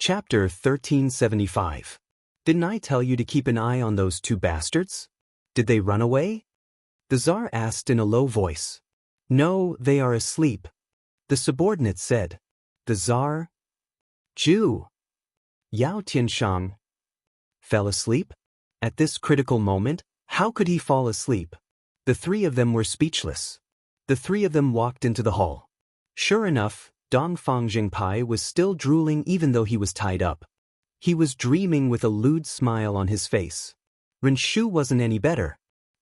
Chapter 1375. Didn't I tell you to keep an eye on those two bastards? Did they run away? The Tsar asked in a low voice. No, they are asleep, the subordinate said. The Tsar, Jew, Yao Tianshang, fell asleep? At this critical moment, how could he fall asleep? The three of them were speechless. The three of them walked into the hall. Sure enough, Dongfang Jingpai was still drooling even though he was tied up. He was dreaming with a lewd smile on his face. Ren Shu wasn't any better.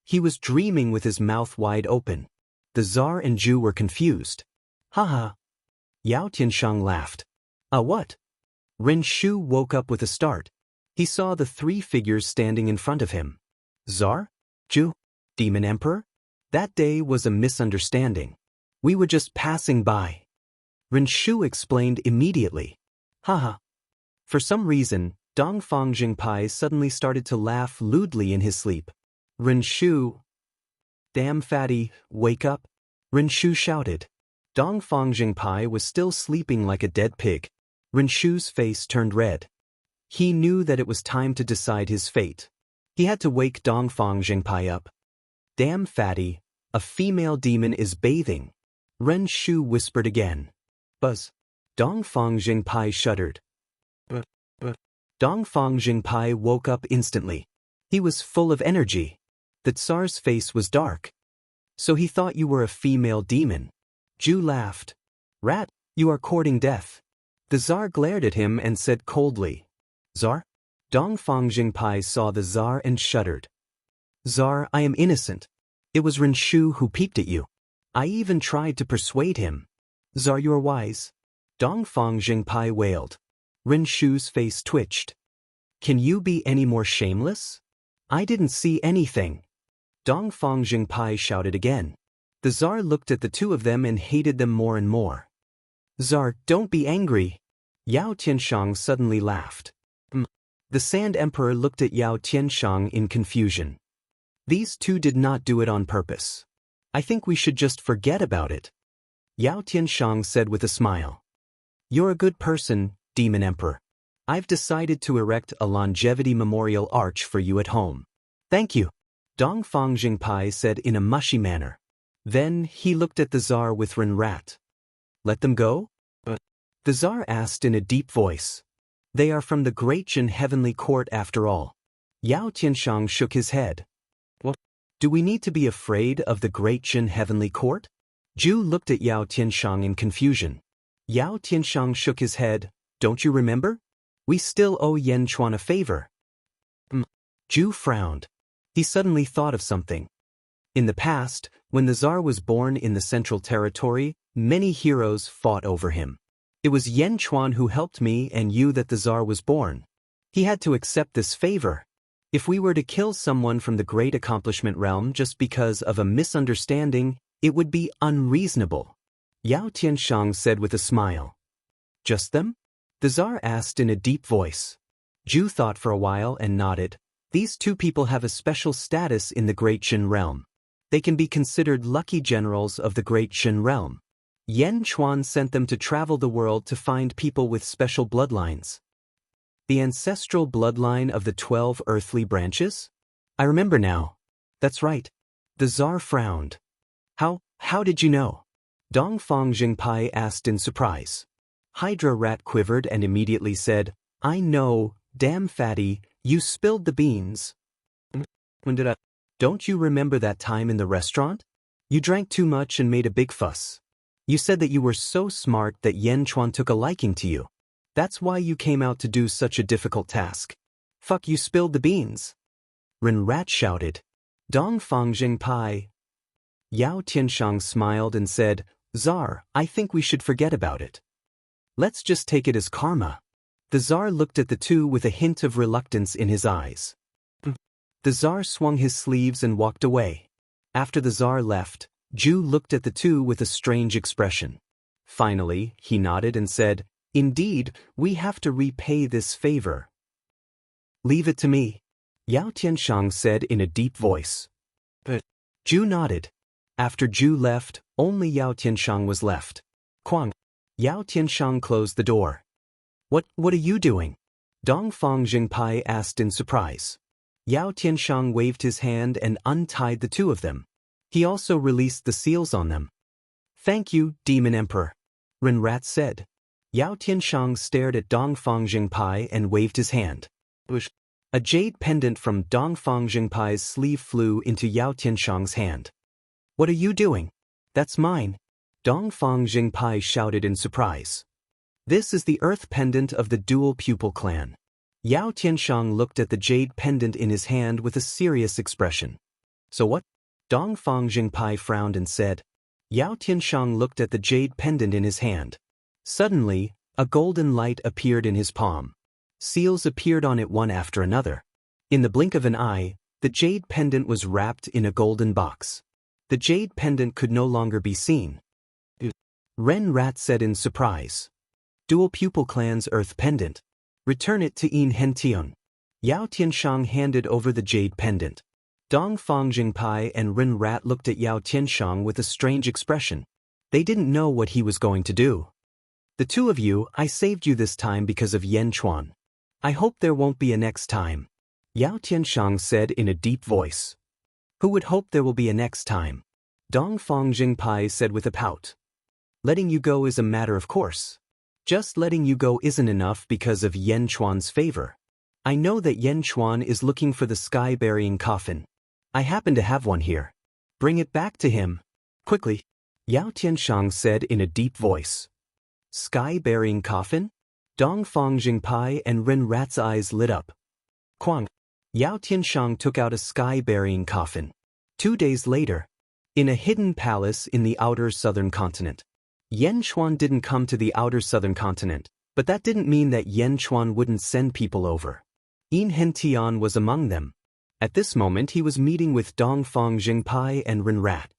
He was dreaming with his mouth wide open. The Tsar and Jew were confused. Haha. Yao Tianshang laughed. What? Ren Shu woke up with a start. He saw the three figures standing in front of him. Tsar? Jew? Demon Emperor? That day was a misunderstanding. We were just passing by. Ren Shu explained immediately. Haha. For some reason, Dongfang Jingpai suddenly started to laugh lewdly in his sleep. Ren Shu. Damn fatty, wake up. Ren Shu shouted. Dongfang Jingpai was still sleeping like a dead pig. Ren Shu's face turned red. He knew that it was time to decide his fate. He had to wake Dongfang Jingpai up. Damn fatty, a female demon is bathing. Ren Shu whispered again. Buzz. Dongfang Jingpai shuddered. Dongfang Jingpai woke up instantly. He was full of energy. The Tsar's face was dark. So he thought you were a female demon. Jew laughed. Rat, you are courting death. The Tsar glared at him and said coldly. Tsar? Dongfang Jingpai saw the Tsar and shuddered. Tsar, I am innocent. It was Ren Shu who peeped at you. I even tried to persuade him. Tsar, you are wise. Dongfang Jingpai wailed. Ren Shu's face twitched. Can you be any more shameless? I didn't see anything. Dongfang Jingpai shouted again. The Tsar looked at the two of them and hated them more and more. Tsar, don't be angry. Yao Tianshang suddenly laughed. The Sand Emperor looked at Yao Tianshang in confusion. These two did not do it on purpose. I think we should just forget about it. Yao Tianshang said with a smile. You're a good person, Demon Emperor. I've decided to erect a longevity memorial arch for you at home. Thank you. Dongfang Jingpai said in a mushy manner. Then he looked at the Tsar with Ren Rat. Let them go? The Tsar asked in a deep voice. They are from the Great Jin Heavenly Court after all. Yao Tianshang shook his head. What? Do we need to be afraid of the Great Jin Heavenly Court? Zhu looked at Yao Tianshang in confusion. Yao Tianshang shook his head. Don't you remember? We still owe Yan Chuan a favor. Zhu frowned. He suddenly thought of something. In the past, when the Tsar was born in the Central Territory, many heroes fought over him. It was Yan Chuan who helped me and you that the Tsar was born. He had to accept this favor. If we were to kill someone from the Great Accomplishment Realm just because of a misunderstanding, it would be unreasonable. Yao Tianshang said with a smile. Just them? The Tsar asked in a deep voice. Zhu thought for a while and nodded. These two people have a special status in the Great Jin realm. They can be considered lucky generals of the Great Jin realm. Yan Chuan sent them to travel the world to find people with special bloodlines. The ancestral bloodline of the 12 earthly branches? I remember now. That's right. The Tsar frowned. How did you know? Dongfang Jingpai asked in surprise. Hydra Rat quivered and immediately said, I know, damn fatty, you spilled the beans. When did I? Don't you remember that time in the restaurant? You drank too much and made a big fuss. You said that you were so smart that Yan Chuan took a liking to you. That's why you came out to do such a difficult task. Fuck, you spilled the beans. Ren Rat shouted. Dongfang Jingpai. Yao Tianshang smiled and said, Tsar, I think we should forget about it. Let's just take it as karma. The Tsar looked at the two with a hint of reluctance in his eyes. The Tsar swung his sleeves and walked away. After the Tsar left, Zhu looked at the two with a strange expression. Finally, he nodded and said, Indeed, we have to repay this favor. Leave it to me, Yao Tianshang said in a deep voice. But Zhu nodded. After Zhu left, only Yao Tianshang was left. Quang. Yao Tianshang closed the door. What are you doing? Dongfang Jingpai asked in surprise. Yao Tianshang waved his hand and untied the two of them. He also released the seals on them. Thank you, Demon Emperor, Renrat said. Yao Tianshang stared at Dongfang Jingpai and waved his hand. A jade pendant from Dongfang Jingpai's sleeve flew into Yao Tianshang's hand. What are you doing? That's mine, Dongfang Jingpai shouted in surprise. This is the earth pendant of the dual pupil clan. Yao Tianshang looked at the jade pendant in his hand with a serious expression. So what? Dongfang Jingpai frowned and said. Yao Tianshang looked at the jade pendant in his hand. Suddenly, a golden light appeared in his palm. Seals appeared on it one after another. In the blink of an eye, the jade pendant was wrapped in a golden box. The jade pendant could no longer be seen. Renrat said in surprise. Dual pupil clan's earth pendant. Return it to Yin Hentian. Yao Tianshang handed over the jade pendant. Dongfang Jingpai and Renrat looked at Yao Tianshang with a strange expression. They didn't know what he was going to do. The two of you, I saved you this time because of Yan Chuan. I hope there won't be a next time, Yao Tianshang said in a deep voice. Who would hope there will be a next time? Dongfang Jingpai said with a pout. Letting you go is a matter of course. Just letting you go isn't enough because of Yan Chuan's favor. I know that Yan Chuan is looking for the sky-burying coffin. I happen to have one here. Bring it back to him. Quickly, Yao Tianshang said in a deep voice. Sky-burying coffin? Dongfang Jingpai and Renrat's eyes lit up. Quang. Yao Tianshang took out a sky-burying coffin. 2 days later, in a hidden palace in the outer southern continent. Yan Chuan didn't come to the outer southern continent, but that didn't mean that Yan Chuan wouldn't send people over. Yin Hentian was among them. At this moment he was meeting with Dongfang Jingpai and Renrat.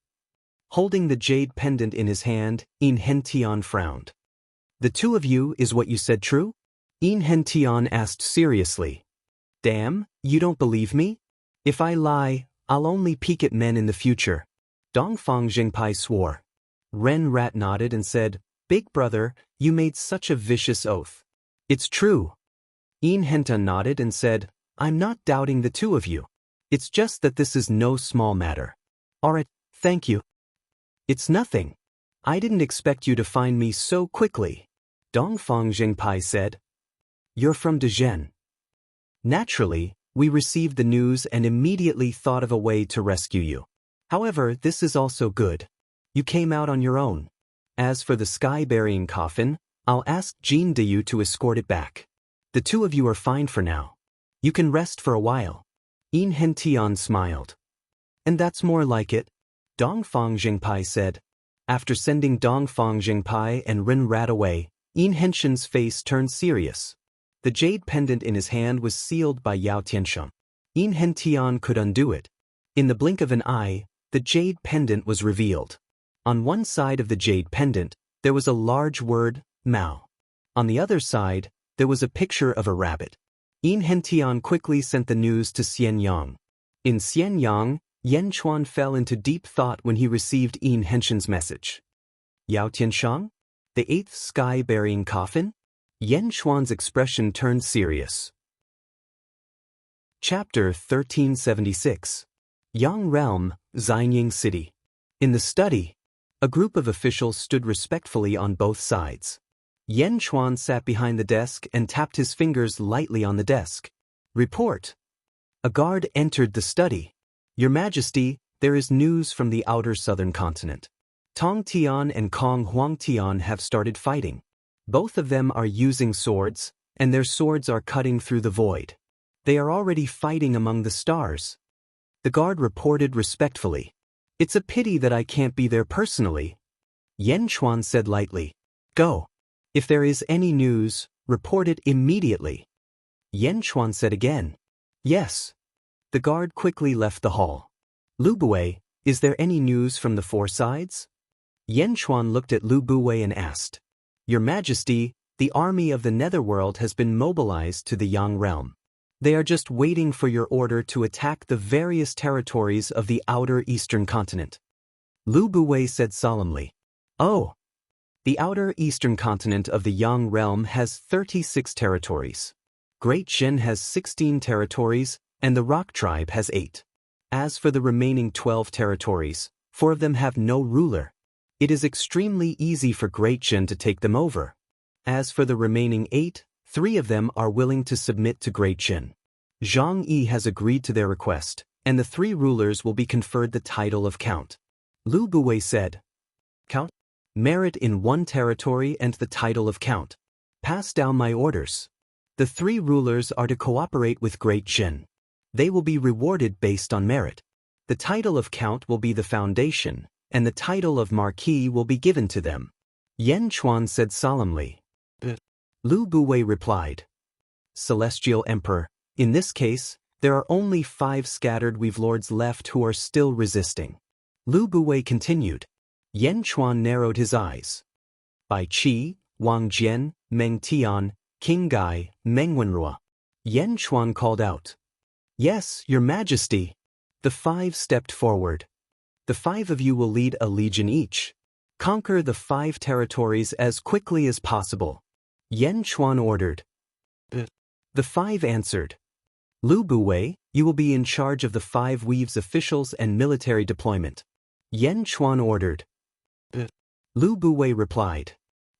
Holding the jade pendant in his hand, Yin Hentian frowned. The two of you, is what you said true? Yin Hentian asked seriously. Damn, you don't believe me? If I lie, I'll only peek at men in the future. Dongfang Jingpai swore. Renrat nodded and said, Big brother, you made such a vicious oath. It's true. Yin Henta nodded and said, I'm not doubting the two of you. It's just that this is no small matter. Alright, thank you. It's nothing. I didn't expect you to find me so quickly. Dongfang Jingpai said. You're from Dezhen. Naturally, we received the news and immediately thought of a way to rescue you. However, this is also good. You came out on your own. As for the sky-burying coffin, I'll ask Jin Deyu to escort it back. The two of you are fine for now. You can rest for a while. Yin Hentian smiled. And that's more like it, Dongfang Jingpai said. After sending Dongfang Jingpai and Renrat away, Yin Hentian's face turned serious. The jade pendant in his hand was sealed by Yao Tianshang. Yin Hentian could undo it. In the blink of an eye, the jade pendant was revealed. On one side of the jade pendant, there was a large word, Mao. On the other side, there was a picture of a rabbit. Yin Hentian quickly sent the news to Xianyang. In Xianyang, Yan Chuan fell into deep thought when he received Yin Hentian's message. Yao Tianshang? The eighth sky-burying coffin? Yan Chuan's expression turned serious. Chapter 1376. Yang Realm, Xinying City. In the study, a group of officials stood respectfully on both sides. Yan Chuan sat behind the desk and tapped his fingers lightly on the desk. Report. A guard entered the study. Your Majesty, there is news from the outer southern continent. Tong Tian and Kong Huang Tian have started fighting. Both of them are using swords, and their swords are cutting through the void. They are already fighting among the stars. The guard reported respectfully. It's a pity that I can't be there personally. Yan Chuan said lightly. Go. If there is any news, report it immediately. Yan Chuan said again. Yes. The guard quickly left the hall. Lu Bui, is there any news from the four sides? Yan Chuan looked at Lu Bui and asked. Your Majesty, the army of the Netherworld has been mobilized to the Yang realm. They are just waiting for your order to attack the various territories of the outer eastern continent. Lu Bui said solemnly. Oh. The outer eastern continent of the Yang realm has 36 territories. Great Jin has 16 territories, and the Rock tribe has 8. As for the remaining 12 territories, 4 of them have no ruler. It is extremely easy for Great Jin to take them over. As for the remaining 8, 3 of them are willing to submit to Great Jin. Zhang Yi has agreed to their request, and the 3 rulers will be conferred the title of Count. Lu Buwei said, Count? Merit in 1 territory and the title of Count. Pass down my orders. The 3 rulers are to cooperate with Great Jin. They will be rewarded based on merit. The title of Count will be the foundation, and the title of Marquis will be given to them. Yan Chuan said solemnly. Lu Buwei replied, Celestial Emperor, in this case, there are only 5 scattered weave lords left who are still resisting. Lu Buwei continued. Yan Chuan narrowed his eyes. Bai Qi, Wang Jian, Meng Tian, King Gai, Meng Wenrua. Yan Chuan called out. Yes, Your Majesty. The 5 stepped forward. The 5 of you will lead a legion each. Conquer the 5 territories as quickly as possible. Yan Chuan ordered. The 5 answered. Lu Buwei, you will be in charge of the 5 weaves officials and military deployment. Yan Chuan ordered. Lu Buwei replied.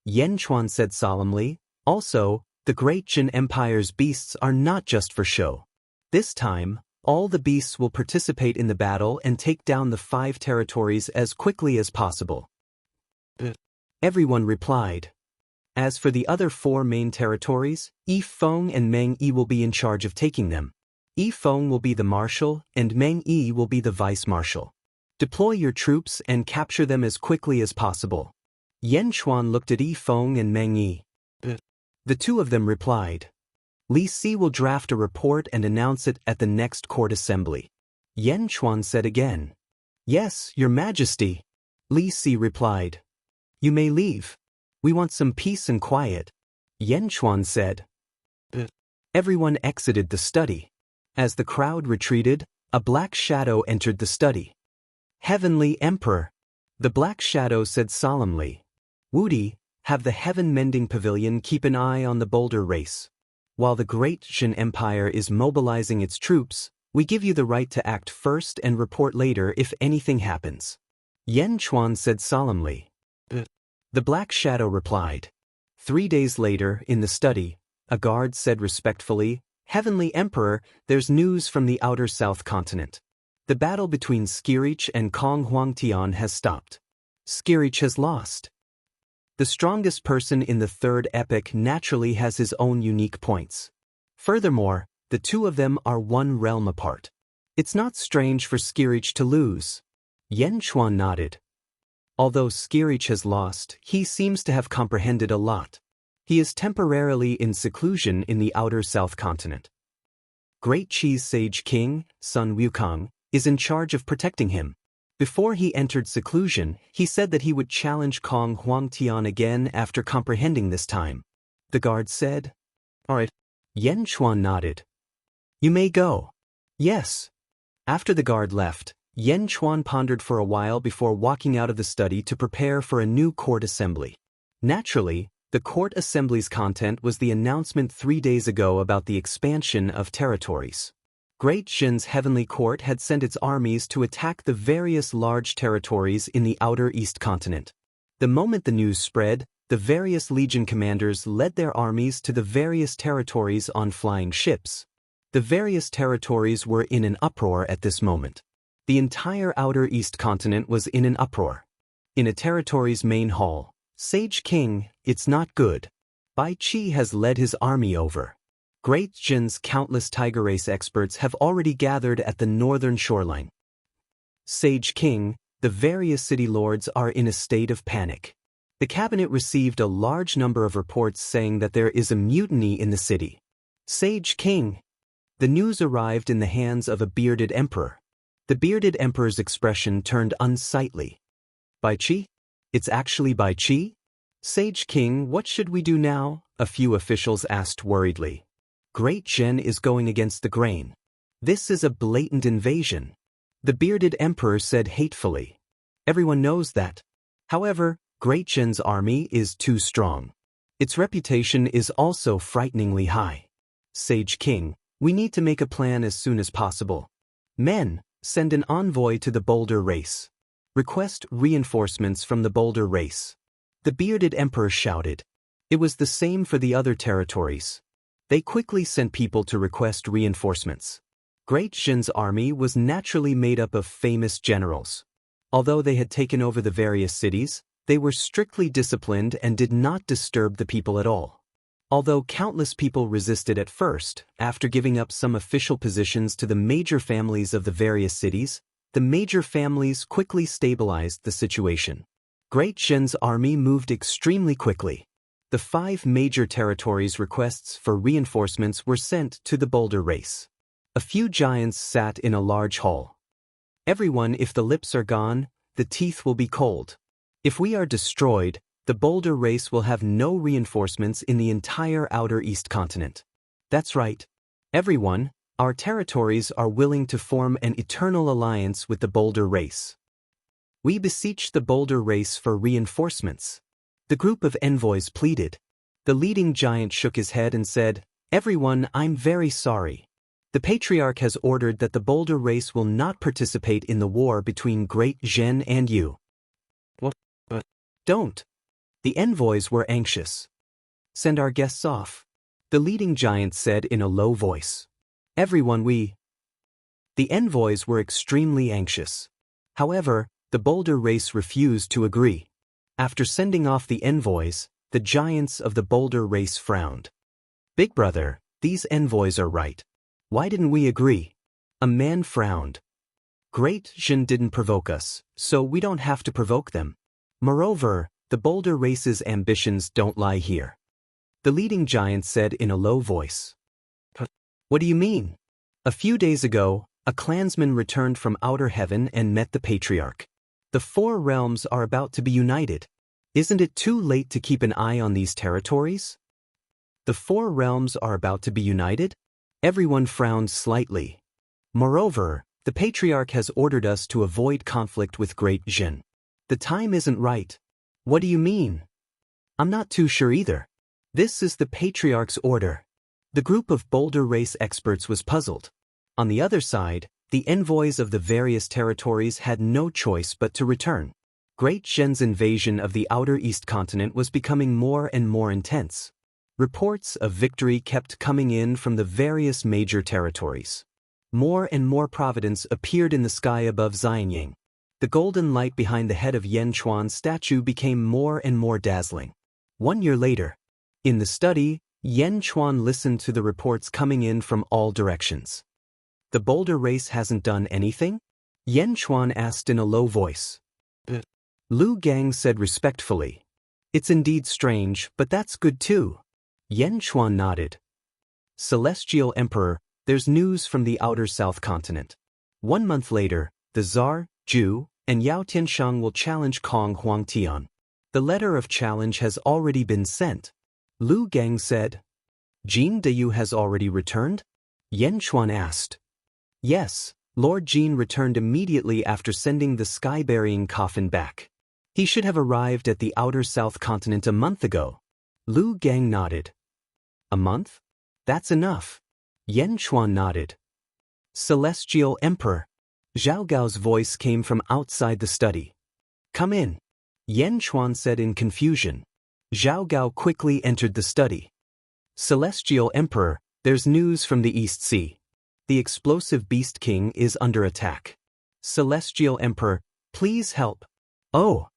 Yan Chuan said solemnly, also, the Great Jin Empire's beasts are not just for show. This time, all the beasts will participate in the battle and take down the 5 territories as quickly as possible. Everyone replied. As for the other 4 main territories, Yi Feng and Meng Yi will be in charge of taking them. Yi Feng will be the marshal, and Meng Yi will be the vice-marshal. Deploy your troops and capture them as quickly as possible. Yan Chuan looked at Yi Feng and Meng Yi. The 2 of them replied. Li Si will draft a report and announce it at the next court assembly. Yan Chuan said again. Yes, Your Majesty. Li Si replied. You may leave. We want some peace and quiet. Yan Chuan said. Everyone exited the study. As the crowd retreated, a black shadow entered the study. Heavenly Emperor. The black shadow said solemnly. Wudi, have the heaven-mending pavilion keep an eye on the boulder race. While the Great Jin Empire is mobilizing its troops, we give you the right to act first and report later if anything happens. Yan Chuan said solemnly. The black shadow replied. 3 days later, in the study, a guard said respectfully, Heavenly Emperor, there's news from the outer south continent. The battle between Skirich and Kong Huangtian has stopped. Skirich has lost. The strongest person in the 3rd epoch naturally has his own unique points. Furthermore, the 2 of them are 1 realm apart. It's not strange for Skirich to lose. Yan Chuan nodded. Although Skirich has lost, he seems to have comprehended a lot. He is temporarily in seclusion in the outer south continent. Great Qi's Sage King, Sun Wukong, is in charge of protecting him. Before he entered seclusion, he said that he would challenge Kong Huangtian again after comprehending this time. The guard said, All right. Yan Chuan nodded. You may go. Yes. After the guard left, Yan Chuan pondered for a while before walking out of the study to prepare for a new court assembly. Naturally, the court assembly's content was the announcement 3 days ago about the expansion of territories. Great Jin's heavenly court had sent its armies to attack the various large territories in the outer east continent. The moment the news spread, the various legion commanders led their armies to the various territories on flying ships. The various territories were in an uproar at this moment. The entire outer east continent was in an uproar. In a territory's main hall, Sage King, it's not good. Bai Qi has led his army over. Great Jin's countless tiger race experts have already gathered at the northern shoreline. Sage King, the various city lords are in a state of panic. The cabinet received a large number of reports saying that there is a mutiny in the city. Sage King. The news arrived in the hands of a bearded emperor. The bearded emperor's expression turned unsightly. Bai Qi? It's actually Bai Qi? Sage King, what should we do now? A few officials asked worriedly. Great Jin is going against the grain. This is a blatant invasion. The bearded emperor said hatefully. Everyone knows that. However, Great Zhen's army is too strong. Its reputation is also frighteningly high. Sage King, we need to make a plan as soon as possible. Men, send an envoy to the Boulder race. Request reinforcements from the Boulder race. The bearded emperor shouted. It was the same for the other territories. They quickly sent people to request reinforcements. Great Zhen's army was naturally made up of famous generals. Although they had taken over the various cities, they were strictly disciplined and did not disturb the people at all. Although countless people resisted at first, after giving up some official positions to the major families of the various cities, the major families quickly stabilized the situation. Great Zhen's army moved extremely quickly. The 5 major territories' requests for reinforcements were sent to the Boulder race. A few giants sat in a large hall. Everyone, if the lips are gone, the teeth will be cold. If we are destroyed, the Boulder race will have no reinforcements in the entire outer East continent. That's right. Everyone, our territories are willing to form an eternal alliance with the Boulder race. We beseech the Boulder race for reinforcements. The group of envoys pleaded. The leading giant shook his head and said, Everyone, I'm very sorry. The Patriarch has ordered that the Boulder race will not participate in the war between Great Zhen and you. What? Don't. The envoys were anxious. Send our guests off. The leading giant said in a low voice. Everyone, The envoys were extremely anxious. However, the Boulder race refused to agree. After sending off the envoys, the giants of the Boulder race frowned. Big brother, these envoys are right. Why didn't we agree? A man frowned. Great Zhen didn't provoke us, so we don't have to provoke them. Moreover, the Boulder race's ambitions don't lie here. The leading giant said in a low voice. What do you mean? A few days ago, a clansman returned from outer heaven and met the Patriarch. The 4 realms are about to be united. Isn't it too late to keep an eye on these territories? The 4 realms are about to be united? Everyone frowned slightly. Moreover, the Patriarch has ordered us to avoid conflict with Great Zhen. The time isn't right. What do you mean? I'm not too sure either. This is the Patriarch's order. The group of Boulder race experts was puzzled. On the other side, the envoys of the various territories had no choice but to return. Great Zhen's invasion of the outer East continent was becoming more and more intense. Reports of victory kept coming in from the various major territories. More and more providence appeared in the sky above Xianying. The golden light behind the head of Yan Chuan's statue became more and more dazzling. 1 year later, in the study, Yan Chuan listened to the reports coming in from all directions. The Boulder race hasn't done anything? Yan Chuan asked in a low voice. Lu Gang said respectfully. It's indeed strange, but that's good too. Yan Chuan nodded. Celestial Emperor, there's news from the outer South continent. 1 month later, the Tsar, Zhu, and Yao Tianshang will challenge Kong Huangtian. The letter of challenge has already been sent. Lu Gang said. Jin Deyu has already returned? Yan Chuan asked. Yes, Lord Jin returned immediately after sending the sky-burying coffin back. He should have arrived at the outer South continent a month ago. Lu Gang nodded. A month? That's enough. Yan Chuan nodded. Celestial Emperor. Zhao Gao's voice came from outside the study. Come in. Yan Chuan said in confusion. Zhao Gao quickly entered the study. Celestial Emperor, there's news from the East Sea. The explosive Beast King is under attack. Celestial Emperor, please help. Oh!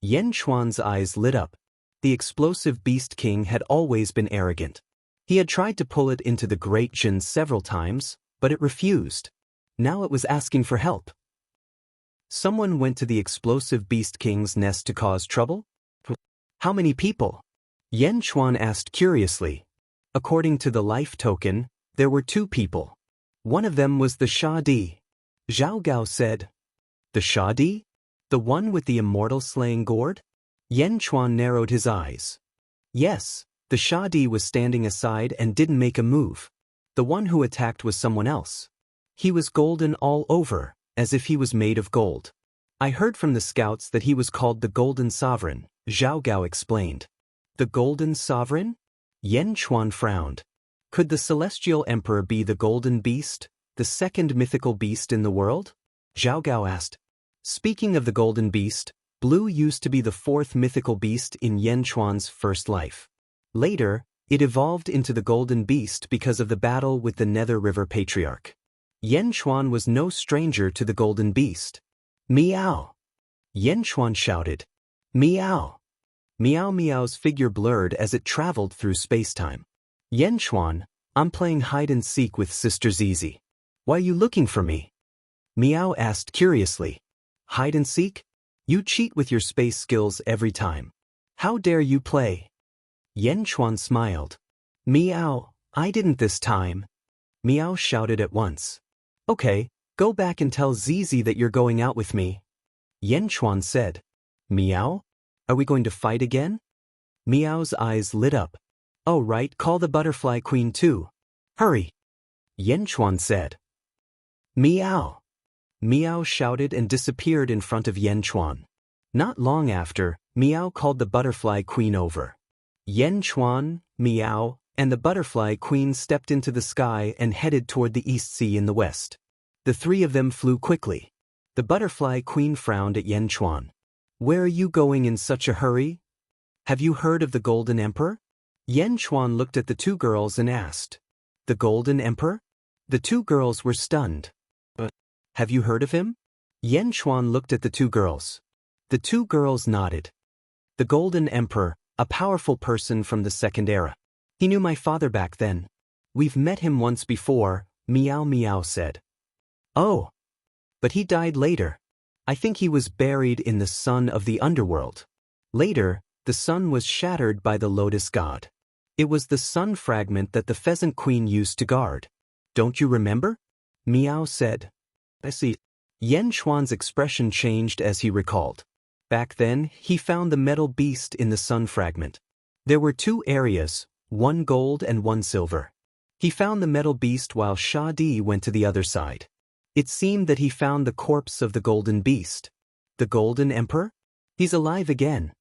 Yan Chuan's eyes lit up. The explosive Beast King had always been arrogant. He had tried to pull it into the Great Zhen several times, but it refused. Now it was asking for help. Someone went to the explosive Beast King's nest to cause trouble? How many people? Yan Chuan asked curiously. According to the life token, there were 2 people. One of them was the Shadi. Zhao Gao said. The Shadi? The one with the immortal slaying gourd? Yan Chuan narrowed his eyes. Yes, the Shadi was standing aside and didn't make a move. The one who attacked was someone else. He was golden all over, as if he was made of gold. I heard from the scouts that he was called the Golden Sovereign, Zhao Gao explained. The Golden Sovereign? Yan Chuan frowned. Could the Celestial Emperor be the Golden Beast, the second mythical beast in the world? Zhao Gao asked. Speaking of the Golden Beast, Blue used to be the fourth mythical beast in Yan Chuan's first life. Later, it evolved into the Golden Beast because of the battle with the Nether River Patriarch. Yan Chuan was no stranger to the Golden Beast. Meow! Yan Chuan shouted. Meow! Meow Meow's figure blurred as it traveled through spacetime. Yan Chuan, I'm playing hide-and-seek with Sister Zizi. Why are you looking for me? Meow asked curiously. Hide-and-seek? You cheat with your space skills every time. How dare you play? Yan Chuan smiled. Meow, I didn't this time. Meow shouted at once. Okay, go back and tell Zizi that you're going out with me. Yan Chuan said. Meow? Are we going to fight again? Meow's eyes lit up. Oh right, call the Butterfly Queen too. Hurry. Yan Chuan said. Meow. Meow shouted and disappeared in front of Yan Chuan. Not long after, Meow called the Butterfly Queen over. Yan Chuan, Meow, and the Butterfly Queen stepped into the sky and headed toward the East Sea in the west. The three of them flew quickly. The Butterfly Queen frowned at Yan Chuan. Where are you going in such a hurry? Have you heard of the Golden Emperor? Yan Chuan looked at the two girls and asked. The Golden Emperor? The two girls were stunned. Have you heard of him? Yan Chuan looked at the two girls. The two girls nodded. The Golden Emperor, a powerful person from the Second Era. He knew my father back then. We've met him once before, Meow Meow said. Oh. But he died later. I think he was buried in the sun of the underworld. Later, the sun was shattered by the Lotus God. It was the sun fragment that the Pheasant Queen used to guard. Don't you remember? Meow said. I see. Yan Chuan's expression changed as he recalled. Back then, he found the metal beast in the sun fragment. There were two areas, one gold and one silver. He found the metal beast while Shadi went to the other side. It seemed that he found the corpse of the Golden Beast. The Golden Emperor? He's alive again.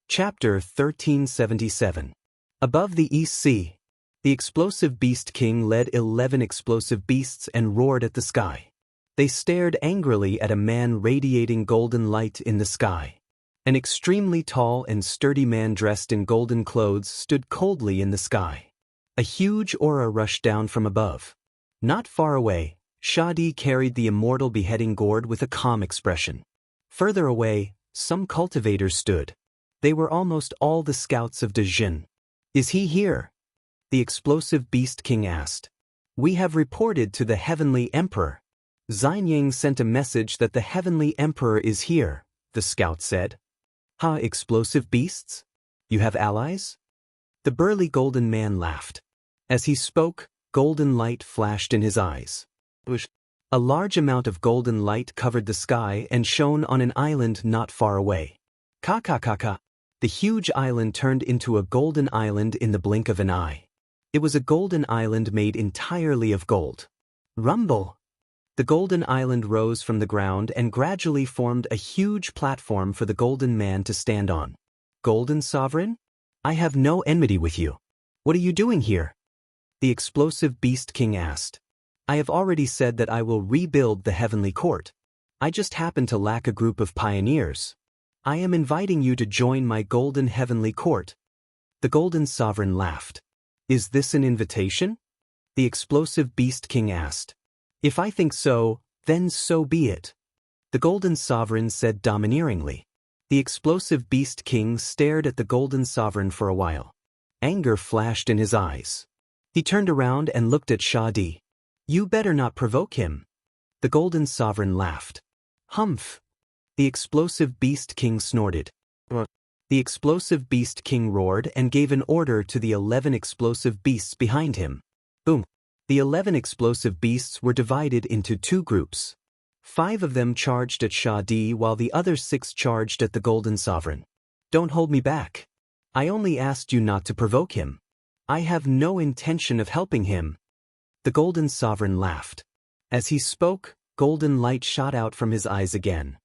Chapter 1377. Above the East Sea, the explosive Beast King led 11 explosive beasts and roared at the sky. They stared angrily at a man radiating golden light in the sky. An extremely tall and sturdy man dressed in golden clothes stood coldly in the sky. A huge aura rushed down from above. Not far away, Shadi carried the Immortal beheading gourd with a calm expression. Further away, some cultivators stood. They were almost all the scouts of Dejin. Is he here? The explosive Beast King asked. We have reported to the Heavenly Emperor. Xianying sent a message that the Heavenly Emperor is here, the scout said. Ha, explosive beasts? You have allies? The burly golden man laughed. As he spoke, golden light flashed in his eyes. A large amount of golden light covered the sky and shone on an island not far away. Ka. The huge island turned into a golden island in the blink of an eye. It was a golden island made entirely of gold. Rumble! The golden island rose from the ground and gradually formed a huge platform for the golden man to stand on. Golden Sovereign? I have no enmity with you. What are you doing here? The explosive Beast King asked. I have already said that I will rebuild the Heavenly Court. I just happen to lack a group of pioneers. I am inviting you to join my golden Heavenly Court. The Golden Sovereign laughed. Is this an invitation? The explosive Beast King asked. If I think so, then so be it. The Golden Sovereign said domineeringly. The explosive Beast King stared at the Golden Sovereign for a while. Anger flashed in his eyes. He turned around and looked at Shadi. You better not provoke him. The Golden Sovereign laughed. Humph. The explosive Beast King snorted. What? The explosive Beast King roared and gave an order to the 11 explosive beasts behind him. Boom. The 11 explosive beasts were divided into two groups. 5 of them charged at Shadi while the other 6 charged at the Golden Sovereign. Don't hold me back. I only asked you not to provoke him. I have no intention of helping him. The Golden Sovereign laughed. As he spoke, golden light shot out from his eyes again.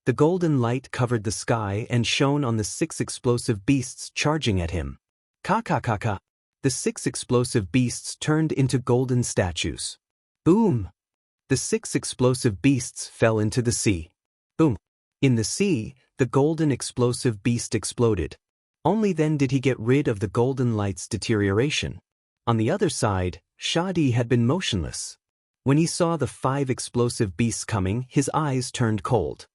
The golden light covered the sky and shone on the 6 explosive beasts charging at him. Ka. The 6 explosive beasts turned into golden statues. Boom! The 6 explosive beasts fell into the sea. Boom! In the sea, the golden explosive beast exploded. Only then did he get rid of the golden light's deterioration. On the other side, Shadi had been motionless. When he saw the 5 explosive beasts coming, his eyes turned cold.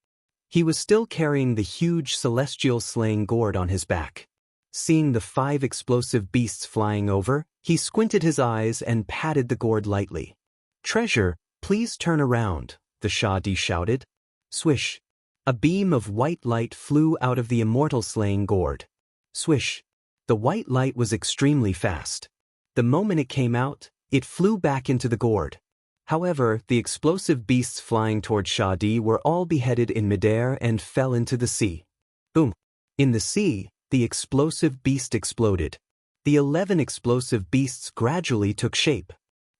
He was still carrying the huge celestial slaying gourd on his back. Seeing the 5 explosive beasts flying over, he squinted his eyes and patted the gourd lightly. "Treasure, please turn around," the Shadi shouted. Swish! A beam of white light flew out of the immortal slaying gourd. Swish! The white light was extremely fast. The moment it came out, it flew back into the gourd. However, the explosive beasts flying toward Shadi were all beheaded in midair and fell into the sea. Boom! In the sea, the explosive beast exploded. The 11 explosive beasts gradually took shape.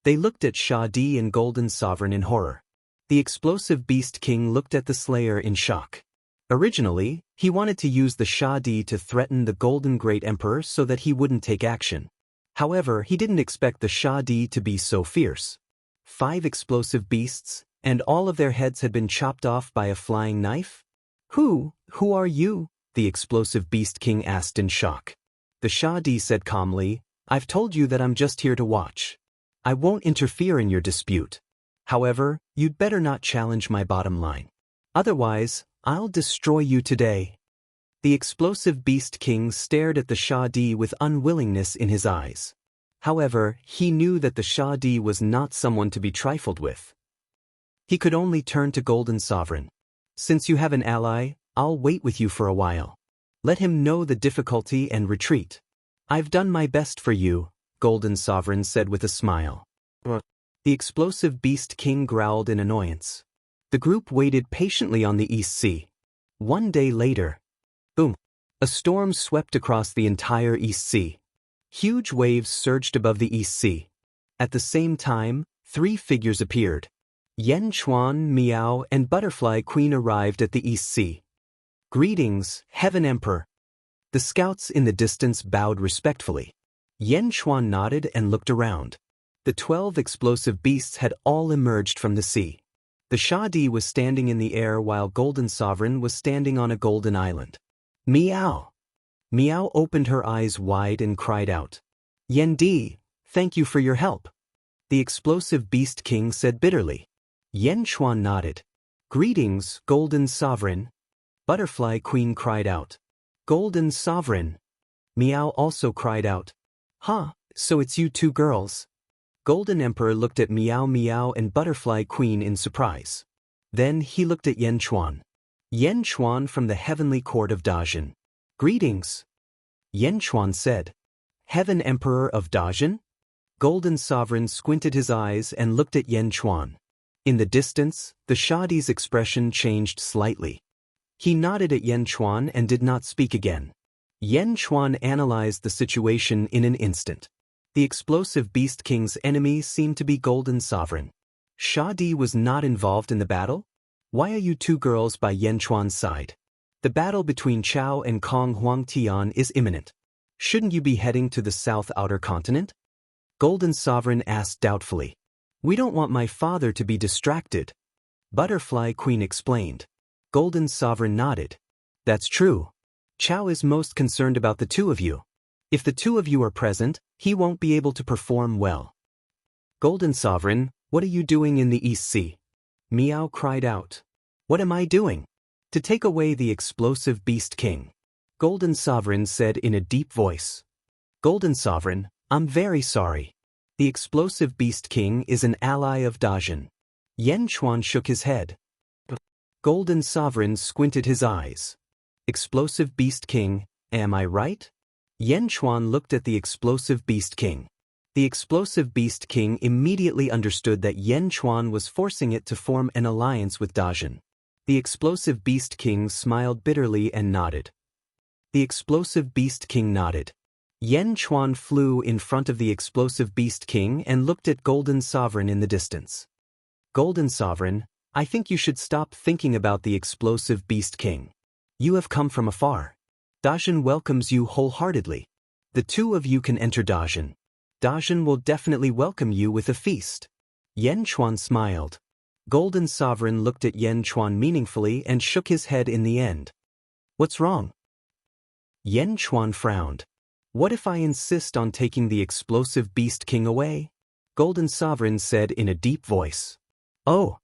They looked at Shadi and Golden Sovereign in horror. The explosive beast king looked at the slayer in shock. Originally, he wanted to use the Shadi to threaten the Golden Great Emperor so that he wouldn't take action. However, he didn't expect the Shadi to be so fierce. 5 explosive beasts, and all of their heads had been chopped off by a flying knife? Who are you?" the explosive beast king asked in shock. The Shadi said calmly, "I've told you that I'm just here to watch. I won't interfere in your dispute. However, you'd better not challenge my bottom line. Otherwise, I'll destroy you today." The explosive beast king stared at the Shadi with unwillingness in his eyes. However, he knew that the Shadi was not someone to be trifled with. He could only turn to Golden Sovereign. "Since you have an ally, I'll wait with you for a while. Let him know the difficulty and retreat." "I've done my best for you," Golden Sovereign said with a smile. What? The explosive beast king growled in annoyance. The group waited patiently on the East Sea. One day later, boom! A storm swept across the entire East Sea. Huge waves surged above the East Sea. At the same time, 3 figures appeared. Yen Chuan, Miao, and Butterfly Queen arrived at the East Sea. "Greetings, Heaven Emperor." The scouts in the distance bowed respectfully. Yen Chuan nodded and looked around. The 12 explosive beasts had all emerged from the sea. The Shadi was standing in the air while Golden Sovereign was standing on a golden island. "Miao!" Miao opened her eyes wide and cried out. "Yen Di, thank you for your help," the explosive beast king said bitterly. Yen Chuan nodded. "Greetings, Golden Sovereign." Butterfly Queen cried out. "Golden Sovereign." Miao also cried out. "Huh, so it's you 2 girls." Golden Emperor looked at Miao Miao and Butterfly Queen in surprise. Then he looked at Yen Chuan. "Yen Chuan from the Heavenly Court of Dajin." "Greetings," Yen Chuan said. "Heaven Emperor of Dajin?" Golden Sovereign squinted his eyes and looked at Yen Chuan. In the distance, the Shadi's expression changed slightly. He nodded at Yen Chuan and did not speak again. Yen Chuan analyzed the situation in an instant. The explosive beast king's enemy seemed to be Golden Sovereign. Shadi was not involved in the battle? Why are you 2 girls by Yen Chuan's side? The battle between Chao and Kong Huangtian is imminent. Shouldn't you be heading to the South Outer Continent? Golden Sovereign asked doubtfully. "We don't want my father to be distracted," Butterfly Queen explained. Golden Sovereign nodded. "That's true. Chao is most concerned about the 2 of you. If the 2 of you are present, he won't be able to perform well." "Golden Sovereign, what are you doing in the East Sea?" Miao cried out. "What am I doing?" "To take away the explosive beast king," Golden Sovereign said in a deep voice. "Golden Sovereign, I'm very sorry. The explosive beast king is an ally of Dajin." Yen Chuan shook his head. Golden Sovereign squinted his eyes. "Explosive beast king, am I right?" Yen Chuan looked at the explosive beast king. The explosive beast king immediately understood that Yen Chuan was forcing it to form an alliance with Dajin. The explosive beast king smiled bitterly and nodded. The explosive beast king nodded. Yen Chuan flew in front of the explosive beast king and looked at Golden Sovereign in the distance. "Golden Sovereign, I think you should stop thinking about the explosive Beast King. You have come from afar. Dajin welcomes you wholeheartedly. The two of you can enter Dajin. Dajin will definitely welcome you with a feast. Yan Chuan smiled. Golden Sovereign looked at Yan Chuan meaningfully and shook his head in the end. What's wrong? Yan Chuan frowned. What if I insist on taking the explosive Beast King away? Golden Sovereign said in a deep voice. Oh.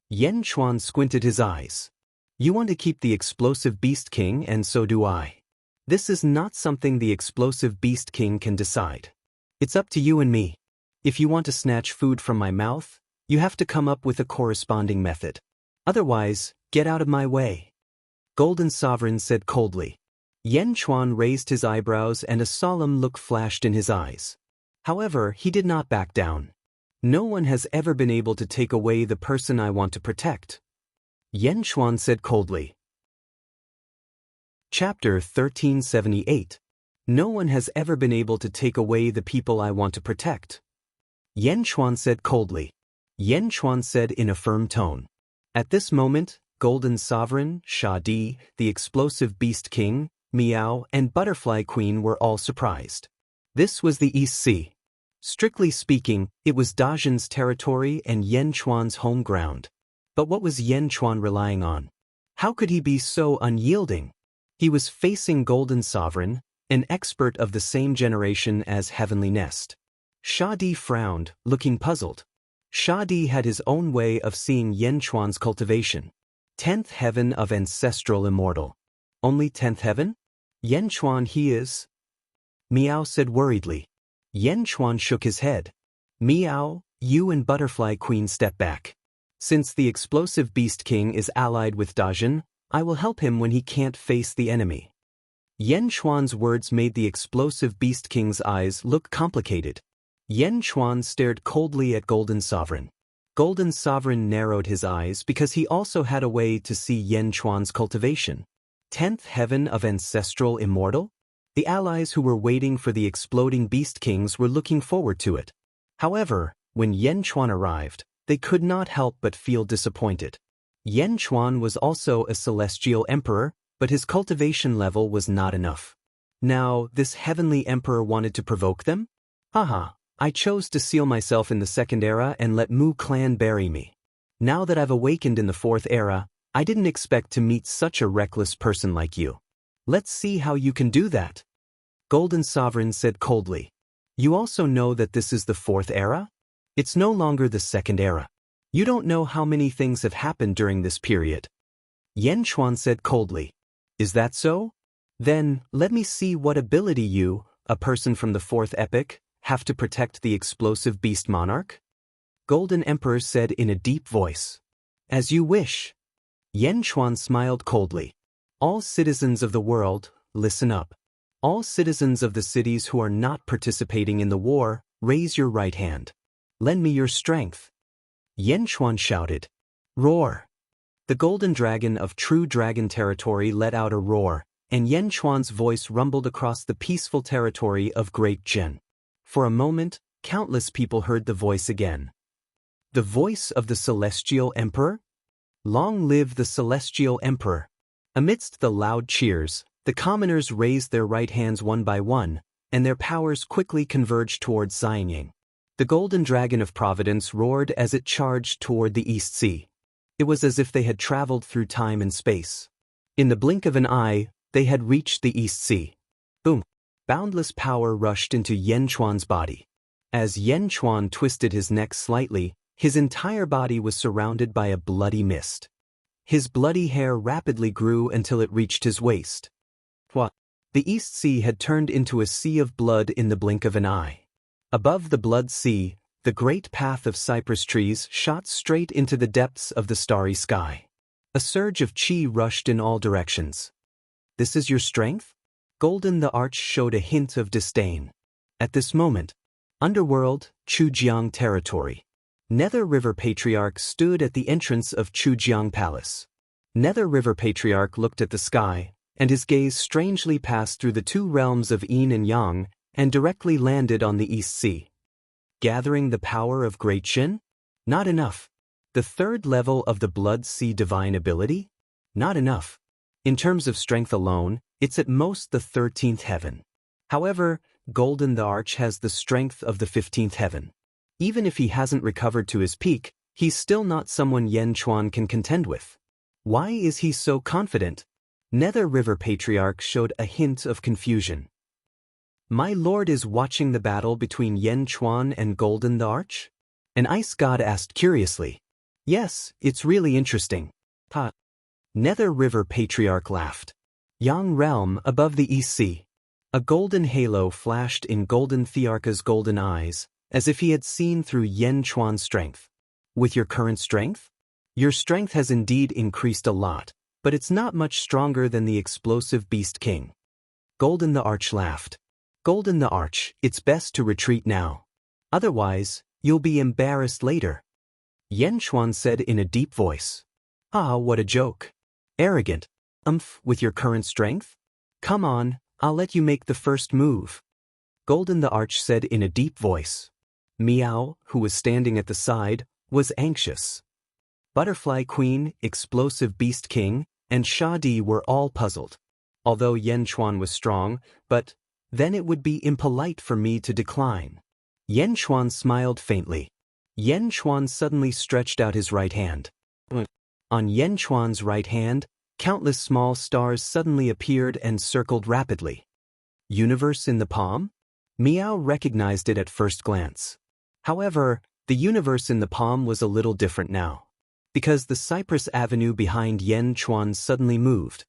Yan Chuan squinted his eyes. You want to keep the explosive Beast King, and so do I. This is not something the explosive Beast King can decide. It's up to you and me. If you want to snatch food from my mouth, you have to come up with a corresponding method. Otherwise, get out of my way. Golden Sovereign said coldly. Yan Chuan raised his eyebrows and a solemn look flashed in his eyes. However, he did not back down. No one has ever been able to take away the person I want to protect. Yan Chuan said coldly. Chapter 1378. No one has ever been able to take away the people I want to protect. Yan Chuan said coldly. Yan Chuan said in a firm tone. At this moment, Golden Sovereign, Sha Di, the explosive Beast King, Miao, and Butterfly Queen were all surprised. This was the East Sea. Strictly speaking, it was Dajin's territory and Yan Chuan's home ground. But what was Yan Chuan relying on? How could he be so unyielding? He was facing Golden Sovereign, an expert of the same generation as Heavenly Nest. Sha Di frowned, looking puzzled. Sha Di had his own way of seeing Yan Chuan's cultivation. 10th heaven of ancestral immortal. Only 10th heaven? Yan Chuan he is? Miao said worriedly. Yan Chuan shook his head. Miao, you and Butterfly Queen step back. Since the explosive Beast King is allied with Dajin, I will help him when he can't face the enemy. Yan Chuan's words made the explosive Beast King's eyes look complicated. Yan Chuan stared coldly at Golden Sovereign. Golden Sovereign narrowed his eyes because he also had a way to see Yan Chuan's cultivation. 10th heaven of ancestral immortal? The allies who were waiting for the exploding Beast Kings were looking forward to it. However, when Yan Chuan arrived, they could not help but feel disappointed. Yan Chuan was also a celestial emperor, but his cultivation level was not enough. Now, this heavenly emperor wanted to provoke them? Haha, I chose to seal myself in the second era and let Mu clan bury me. Now that I've awakened in the fourth era, I didn't expect to meet such a reckless person like you. Let's see how you can do that. Golden Sovereign said coldly. You also know that this is the fourth era? It's no longer the second era. You don't know how many things have happened during this period. Yan Chuan said coldly. Is that so? Then, let me see what ability you, a person from the fourth epoch, have to protect the explosive beast monarch? Golden Emperor said in a deep voice. As you wish. Yan Chuan smiled coldly. All citizens of the world, listen up. All citizens of the cities who are not participating in the war, raise your right hand. Lend me your strength. Yan Chuan shouted. Roar. The golden dragon of true dragon territory let out a roar, and Yan Chuan's voice rumbled across the peaceful territory of Great Jin. For a moment, countless people heard the voice again. The voice of the Celestial Emperor? Long live the Celestial Emperor! Amidst the loud cheers, the commoners raised their right hands one by one, and their powers quickly converged towards Xianying. The golden dragon of Providence roared as it charged toward the East Sea. It was as if they had traveled through time and space. In the blink of an eye, they had reached the East Sea. Boom! Boundless power rushed into Yan Chuan's body. As Yan Chuan twisted his neck slightly, his entire body was surrounded by a bloody mist. His bloody hair rapidly grew until it reached his waist. What? The East Sea had turned into a sea of blood in the blink of an eye. Above the blood sea, the great path of cypress trees shot straight into the depths of the starry sky. A surge of chi rushed in all directions. This is your strength? Golden the Arch showed a hint of disdain. At this moment, Underworld, Chujiang territory. Nether River Patriarch stood at the entrance of Chujiang Palace. Nether River Patriarch looked at the sky, and his gaze strangely passed through the two realms of Yin and Yang, and directly landed on the East Sea. Gathering the power of Great Jin? Not enough. The third level of the Blood Sea divine ability? Not enough. In terms of strength alone, it's at most the 13th heaven. However, Golden the Arch has the strength of the 15th heaven. Even if he hasn't recovered to his peak, he's still not someone Yen Chuan can contend with. Why is he so confident? Nether River Patriarch showed a hint of confusion. My lord is watching the battle between Yen Chuan and Golden the Arch? An ice god asked curiously. Yes, it's really interesting. Nether River Patriarch laughed. Yang realm above the East Sea. A golden halo flashed in Golden Thearcha's golden eyes, as if he had seen through Yen Chuan's strength. With your current strength? Your strength has indeed increased a lot, but it's not much stronger than the explosive Beast King. Golden the Arch laughed. Golden the Arch, it's best to retreat now. Otherwise, you'll be embarrassed later. Yen Chuan said in a deep voice. Ah, what a joke. Arrogant. With your current strength? Come on, I'll let you make the first move. Golden the Arch said in a deep voice. Meow, who was standing at the side, was anxious. Butterfly Queen, Explosive Beast King, and Shadi were all puzzled. Although Yen Chuan was strong, but then it would be impolite for me to decline. Yen Chuan smiled faintly. Yen Chuan suddenly stretched out his right hand. On Yen Chuan's right hand, countless small stars suddenly appeared and circled rapidly. Universe in the palm? Meow recognized it at first glance. However, the universe in the palm was a little different now, because the Cypress Avenue behind Yen Chuan suddenly moved.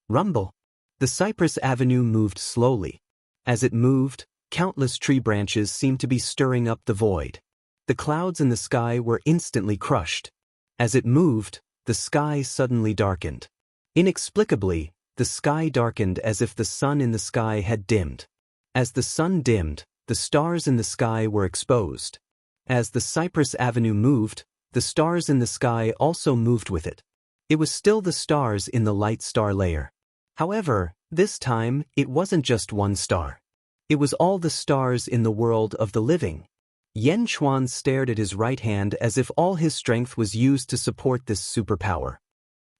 Rumble. The Cypress Avenue moved slowly. As it moved, countless tree branches seemed to be stirring up the void. The clouds in the sky were instantly crushed. As it moved, the sky suddenly darkened. Inexplicably, the sky darkened as if the sun in the sky had dimmed. As the sun dimmed, the stars in the sky were exposed. As the Cypress Avenue moved, the stars in the sky also moved with it. It was still the stars in the light star layer. However, this time, it wasn't just one star. It was all the stars in the world of the living. Yen Chuan stared at his right hand as if all his strength was used to support this superpower.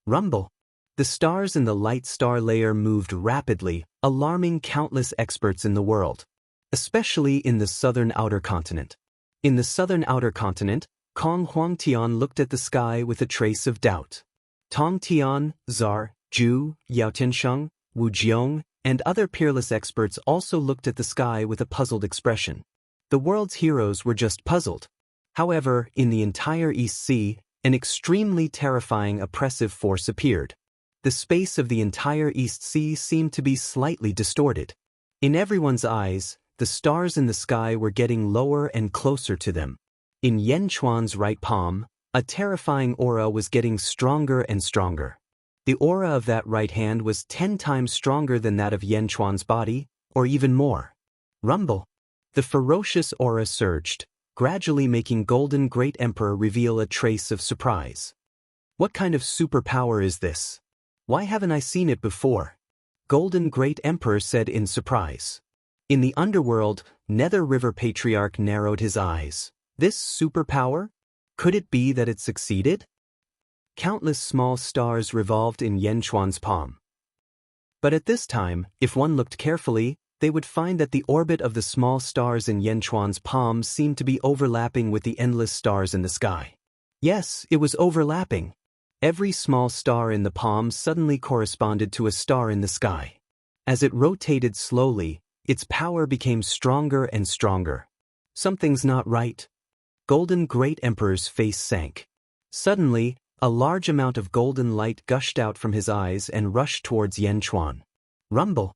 Rumble. The stars in the light star layer moved rapidly, alarming countless experts in the world, especially in the southern outer continent. In the southern outer continent, Kong Huangtian looked at the sky with a trace of doubt. Tong Tian, Zar, Zhu, Yao Tiansheng, Wu Jiong, and other peerless experts also looked at the sky with a puzzled expression. The world's heroes were just puzzled. However, in the entire East Sea, an extremely terrifying oppressive force appeared. The space of the entire East Sea seemed to be slightly distorted. In everyone's eyes, the stars in the sky were getting lower and closer to them. In Yen Chuan's right palm, a terrifying aura was getting stronger and stronger. The aura of that right hand was 10 times stronger than that of Yen Chuan's body, or even more. Rumble. The ferocious aura surged, gradually making Golden Great Emperor reveal a trace of surprise. What kind of superpower is this? Why haven't I seen it before? Golden Great Emperor said in surprise. In the underworld, Nether River Patriarch narrowed his eyes. This superpower? Could it be that it succeeded? Countless small stars revolved in Yen Chuan's palm. But at this time, if one looked carefully, they would find that the orbit of the small stars in Yen Chuan's palm seemed to be overlapping with the endless stars in the sky. Yes, it was overlapping. Every small star in the palm suddenly corresponded to a star in the sky. As it rotated slowly, its power became stronger and stronger. Something's not right. Golden Great Emperor's face sank. Suddenly, a large amount of golden light gushed out from his eyes and rushed towards Yen Chuan. Rumble.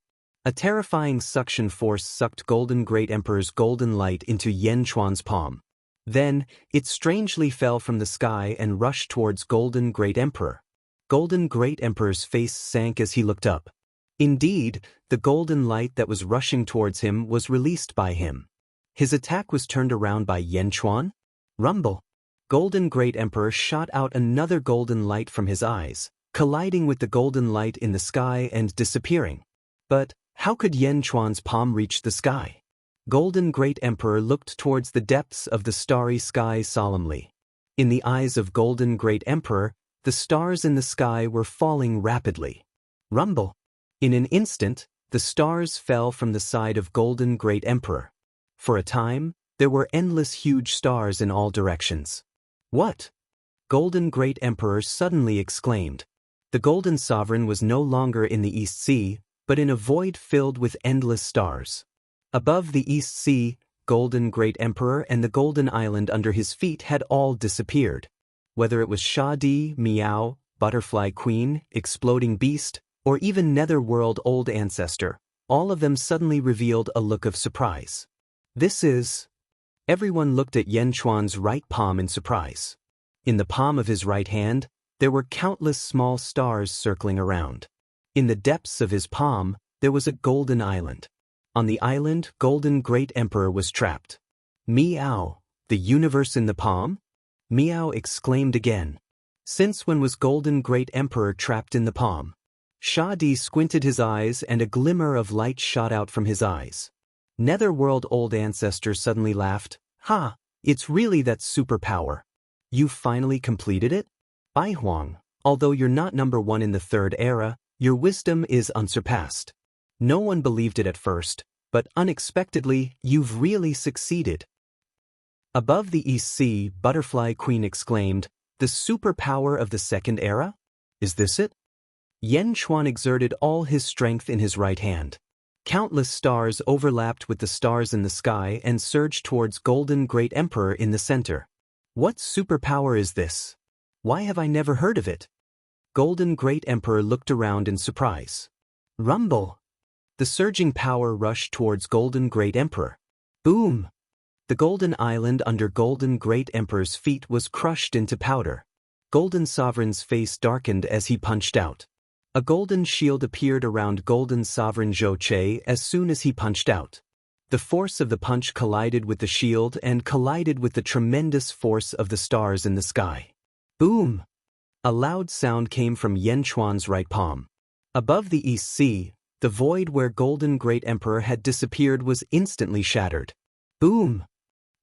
A terrifying suction force sucked Golden Great Emperor's golden light into Yen Chuan's palm. Then, it strangely fell from the sky and rushed towards Golden Great Emperor. Golden Great Emperor's face sank as he looked up. Indeed, the golden light that was rushing towards him was released by him. His attack was turned around by Yen Chuan? Rumble. Golden Great Emperor shot out another golden light from his eyes, colliding with the golden light in the sky and disappearing. But how could Yen Chuan's palm reach the sky? Golden Great Emperor looked towards the depths of the starry sky solemnly. In the eyes of Golden Great Emperor, the stars in the sky were falling rapidly. Rumble. In an instant, the stars fell from the side of Golden Great Emperor. For a time, there were endless huge stars in all directions. What? Golden Great Emperor suddenly exclaimed. The Golden Sovereign was no longer in the East Sea, but in a void filled with endless stars. Above the East Sea, Golden Great Emperor and the Golden Island under his feet had all disappeared. Whether it was Shadi, Meow, Butterfly Queen, Exploding Beast, or even Netherworld Old Ancestor, all of them suddenly revealed a look of surprise. This is... Everyone looked at Yan Chuan's right palm in surprise. In the palm of his right hand, there were countless small stars circling around. In the depths of his palm, there was a golden island. On the island, Golden Great Emperor was trapped. Meow, the universe in the palm? Meow exclaimed again. Since when was Golden Great Emperor trapped in the palm? Shadi squinted his eyes and a glimmer of light shot out from his eyes. Netherworld Old Ancestor suddenly laughed. Ha, it's really that superpower. You finally completed it? Bai Huang, although you're not number one in the third era, your wisdom is unsurpassed. No one believed it at first, but unexpectedly, you've really succeeded. Above the East Sea, Butterfly Queen exclaimed, the superpower of the second era? Is this it? Yan Chuan exerted all his strength in his right hand. Countless stars overlapped with the stars in the sky and surged towards Golden Great Emperor in the center. What superpower is this? Why have I never heard of it? Golden Great Emperor looked around in surprise. Rumble! The surging power rushed towards Golden Great Emperor. Boom! The Golden Island under Golden Great Emperor's feet was crushed into powder. Golden Sovereign's face darkened as he punched out. A golden shield appeared around Golden Sovereign Zhou Che as soon as he punched out. The force of the punch collided with the shield and collided with the tremendous force of the stars in the sky. Boom! A loud sound came from Yan Chuan's right palm. Above the East Sea, the void where Golden Great Emperor had disappeared was instantly shattered. Boom!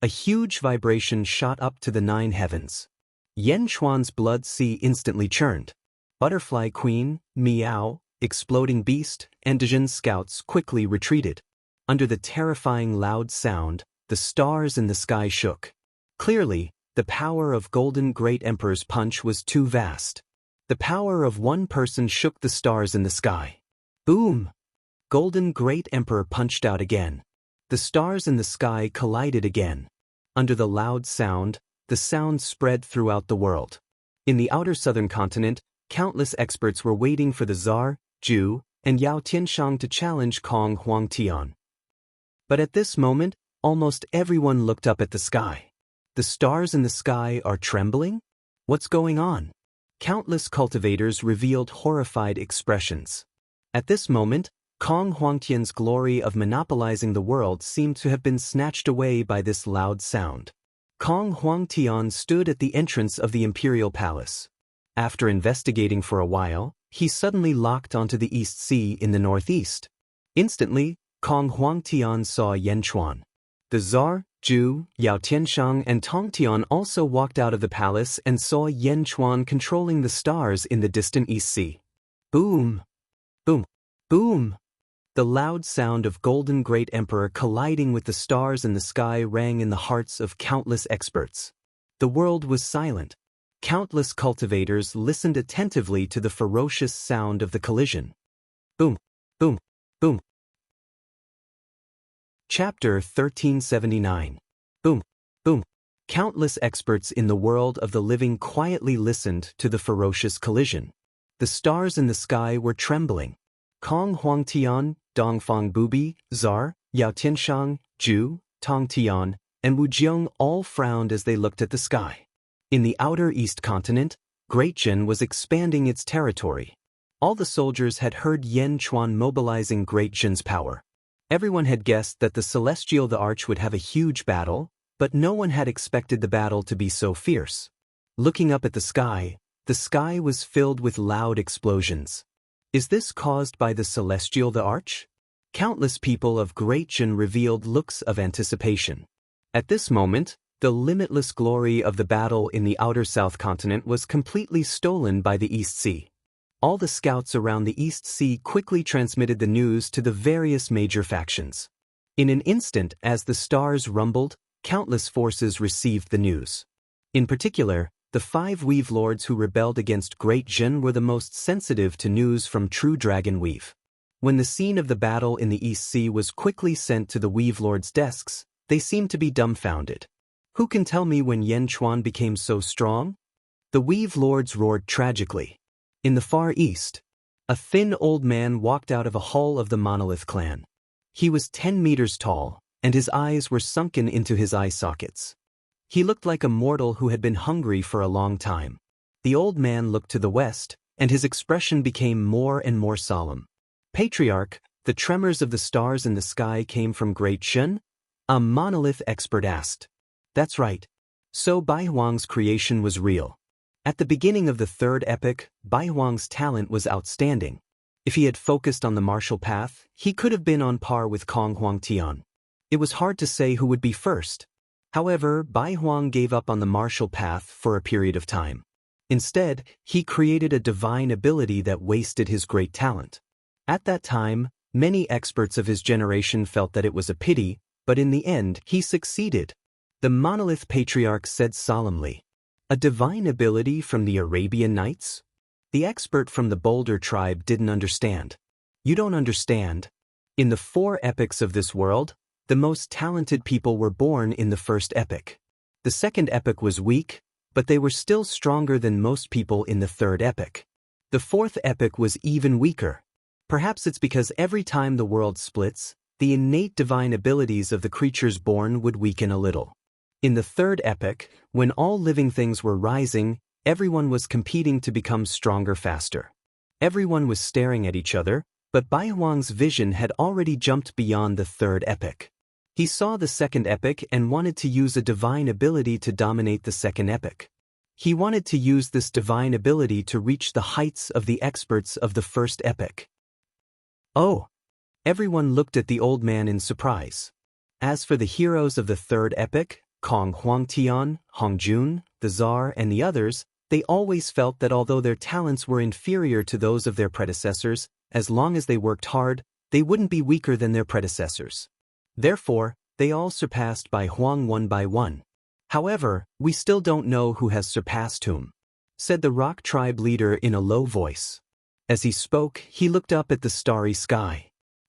A huge vibration shot up to the 9 heavens. Yan Chuan's blood sea instantly churned. Butterfly Queen, Meow, Exploding Beast, and Djin's scouts quickly retreated. Under the terrifying loud sound, the stars in the sky shook. Clearly, the power of Golden Great Emperor's punch was too vast. The power of one person shook the stars in the sky. Boom! Golden Great Emperor punched out again. The stars in the sky collided again. Under the loud sound, the sound spread throughout the world. In the outer southern continent, countless experts were waiting for the Tsar, Zhu, and Yao Tianshang to challenge Kong Huangtian. But at this moment, almost everyone looked up at the sky. The stars in the sky are trembling? What's going on? Countless cultivators revealed horrified expressions. At this moment, Kong Huangtian's glory of monopolizing the world seemed to have been snatched away by this loud sound. Kong Huangtian stood at the entrance of the imperial palace. After investigating for a while, he suddenly locked onto the East Sea in the northeast. Instantly, Kong Huangtian saw Yan Chuan. The Tsar, Zhu, Yao Tianshang, and Tongtian also walked out of the palace and saw Yan Chuan controlling the stars in the distant East Sea. Boom! Boom! Boom! The loud sound of Golden Great Emperor colliding with the stars in the sky rang in the hearts of countless experts. The world was silent. Countless cultivators listened attentively to the ferocious sound of the collision. Boom! Boom! Boom! Chapter 1379. Boom! Boom! Countless experts in the world of the living quietly listened to the ferocious collision. The stars in the sky were trembling. Kong Huangtian, Dongfang Bubi, Tsar, Yao Tianshang, Zhu, Tongtian, and Wu Jiang all frowned as they looked at the sky. In the outer East continent, Great Jin was expanding its territory. All the soldiers had heard Yan Chuan mobilizing Great Jin's power. Everyone had guessed that the Celestial the Arch would have a huge battle, but no one had expected the battle to be so fierce. Looking up at the sky was filled with loud explosions. Is this caused by the Celestial the Arch? Countless people of Great Jin revealed looks of anticipation. At this moment, The limitless glory of the battle in the outer South Continent was completely stolen by the East Sea. All the scouts around the East Sea quickly transmitted the news to the various major factions. In an instant, as the stars rumbled, countless forces received the news. In particular, the 5 Weave Lords who rebelled against Great Jin were the most sensitive to news from true Dragon Weave. When the scene of the battle in the East Sea was quickly sent to the Weave Lords' desks, they seemed to be dumbfounded. Who can tell me when Yen Chuan became so strong? The Weave Lords roared tragically. In the Far East, a thin old man walked out of a hall of the Monolith clan. He was 10 meters tall, and his eyes were sunken into his eye sockets. He looked like a mortal who had been hungry for a long time. The old man looked to the west, and his expression became more and more solemn. Patriarch, the tremors of the stars in the sky came from Great Shen? A monolith expert asked. That's right. So Bai Huang's creation was real. At the beginning of the third epoch, Bai Huang's talent was outstanding. If he had focused on the martial path, he could have been on par with Kong Huangtian. It was hard to say who would be first. However, Bai Huang gave up on the martial path for a period of time. Instead, he created a divine ability that wasted his great talent. At that time, many experts of his generation felt that it was a pity, but in the end, he succeeded. The Monolith Patriarch said solemnly. A divine ability from the Arabian Nights? The expert from the Boulder tribe didn't understand. You don't understand. In the 4 epochs of this world, the most talented people were born in the first epoch. The second epoch was weak, but they were still stronger than most people in the third epoch. The fourth epoch was even weaker. Perhaps it's because every time the world splits, the innate divine abilities of the creatures born would weaken a little. In the third epoch, when all living things were rising, everyone was competing to become stronger faster. Everyone was staring at each other, but Bai Huang's vision had already jumped beyond the third epoch. He saw the second epoch and wanted to use a divine ability to dominate the second epoch. He wanted to use this divine ability to reach the heights of the experts of the first epoch. Oh! Everyone looked at the old man in surprise. As for the heroes of the third epoch, Kong Huangtian, Hongjun, the Tsar, and the others, they always felt that although their talents were inferior to those of their predecessors, as long as they worked hard, they wouldn't be weaker than their predecessors. Therefore, they all surpassed Bai Huang one by one. However, we still don't know who has surpassed whom, said the rock tribe leader in a low voice. As he spoke, he looked up at the starry sky.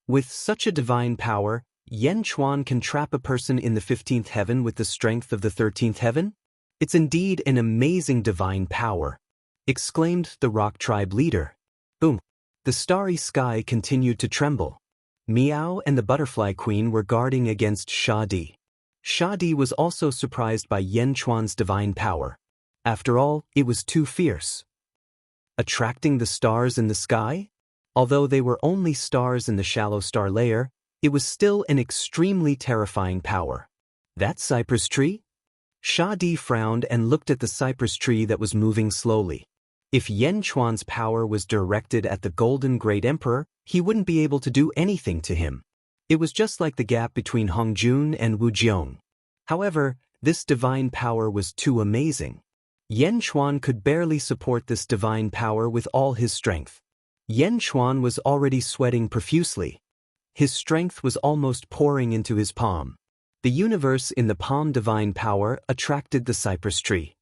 With such a divine power, Yen Chuan can trap a person in the 15th heaven with the strength of the 13th heaven? It's indeed an amazing divine power, exclaimed the rock tribe leader. Boom! The starry sky continued to tremble. Miao and the butterfly queen were guarding against Shadi. Shadi was also surprised by Yen Chuan's divine power. After all, it was too fierce. Attracting the stars in the sky? Although they were only stars in the shallow star layer, it was still an extremely terrifying power. That cypress tree? Shadi frowned and looked at the cypress tree that was moving slowly. If Yen Chuan's power was directed at the Golden Great Emperor, he wouldn't be able to do anything to him. It was just like the gap between Hongjun and Wujiong. However, this divine power was too amazing. Yen Chuan could barely support this divine power with all his strength. Yen Chuan was already sweating profusely. His strength was almost pouring into his palm. The universe in the palm divine power attracted the cypress tree.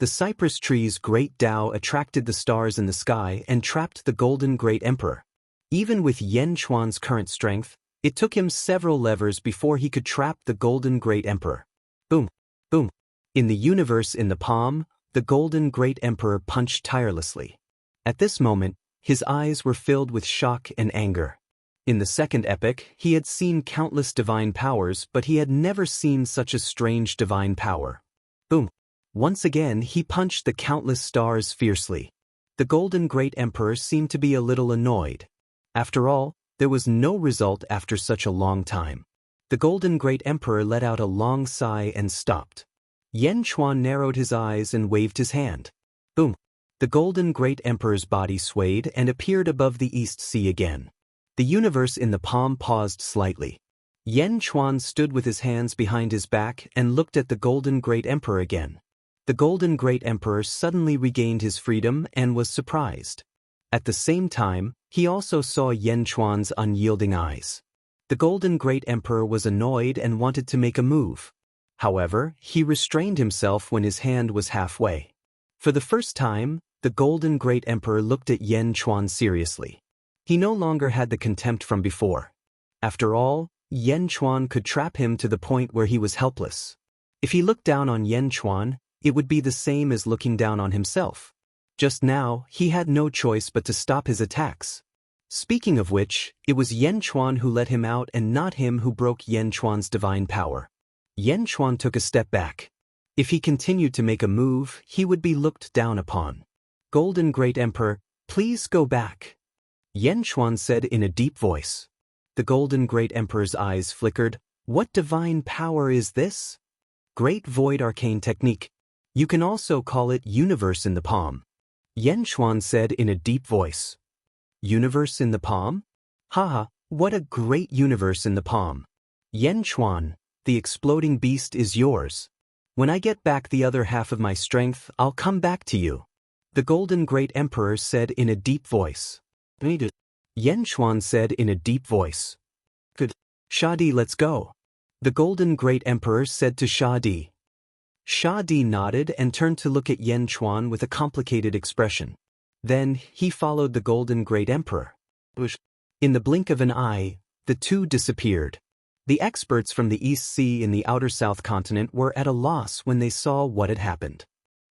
The cypress tree's great Tao attracted the stars in the sky and trapped the Golden Great Emperor. Even with Yen Chuan's current strength, it took him several levers before he could trap the Golden Great Emperor. Boom! Boom! In the universe in the palm, the Golden Great Emperor punched tirelessly. At this moment, his eyes were filled with shock and anger. In the second epoch, he had seen countless divine powers, but he had never seen such a strange divine power. Boom! Once again, he punched the countless stars fiercely. The Golden Great Emperor seemed to be a little annoyed. After all, there was no result after such a long time. The Golden Great Emperor let out a long sigh and stopped. Yen Chuan narrowed his eyes and waved his hand. Boom! The Golden Great Emperor's body swayed and appeared above the East Sea again. The universe in the palm paused slightly. Yen Chuan stood with his hands behind his back and looked at the Golden Great Emperor again. The Golden Great Emperor suddenly regained his freedom and was surprised. At the same time, he also saw Yen Chuan's unyielding eyes. The Golden Great Emperor was annoyed and wanted to make a move. However, he restrained himself when his hand was halfway. For the first time, the Golden Great Emperor looked at Yen Chuan seriously. He no longer had the contempt from before. After all, Yen Chuan could trap him to the point where he was helpless. If he looked down on Yen Chuan, it would be the same as looking down on himself. Just now, he had no choice but to stop his attacks. Speaking of which, it was Yen Chuan who let him out and not him who broke Yen Chuan's divine power. Yen Chuan took a step back. If he continued to make a move, he would be looked down upon. Golden Great Emperor, please go back, Yen Chuan said in a deep voice. The Golden Great Emperor's eyes flickered. What divine power is this? Great Void Arcane Technique. You can also call it Universe in the Palm, Yen Chuan said in a deep voice. Universe in the palm? Haha, what a great universe in the palm. Yen Chuan, the exploding beast is yours. When I get back the other half of my strength, I'll come back to you, the Golden Great Emperor said in a deep voice. Yen Chuan said in a deep voice. Good. Shadi, let's go, the Golden Great Emperor said to Shadi. Shadi nodded and turned to look at Yen Chuan with a complicated expression. Then, he followed the Golden Great Emperor. In the blink of an eye, the two disappeared. The experts from the East Sea in the outer South Continent were at a loss when they saw what had happened.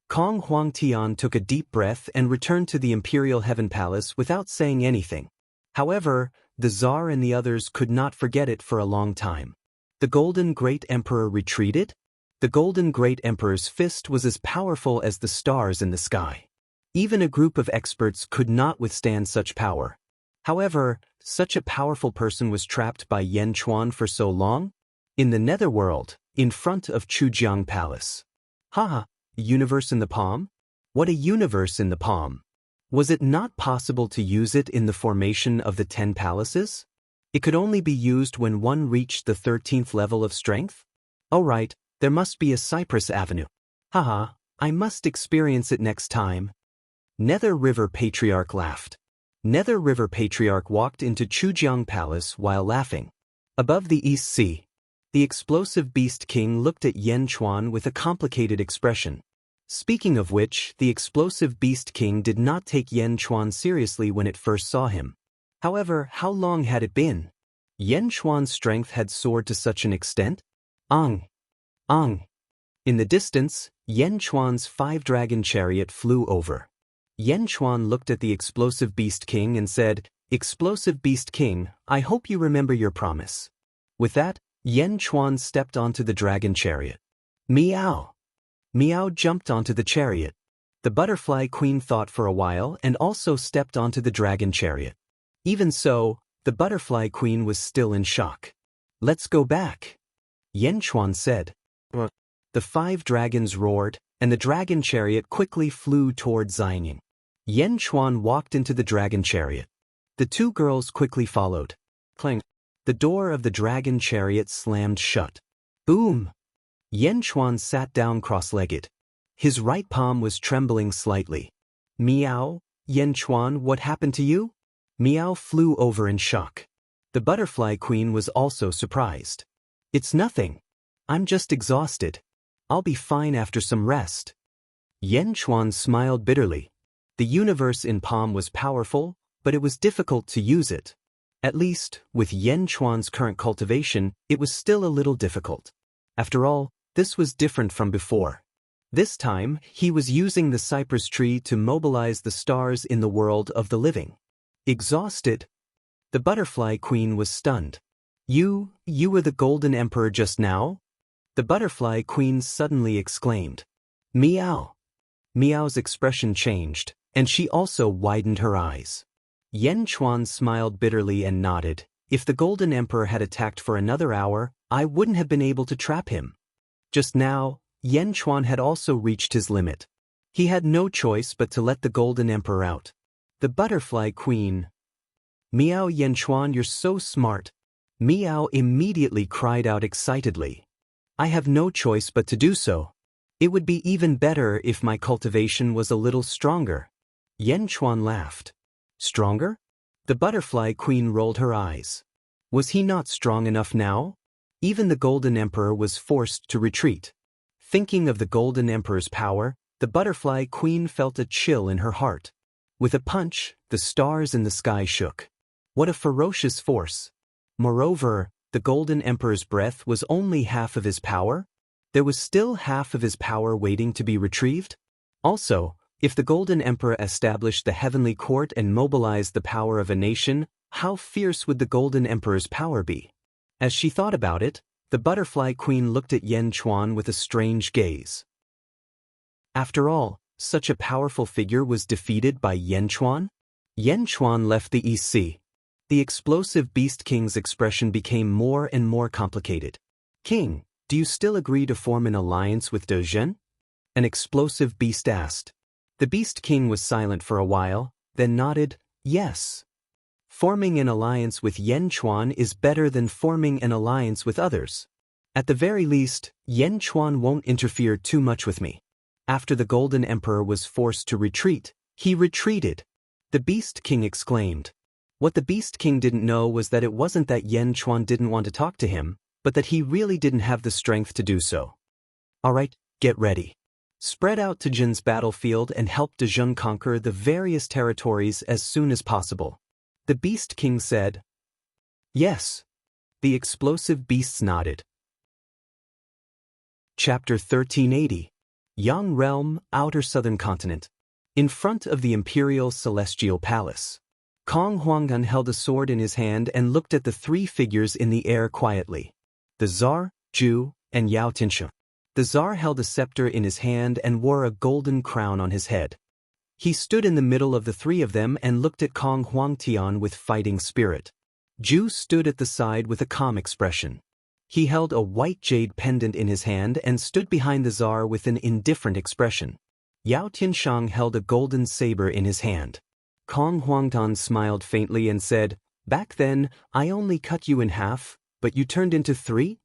Kong Huangtian took a deep breath and returned to the Imperial Heaven Palace without saying anything. However, the Tsar and the others could not forget it for a long time. The Golden Great Emperor retreated? The Golden Great Emperor's fist was as powerful as the stars in the sky. Even a group of experts could not withstand such power. However, such a powerful person was trapped by Yen Chuan for so long? In the Netherworld, in front of Chujiang Palace. Haha, universe in the palm? What a universe in the palm! Was it not possible to use it in the formation of the 10 palaces? It could only be used when one reached the 13th level of strength? Oh right, there must be a Cypress Avenue. Haha, I must experience it next time. Nether River Patriarch laughed. Nether River Patriarch walked into Chujiang Palace while laughing. Above the East Sea, the explosive Beast King looked at Yen Chuan with a complicated expression. Speaking of which, the explosive Beast King did not take Yen Chuan seriously when it first saw him. However, how long had it been? Yen Chuan's strength had soared to such an extent? Ang! In the distance, Yen Chuan's 5-dragon chariot flew over. Yen Chuan looked at the explosive Beast King and said, Explosive Beast King, I hope you remember your promise. With that, Yen Chuan stepped onto the dragon chariot. Meow! Meow jumped onto the chariot. The Butterfly Queen thought for a while and also stepped onto the dragon chariot. Even so, the Butterfly Queen was still in shock. Let's go back, Yen Chuan said. The 5 dragons roared, and the dragon chariot quickly flew toward Xining. Yen Chuan walked into the dragon chariot. The 2 girls quickly followed. Clang! The door of the dragon chariot slammed shut. Boom! Yen Chuan sat down cross-legged. His right palm was trembling slightly. Meow, Yen Chuan, what happened to you? Meow flew over in shock. The Butterfly Queen was also surprised. It's nothing. I'm just exhausted. I'll be fine after some rest. Yen Chuan smiled bitterly. The universe in palm was powerful, but it was difficult to use it. At least, with Yen Chuan's current cultivation, it was still a little difficult. After all, this was different from before. This time, he was using the cypress tree to mobilize the stars in the world of the living. Exhausted? The Butterfly Queen was stunned. You were the Golden Emperor just now? The Butterfly Queen suddenly exclaimed. Meow! Meow's expression changed, and she also widened her eyes. Yen Chuan smiled bitterly and nodded. If the Golden Emperor had attacked for another hour, I wouldn't have been able to trap him. Just now, Yen Chuan had also reached his limit. He had no choice but to let the Golden Emperor out. The Butterfly Queen. Meow, Yen Chuan, you're so smart. Miao immediately cried out excitedly. I have no choice but to do so. It would be even better if my cultivation was a little stronger. Yan Chuan laughed. Stronger? The butterfly queen rolled her eyes. Was he not strong enough now? Even the Golden Emperor was forced to retreat. Thinking of the Golden Emperor's power, the butterfly queen felt a chill in her heart. With a punch, the stars in the sky shook. What a ferocious force! Moreover, the Golden Emperor's breath was only half of his power? There was still half of his power waiting to be retrieved? Also, if the Golden Emperor established the Heavenly Court and mobilized the power of a nation, how fierce would the Golden Emperor's power be? As she thought about it, the butterfly queen looked at Yan Chuan with a strange gaze. After all, such a powerful figure was defeated by Yan Chuan? Yan Chuan left the East Sea. The explosive Beast King's expression became more and more complicated. King, do you still agree to form an alliance with De Zhen? An explosive beast asked. The Beast King was silent for a while, then nodded, yes. Forming an alliance with Yan Chuan is better than forming an alliance with others. At the very least, Yan Chuan won't interfere too much with me. After the Golden Emperor was forced to retreat, he retreated. The Beast King exclaimed. What the Beast King didn't know was that it wasn't that Yan Chuan didn't want to talk to him, but that he really didn't have the strength to do so. Alright, get ready. Spread out to Jin's battlefield and help De Zhen conquer the various territories as soon as possible. The Beast King said. Yes. The explosive beasts nodded. Chapter 1380. Yang Realm, Outer Southern Continent. In front of the Imperial Celestial Palace. Kong Huangdan held a sword in his hand and looked at the three figures in the air quietly. The Tsar, Zhu, and Yao Tiansheng. The Tsar held a scepter in his hand and wore a golden crown on his head. He stood in the middle of the three of them and looked at Kong Huangtian with fighting spirit. Zhu stood at the side with a calm expression. He held a white jade pendant in his hand and stood behind the Tsar with an indifferent expression. Yao Tiansheng held a golden saber in his hand. Kong Huangtan smiled faintly and said, Back then, I only cut you in half, but you turned into three?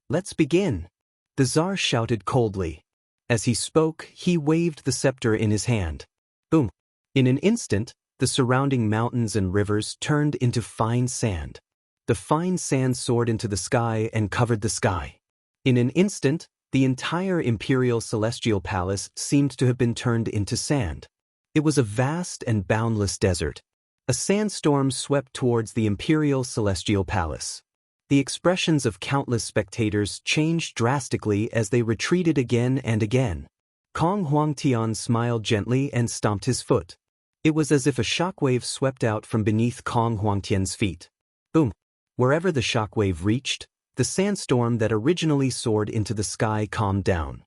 Let's begin. The Tsar shouted coldly. As he spoke, he waved the scepter in his hand. Boom! In an instant, the surrounding mountains and rivers turned into fine sand. The fine sand soared into the sky and covered the sky. In an instant, the entire Imperial Celestial Palace seemed to have been turned into sand. It was a vast and boundless desert. A sandstorm swept towards the Imperial Celestial Palace. The expressions of countless spectators changed drastically as they retreated again and again. Kong Huangtian smiled gently and stomped his foot. It was as if a shockwave swept out from beneath Kong Huangtian's feet. Boom! Wherever the shockwave reached, the sandstorm that originally soared into the sky calmed down.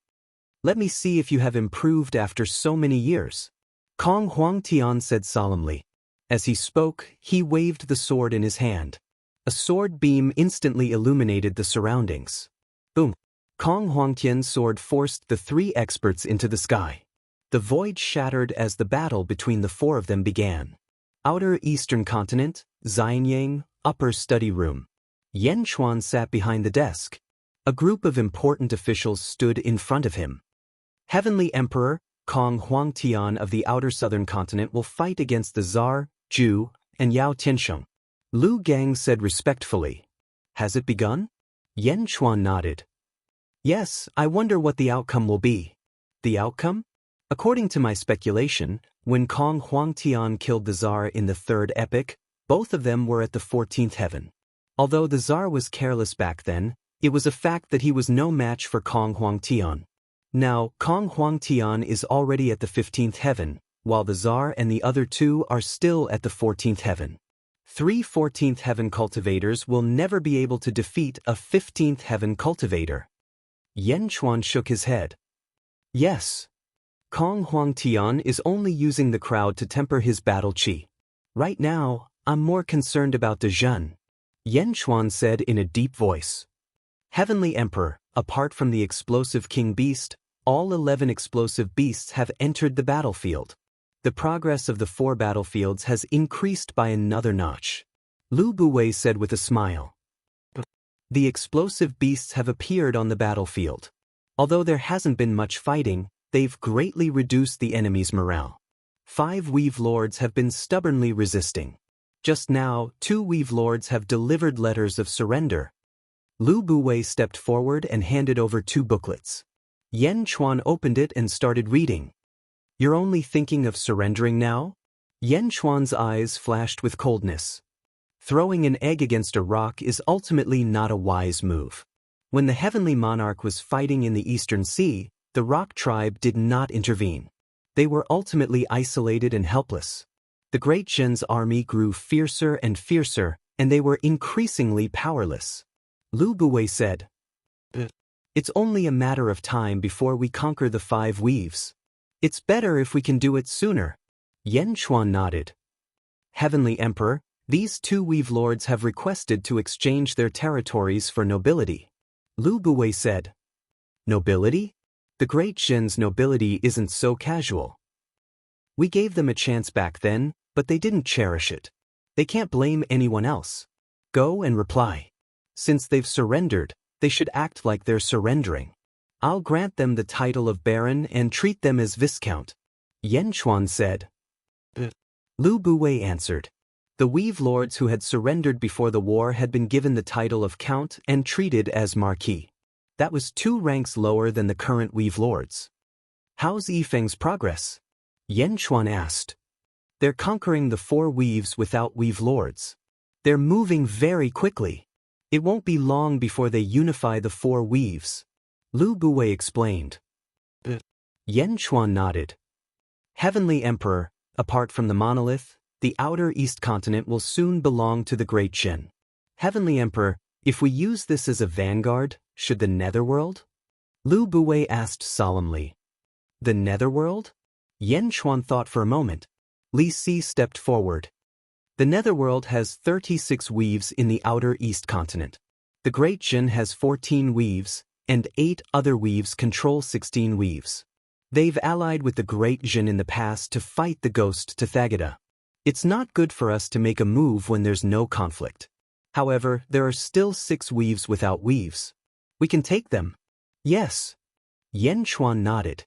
Let me see if you have improved after so many years. Kong Huangtian said solemnly. As he spoke, he waved the sword in his hand. A sword beam instantly illuminated the surroundings. Boom! Kong Huangtian's sword forced the three experts into the sky. The void shattered as the battle between the four of them began. Outer Eastern Continent, Xianyang, Upper Study Room. Yan Chuan sat behind the desk. A group of important officials stood in front of him. Heavenly Emperor, Kong Huangtian of the Outer Southern Continent will fight against the Tsar, Zhu, and Yao Tiansheng. Lu Gang said respectfully. Has it begun? Yan Chuan nodded. Yes, I wonder what the outcome will be. The outcome? According to my speculation, when Kong Huangtian killed the Tsar in the third epoch, both of them were at the 14th heaven. Although the Tsar was careless back then, it was a fact that he was no match for Kong Huangtian. Now, Kong Huangtian is already at the 15th heaven, while the Tsar and the other two are still at the 14th heaven. 3 14th heaven cultivators will never be able to defeat a 15th heaven cultivator. Yan Chuan shook his head. Yes. Kong Huangtian is only using the crowd to temper his battle chi. Right now, I'm more concerned about De Zhen. Yan Chuan said in a deep voice. Heavenly Emperor, apart from the explosive King Beast, all 11 explosive beasts have entered the battlefield. The progress of the 4 battlefields has increased by another notch. Lu Buwei said with a smile. The explosive beasts have appeared on the battlefield. Although there hasn't been much fighting, they've greatly reduced the enemy's morale. 5 Weave Lords have been stubbornly resisting. Just now, 2 Weave Lords have delivered letters of surrender. Lu Buwei stepped forward and handed over 2 booklets. Yen Chuan opened it and started reading. You're only thinking of surrendering now? Yen Chuan's eyes flashed with coldness. Throwing an egg against a rock is ultimately not a wise move. When the Heavenly Monarch was fighting in the Eastern Sea, the Rock Tribe did not intervene. They were ultimately isolated and helpless. The Great Zhen's army grew fiercer and fiercer, and they were increasingly powerless. Lu Buwei said, It's only a matter of time before we conquer the 5 Weaves. It's better if we can do it sooner. Yen Chuan nodded. Heavenly Emperor, these 2 Weave Lords have requested to exchange their territories for nobility. Lu Buwei said, Nobility? The Great Zhen's nobility isn't so casual. We gave them a chance back then, but they didn't cherish it. They can't blame anyone else. Go and reply. Since they've surrendered, they should act like they're surrendering. I'll grant them the title of Baron and treat them as Viscount. Yen Chuan said. Lu Buwei answered. The Weave Lords who had surrendered before the war had been given the title of Count and treated as Marquis. That was 2 ranks lower than the current Weave Lords. How's Yifeng's progress? Yen Chuan asked. They're conquering the 4 Weaves without Weave Lords. They're moving very quickly. It won't be long before they unify the 4 Weaves. Lu Buwei explained. Yen Chuan nodded. Heavenly Emperor, apart from the monolith, the outer East continent will soon belong to the Great Zhen. Heavenly Emperor, if we use this as a vanguard, should the Netherworld? Lu Buwei asked solemnly. The Netherworld? Yen Chuan thought for a moment. Li Si stepped forward. The Netherworld has 36 Weaves in the outer East continent. The Great Zhen has 14 Weaves, and 8 other Weaves control 16 Weaves. They've allied with the Great Zhen in the past to fight the ghost Tathagata. It's not good for us to make a move when there's no conflict. However, there are still 6 Weaves without Weaves. We can take them. Yes. Yen Chuan nodded.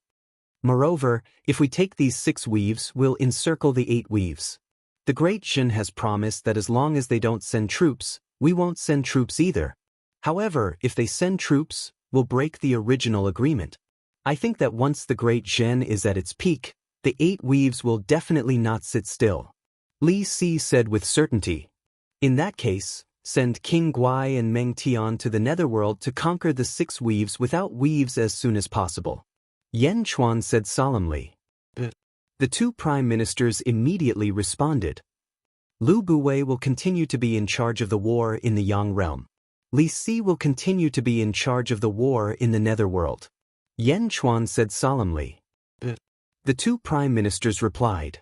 Moreover, if we take these 6 Weaves, we'll encircle the 8 Weaves. The Great Zhen has promised that as long as they don't send troops, we won't send troops either. However, if they send troops, we'll break the original agreement. I think that once the Great Zhen is at its peak, the 8 Weaves will definitely not sit still. Li Si said with certainty. In that case, send King Guai and Meng Tian to the Netherworld to conquer the 6 Weaves without Weaves as soon as possible. Yen Chuan said solemnly. The 2 prime ministers immediately responded. Lu Buwei will continue to be in charge of the war in the Yang realm. Li Si will continue to be in charge of the war in the Netherworld. Yen Chuan said solemnly. The 2 prime ministers replied.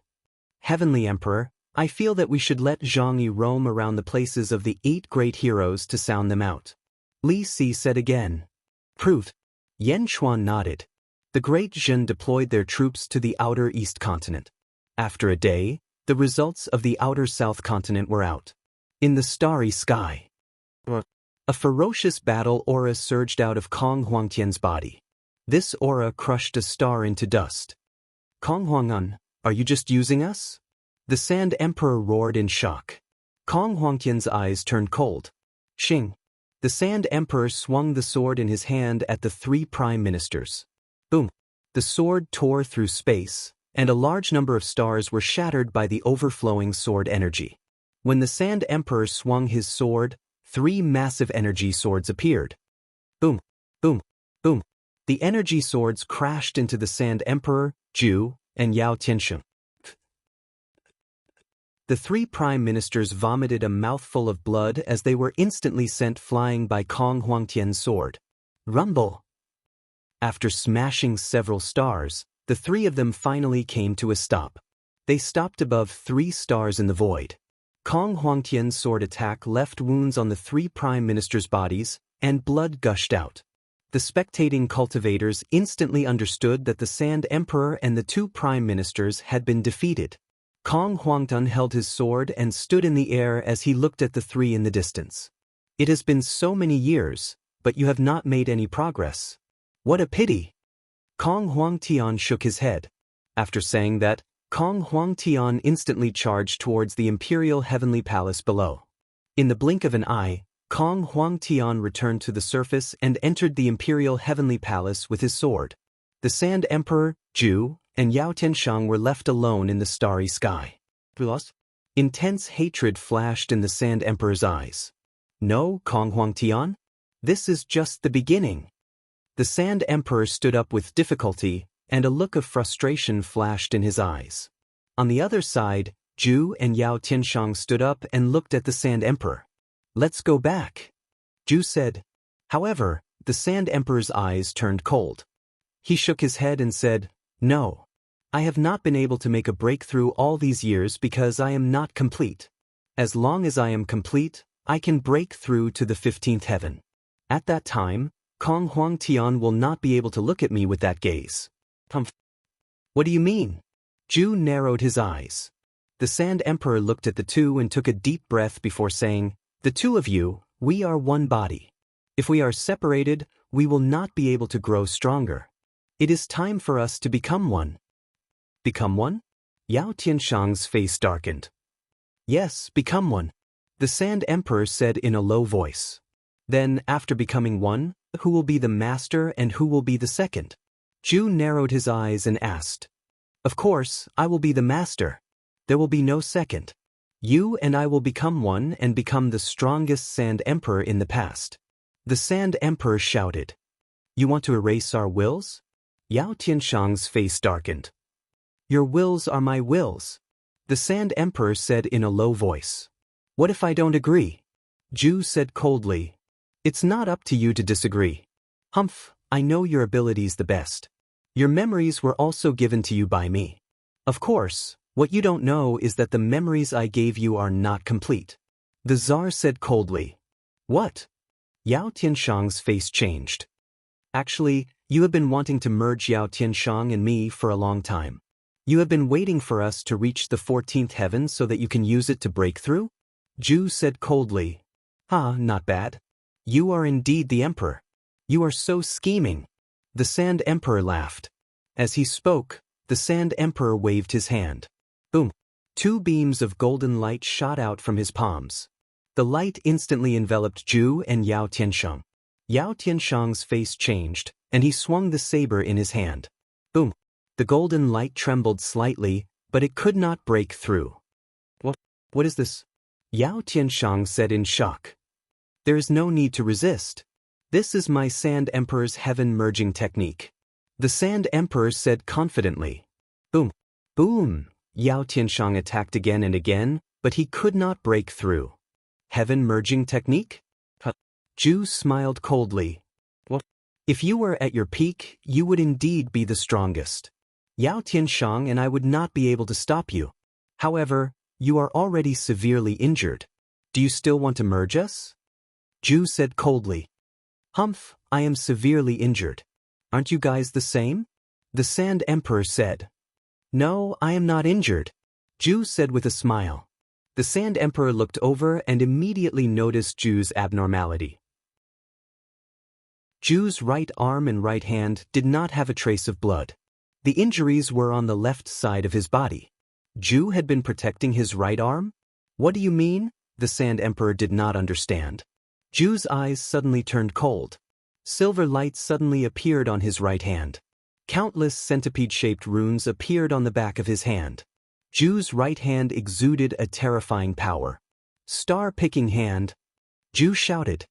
Heavenly Emperor, I feel that we should let Zhang Yi roam around the places of the 8 great heroes to sound them out. Li Si said again. Proved. Yen Chuan nodded. The Great Zhen deployed their troops to the outer East continent. After a day, the results of the outer South continent were out. In the starry sky, a ferocious battle aura surged out of Kong Huangtian's body. This aura crushed a star into dust. Kong Huang'an, are you just using us? The Sand Emperor roared in shock. Kong Huangtian's eyes turned cold. Xing. The Sand Emperor swung the sword in his hand at the 3 prime ministers. Boom. The sword tore through space, and a large number of stars were shattered by the overflowing sword energy. When the Sand Emperor swung his sword, 3 massive energy swords appeared. Boom, boom, boom. The energy swords crashed into the Sand Emperor, Zhu, and Yao Tiansheng. The 3 prime ministers vomited a mouthful of blood as they were instantly sent flying by Kong Huangtian's sword. Rumble! After smashing several stars, the 3 of them finally came to a stop. They stopped above 3 stars in the void. Kong Huangtian's sword attack left wounds on the 3 prime ministers' bodies, and blood gushed out. The spectating cultivators instantly understood that the Sand Emperor and the 2 prime ministers had been defeated. Kong Huangtun held his sword and stood in the air as he looked at the three in the distance. It has been so many years, but you have not made any progress. What a pity! Kong Huangtian shook his head. After saying that, Kong Huangtian instantly charged towards the Imperial Heavenly Palace below. In the blink of an eye, Kong Huangtian returned to the surface and entered the Imperial Heavenly Palace with his sword. The Sand Emperor, Zhu, and Yao Tianshang were left alone in the starry sky. Intense hatred flashed in the Sand Emperor's eyes. No, Kong Huangtian? This is just the beginning. The Sand Emperor stood up with difficulty, and a look of frustration flashed in his eyes. On the other side, Zhu and Yao Tianshang stood up and looked at the Sand Emperor. Let's go back, Zhu said. However, the Sand Emperor's eyes turned cold. He shook his head and said, No. I have not been able to make a breakthrough all these years because I am not complete. As long as I am complete, I can break through to the 15th heaven. At that time, Kong Huangtian will not be able to look at me with that gaze. What do you mean? Zhu narrowed his eyes. The Sand Emperor looked at the two and took a deep breath before saying, The two of you, we are one body. If we are separated, we will not be able to grow stronger. It is time for us to become one. Become one? Yao Tianshang's face darkened. Yes, become one, the Sand Emperor said in a low voice. Then, after becoming one, who will be the master and who will be the second? Zhu narrowed his eyes and asked. Of course, I will be the master. There will be no second. You and I will become one and become the strongest Sand Emperor in the past. The Sand Emperor shouted. You want to erase our wills? Yao Tianshang's face darkened. Your wills are my wills, the Sand Emperor said in a low voice. What if I don't agree? Zhu said coldly. It's not up to you to disagree. Humph, I know your abilities the best. Your memories were also given to you by me. Of course, what you don't know is that the memories I gave you are not complete. The Tsar said coldly. What? Yao Tianshang's face changed. Actually, you have been wanting to merge Yao Tianshang and me for a long time. You have been waiting for us to reach the 14th heaven so that you can use it to break through? Zhu said coldly. Not bad. You are indeed the emperor. You are so scheming. The Sand Emperor laughed. As he spoke, the Sand Emperor waved his hand. Boom! 2 beams of golden light shot out from his palms. The light instantly enveloped Zhu and Yao Tianshang. Yao Tianshang's face changed, and he swung the saber in his hand. Boom! The golden light trembled slightly, but it could not break through. What is this? Yao Tianshang said in shock. There is no need to resist. This is my Sand Emperor's heaven merging technique. The Sand Emperor said confidently. Boom! Boom! Yao Tianshang attacked again and again, but he could not break through. Heaven merging technique? Zhu smiled coldly. If you were at your peak, you would indeed be the strongest. Yao Tianshang and I would not be able to stop you. However, you are already severely injured. Do you still want to merge us? Zhu said coldly. Humph, I am severely injured. Aren't you guys the same? The Sand Emperor said. No, I am not injured, Zhu said with a smile. The Sand Emperor looked over and immediately noticed Zhu's abnormality. Zhu's right arm and right hand did not have a trace of blood. The injuries were on the left side of his body. Zhu had been protecting his right arm? What do you mean? The Sand Emperor did not understand. Zhu's eyes suddenly turned cold. Silver light suddenly appeared on his right hand. Countless centipede-shaped runes appeared on the back of his hand. Zhu's right hand exuded a terrifying power. Star-picking hand! Zhu shouted.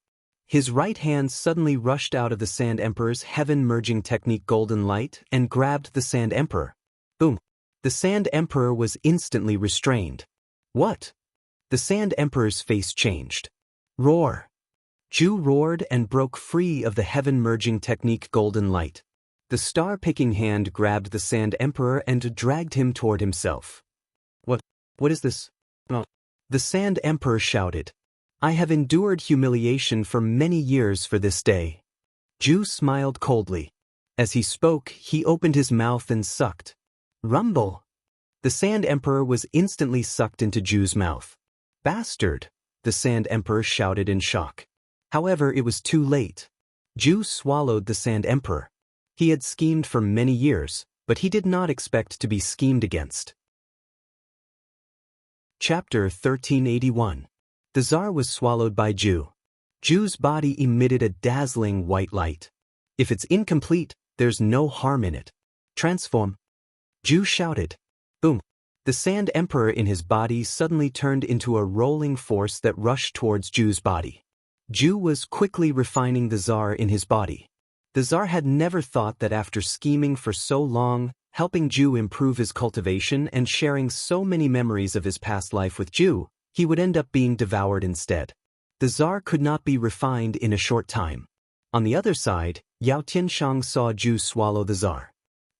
His right hand suddenly rushed out of the Sand Emperor's heaven-merging technique golden light and grabbed the Sand Emperor. Boom! The Sand Emperor was instantly restrained. What? The Sand Emperor's face changed. Roar! Zhu roared and broke free of the heaven-merging technique golden light. The star-picking hand grabbed the Sand Emperor and dragged him toward himself. What is this? The Sand Emperor shouted. I have endured humiliation for many years for this day. Zhu smiled coldly. As he spoke, he opened his mouth and sucked. Rumble! The Sand Emperor was instantly sucked into Ju's mouth. "Bastard!" the Sand Emperor shouted in shock. However, it was too late. Ju swallowed the Sand Emperor. He had schemed for many years, but he did not expect to be schemed against. Chapter 1381. The Tsar was swallowed by Ju. Ju's body emitted a dazzling white light. If it's incomplete, there's no harm in it. Transform. Ju shouted. Boom. The Sand Emperor in his body suddenly turned into a rolling force that rushed towards Ju's body. Ju was quickly refining the Tsar in his body. The Tsar had never thought that after scheming for so long, helping Ju improve his cultivation and sharing so many memories of his past life with Ju, he would end up being devoured instead. The Tsar could not be refined in a short time. On the other side, Yao Tianshang saw Ju swallow the Tsar.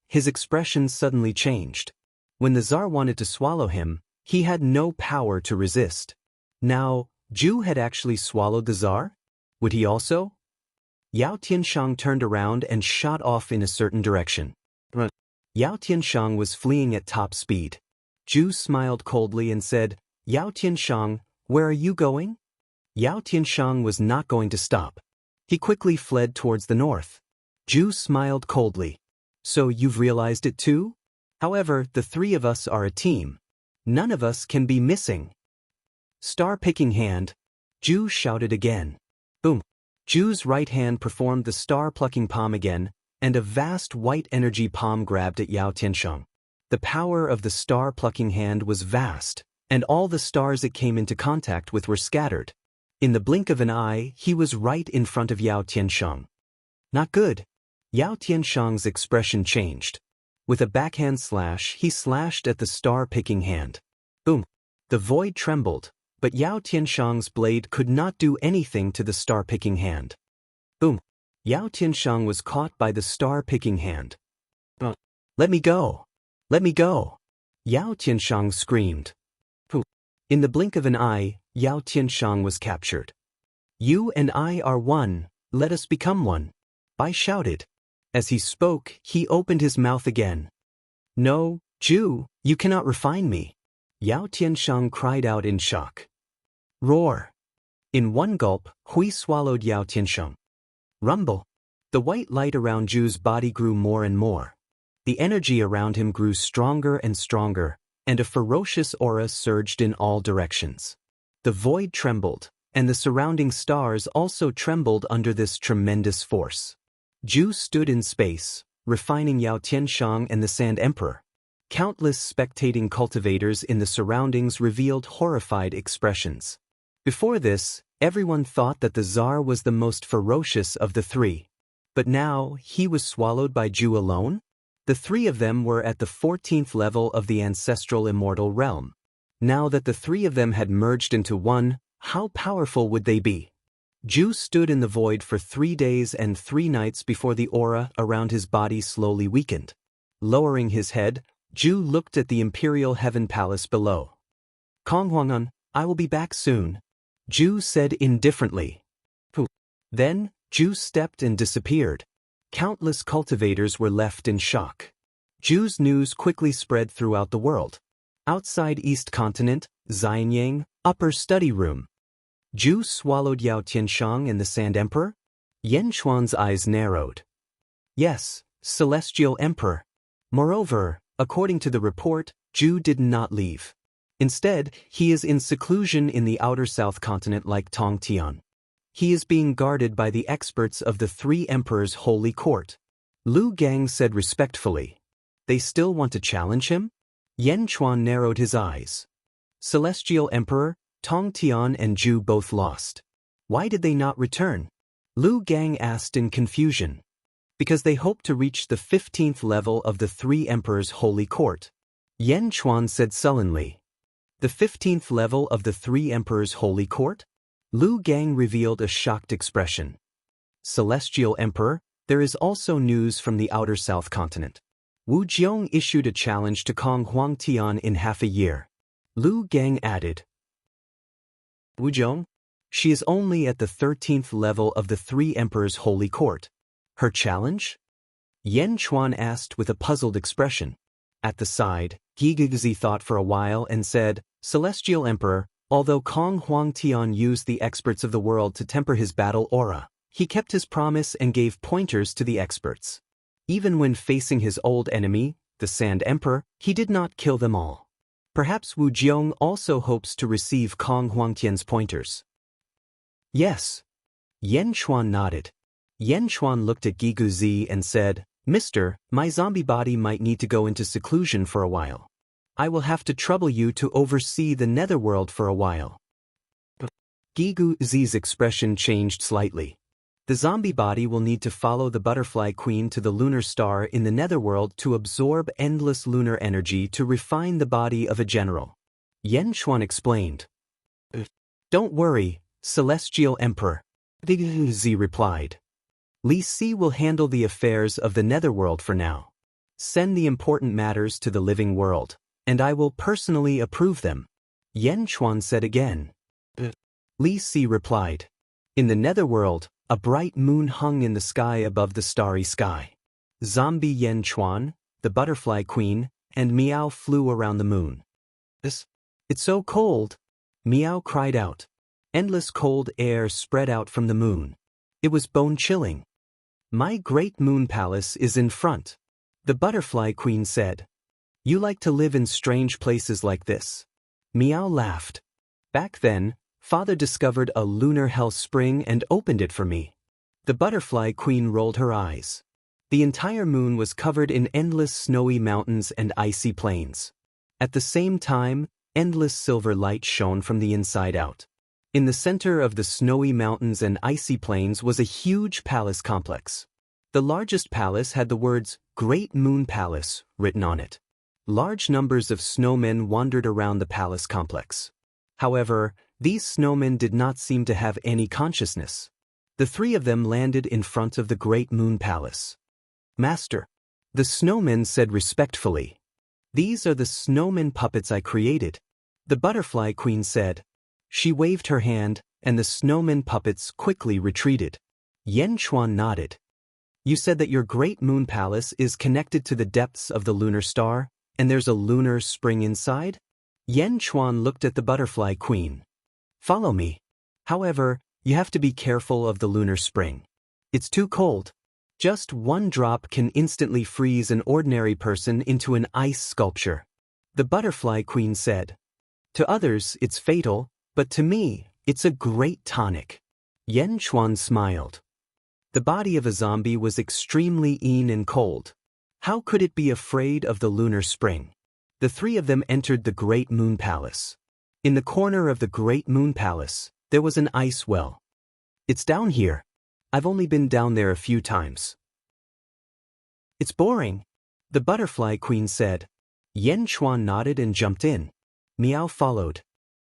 His expression suddenly changed. When the Tsar wanted to swallow him, he had no power to resist. Now, Ju had actually swallowed the Tsar? Would he also? Yao Tianshang turned around and shot off in a certain direction. Yao Tianshang was fleeing at top speed. Ju smiled coldly and said, "Yao Tianshang, where are you going?" Yao Tianshang was not going to stop. He quickly fled towards the north. Ju smiled coldly. "So you've realized it too? However, the three of us are a team. None of us can be missing." Star-picking hand. Ju shouted again. Boom. Ju's right hand performed the star-plucking palm again, and a vast white energy palm grabbed at Yao Tianshang. The power of the star-plucking hand was vast, and all the stars it came into contact with were scattered. In the blink of an eye, he was right in front of Yao Tianshang. Not good. Yao Tianshang's expression changed. With a backhand slash, he slashed at the star-picking hand. Boom. The void trembled, but Yao Tianshang's blade could not do anything to the star-picking hand. Boom. Yao Tianshang was caught by the star-picking hand. "Let me go! Let me go!" Yao Tianshang screamed. In the blink of an eye, Yao Tianshang was captured. "You and I are one, let us become one," Bai shouted. As he spoke, he opened his mouth again. "No, Ju, you cannot refine me," Yao Tianshang cried out in shock. Roar. In one gulp, Hui swallowed Yao Tianshang. Rumble. The white light around Ju's body grew more and more. The energy around him grew stronger and stronger, and a ferocious aura surged in all directions. The void trembled, and the surrounding stars also trembled under this tremendous force. Ju stood in space, refining Yao Tianshang and the Sand Emperor. Countless spectating cultivators in the surroundings revealed horrified expressions. Before this, everyone thought that the Tsar was the most ferocious of the three. But now, he was swallowed by Ju alone? The three of them were at the 14th level of the ancestral immortal realm. Now that the three of them had merged into one, how powerful would they be? Ju stood in the void for 3 days and 3 nights before the aura around his body slowly weakened. Lowering his head, Ju looked at the Imperial Heaven Palace below. "Kong Huang'an, I will be back soon," Ju said indifferently. Then, Ju stepped and disappeared. Countless cultivators were left in shock. Ju's news quickly spread throughout the world. Outside East Continent, Xianyang, upper study room. Ju swallowed Yao Tianshang and the Sand Emperor? Yen Chuan's eyes narrowed. Yes, Celestial Emperor. Moreover, according to the report, Ju did not leave. Instead, he is in seclusion in the outer South Continent like Tongtian. He is being guarded by the experts of the three emperors' holy court. Lu Gang said respectfully. They still want to challenge him? Yen Chuan narrowed his eyes. Celestial Emperor, Tongtian and Ju both lost. Why did they not return? Lu Gang asked in confusion. Because they hoped to reach the 15th level of the three emperors' holy court. Yen Chuan said sullenly. The 15th level of the three emperors' holy court? Lu Gang revealed a shocked expression. Celestial Emperor, there is also news from the outer South Continent. Wu Jiong issued a challenge to Kong Huangtian in half a year. Lu Gang added. Wu Jiong? She is only at the 13th level of the three emperors' holy court. Her challenge? Yen Chuan asked with a puzzled expression. At the side, Giguzi thought for a while and said, Celestial Emperor, although Kong Huangtian used the experts of the world to temper his battle aura, he kept his promise and gave pointers to the experts. Even when facing his old enemy, the Sand Emperor, he did not kill them all. Perhaps Wu Jiong also hopes to receive Kong Huangtian's pointers. Yes. Yan Chuan nodded. Yan Chuan looked at Giguzi and said, Mister, my zombie body might need to go into seclusion for a while. I will have to trouble you to oversee the netherworld for a while. Giguzi's expression changed slightly. The zombie body will need to follow the Butterfly Queen to the lunar star in the netherworld to absorb endless lunar energy to refine the body of a general. Yan Chuan explained. Don't worry, Celestial Emperor. Giguzi replied. Li Si will handle the affairs of the netherworld for now. Send the important matters to the living world, and I will personally approve them. Yan Chuan said again. Li Si replied. In the netherworld, a bright moon hung in the sky above the starry sky. Zombie Yan Chuan, the Butterfly Queen, and Meow flew around the moon. It's so cold, Meow cried out. Endless cold air spread out from the moon. It was bone-chilling. My great moon palace is in front, the Butterfly Queen said. You like to live in strange places like this. Meow laughed. Back then, Father discovered a lunar hell spring and opened it for me. The Butterfly Queen rolled her eyes. The entire moon was covered in endless snowy mountains and icy plains. At the same time, endless silver light shone from the inside out. In the center of the snowy mountains and icy plains was a huge palace complex. The largest palace had the words, Great Moon Palace, written on it. Large numbers of snowmen wandered around the palace complex. However, these snowmen did not seem to have any consciousness. The three of them landed in front of the Great Moon Palace. Master, the snowmen said respectfully. These are the snowman puppets I created. The Butterfly Queen said. She waved her hand, and the snowman puppets quickly retreated. Yan Chuan nodded. You said that your Great Moon Palace is connected to the depths of the lunar star, and there's a lunar spring inside? Yan Chuan looked at the Butterfly Queen. Follow me. However, you have to be careful of the lunar spring. It's too cold. Just one drop can instantly freeze an ordinary person into an ice sculpture. The Butterfly Queen said. To others, it's fatal. But to me, it's a great tonic. Yan Chuan smiled. The body of a zombie was extremely lean and cold. How could it be afraid of the lunar spring? The three of them entered the Great Moon Palace. In the corner of the Great Moon Palace, there was an ice well. It's down here. I've only been down there a few times. It's boring, the Butterfly Queen said. Yan Chuan nodded and jumped in. Meow followed.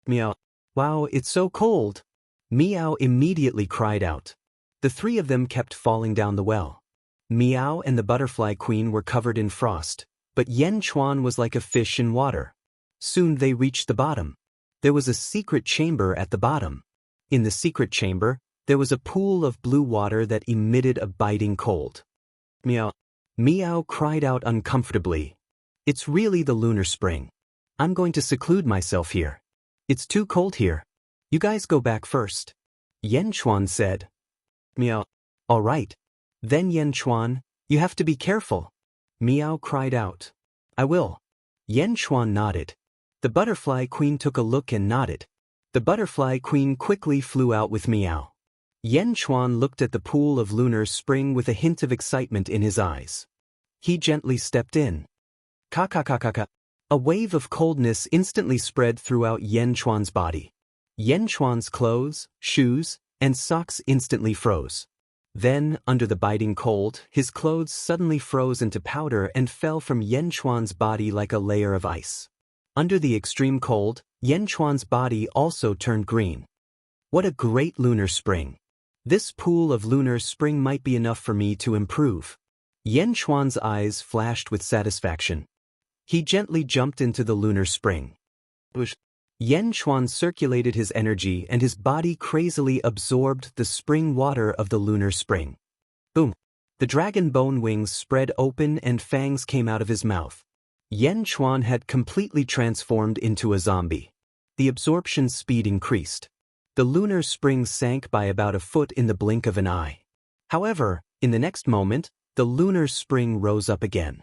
Meow. Wow, it's so cold. Meow immediately cried out. The three of them kept falling down the well. Meow and the Butterfly Queen were covered in frost, but Yan Chuan was like a fish in water. Soon they reached the bottom. There was a secret chamber at the bottom. In the secret chamber, there was a pool of blue water that emitted a biting cold. Meow. Meow cried out uncomfortably. It's really the lunar spring. I'm going to seclude myself here. It's too cold here. You guys go back first. Yan Chuan said. Meow. All right. Then Yan Chuan, you have to be careful. Meow cried out. I will. Yan Chuan nodded. The Butterfly Queen took a look and nodded. The Butterfly Queen quickly flew out with Meow. Yan Chuan looked at the pool of lunar spring with a hint of excitement in his eyes. He gently stepped in. Ka-ka-ka-ka-ka. A wave of coldness instantly spread throughout Yan Chuan's body. Yan Chuan's clothes, shoes, and socks instantly froze. Then, under the biting cold, his clothes suddenly froze into powder and fell from Yan Chuan's body like a layer of ice. Under the extreme cold, Yan Chuan's body also turned green. What a great lunar spring. This pool of lunar spring might be enough for me to improve. Yan Chuan's eyes flashed with satisfaction. He gently jumped into the lunar spring. Yan Chuan circulated his energy and his body crazily absorbed the spring water of the lunar spring. Boom! The dragon bone wings spread open and fangs came out of his mouth. Yan Chuan had completely transformed into a zombie. The absorption speed increased. The lunar spring sank by about a foot in the blink of an eye. However, in the next moment, the lunar spring rose up again.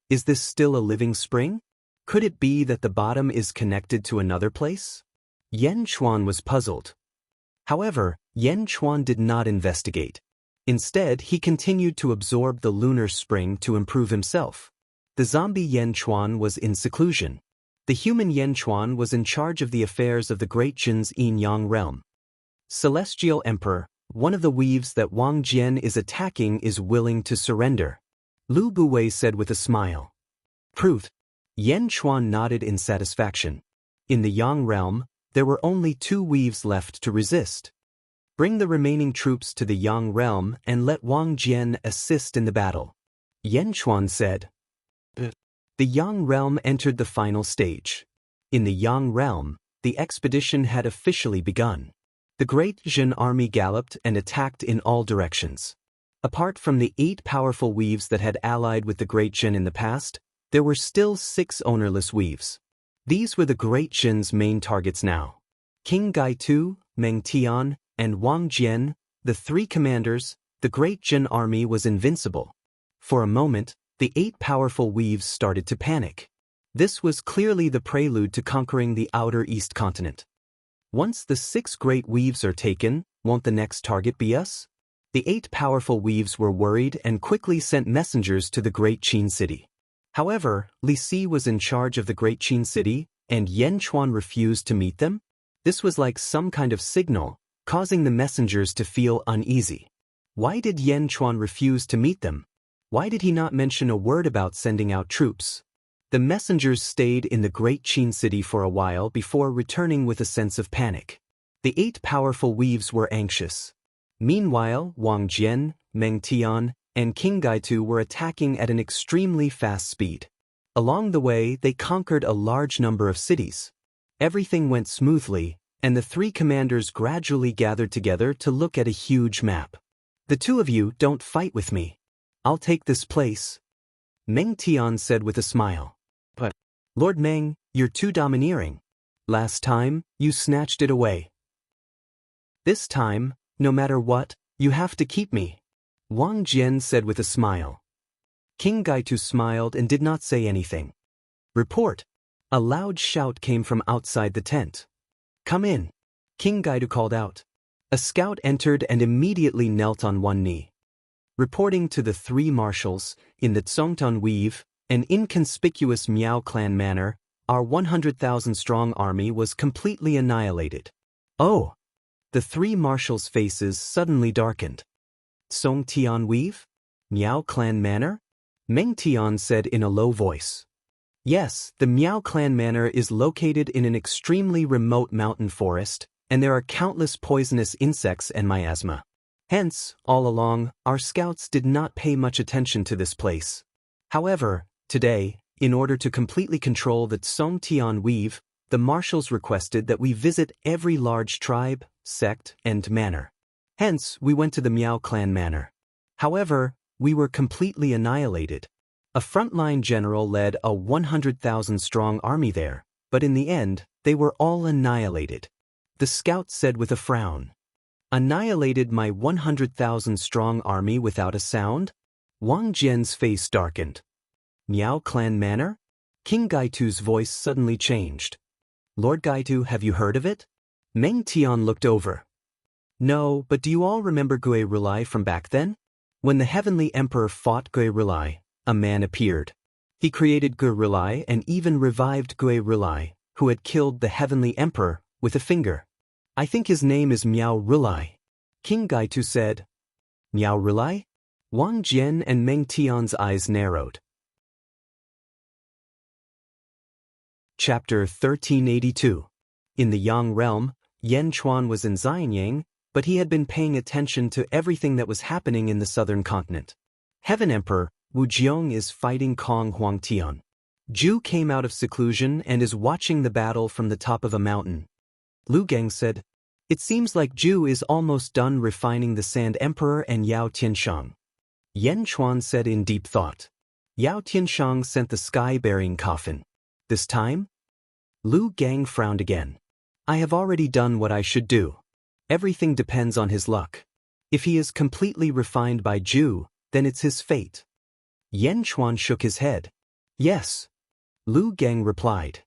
Is this still a living spring? Could it be that the bottom is connected to another place? Yan Chuan was puzzled. However, Yan Chuan did not investigate. Instead, he continued to absorb the lunar spring to improve himself. The zombie Yan Chuan was in seclusion. The human Yan Chuan was in charge of the affairs of the Great Jin's Yin-Yang realm. Celestial Emperor, one of the weaves that Wang Jian is attacking is willing to surrender, Lu Buwei said with a smile. Proved. Yan Chuan nodded in satisfaction. In the Yang realm, there were only 2 weaves left to resist. Bring the remaining troops to the Yang realm and let Wang Jian assist in the battle, Yan Chuan said. The Yang realm entered the final stage. In the Yang realm, the expedition had officially begun. The Great Jin army galloped and attacked in all directions. Apart from the 8 powerful weaves that had allied with the Great Jin in the past, there were still 6 ownerless weaves. These were the Great Jin's main targets now. King Gaitu, Meng Tian, and Wang Jian, the 3 commanders. The Great Jin army was invincible. For a moment, the 8 powerful weaves started to panic. This was clearly the prelude to conquering the outer East continent. Once the 6 great weaves are taken, won't the next target be us? The 8 powerful weaves were worried and quickly sent messengers to the Great Qin city. However, Li Si was in charge of the Great Qin city, and Yan Chuan refused to meet them. This was like some kind of signal, causing the messengers to feel uneasy. Why did Yan Chuan refuse to meet them? Why did he not mention a word about sending out troops? The messengers stayed in the Great Qin city for a while before returning with a sense of panic. The 8 powerful weaves were anxious. Meanwhile, Wang Jian, Meng Tian, and King Gaitu were attacking at an extremely fast speed. Along the way, they conquered a large number of cities. Everything went smoothly, and the 3 commanders gradually gathered together to look at a huge map. The 2 of you don't fight with me. I'll take this place, Meng Tian said with a smile. But, Lord Meng, you're too domineering. Last time, you snatched it away. This time, no matter what, you have to keep me, Wang Jian said with a smile. King Gaitu smiled and did not say anything. Report. A loud shout came from outside the tent. Come in, King Gaitu called out. A scout entered and immediately knelt on one knee. Reporting to the 3 marshals, in the Tsongtan weave, an inconspicuous Miao clan manner, our 100,000-strong army was completely annihilated. Oh! The 3 marshals' faces suddenly darkened. Song Tian weave? Miao clan manor? Meng Tian said in a low voice. Yes, the Miao clan manor is located in an extremely remote mountain forest, and there are countless poisonous insects and miasma. Hence, all along, our scouts did not pay much attention to this place. However, today, in order to completely control the Song Tian weave, the marshals requested that we visit every large tribe, sect, and manor. Hence, we went to the Miao clan manor. However, we were completely annihilated. A frontline general led a 100,000-strong army there, but in the end, they were all annihilated. The scout said with a frown. Annihilated my 100,000-strong army without a sound? Wang Jian's face darkened. Miao clan manor? King Gaitu's voice suddenly changed. Lord Gaitu, have you heard of it? Meng Tian looked over. No, but do you all remember Gui Rulai from back then? When the Heavenly Emperor fought Gui Rulai, a man appeared. He created Gui Rulai and even revived Gui Rulai, who had killed the Heavenly Emperor, with a finger. I think his name is Miao Rulai. King Gaitu said. Miao Rulai? Wang Jian and Meng Tian's eyes narrowed. Chapter 1382. In the Yang realm, Yan Chuan was in Xianyang, but he had been paying attention to everything that was happening in the southern continent. Heaven Emperor Wu Jiong is fighting Kong Huangtian. Zhu came out of seclusion and is watching the battle from the top of a mountain. Lu Geng said, It seems like Zhu is almost done refining the Sand Emperor and Yao Tianshang. Yan Chuan said in deep thought. Yao Tianshang sent the sky-bearing coffin. This time? Lu Gang frowned again. I have already done what I should do. Everything depends on his luck. If he is completely refined by Ju, then it's his fate. Yan Chuan shook his head. Yes. Lu Gang replied.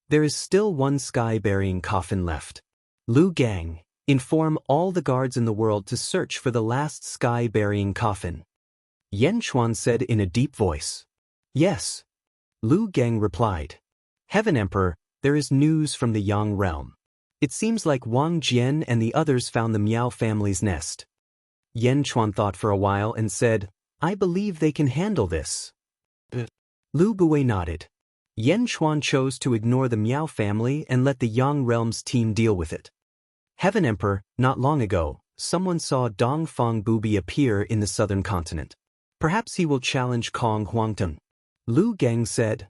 There is still one sky-bearing coffin left. Lu Gang, inform all the guards in the world to search for the last sky-bearing coffin. Yan Chuan said in a deep voice. Yes. Lu Gang replied. Heaven Emperor, there is news from the Yang realm. It seems like Wang Jian and the others found the Miao family's nest. Yan Chuan thought for a while and said, I believe they can handle this. Lu Bui nodded. Yan Chuan chose to ignore the Miao family and let the Yang realm's team deal with it. Heaven Emperor, not long ago, someone saw Dongfang Bubi appear in the southern continent. Perhaps he will challenge Kong Huangtun. Lu Gang said.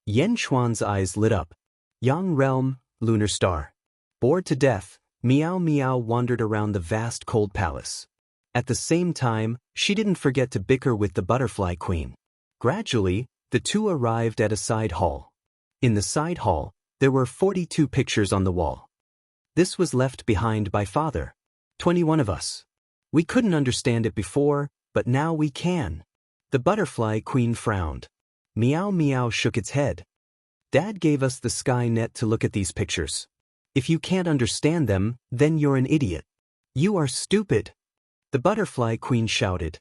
Yan Chuan's eyes lit up. Yang realm, lunar star. Bored to death, Miao Miao wandered around the vast cold palace. At the same time, she didn't forget to bicker with the butterfly queen. Gradually, the two arrived at a side hall. In the side hall, there were 42 pictures on the wall. This was left behind by father. 21 of us. We couldn't understand it before, but now we can. The butterfly queen frowned. Miao Miao shook its head. Dad gave us the sky net to look at these pictures. If you can't understand them, then you're an idiot. You are stupid. The butterfly queen shouted.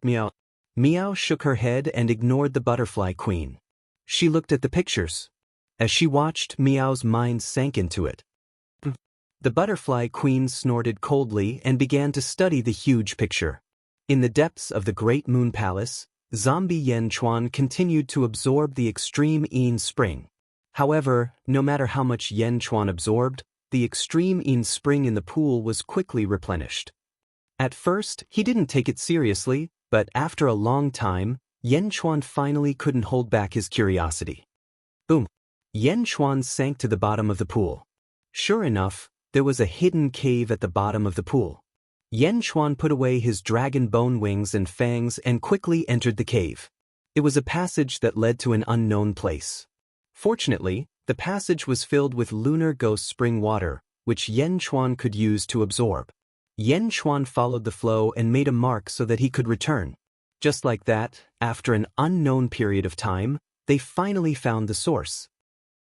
Miao. Miao shook her head and ignored the butterfly queen. She looked at the pictures. As she watched, Miao's mind sank into it. The butterfly queen snorted coldly and began to study the huge picture. In the depths of the great moon palace, zombie Yan Chuan continued to absorb the extreme Yin spring. However, no matter how much Yan Chuan absorbed, the extreme Yin spring in the pool was quickly replenished. At first, he didn't take it seriously, but after a long time, Yan Chuan finally couldn't hold back his curiosity. Boom! Yan Chuan sank to the bottom of the pool. Sure enough, there was a hidden cave at the bottom of the pool. Yan Chuan put away his dragon bone wings and fangs and quickly entered the cave. It was a passage that led to an unknown place. Fortunately, the passage was filled with lunar ghost spring water, which Yan Chuan could use to absorb. Yan Chuan followed the flow and made a mark so that he could return. Just like that, after an unknown period of time, they finally found the source.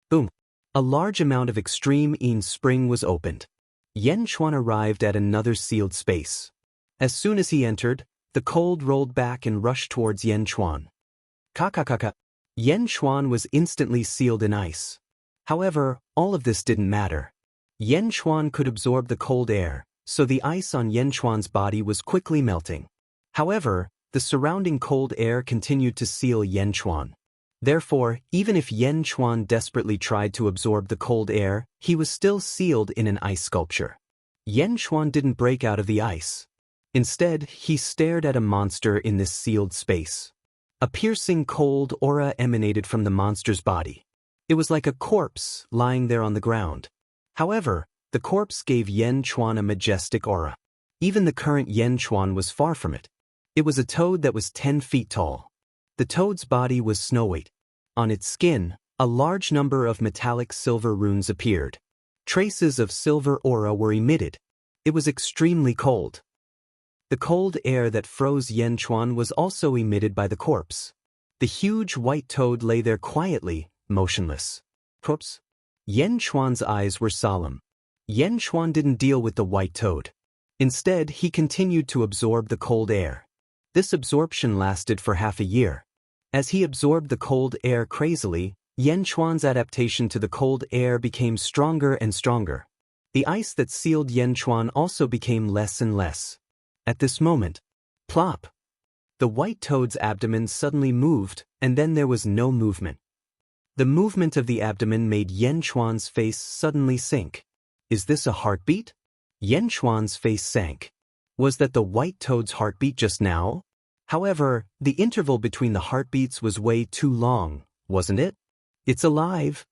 Boom! A large amount of extreme Yin spring was opened. Yan Chuan arrived at another sealed space. As soon as he entered, the cold rolled back and rushed towards Yan Chuan. Ka. Yan Chuan was instantly sealed in ice. However, all of this didn't matter. Yan Chuan could absorb the cold air, so the ice on Yan Chuan's body was quickly melting. However, the surrounding cold air continued to seal Yan Chuan. Therefore, even if Yan Chuan desperately tried to absorb the cold air, he was still sealed in an ice sculpture. Yan Chuan didn't break out of the ice. Instead, he stared at a monster in this sealed space. A piercing cold aura emanated from the monster's body. It was like a corpse lying there on the ground. However, the corpse gave Yan Chuan a majestic aura. Even the current Yan Chuan was far from it. It was a toad that was 10 feet tall. The toad's body was snow white. On its skin, a large number of metallic silver runes appeared. Traces of silver aura were emitted. It was extremely cold. The cold air that froze Yan Chuan was also emitted by the corpse. The huge white toad lay there quietly, motionless. Corpse? Yan Chuan's eyes were solemn. Yan Chuan didn't deal with the white toad. Instead, he continued to absorb the cold air. This absorption lasted for half a year. As he absorbed the cold air crazily, Yan Chuan's adaptation to the cold air became stronger and stronger. The ice that sealed Yan Chuan also became less and less. At this moment, plop! The white toad's abdomen suddenly moved, and then there was no movement. The movement of the abdomen made Yan Chuan's face suddenly sink. Is this a heartbeat? Yan Chuan's face sank. Was that the white toad's heartbeat just now? However, the interval between the heartbeats was way too long, wasn't it? It's alive.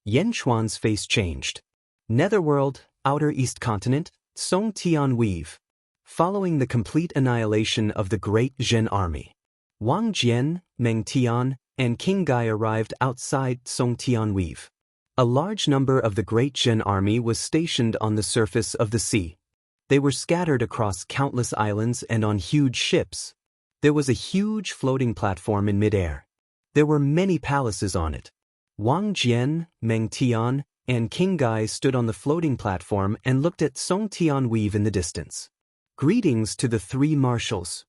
Yan Chuan's face changed. Netherworld, Outer East Continent, Song Tian Weave. Following the complete annihilation of the Great Zhen Army. Wang Jian, Meng Tian, and King Gai arrived outside Song Tianweave. A large number of the Great Jin army was stationed on the surface of the sea. They were scattered across countless islands and on huge ships. There was a huge floating platform in midair. There were many palaces on it. Wang Jian, Meng Tian, and King Gai stood on the floating platform and looked at Song Tianweave in the distance. Greetings to the three marshals.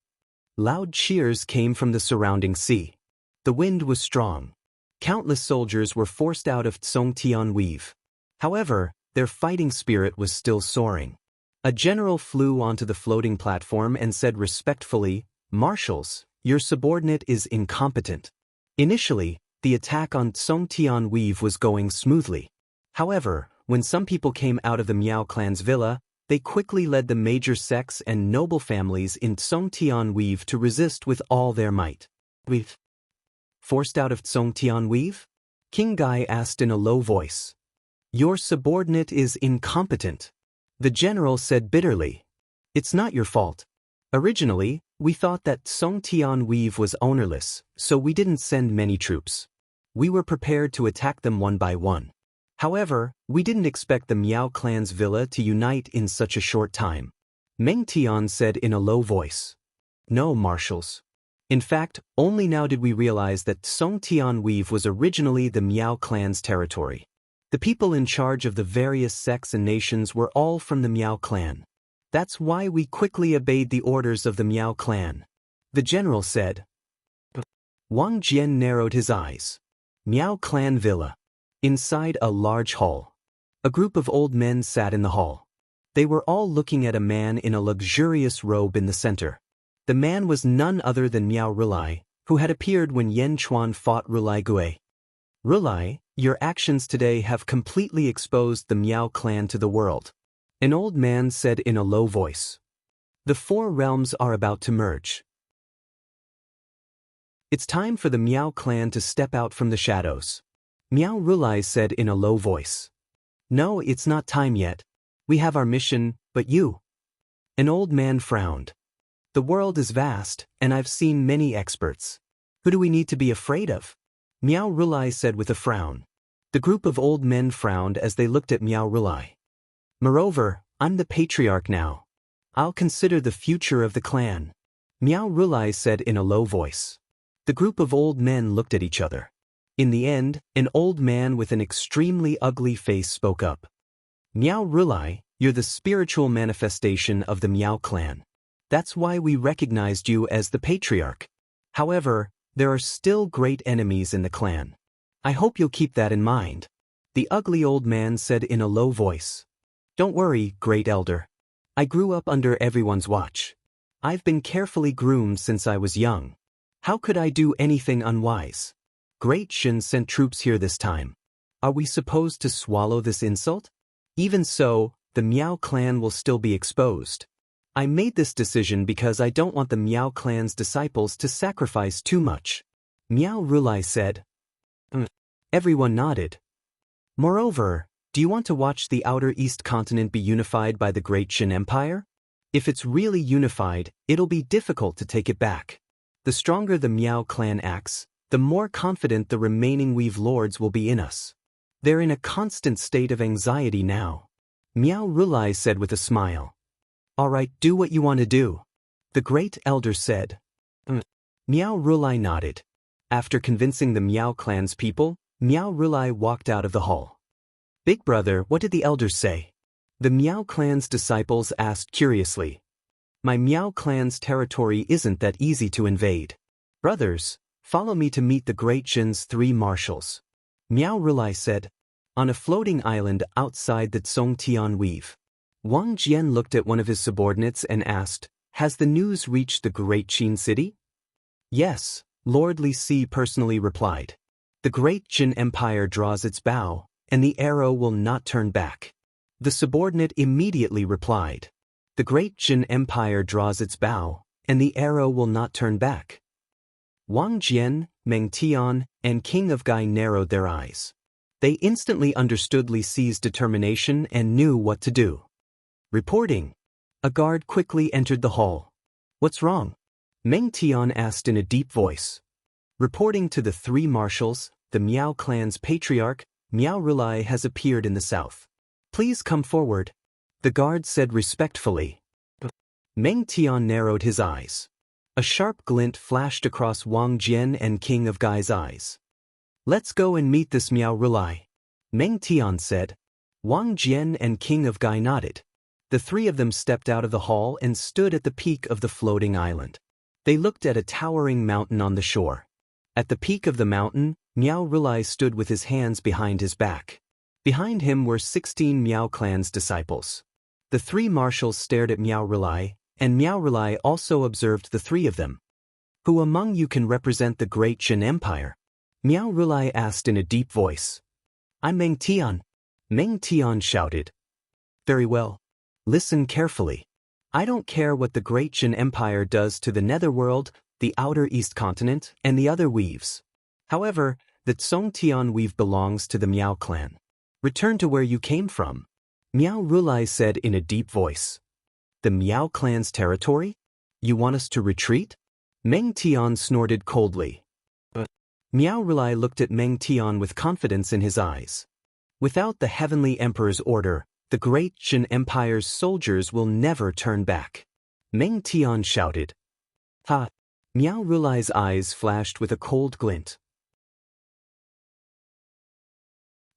Loud cheers came from the surrounding sea. The wind was strong. Countless soldiers were forced out of Song Tianweave. However, their fighting spirit was still soaring. A general flew onto the floating platform and said respectfully, "Marshals, your subordinate is incompetent." Initially, the attack on Song Tianweave was going smoothly. However, when some people came out of the Miao clan's villa, they quickly led the major sects and noble families in Song Tianweave to resist with all their might. "We've forced out of Song Tianweave?" King Gai asked in a low voice. "Your subordinate is incompetent," the general said bitterly. "It's not your fault. Originally, we thought that Song Tianweave was ownerless, so we didn't send many troops. We were prepared to attack them one by one. However, we didn't expect the Miao clan's villa to unite in such a short time." Meng Tian said in a low voice. "No, marshals. In fact, only now did we realize that Song Tianweave was originally the Miao clan's territory. The people in charge of the various sects and nations were all from the Miao clan. That's why we quickly obeyed the orders of the Miao clan," the general said. Wang Jian narrowed his eyes. Miao clan villa. Inside a large hall. A group of old men sat in the hall. They were all looking at a man in a luxurious robe in the center. The man was none other than Miao Rulai, who had appeared when Yan Chuan fought Rulai Gui. "Rulai, your actions today have completely exposed the Miao clan to the world," an old man said in a low voice. "The four realms are about to merge. It's time for the Miao clan to step out from the shadows." Miao Rulai said in a low voice. "No, it's not time yet. We have our mission, but you?" An old man frowned. "The world is vast, and I've seen many experts. Who do we need to be afraid of?" Miao Rulai said with a frown. The group of old men frowned as they looked at Miao Rulai. "Moreover, I'm the patriarch now. I'll consider the future of the clan," Miao Rulai said in a low voice. The group of old men looked at each other. In the end, an old man with an extremely ugly face spoke up. "Miao Rulai, you're the spiritual manifestation of the Miao clan. That's why we recognized you as the patriarch. However, there are still great enemies in the clan. I hope you'll keep that in mind," the ugly old man said in a low voice. "Don't worry, great elder. I grew up under everyone's watch. I've been carefully groomed since I was young. How could I do anything unwise? Great Shin sent troops here this time. Are we supposed to swallow this insult? Even so, the Miao clan will still be exposed. I made this decision because I don't want the Miao clan's disciples to sacrifice too much," Miao Rulai said. Everyone nodded. "Moreover, do you want to watch the Outer East continent be unified by the Great Shin Empire? If it's really unified, it'll be difficult to take it back. The stronger the Miao clan acts, the more confident the remaining Weave Lords will be in us. They're in a constant state of anxiety now," Miao Rulai said with a smile. "All right, do what you want to do," the great elder said. Miao Rulai nodded. After convincing the Miao clan's people, Miao Rulai walked out of the hall. "Big brother, what did the elders say?" the Miao clan's disciples asked curiously. "My Miao clan's territory isn't that easy to invade. Brothers, follow me to meet the Great Jin's three marshals," Miao Rulai said. On a floating island outside the Song Tianweave, Wang Jian looked at one of his subordinates and asked, "Has the news reached the Great Qin city?" "Yes," Lord Li Si personally replied. "The Great Jin Empire draws its bow, and the arrow will not turn back." The subordinate immediately replied, "The Great Jin Empire draws its bow, and the arrow will not turn back." Wang Jian, Meng Tian, and King of Gai narrowed their eyes. They instantly understood Li Si's determination and knew what to do. Reporting. A guard quickly entered the hall. "What's wrong?" Meng Tian asked in a deep voice. Reporting to the three marshals, the Miao clan's patriarch, Miao Rulai has appeared in the south. Please come forward, the guard said respectfully. Meng Tian narrowed his eyes. A sharp glint flashed across Wang Jian and King of Gai's eyes. Let's go and meet this Miao Rulai, Meng Tian said. Wang Jian and King of Gai nodded. The three of them stepped out of the hall and stood at the peak of the floating island. They looked at a towering mountain on the shore. At the peak of the mountain, Miao Rulai stood with his hands behind his back. Behind him were 16 Miao clan's disciples. The three marshals stared at Miao Rulai, and Miao Rulai also observed the three of them. Who among you can represent the great Jin Empire? Miao Rulai asked in a deep voice. I'm Meng Tian. Meng Tian shouted. Very well. Listen carefully. I don't care what the great Jin Empire does to the Netherworld, the Outer East Continent, and the other weaves. However, the Tsong Tian weave belongs to the Miao clan. Return to where you came from, Miao Rulai said in a deep voice. The Miao clan's territory? You want us to retreat? Meng Tian snorted coldly. Miao Rulai looked at Meng Tian with confidence in his eyes. Without the Heavenly Emperor's order, the great Jin Empire's soldiers will never turn back. Meng Tian shouted. Ha! Miao Rulai's eyes flashed with a cold glint.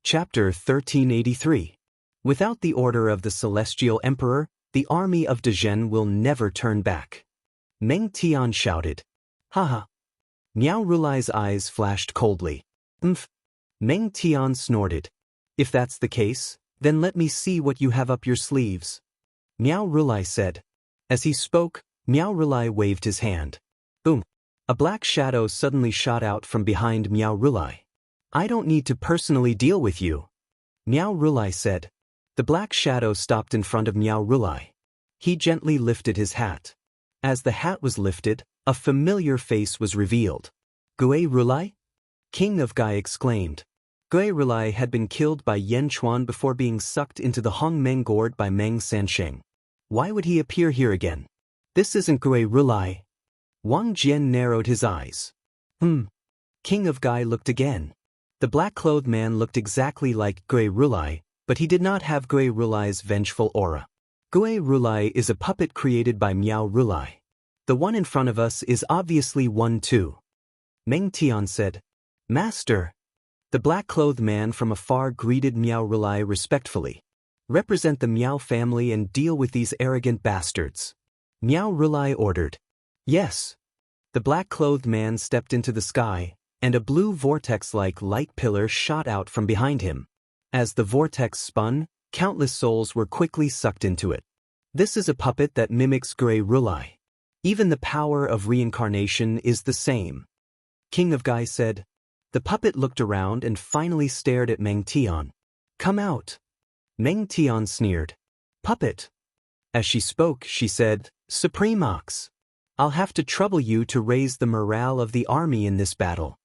Chapter 1383. Without the order of the Celestial Emperor, the army of Dezhen will never turn back. Meng Tian shouted. Haha. Miao Rulai's eyes flashed coldly. Meng Tian snorted. If that's the case, then let me see what you have up your sleeves, Miao Rulai said. As he spoke, Miao Rulai waved his hand. Boom! A black shadow suddenly shot out from behind Miao Rulai. I don't need to personally deal with you, Miao Rulai said. The black shadow stopped in front of Miao Rulai. He gently lifted his hat. As the hat was lifted, a familiar face was revealed. Gui Rulai? King of Gai exclaimed. Gui Rulai had been killed by Yan Chuan before being sucked into the Hongmeng gourd by Meng Sansheng. Why would he appear here again? This isn't Gui Rulai. Wang Jian narrowed his eyes. King of Gai looked again. The black-clothed man looked exactly like Gui Rulai, but he did not have Gui Rulai's vengeful aura. Gui Rulai is a puppet created by Miao Rulai. The one in front of us is obviously one too, Meng Tian said. Master. The black-clothed man from afar greeted Miao Rulai respectfully. Represent the Miao family and deal with these arrogant bastards, Miao Rulai ordered. Yes. The black-clothed man stepped into the sky, and a blue vortex-like light pillar shot out from behind him. As the vortex spun, countless souls were quickly sucked into it. This is a puppet that mimics Gui Rulai. Even the power of reincarnation is the same, King of Gai said. The puppet looked around and finally stared at Meng Tian. Come out. Meng Tian sneered. Puppet. As she spoke, she said, Supreme Ox. I'll have to trouble you to raise the morale of the army in this battle.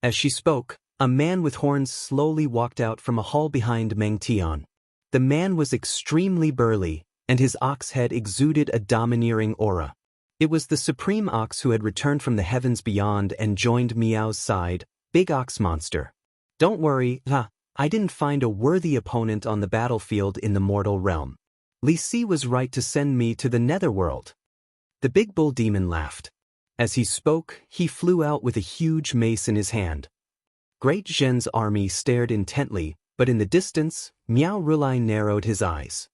As she spoke, a man with horns slowly walked out from a hall behind Meng Tian. The man was extremely burly, and his ox head exuded a domineering aura. It was the Supreme Ox who had returned from the heavens beyond and joined Miao's side, Big Ox Monster. Don't worry, I didn't find a worthy opponent on the battlefield in the mortal realm. Li Si was right to send me to the netherworld. The big bull demon laughed. As he spoke, he flew out with a huge mace in his hand. Great Zhen's army stared intently, but in the distance, Miao Rulai narrowed his eyes.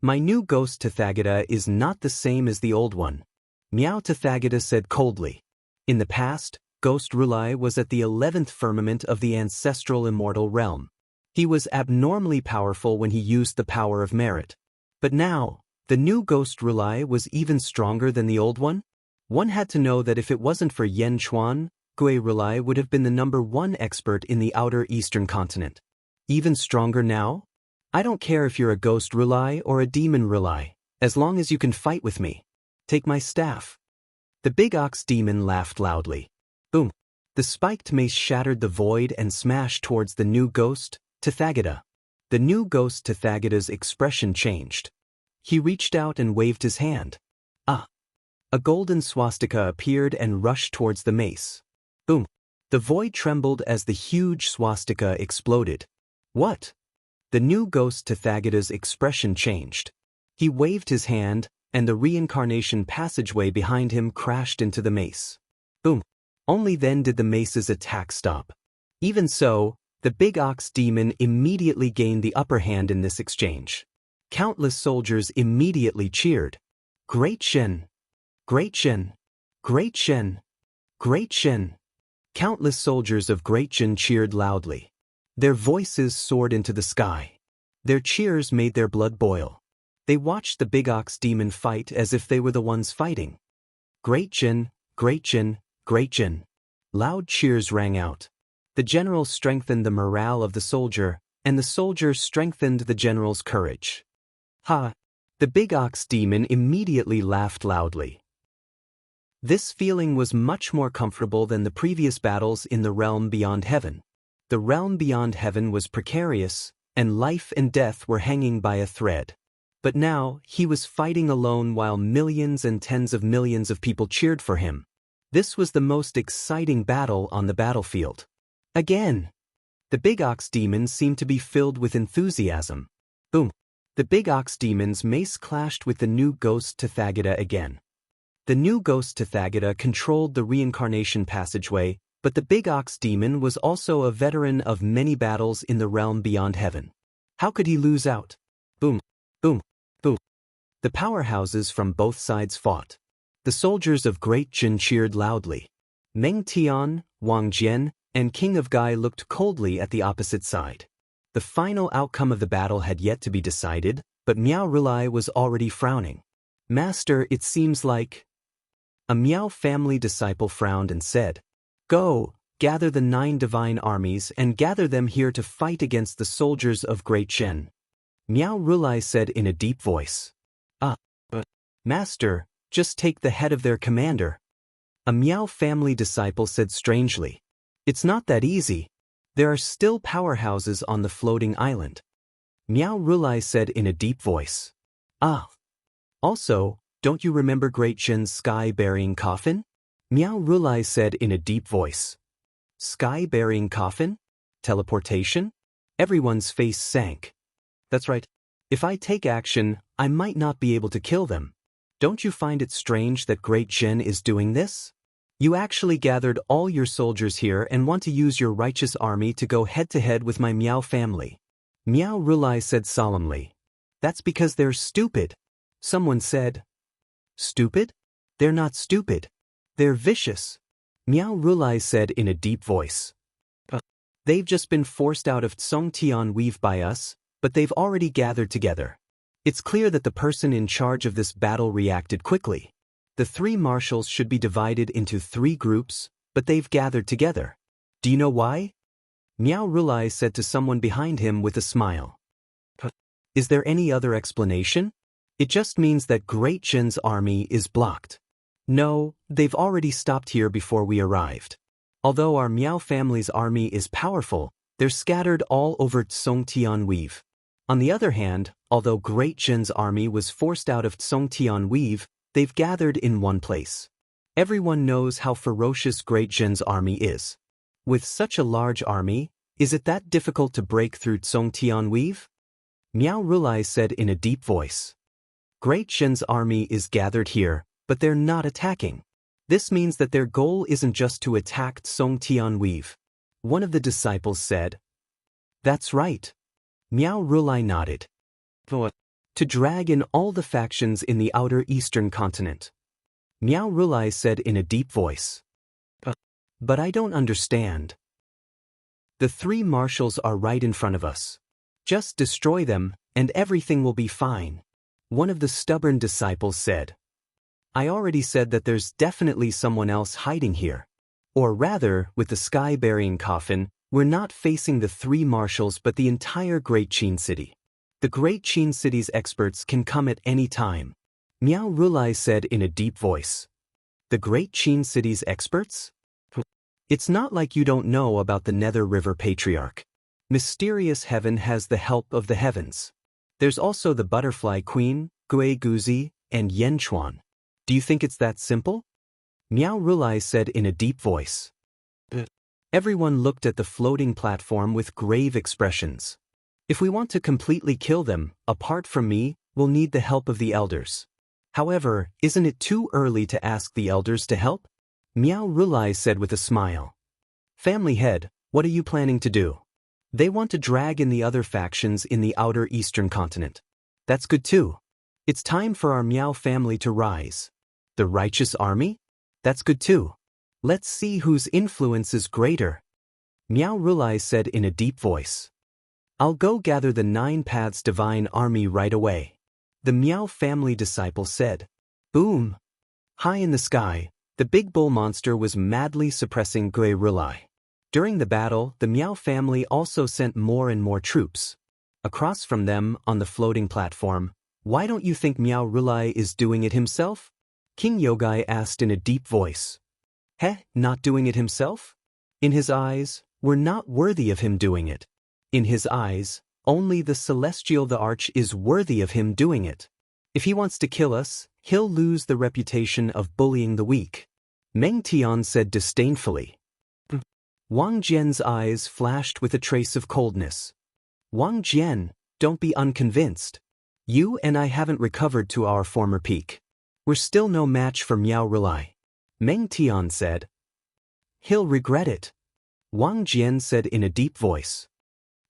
My new ghost Tathagata is not the same as the old one, Miao Tathagata said coldly. In the past, Ghost Rulai was at the 11th firmament of the ancestral immortal realm. He was abnormally powerful when he used the power of merit. But now, the new Ghost Rulai was even stronger than the old one? One had to know that if it wasn't for Yan Chuan, Gui Rulai would have been the #1 expert in the outer eastern continent. Even stronger now? I don't care if you're a Ghost Rulai or a Demon Rulai, as long as you can fight with me. Take my staff. The big ox demon laughed loudly. Boom! The spiked mace shattered the void and smashed towards the new ghost, Tathagata. The new ghost Tathagata's expression changed. He reached out and waved his hand. A A golden swastika appeared and rushed towards the mace. Boom! The void trembled as the huge swastika exploded. What? The new ghost Tathagata's expression changed. He waved his hand, and the reincarnation passageway behind him crashed into the mace. Boom! Only then did the mace's attack stop. Even so, the big ox demon immediately gained the upper hand in this exchange. Countless soldiers immediately cheered. Great Shen! Great Shen! Great Shen! Great Shen! Countless soldiers of Great Shen cheered loudly. Their voices soared into the sky. Their cheers made their blood boil. They watched the big ox demon fight as if they were the ones fighting. Great Shen! Great Shen! Great Shen! Loud cheers rang out. The general strengthened the morale of the soldier, and the soldier strengthened the general's courage. Ha! The big ox demon immediately laughed loudly. This feeling was much more comfortable than the previous battles in the realm beyond heaven. The realm beyond heaven was precarious, and life and death were hanging by a thread. But now, he was fighting alone while millions and tens of millions of people cheered for him. This was the most exciting battle on the battlefield. Again! The big ox demon seemed to be filled with enthusiasm. Boom! The big ox demon's mace clashed with the new ghost Tathagata again. The new ghost Tathagata controlled the reincarnation passageway, but the big ox demon was also a veteran of many battles in the realm beyond heaven. How could he lose out? Boom! Boom! Boom! The powerhouses from both sides fought. The soldiers of Great Jin cheered loudly. Meng Tian, Wang Jian, and King of Gai looked coldly at the opposite side. The final outcome of the battle had yet to be decided, but Miao Rilai was already frowning. Master, it seems like... A Miao family disciple frowned and said, Go, gather the 9 divine armies and gather them here to fight against the soldiers of Great Shen. Miao Rilai said in a deep voice. But, Master, just take the head of their commander. A Miao family disciple said strangely. It's not that easy. There are still powerhouses on the floating island. Miao Rilai said in a deep voice. Also, don't you remember Great Shen's sky-burying coffin? Miao Rilai said in a deep voice. Sky-burying coffin? Teleportation? Everyone's face sank. That's right. If I take action, I might not be able to kill them. Don't you find it strange that Great Shen is doing this? You actually gathered all your soldiers here and want to use your righteous army to go head-to-head with my Miao family. Miao Rilai said solemnly. That's because they're stupid. Someone said. Stupid? They're not stupid. They're vicious. Miao Rilai said in a deep voice. They've just been forced out of Tsongtian Weave by us, but they've already gathered together. It's clear that the person in charge of this battle reacted quickly. The 3 marshals should be divided into 3 groups, but they've gathered together. Do you know why? Miao Rilai said to someone behind him with a smile. Is there any other explanation? It just means that Great Shen's army is blocked. No, they've already stopped here before we arrived. Although our Miao family's army is powerful, they're scattered all over Tsongtian Weave. On the other hand, although Great Shen's army was forced out of Tsongtian Weave, they've gathered in one place. Everyone knows how ferocious Great Shen's army is. With such a large army, is it that difficult to break through Tsongtian Weave? Miao Rilai said in a deep voice. Great Shen's army is gathered here, but they're not attacking. This means that their goal isn't just to attack Tsongtian Weave. One of the disciples said. That's right. Miao Rilai nodded. To drag in all the factions in the outer eastern continent. Miao Rilai said in a deep voice. But I don't understand. The 3 marshals are right in front of us. Just destroy them, and everything will be fine. One of the stubborn disciples said. I already said that there's definitely someone else hiding here. Or rather, with the sky-burying coffin, we're not facing the 3 marshals but the entire Great Qin City. The Great Qin City's experts can come at any time. Miao Rilai said in a deep voice. The Great Qin City's experts? It's not like you don't know about the Nether River Patriarch. Mysterious Heaven has the help of the heavens. There's also the Butterfly Queen, Gui Guzi, and Yen Chuan. Do you think it's that simple? Miao Rulai said in a deep voice. Everyone looked at the floating platform with grave expressions. If we want to completely kill them, apart from me, we'll need the help of the elders. However, isn't it too early to ask the elders to help? Miao Rulai said with a smile. Family head, what are you planning to do? They want to drag in the other factions in the outer eastern continent. That's good too. It's time for our Miao family to rise. The righteous army? That's good too. Let's see whose influence is greater. Miao Rulai said in a deep voice. I'll go gather the 9 Paths Divine Army right away. The Miao family disciple said. Boom! High in the sky, the big bull monster was madly suppressing Gui Rulai. During the battle, the Miao family also sent more and more troops. Across from them, on the floating platform, why don't you think Miao Rulai is doing it himself? King Yogai asked in a deep voice. Not doing it himself? In his eyes, we're not worthy of him doing it. In his eyes, only the Celestial the Arch is worthy of him doing it. If he wants to kill us, he'll lose the reputation of bullying the weak. Meng Tian said disdainfully. Wang Jian's eyes flashed with a trace of coldness. Wang Jian, don't be unconvinced. You and I haven't recovered to our former peak. We're still no match for Miao Rulai. Meng Tian said. He'll regret it. Wang Jian said in a deep voice.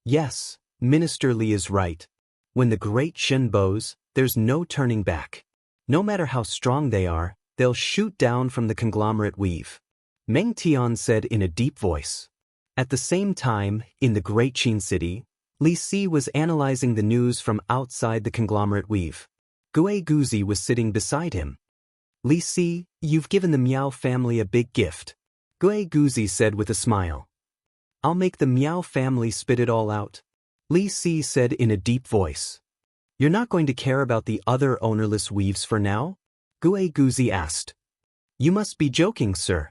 Yes, Minister Li is right. When the great Shen bows, there's no turning back. No matter how strong they are, they'll shoot down from the conglomerate weave. Meng Tian said in a deep voice. At the same time, in the great Qin city, Li Si was analyzing the news from outside the conglomerate weave. Gue Guzi was sitting beside him. Li Si, you've given the Miao family a big gift. Gue Guzi said with a smile. I'll make the Miao family spit it all out. Li Si said in a deep voice. You're not going to care about the other ownerless weaves for now? Gue Guzi asked. You must be joking, sir.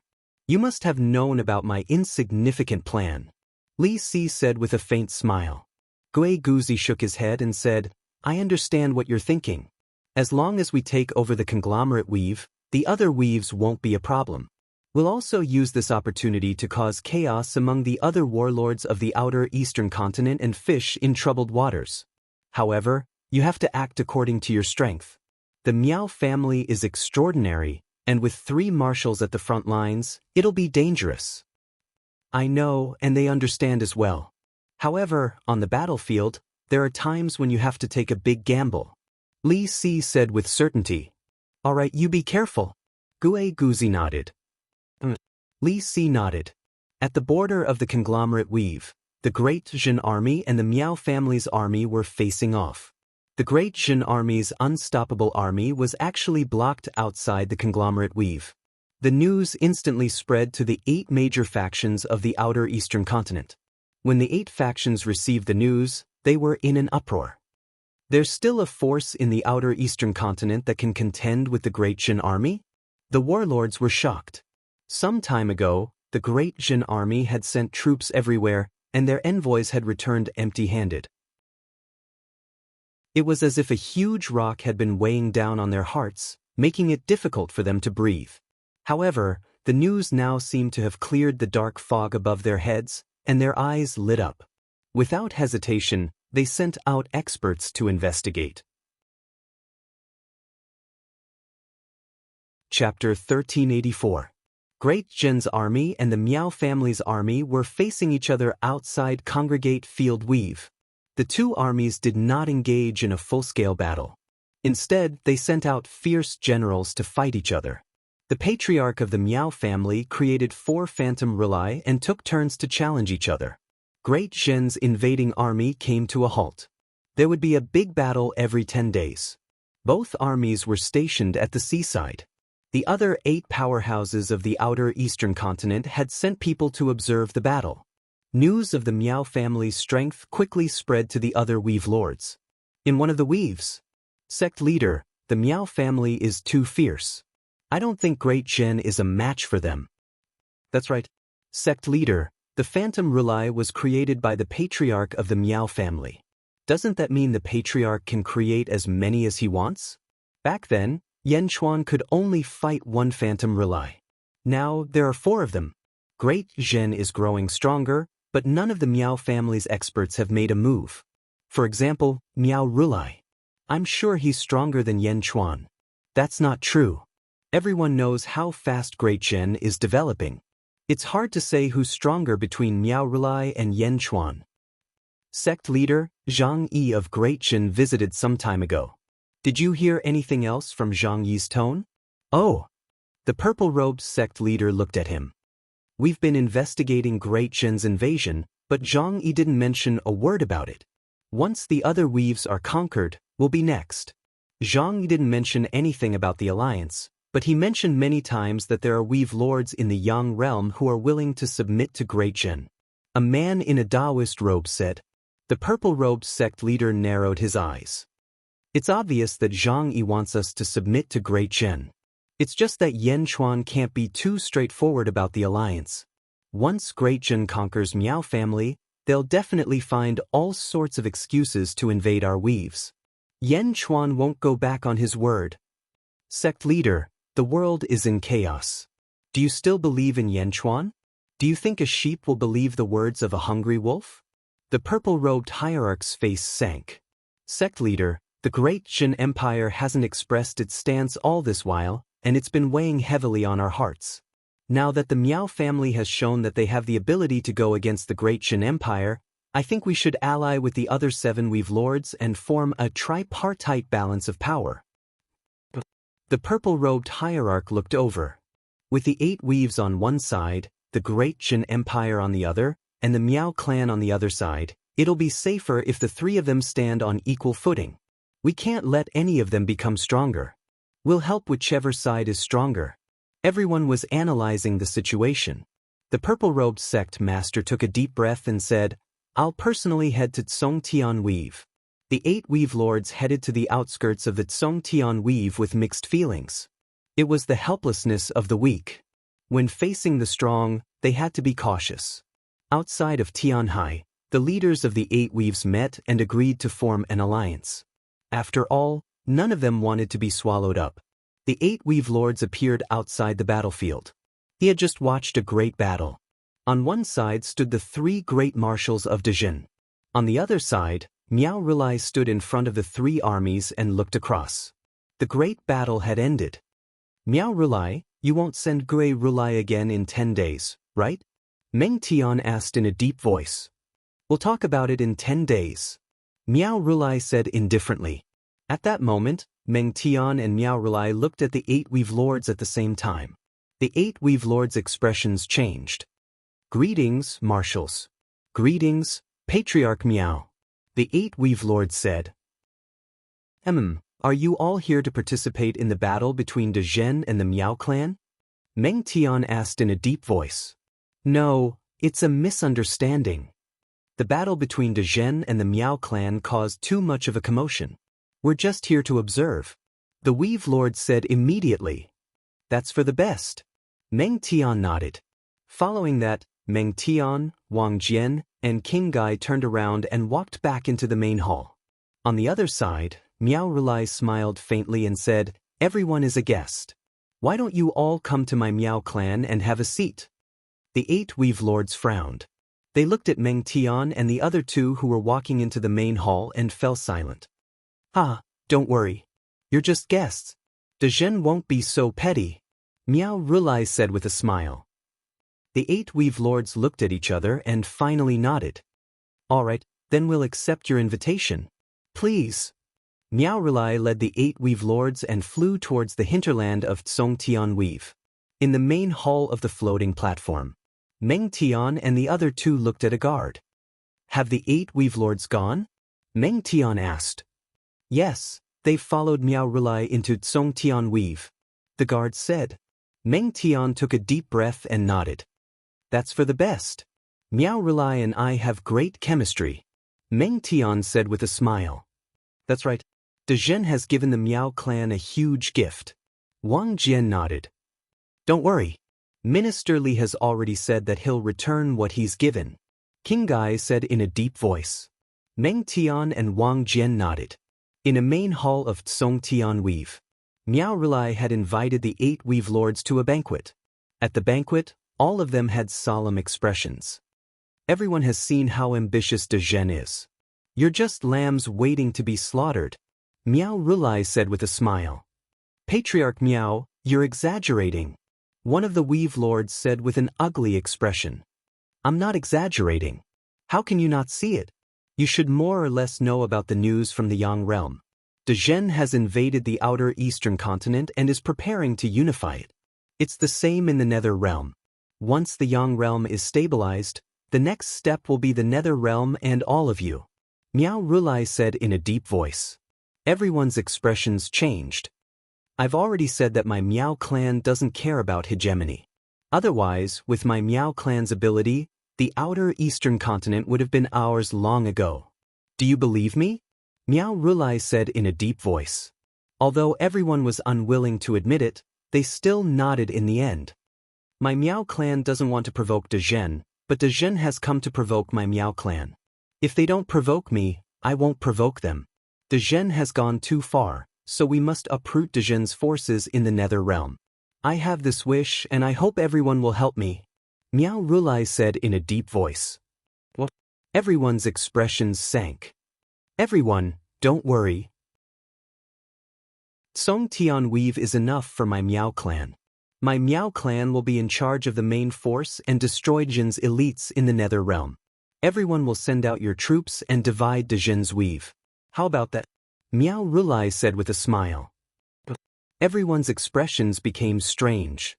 You must have known about my insignificant plan. Li Si said with a faint smile. Gue Guzi shook his head and said, I understand what you're thinking. As long as we take over the conglomerate weave, the other weaves won't be a problem. We'll also use this opportunity to cause chaos among the other warlords of the outer eastern continent and fish in troubled waters. However, you have to act according to your strength. The Miao family is extraordinary, and with 3 marshals at the front lines, it'll be dangerous. I know, and they understand as well. However, on the battlefield, there are times when you have to take a big gamble. Li Si said with certainty. All right, you be careful. Gue Guzi nodded. Li Si nodded. At the border of the conglomerate weave, the Great Jin Army and the Miao family's army were facing off. The Great Jin Army's unstoppable army was actually blocked outside the conglomerate weave. The news instantly spread to the 8 major factions of the outer eastern continent. When the 8 factions received the news, they were in an uproar. There's still a force in the outer eastern continent that can contend with the Great Jin Army? The warlords were shocked. Some time ago, the Great Jin Army had sent troops everywhere, and their envoys had returned empty-handed. It was as if a huge rock had been weighing down on their hearts, making it difficult for them to breathe. However, the news now seemed to have cleared the dark fog above their heads, and their eyes lit up. Without hesitation, they sent out experts to investigate. Chapter 1384. Great Jin's army and the Miao family's army were facing each other outside Congregate Field Weave. The 2 armies did not engage in a full-scale battle. Instead, they sent out fierce generals to fight each other. The patriarch of the Miao family created 4 phantom Rulai and took turns to challenge each other. Great Jin's invading army came to a halt. There would be a big battle every 10 days. Both armies were stationed at the seaside. The other 8 powerhouses of the outer eastern continent had sent people to observe the battle. News of the Miao family's strength quickly spread to the other weave lords. In one of the weaves, sect leader, the Miao family is too fierce. I don't think Great Jin is a match for them. That's right. Sect leader, the phantom Rulai was created by the patriarch of the Miao family. Doesn't that mean the patriarch can create as many as he wants? Back then, Yan Chuan could only fight one phantom relay. Now, there are 4 of them. Great Zhen is growing stronger, but none of the Miao family's experts have made a move. For example, Miao Rulai. I'm sure he's stronger than Yan Chuan. That's not true. Everyone knows how fast Great Zhen is developing. It's hard to say who's stronger between Miao Rulai and Yan Chuan. Sect leader, Zhang Yi of Great Zhen visited some time ago. Did you hear anything else from Zhang Yi's tone? Oh. The purple-robed sect leader looked at him. We've been investigating Great Zhen's invasion, but Zhang Yi didn't mention a word about it. Once the other weaves are conquered, we'll be next. Zhang Yi didn't mention anything about the alliance, but he mentioned many times that there are weave lords in the Yang realm who are willing to submit to Great Zhen. A man in a Taoist robe said. The purple-robed sect leader narrowed his eyes. It's obvious that Zhang Yi wants us to submit to Great Zhen. It's just that Yan Chuan can't be too straightforward about the alliance. Once Great Zhen conquers Miao family, they'll definitely find all sorts of excuses to invade our weaves. Yan Chuan won't go back on his word. Sect leader, the world is in chaos. Do you still believe in Yan Chuan? Do you think a sheep will believe the words of a hungry wolf? The purple-robed hierarch's face sank. Sect leader, the Great Zhen Empire hasn't expressed its stance all this while, and it's been weighing heavily on our hearts. Now that the Miao family has shown that they have the ability to go against the Great Zhen Empire, I think we should ally with the other 7 weave lords and form a tripartite balance of power. The purple-robed hierarch looked over. With the 8 weaves on one side, the Great Zhen Empire on the other, and the Miao clan on the other side, it'll be safer if the 3 of them stand on equal footing. We can't let any of them become stronger. We'll help whichever side is stronger. Everyone was analyzing the situation. The purple-robed sect master took a deep breath and said, I'll personally head to Tsongtian Weave. The 8 weave lords headed to the outskirts of the Tsongtian Weave with mixed feelings. It was the helplessness of the weak. When facing the strong, they had to be cautious. Outside of Tianhai, the leaders of the 8 weaves met and agreed to form an alliance. After all, none of them wanted to be swallowed up. The 8 weave lords appeared outside the battlefield. He had just watched a great battle. On one side stood the 3 great marshals of Dezhen. On the other side, Miao Rulai stood in front of the 3 armies and looked across. The great battle had ended. Miao Rulai, you won't send Gui Rulai again in 10 days, right? Meng Tian asked in a deep voice. We'll talk about it in 10 days. Miao Rulai said indifferently. At that moment, Meng Tian and Miao Rulai looked at the 8 weave lords at the same time. The 8 weave lords' expressions changed. Greetings, marshals. Greetings, Patriarch Miao. The 8 weave lords said. Are you all here to participate in the battle between Dezhen and the Miao clan? Meng Tian asked in a deep voice. No, it's a misunderstanding. The battle between Dezhen and the Miao clan caused too much of a commotion. We're just here to observe. The weave lord said immediately. That's for the best. Meng Tian nodded. Following that, Meng Tian, Wang Jian, and King Gai turned around and walked back into the main hall. On the other side, Miao Rulai smiled faintly and said, Everyone is a guest. Why don't you all come to my Miao clan and have a seat? The 8 weave lords frowned. They looked at Meng Tian and the other 2 who were walking into the main hall and fell silent. Don't worry. You're just guests. Dezhen won't be so petty, Miao Rulai said with a smile. The 8 weave lords looked at each other and finally nodded. All right, then we'll accept your invitation. Please. Miao Rulai led the 8 weave lords and flew towards the hinterland of Tsongtian Weave. In the main hall of the floating platform, Meng Tian and the other 2 looked at a guard. Have the 8 weave lords gone? Meng Tian asked. Yes, they've followed Miao Rulai into Tsongtian Weave. The guard said. Meng Tian took a deep breath and nodded. That's for the best. Miao Rulai and I have great chemistry. Meng Tian said with a smile. That's right. Dezhen has given the Miao clan a huge gift. Wang Jian nodded. Don't worry. Minister Li has already said that he'll return what he's given. King Gai said in a deep voice. Meng Tian and Wang Jian nodded. In a main hall of Tsongtian Weave, Miao Rulai had invited the 8 Weave Lords to a banquet. At the banquet, all of them had solemn expressions. Everyone has seen how ambitious De Zhen is. You're just lambs waiting to be slaughtered, Miao Rulai said with a smile. Patriarch Miao, you're exaggerating, one of the Weave Lords said with an ugly expression. I'm not exaggerating. How can you not see it? You should more or less know about the news from the Yang realm. De Zhen has invaded the outer eastern continent and is preparing to unify it. It's the same in the Nether realm. Once the Yang realm is stabilized, the next step will be the Nether realm and all of you, Miao Rulai said in a deep voice. Everyone's expressions changed. I've already said that my Miao clan doesn't care about hegemony. Otherwise, with my Miao clan's ability, the outer eastern continent would have been ours long ago. Do you believe me? Miao Rulai said in a deep voice. Although everyone was unwilling to admit it, they still nodded in the end. My Miao clan doesn't want to provoke De Zhen, but De Zhen has come to provoke my Miao clan. If they don't provoke me, I won't provoke them. De Zhen has gone too far, so we must uproot De Zhen's forces in the Nether realm. I have this wish and I hope everyone will help me, Miao Rulai said in a deep voice. What? Everyone's expressions sank. Everyone, don't worry. Song Tian Weave is enough for my Miao clan. My Miao clan will be in charge of the main force and destroy Jin's elites in the Nether realm. Everyone will send out your troops and divide De Zhen's weave. How about that? Miao Rulai said with a smile. Everyone's expressions became strange.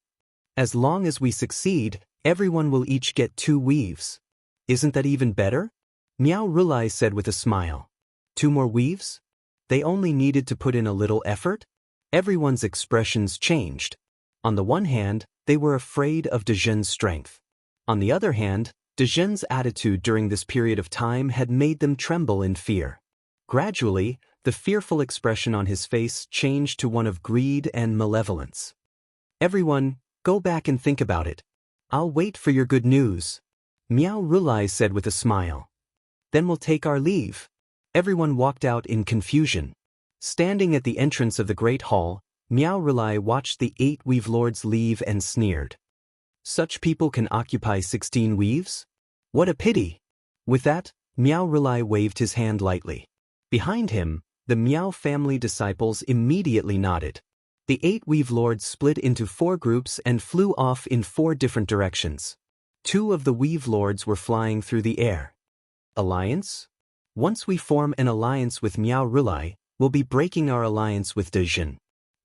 As long as we succeed, everyone will each get 2 weaves. Isn't that even better? Miao Rulai said with a smile. 2 more weaves? They only needed to put in a little effort? Everyone's expressions changed. On the one hand, they were afraid of De Zhen's strength. On the other hand, De Zhen's attitude during this period of time had made them tremble in fear. Gradually, the fearful expression on his face changed to one of greed and malevolence. Everyone, go back and think about it. I'll wait for your good news, Miao Rulai said with a smile. Then we'll take our leave. Everyone walked out in confusion. Standing at the entrance of the Great Hall, Miao Rulai watched the 8 Weave Lords leave and sneered. Such people can occupy 16 weaves? What a pity! With that, Miao Rulai waved his hand lightly. Behind him, the Miao family disciples immediately nodded. The 8 Weave Lords split into 4 groups and flew off in 4 different directions. 2 of the Weave Lords were flying through the air. Alliance? Once we form an alliance with Miao Rulai, we'll be breaking our alliance with De Zhen.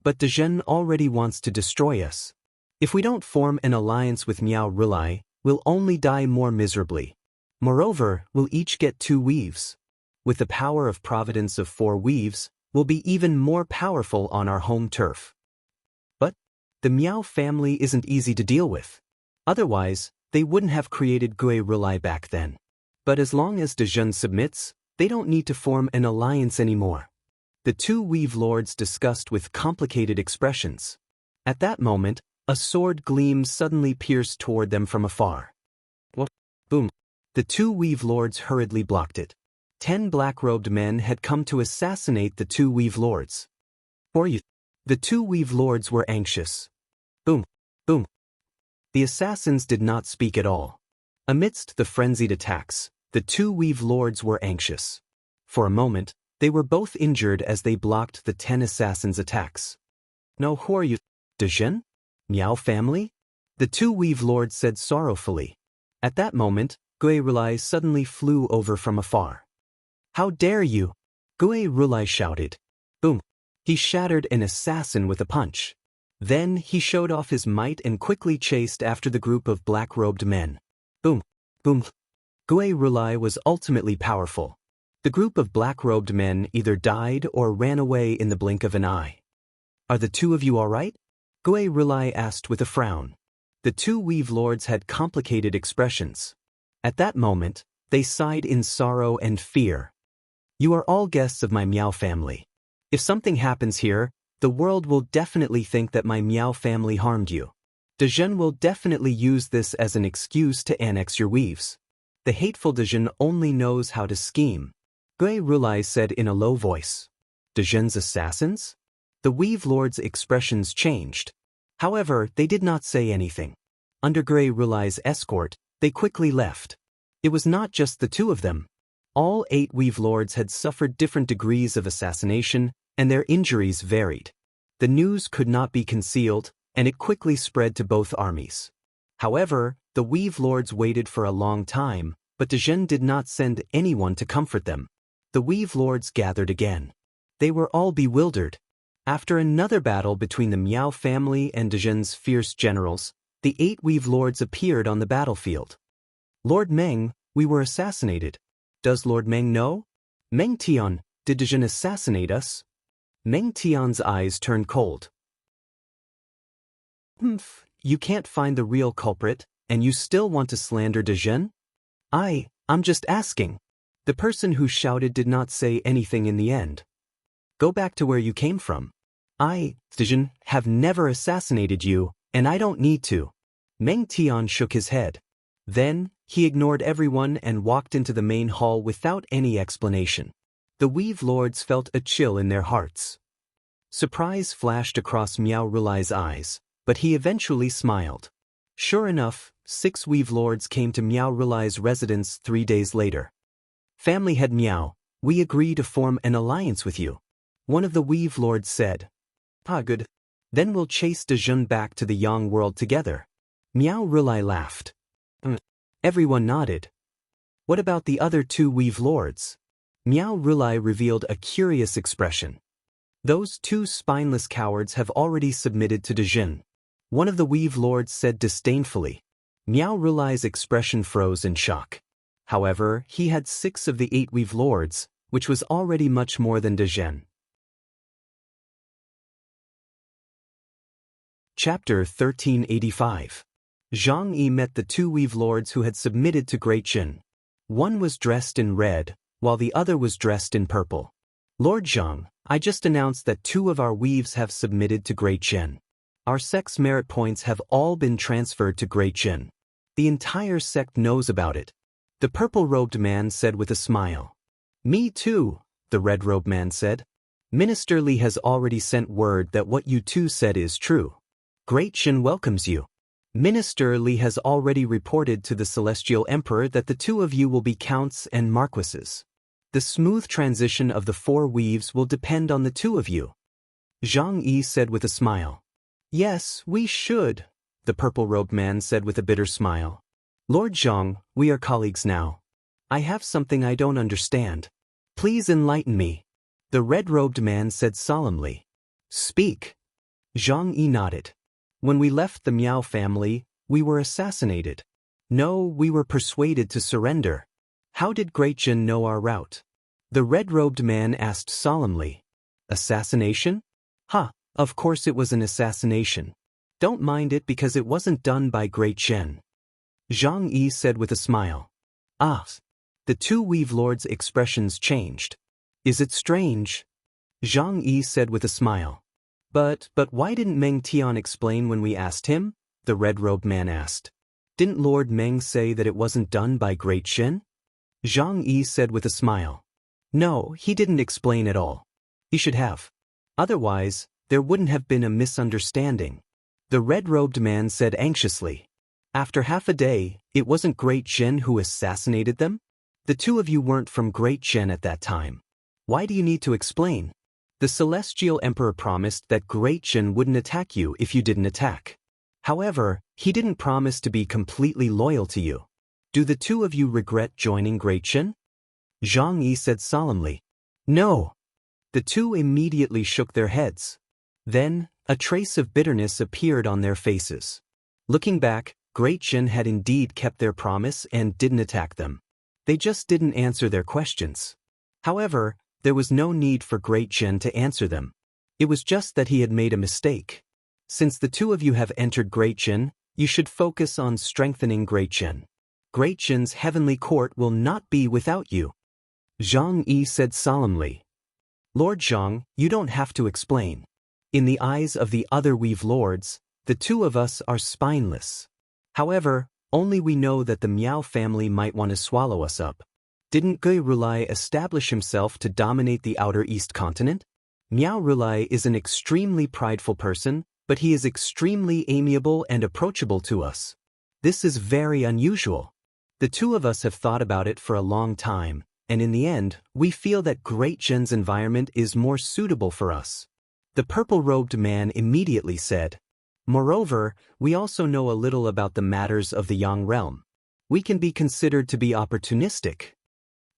But De Zhen already wants to destroy us. If we don't form an alliance with Miao Rulai, we'll only die more miserably. Moreover, we'll each get 2 weaves. With the power of providence of 4 weaves, we'll be even more powerful on our home turf. But the Miao family isn't easy to deal with. Otherwise, they wouldn't have created Gui Rulai back then. But as long as De Zhen submits, they don't need to form an alliance anymore. The 2 Weave Lords discussed with complicated expressions. At that moment, a sword gleam suddenly pierced toward them from afar. What? Boom. The 2 Weave Lords hurriedly blocked it. 10 black-robed men had come to assassinate the 2 Weave Lords. Or you. The 2 Weave Lords were anxious. Boom. Boom. The assassins did not speak at all. Amidst the frenzied attacks, the 2 Weave Lords were anxious. For a moment, they were both injured as they blocked the 10 assassins' attacks. No, who are you? De Zhen? Miao family? The 2 Weave Lords said sorrowfully. At that moment, Gui Rulai suddenly flew over from afar. How dare you? Gui Rulai shouted. Boom. He shattered an assassin with a punch. Then he showed off his might and quickly chased after the group of black-robed men. Boom. Boom. Gui Rulai was ultimately powerful. The group of black-robed men either died or ran away in the blink of an eye. Are the 2 of you all right? Gui Rulai asked with a frown. The 2 Weave Lords had complicated expressions. At that moment, they sighed in sorrow and fear. You are all guests of my Miao family. If something happens here, the world will definitely think that my Miao family harmed you. De Zhen will definitely use this as an excuse to annex your weaves. The hateful De Zhen only knows how to scheme. Gui Rulai said in a low voice. De Zhen's assassins? The Weave Lord's expressions changed. However, they did not say anything. Under Grey Rulai's escort, they quickly left. It was not just the two of them. All 8 Weave Lords had suffered different degrees of assassination, and their injuries varied. The news could not be concealed, and it quickly spread to both armies. However, the Weave Lords waited for a long time, but Dejin did not send anyone to comfort them. The Weave Lords gathered again. They were all bewildered. After another battle between the Miao family and Dejin's fierce generals, the 8 Weave Lords appeared on the battlefield. Lord Meng, we were assassinated. Does Lord Meng know? Meng Tian, did Dejin assassinate us? Meng Tian's eyes turned cold. Humph, you can't find the real culprit, and you still want to slander Dejin? I'm just asking. The person who shouted did not say anything in the end. Go back to where you came from. Dejin, have never assassinated you, and I don't need to. Meng Tian shook his head. Then, he ignored everyone and walked into the main hall without any explanation. The Weave Lords felt a chill in their hearts. Surprise flashed across Miao Rulai's eyes, but he eventually smiled. Sure enough, 6 Weave Lords came to Miao Rulai's residence 3 days later. Family head Miao, we agree to form an alliance with you. One of the Weave Lords said. Good. Then we'll chase Dejin back to the Yang world together. Miao Rulai laughed. Everyone nodded. What about the other 2 Weave Lords? Miao Rulai revealed a curious expression. Those 2 spineless cowards have already submitted to Dejin. One of the Weave Lords said disdainfully. Miao Rulai's expression froze in shock. However, he had 6 of the 8 Weave Lords, which was already much more than Dejin. Chapter 1385. Zhang Yi met the 2 Weave Lords who had submitted to Great Jin. One was dressed in red, while the other was dressed in purple. Lord Zhang, I just announced that 2 of our weaves have submitted to Great Jin. Our sect's merit points have all been transferred to Great Jin. The entire sect knows about it. The purple-robed man said with a smile. Me too, the red-robed man said. Minister Li has already sent word that what you 2 said is true. Great Jin welcomes you. Minister Li has already reported to the Celestial Emperor that the 2 of you will be counts and marquises. The smooth transition of the 4 weaves will depend on the 2 of you. Zhang Yi said with a smile. Yes, we should, the purple-robed man said with a bitter smile. Lord Zhang, we are colleagues now. I have something I don't understand. Please enlighten me. The red-robed man said solemnly. Speak. Zhang Yi nodded. When we left the Miao family, we were assassinated. No, we were persuaded to surrender. How did Great Jin know our route? The red-robed man asked solemnly. Assassination? Of course it was an assassination. Don't mind it because it wasn't done by Great Jin. Zhang Yi said with a smile. The 2 Weave Lords' expressions changed. Is it strange? Zhang Yi said with a smile. But why didn't Meng Tian explain when we asked him? The red-robed man asked. Didn't Lord Meng say that it wasn't done by Great Jin? Zhang Yi said with a smile. No, he didn't explain at all. He should have. Otherwise, there wouldn't have been a misunderstanding. The red-robed man said anxiously. After half a day, it wasn't Great Jin who assassinated them? The 2 of you weren't from Great Jin at that time. Why do you need to explain? The Celestial Emperor promised that Great Jin wouldn't attack you if you didn't attack. However, he didn't promise to be completely loyal to you. Do the 2 of you regret joining Great Jin? Zhang Yi said solemnly. No. The 2 immediately shook their heads. Then, a trace of bitterness appeared on their faces. Looking back, Great Jin had indeed kept their promise and didn't attack them. They just didn't answer their questions. However, there was no need for Great Jin to answer them. It was just that he had made a mistake. Since the 2 of you have entered Great Jin, you should focus on strengthening Great Jin. Great Jin's heavenly court will not be without you. Zhang Yi said solemnly. Lord Zhang, you don't have to explain. In the eyes of the other Weave Lords, the 2 of us are spineless. However, only we know that the Miao family might want to swallow us up. Didn't Gui Rulai establish himself to dominate the Outer East continent? Miao Rulai is an extremely prideful person, but he is extremely amiable and approachable to us. This is very unusual. The two of us have thought about it for a long time, and in the end, we feel that Great Zhen's environment is more suitable for us. The purple-robed man immediately said, "Moreover, we also know a little about the matters of the Yang realm. We can be considered to be opportunistic."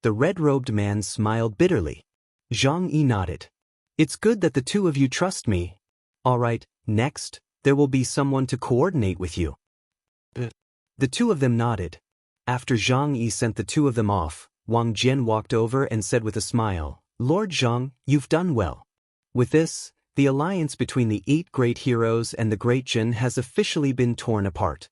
The red-robed man smiled bitterly. Zhang Yi nodded. "It's good that the two of you trust me. All right, next, there will be someone to coordinate with you." The two of them nodded. After Zhang Yi sent the two of them off, Wang Jian walked over and said with a smile, "Lord Zhang, you've done well." With this, the alliance between the 8 great heroes and the Great Zhen has officially been torn apart.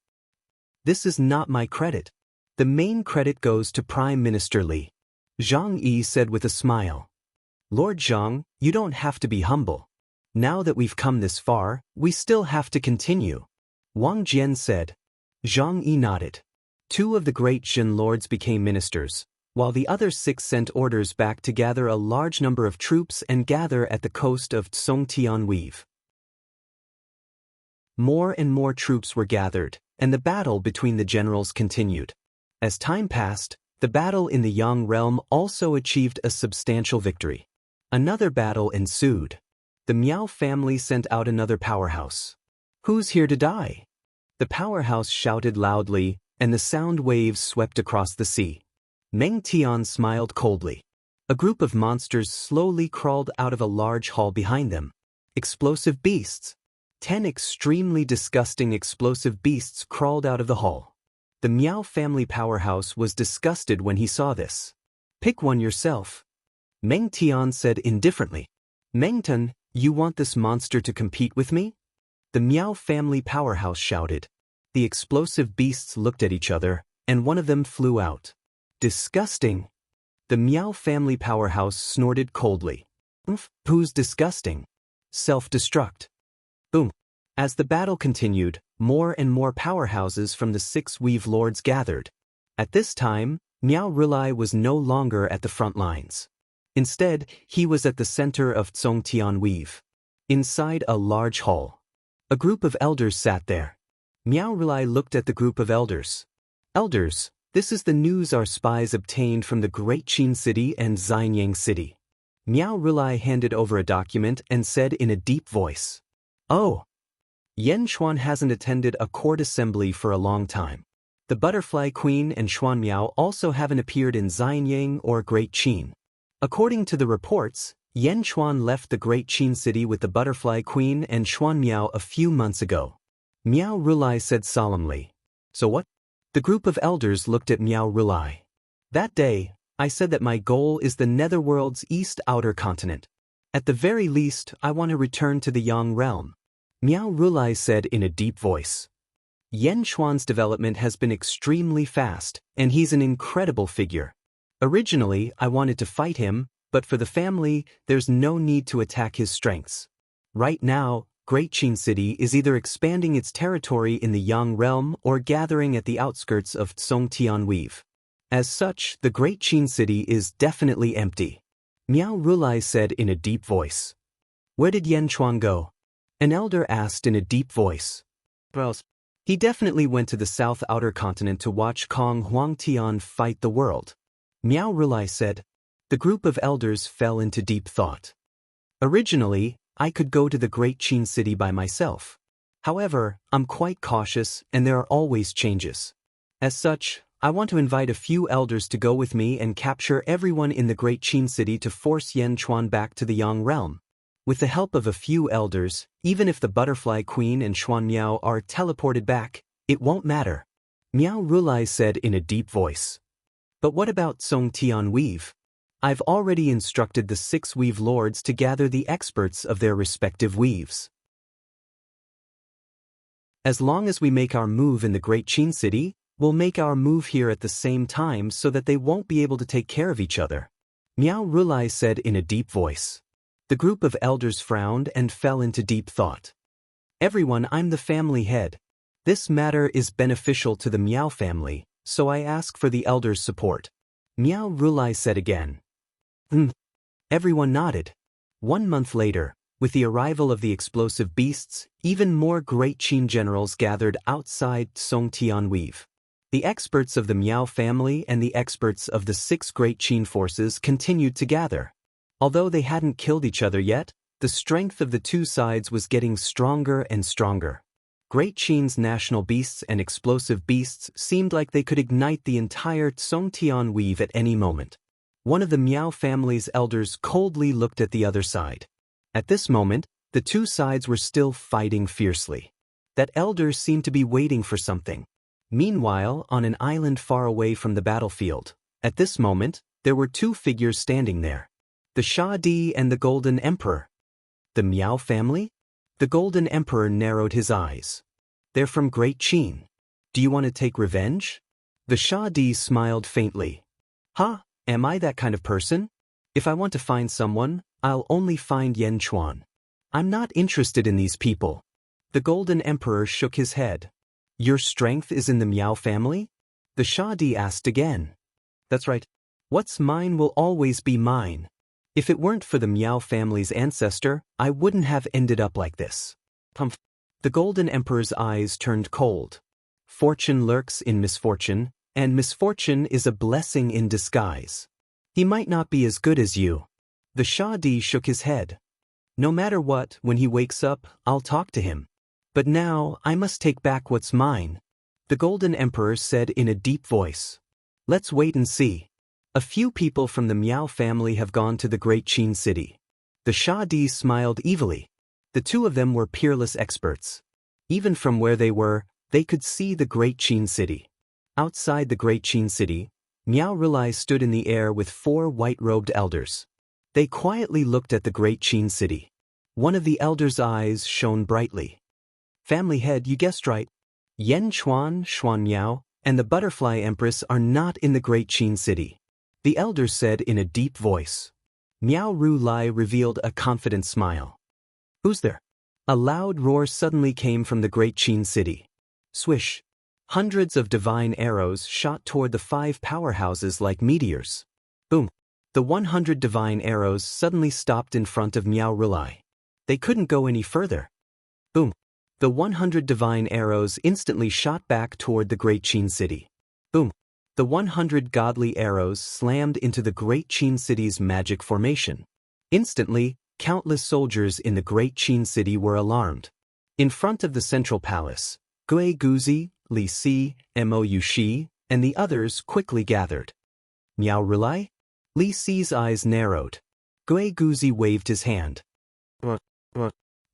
This is not my credit. The main credit goes to Prime Minister Li. Zhang Yi said with a smile. "Lord Zhang, you don't have to be humble. Now that we've come this far, we still have to continue." Wang Jian said. Zhang Yi nodded. 2 of the Great Zhen lords became ministers, while the other 6 sent orders back to gather a large number of troops and gather at the coast of Tsongtianweave. More and more troops were gathered, and the battle between the generals continued. As time passed, the battle in the Yang realm also achieved a substantial victory. Another battle ensued. The Miao family sent out another powerhouse. "Who's here to die?" The powerhouse shouted loudly, and the sound waves swept across the sea. Meng Tian smiled coldly. A group of monsters slowly crawled out of a large hall behind them. Explosive beasts. 10 extremely disgusting explosive beasts crawled out of the hall. The Miao family powerhouse was disgusted when he saw this. "Pick one yourself," Meng Tian said indifferently. "Mengtan, you want this monster to compete with me?" The Miao family powerhouse shouted. The explosive beasts looked at each other, and one of them flew out. "Disgusting." The Miao family powerhouse snorted coldly. "Who's disgusting?" "Self-destruct." Boom. As the battle continued, more and more powerhouses from the 6 weave lords gathered. At this time, Miao Rulai was no longer at the front lines. Instead, he was at the center of Tsongtianweave. Inside a large hall, a group of elders sat there. Miao Rulai looked at the group of elders. "Elders, this is the news our spies obtained from the Great Qin City and Xianyang City." Miao Rulai handed over a document and said in a deep voice, "Oh, Yan Xuan hasn't attended a court assembly for a long time. The Butterfly Queen and Xuan Miao also haven't appeared in Xianyang or Great Qin. According to the reports, Yan Xuan left the Great Qin City with the Butterfly Queen and Xuan Miao a few months ago." Miao Rulai said solemnly. "So what?" The group of elders looked at Miao Rulai. "That day, I said that my goal is the Netherworld's east outer continent. At the very least, I want to return to the Yang realm." Miao Rulai said in a deep voice. "Yan Xuan's development has been extremely fast, and he's an incredible figure. Originally, I wanted to fight him, but for the family, there's no need to attack his strengths. Right now, Great Qin City is either expanding its territory in the Yang realm or gathering at the outskirts of Tsongtianweave. As such, the Great Qin City is definitely empty." Miao Rulai said in a deep voice. "Where did Yan Xuan go?" An elder asked in a deep voice. "Well, he definitely went to the south outer continent to watch Kong Huangtian fight the world." Miao Rulai said. The group of elders fell into deep thought. "Originally, I could go to the Great Qin City by myself. However, I'm quite cautious and there are always changes. As such, I want to invite a few elders to go with me and capture everyone in the Great Qin City to force Yan Xuan back to the Yang realm. With the help of a few elders, even if the Butterfly Queen and Xuan Miao are teleported back, it won't matter." Miao Rulai said in a deep voice. "But what about Tsongtianweave? I've already instructed the 6 weave lords to gather the experts of their respective weaves. As long as we make our move in the Great Qin City, we'll make our move here at the same time so that they won't be able to take care of each other." Miao Rulai said in a deep voice. The group of elders frowned and fell into deep thought. "Everyone, I'm the family head. This matter is beneficial to the Miao family, so I ask for the elders' support." Miao Rulai said again. Everyone nodded. 1 month later, with the arrival of the explosive beasts, even more great Qin generals gathered outside Songtianweave. The experts of the Miao family and the experts of the 6 great Qin forces continued to gather. Although they hadn't killed each other yet, the strength of the two sides was getting stronger and stronger. Great Qin's national beasts and explosive beasts seemed like they could ignite the entire Songtianweave at any moment. One of the Miao family's elders coldly looked at the other side. At this moment, the two sides were still fighting fiercely. That elder seemed to be waiting for something. Meanwhile, on an island far away from the battlefield, at this moment, there were 2 figures standing there. The Sha Di and the Golden Emperor. The Miao family? The Golden Emperor narrowed his eyes. They're from Great Qin. Do you want to take revenge? The Sha Di smiled faintly. Huh, am I that kind of person? If I want to find someone, I'll only find Yan Chuan. I'm not interested in these people. The Golden Emperor shook his head. Your strength is in the Miao family? The Sha Di asked again. That's right. What's mine will always be mine. If it weren't for the Miao family's ancestor, I wouldn't have ended up like this. Pumph. The Golden Emperor's eyes turned cold. Fortune lurks in misfortune, and misfortune is a blessing in disguise. He might not be as good as you. The Sha Di shook his head. No matter what, when he wakes up, I'll talk to him. But now, I must take back what's mine. The Golden Emperor said in a deep voice. Let's wait and see. A few people from the Miao family have gone to the Great Qin city. The Sha Di smiled evilly. The two of them were peerless experts. Even from where they were, they could see the Great Qin city. Outside the Great Qin city, Miao Rilai stood in the air with 4 white-robed elders. They quietly looked at the Great Qin city. One of the elders' eyes shone brightly. Family head, you guessed right. Yan Chuan, Xuan Miao, and the Butterfly Empress are not in the Great Qin city. The elder said in a deep voice. Miao Rilai revealed a confident smile. Who's there? A loud roar suddenly came from the Great Qin city. Swish. Hundreds of divine arrows shot toward the 5 powerhouses like meteors. Boom. The 100 divine arrows suddenly stopped in front of Miao Rilai. They couldn't go any further. Boom. The 100 divine arrows instantly shot back toward the Great Qin city. Boom. The 100 godly arrows slammed into the Great Qin city's magic formation. Instantly, countless soldiers in the Great Qin city were alarmed. In front of the central palace, Gui Guzi, Li Si, Mo Yushi, and the others quickly gathered. Miao Rilai? Li Si's eyes narrowed. Gui Guzi waved his hand.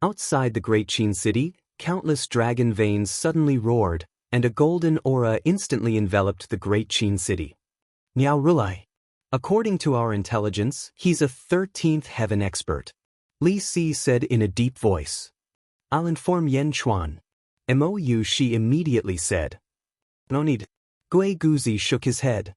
Outside the Great Qin city, countless dragon veins suddenly roared, and a golden aura instantly enveloped the Great Qin city. Miao Rilai. According to our intelligence, he's a 13th heaven expert. Li Si said in a deep voice. I'll inform Yan Chuan. Mo Yushi immediately said. No need. Gui Guzi shook his head.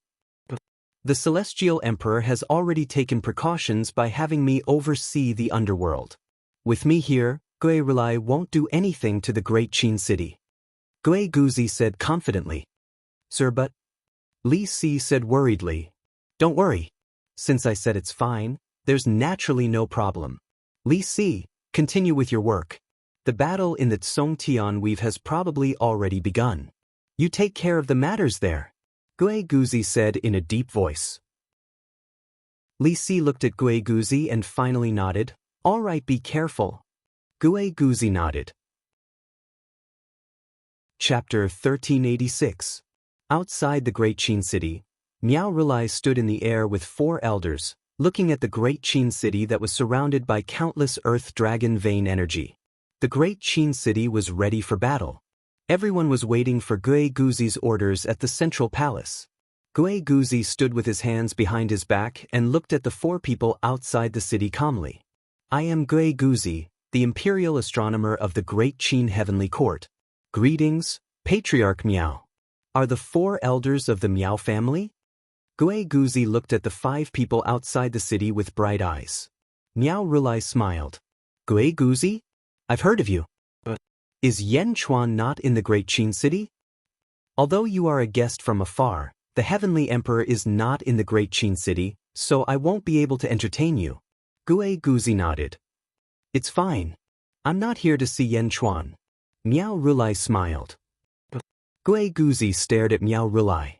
The Celestial Emperor has already taken precautions by having me oversee the underworld. With me here, Gui Rilai won't do anything to the Great Qin city. Gui Guzi said confidently. Sir, but... Li Si said worriedly. Don't worry. Since I said it's fine, there's naturally no problem. Li Si, continue with your work. The battle in the Songtianweave has probably already begun. You take care of the matters there. Gui Guzi said in a deep voice. Li Si looked at Gui Guzi and finally nodded. All right, be careful. Gui Guzi nodded. Chapter 1386. Outside the Great Qin city, Miao Rilai stood in the air with 4 elders, looking at the Great Qin city that was surrounded by countless earth dragon vein energy. The Great Qin city was ready for battle. Everyone was waiting for Gui Guzi's orders at the central palace. Gui Guzi stood with his hands behind his back and looked at the 4 people outside the city calmly. I am Gui Guzi, the imperial astronomer of the Great Qin Heavenly Court. Greetings, Patriarch Miao. Are the 4 elders of the Miao family? Gui Guzi looked at the 5 people outside the city with bright eyes. Miao Rilai smiled. Gui Guzi? I've heard of you. Is Yan Chuan not in the Great Qin city? Although you are a guest from afar, the Heavenly Emperor is not in the Great Qin city, so I won't be able to entertain you. Gue Guzi nodded. It's fine. I'm not here to see Yen Chuan. Miao Rulai smiled. Gue Guzi stared at Miao Rulai.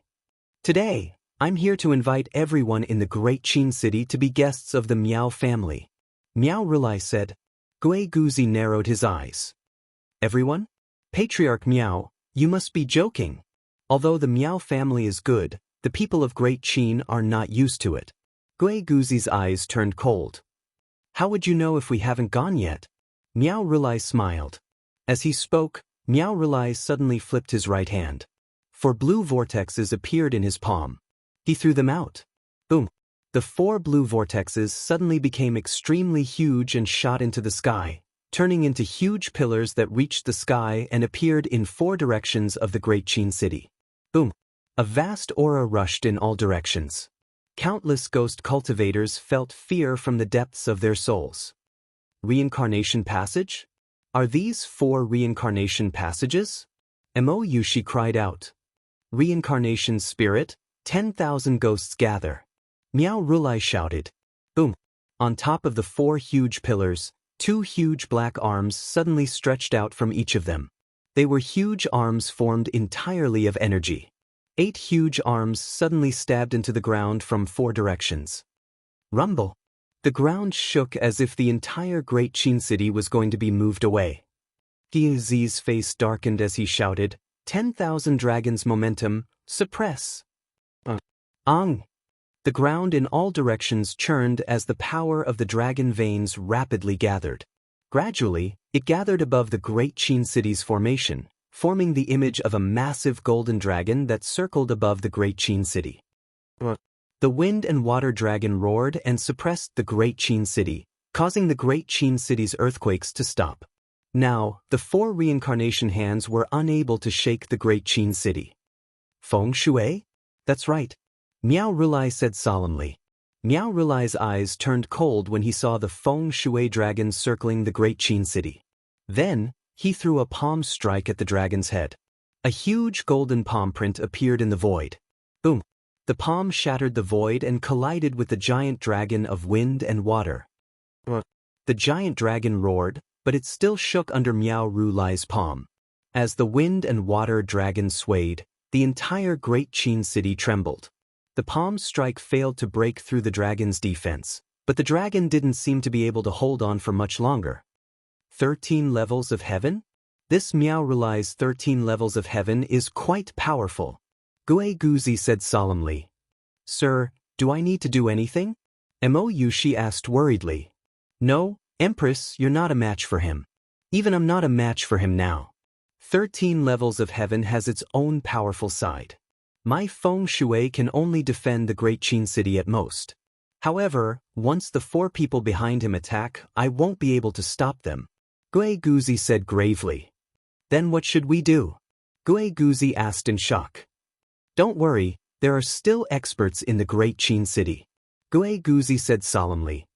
Today, I'm here to invite everyone in the Great Qin City to be guests of the Miao family. Miao Rulai said. Gue Guzi narrowed his eyes. Everyone? Patriarch Miao, you must be joking. Although the Miao family is good, the people of Great Qin are not used to it. Gue Guzi's eyes turned cold. How would you know if we haven't gone yet? Miao Rulai smiled. As he spoke, Miao Rulai suddenly flipped his right hand. 4 blue vortexes appeared in his palm. He threw them out. Boom. The 4 blue vortexes suddenly became extremely huge and shot into the sky, turning into huge pillars that reached the sky and appeared in 4 directions of the Great Qin City. Boom. A vast aura rushed in all directions. Countless ghost cultivators felt fear from the depths of their souls. Reincarnation passage? Are these 4 reincarnation passages? Mo Yushi cried out. Reincarnation spirit, 10,000 ghosts gather. Miao Rulai shouted. Boom. On top of the 4 huge pillars, 2 huge black arms suddenly stretched out from each of them. They were huge arms formed entirely of energy. 8 huge arms suddenly stabbed into the ground from 4 directions. Rumble. The ground shook as if the entire Great Qin City was going to be moved away. Guzi's face darkened as he shouted, 10,000 dragons momentum, suppress. Ang. The ground in all directions churned as the power of the dragon veins rapidly gathered. Gradually, it gathered above the Great Qin City's formation, forming the image of a massive golden dragon that circled above the Great Qin City. The wind and water dragon roared and suppressed the Great Qin City, causing the Great Qin City's earthquakes to stop. Now, the 4 reincarnation hands were unable to shake the Great Qin City. Feng Shui? That's right. Miao Rulai said solemnly. Miao Rulai's eyes turned cold when he saw the Feng Shui dragon circling the Great Qin City. Then, he threw a palm strike at the dragon's head. A huge golden palm print appeared in the void. Boom. The palm shattered the void and collided with the giant dragon of wind and water. The giant dragon roared, but it still shook under Miao Rulai's palm. As the wind and water dragon swayed, the entire Great Qin City trembled. The palm strike failed to break through the dragon's defense, but the dragon didn't seem to be able to hold on for much longer. 13 levels of heaven? This Miao Rulai's 13 levels of heaven is quite powerful. Gue Guzi said solemnly. Sir, do I need to do anything? Mo Yushi asked worriedly. No, Empress, you're not a match for him. Even I'm not a match for him now. 13 levels of heaven has its own powerful side. My Feng Shui can only defend the Great Qin City at most. However, once the 4 people behind him attack, I won't be able to stop them. Gue Guzi said gravely. Then what should we do? Gue Guzi asked in shock. Don't worry, there are still experts in the Great Qin City. Gue Guzi said solemnly.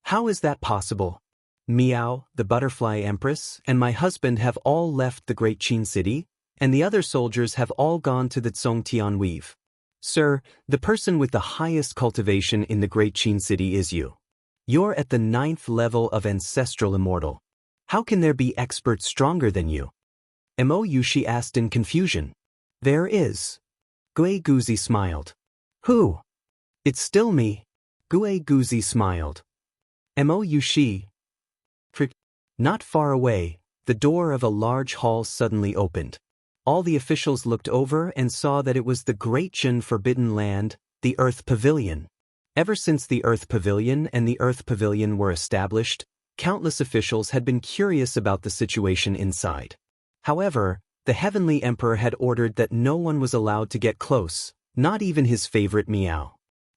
How is that possible? Miao, the Butterfly Empress, and my husband have all left the Great Qin City, and the other soldiers have all gone to the Zongtian Weave. Sir, the person with the highest cultivation in the Great Qin City is you. You're at the 9th level of Ancestral Immortal. How can there be experts stronger than you? Mo Yushi asked in confusion. There is. Gue Guzi smiled. Who? It's still me. Gue Guzi smiled. Mo Yushi. Not far away, the door of a large hall suddenly opened. All the officials looked over and saw that it was the Great Jin Forbidden Land, the Earth Pavilion. Ever since the Earth Pavilion and the Earth Pavilion were established, countless officials had been curious about the situation inside. However, the Heavenly Emperor had ordered that no one was allowed to get close, not even his favorite Miao.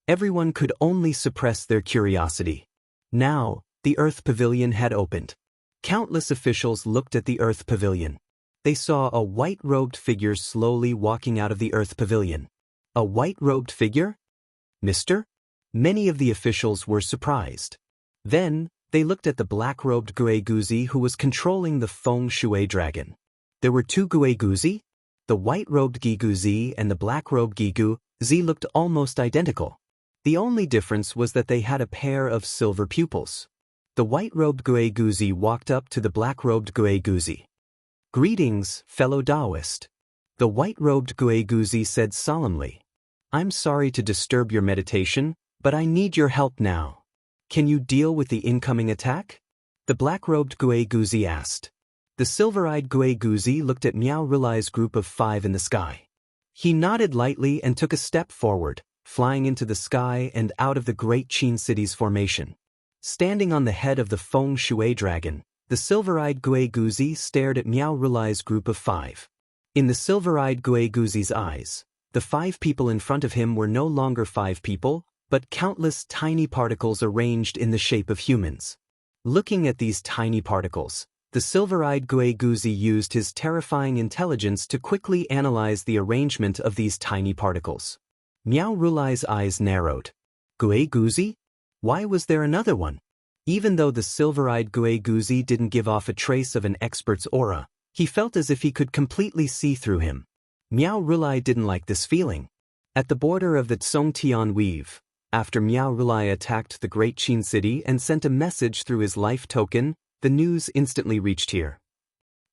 Everyone could only suppress their curiosity. Now, the Earth Pavilion had opened. Countless officials looked at the Earth Pavilion. They saw a white-robed figure slowly walking out of the Earth Pavilion. A white-robed figure? Mister? Many of the officials were surprised. Then, they looked at the black-robed Gue Guzi who was controlling the Feng Shui dragon. There were 2 Gue Guzi? The white-robed Gi Guzi and the black-robed Gi Guzi looked almost identical. The only difference was that they had a pair of silver pupils. The white-robed Gueguzi walked up to the black-robed Gueguzi. "Greetings, fellow Taoist." The white-robed Gueguzi said solemnly. "I'm sorry to disturb your meditation, but I need your help now. Can you deal with the incoming attack?" The black-robed Gueguzi asked. The silver-eyed Gueguzi looked at Miao Rulai's group of 5 in the sky. He nodded lightly and took a step forward, flying into the sky and out of the great Qin city's formation. Standing on the head of the Feng Shui dragon, the silver-eyed Gueguzi stared at Miao Rulai's group of 5. In the silver-eyed Gueguzi's eyes, the 5 people in front of him were no longer 5 people, but countless tiny particles arranged in the shape of humans. Looking at these tiny particles, the silver-eyed Gueguzi used his terrifying intelligence to quickly analyze the arrangement of these tiny particles. Miao Rulai's eyes narrowed. Gueguzi? Why was there another one? Even though the silver-eyed Gueguzi didn't give off a trace of an expert's aura, he felt as if he could completely see through him. Miao Rulai didn't like this feeling. At the border of the Tsongtian Weave, after Miao Rulai attacked the Great Qin City and sent a message through his life token, the news instantly reached here.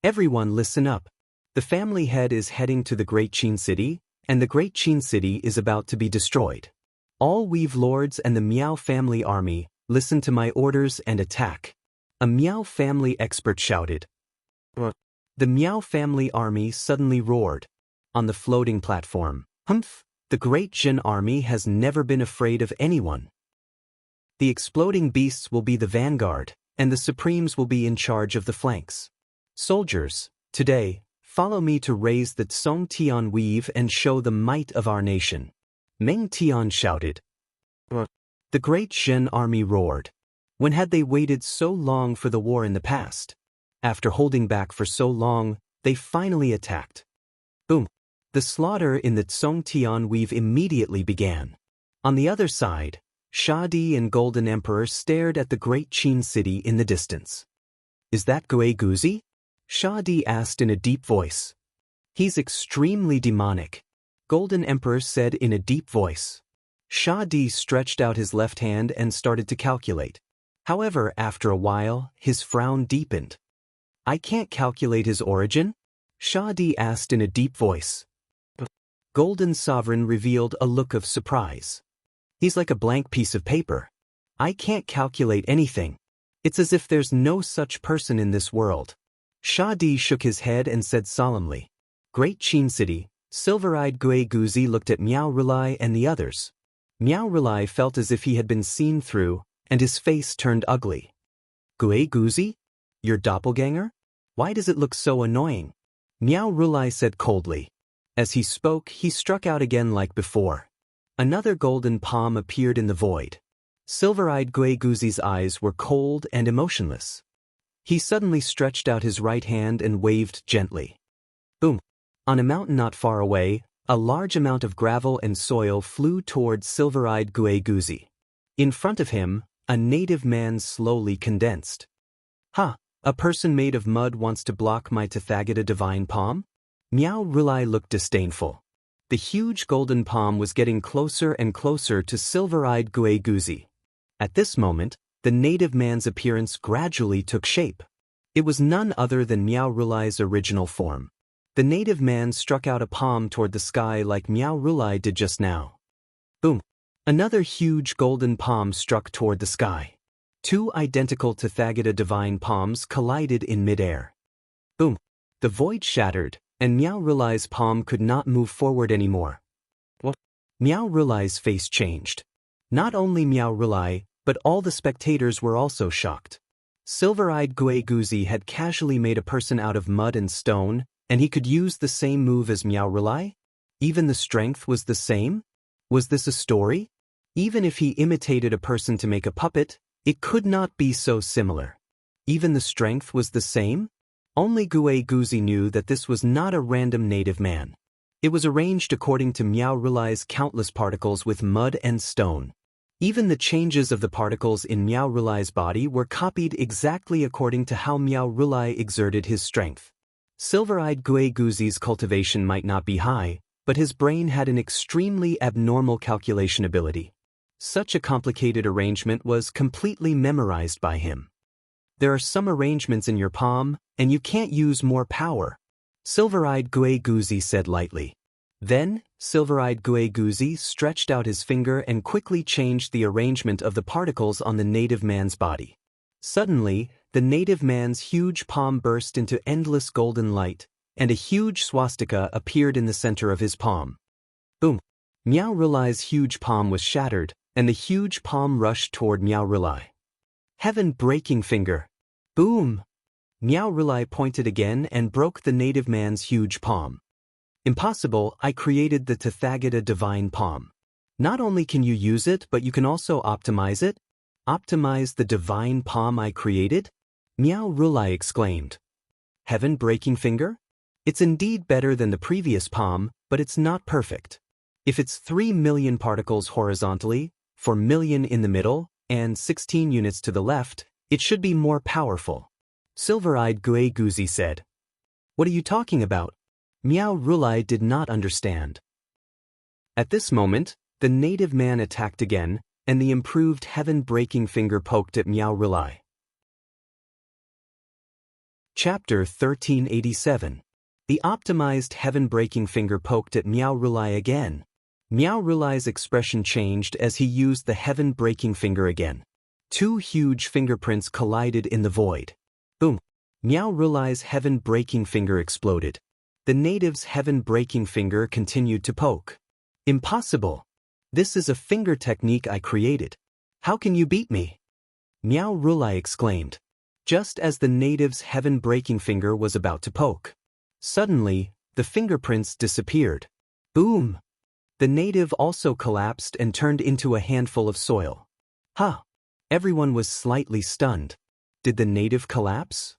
"Everyone listen up. The family head is heading to the Great Qin City, and the Great Qin City is about to be destroyed. All Weave Lords and the Miao family army, listen to my orders and attack." A Miao family expert shouted. The Miao family army suddenly roared. On the floating platform, "Humph! The Great Jin army has never been afraid of anyone. The exploding beasts will be the vanguard, and the Supremes will be in charge of the flanks. Soldiers, today, follow me to raise the Tsongtian Weave and show the might of our nation." Meng Tian shouted. The Great Zhen army roared. When had they waited so long for the war in the past? After holding back for so long, they finally attacked. Boom! The slaughter in the Tsongtian Weave immediately began. On the other side, Shadi and Golden Emperor stared at the Great Qin City in the distance. "Is that Gueguzi?" Shadi asked in a deep voice. "He's extremely demonic," Golden Emperor said in a deep voice. Shadi stretched out his left hand and started to calculate. However, after a while, his frown deepened. "I can't calculate his origin?" Shadi asked in a deep voice. Golden Sovereign revealed a look of surprise. "He's like a blank piece of paper. I can't calculate anything. It's as if there's no such person in this world." Shadi shook his head and said solemnly. Great Qin City, silver-eyed Gueguzi looked at Miao Rulai and the others. Miao Rulai felt as if he had been seen through, and his face turned ugly. "Gueguzi? Your doppelganger? Why does it look so annoying?" Miao Rulai said coldly. As he spoke, he struck out again like before. Another golden palm appeared in the void. Silver-eyed Gueguzi's eyes were cold and emotionless. He suddenly stretched out his right hand and waved gently. Boom! On a mountain not far away, a large amount of gravel and soil flew toward silver-eyed Gueguzi. In front of him, a native man slowly condensed. "Ha! A person made of mud wants to block my Tathagata divine palm?" Miao Rulai looked disdainful. The huge golden palm was getting closer and closer to silver-eyed Gueguzi. At this moment, the native man's appearance gradually took shape. It was none other than Miao Rulai's original form. The native man struck out a palm toward the sky like Miao Rulai did just now. Boom! Another huge golden palm struck toward the sky. 2 identical Tathagata divine palms collided in midair. Boom! The void shattered, and Miao Rulai's palm could not move forward anymore. What? Miao Rulai's face changed. Not only Miao Rulai, but all the spectators were also shocked. Silver-eyed Gueguzi had casually made a person out of mud and stone, and he could use the same move as Miao Rulai? Even the strength was the same? Was this a story? Even if he imitated a person to make a puppet, it could not be so similar. Even the strength was the same? Only Gueguzi knew that this was not a random native man. It was arranged according to Miao Rulai's countless particles with mud and stone. Even the changes of the particles in Miao Rulai's body were copied exactly according to how Miao Rulai exerted his strength. Silver-eyed Gueguzi's cultivation might not be high, but his brain had an extremely abnormal calculation ability. Such a complicated arrangement was completely memorized by him. There are some arrangements in your palm, and you can't use more power, Silver-Eyed Gueguzi said lightly. Then, Silver-Eyed Gueguzi stretched out his finger and quickly changed the arrangement of the particles on the native man's body. Suddenly, the native man's huge palm burst into endless golden light, and a huge swastika appeared in the center of his palm. Boom! Meow Rulai's huge palm was shattered, and the huge palm rushed toward Meow Rulai. Heaven-breaking finger! Boom! Meow Rulai pointed again and broke the native man's huge palm. Impossible, I created the Tathagata divine palm. Not only can you use it, but you can also optimize it? Optimize the divine palm I created? Meow Rulai exclaimed. Heaven-breaking finger? It's indeed better than the previous palm, but it's not perfect. If it's 3 million particles horizontally, 4 million in the middle, and 16 units to the left, it should be more powerful. Silver-Eyed Gueguzi said. What are you talking about? Meow Rulai did not understand. At this moment, the native man attacked again, and the improved heaven-breaking finger poked at Meow Rulai. Chapter 1387. The optimized heaven-breaking finger poked at Meow Rulai again. Meow Rulai's expression changed as he used the heaven-breaking finger again. 2 huge fingerprints collided in the void. Boom! Meow Rulai's heaven-breaking finger exploded. The native's heaven-breaking finger continued to poke. Impossible! This is a finger technique I created. How can you beat me? Meow Rulai exclaimed. Just as the native's heaven-breaking finger was about to poke. Suddenly, the fingerprints disappeared. Boom! The native also collapsed and turned into a handful of soil. Huh! Everyone was slightly stunned. Did the native collapse?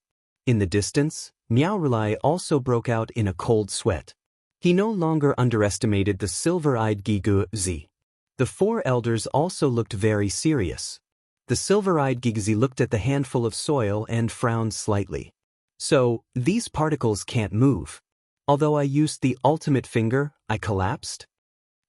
In the distance, Meow Rulai also broke out in a cold sweat. He no longer underestimated the Silver-Eyed Gueguzi. The 4 elders also looked very serious. The Silver-Eyed Gueguzi looked at the handful of soil and frowned slightly. So, these particles can't move. Although I used the ultimate finger, I collapsed?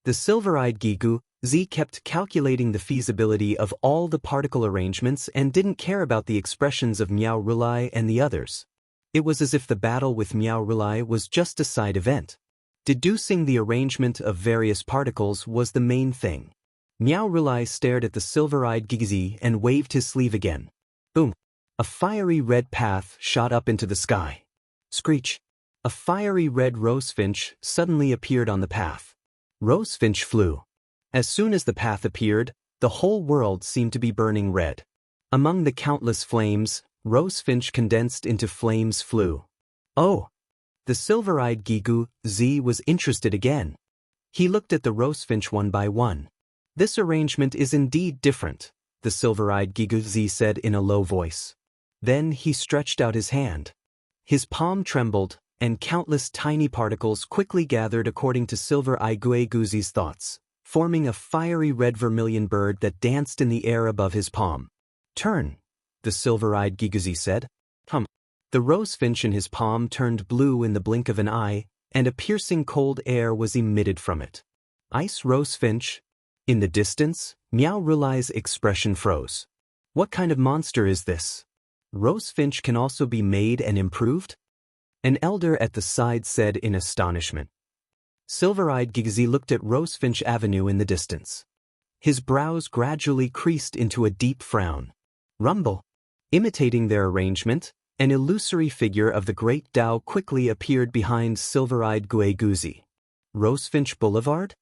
The Silver-Eyed Gueguzi kept calculating the feasibility of all the particle arrangements and didn't care about the expressions of Meow Rulai and the others. It was as if the battle with Meow Rulai was just a side event. Deducing the arrangement of various particles was the main thing. Meow Rulai stared at the Silver-Eyed Gueguzi and waved his sleeve again. Boom! A fiery red path shot up into the sky. Screech! A fiery red rosefinch suddenly appeared on the path. Rosefinch flew. As soon as the path appeared, the whole world seemed to be burning red. Among the countless flames, Rosefinch condensed into flames flew. Oh! The Silver-Eyed Gueguzi was interested again. He looked at the Rosefinch one by one. This arrangement is indeed different, the Silver-Eyed Gueguzi said in a low voice. Then he stretched out his hand. His palm trembled, and countless tiny particles quickly gathered according to Silver-Eyed Gueguzi's thoughts, forming a fiery red vermilion bird that danced in the air above his palm. Turn, the Silver-Eyed Gueguzi said. The rosefinch in his palm turned blue in the blink of an eye, and a piercing cold air was emitted from it. Ice rosefinch? In the distance, Meow Rulai's expression froze. What kind of monster is this? Rosefinch can also be made and improved? An elder at the side said in astonishment. Silver-Eyed Gueguzi looked at Rosefinch Avenue in the distance. His brows gradually creased into a deep frown. Rumble! Imitating their arrangement, an illusory figure of the Great Tao quickly appeared behind Silver-Eyed Gueguzi. Rosefinch Boulevard?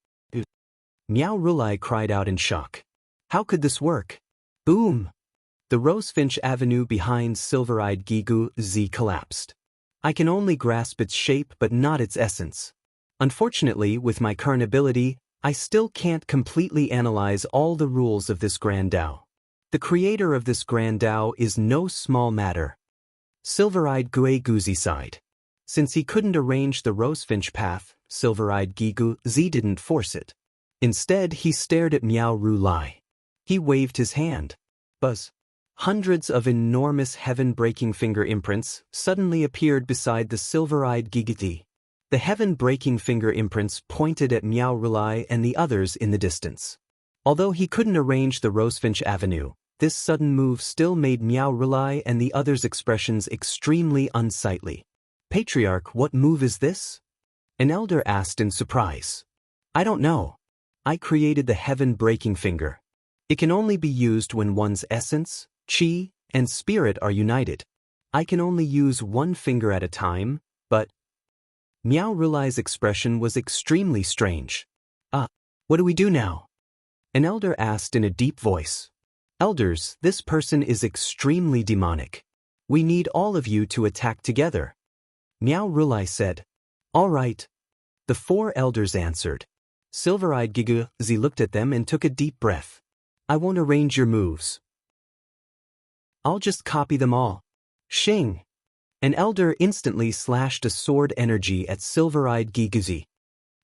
Meow Rulai cried out in shock. How could this work? Boom! The Rosefinch Avenue behind Silver-Eyed Gueguzi collapsed. I can only grasp its shape but not its essence. Unfortunately, with my current ability, I still can't completely analyze all the rules of this Grand Tao. The creator of this Grand Tao is no small matter. Silver-Eyed Gueguzi sighed. Since he couldn't arrange the Rosefinch path, Silver-Eyed Gueguzi didn't force it. Instead, he stared at Meow Rulai. He waved his hand. Buzz! Hundreds of enormous heaven-breaking finger imprints suddenly appeared beside the Silver-Eyed Gueguzi. The heaven-breaking finger imprints pointed at Meow Rulai and the others in the distance. Although he couldn't arrange the Rosefinch Avenue, this sudden move still made Miao Rulai and the others' expressions extremely unsightly. Patriarch, what move is this? An elder asked in surprise. I don't know. I created the heaven-breaking finger. It can only be used when one's essence, chi, and spirit are united. I can only use one finger at a time, but... Miao Rulai's expression was extremely strange. What do we do now? An elder asked in a deep voice. Elders, this person is extremely demonic. We need all of you to attack together. Miao Rulai said. All right. The 4 elders answered. Silver-eyed Gigu Zi looked at them and took a deep breath. I won't arrange your moves. I'll just copy them all. Shing! An elder instantly slashed a sword energy at Silver-eyed Gigu Zi.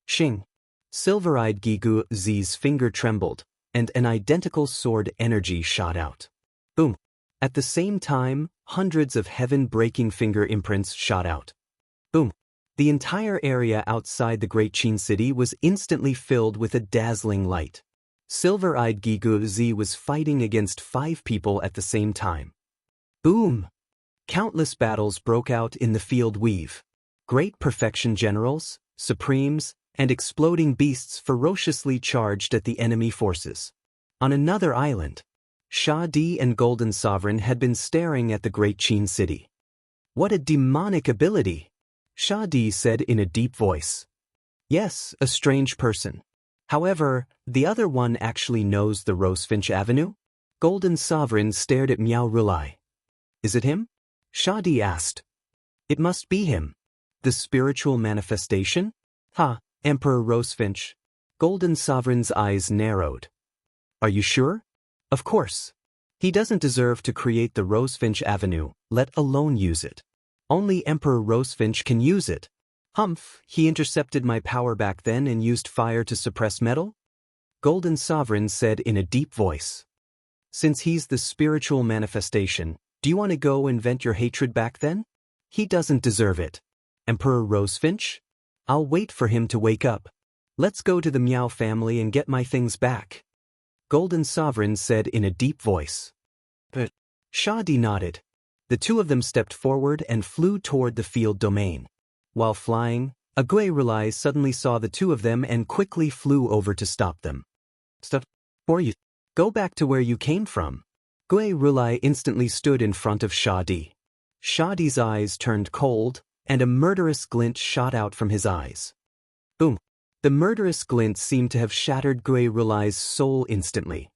Shing! Silver-eyed Gigu Zi's finger trembled, and an identical sword energy shot out. Boom! At the same time, hundreds of heaven-breaking finger imprints shot out. Boom! The entire area outside the Great Qin City was instantly filled with a dazzling light. Silver-eyed Gigu Zi was fighting against 5 people at the same time. Boom! Countless battles broke out in the field weave. Great perfection generals, supremes, and exploding beasts ferociously charged at the enemy forces. On another island, Sha Di and Golden Sovereign had been staring at the Great Qin City. What a demonic ability! Sha Di said in a deep voice. Yes, a strange person. However, the other one actually knows the Rosefinch Avenue? Golden Sovereign stared at Miao Rulai. Is it him? Sha Di asked. It must be him. The spiritual manifestation? Emperor Rosefinch. Golden Sovereign's eyes narrowed. Are you sure? Of course. He doesn't deserve to create the Rosefinch Avenue, let alone use it. Only Emperor Rosefinch can use it. Humph, he intercepted my power back then and used fire to suppress metal? Golden Sovereign said in a deep voice. Since he's the spiritual manifestation, do you want to go and vent your hatred back then? He doesn't deserve it. Emperor Rosefinch? I'll wait for him to wake up. Let's go to the Miao family and get my things back. Golden Sovereign said in a deep voice. But Sha Di nodded. The 2 of them stepped forward and flew toward the field domain. While flying, Agui Rulai suddenly saw the 2 of them and quickly flew over to stop them. Stop, or you go back to where you came from. Agui Rulai instantly stood in front of Sha Di. Sha Di's eyes turned cold, and a murderous glint shot out from his eyes. Boom! The murderous glint seemed to have shattered Agui Rulai's soul instantly.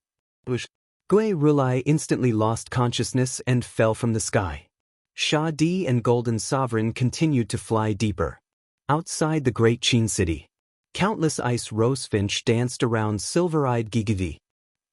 Agui Rulai instantly lost consciousness and fell from the sky. Sha Di and Golden Sovereign continued to fly deeper. Outside the Great Qin City, countless ice Rosefinch danced around Silver-eyed Gigu Zi.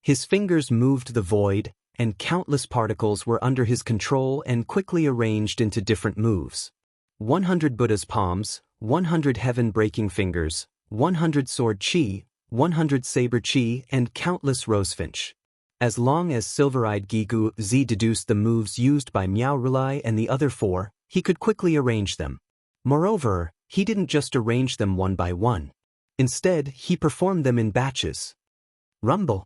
His fingers moved the void, and countless particles were under his control and quickly arranged into different moves. 100 Buddha's palms, 100 heaven-breaking fingers, 100 sword chi, 100 saber chi, and countless Rosefinch. As long as Silver-eyed Gigu Zi deduced the moves used by Miao Rulai and the other 4, he could quickly arrange them. Moreover, he didn't just arrange them one by one. Instead, he performed them in batches. Rumble.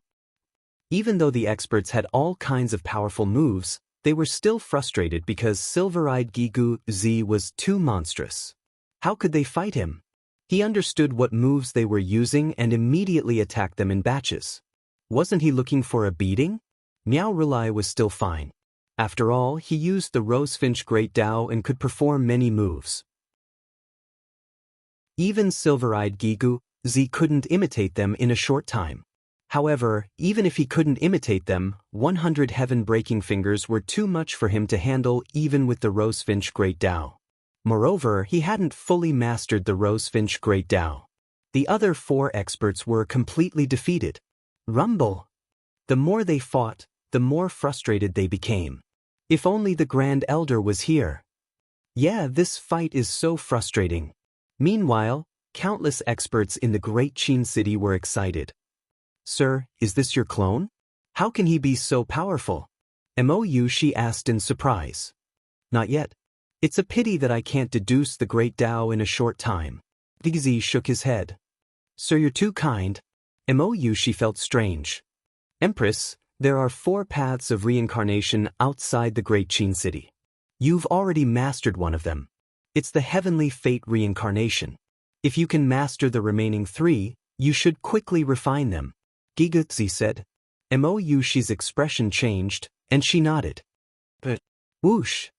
Even though the experts had all kinds of powerful moves, they were still frustrated because Silver-eyed Gigu Zi was too monstrous. How could they fight him? He understood what moves they were using and immediately attacked them in batches. Wasn't he looking for a beating? Miao Rulai was still fine. After all, he used the Rosefinch Great Tao and could perform many moves. Even Silver-eyed Gigu Zi couldn't imitate them in a short time. However, even if he couldn't imitate them, 100 heaven-breaking fingers were too much for him to handle even with the Rosefinch Great Tao. Moreover, he hadn't fully mastered the Rosefinch Great Tao. The other 4 experts were completely defeated. Rumble! The more they fought, the more frustrated they became. If only the Grand Elder was here. Yeah, this fight is so frustrating. Meanwhile, countless experts in the Great Qin City were excited. Sir, is this your clone? How can he be so powerful? Mou, she asked in surprise. Not yet. It's a pity that I can't deduce the Great Tao in a short time. Gigu Zi shook his head. Sir, you're too kind. Mou she felt strange. Empress, there are 4 paths of reincarnation outside the Great Qin City. You've already mastered one of them. It's the heavenly fate reincarnation. If you can master the remaining 3, you should quickly refine them, Giguzi said. Mou she's expression changed, and she nodded. But, whoosh!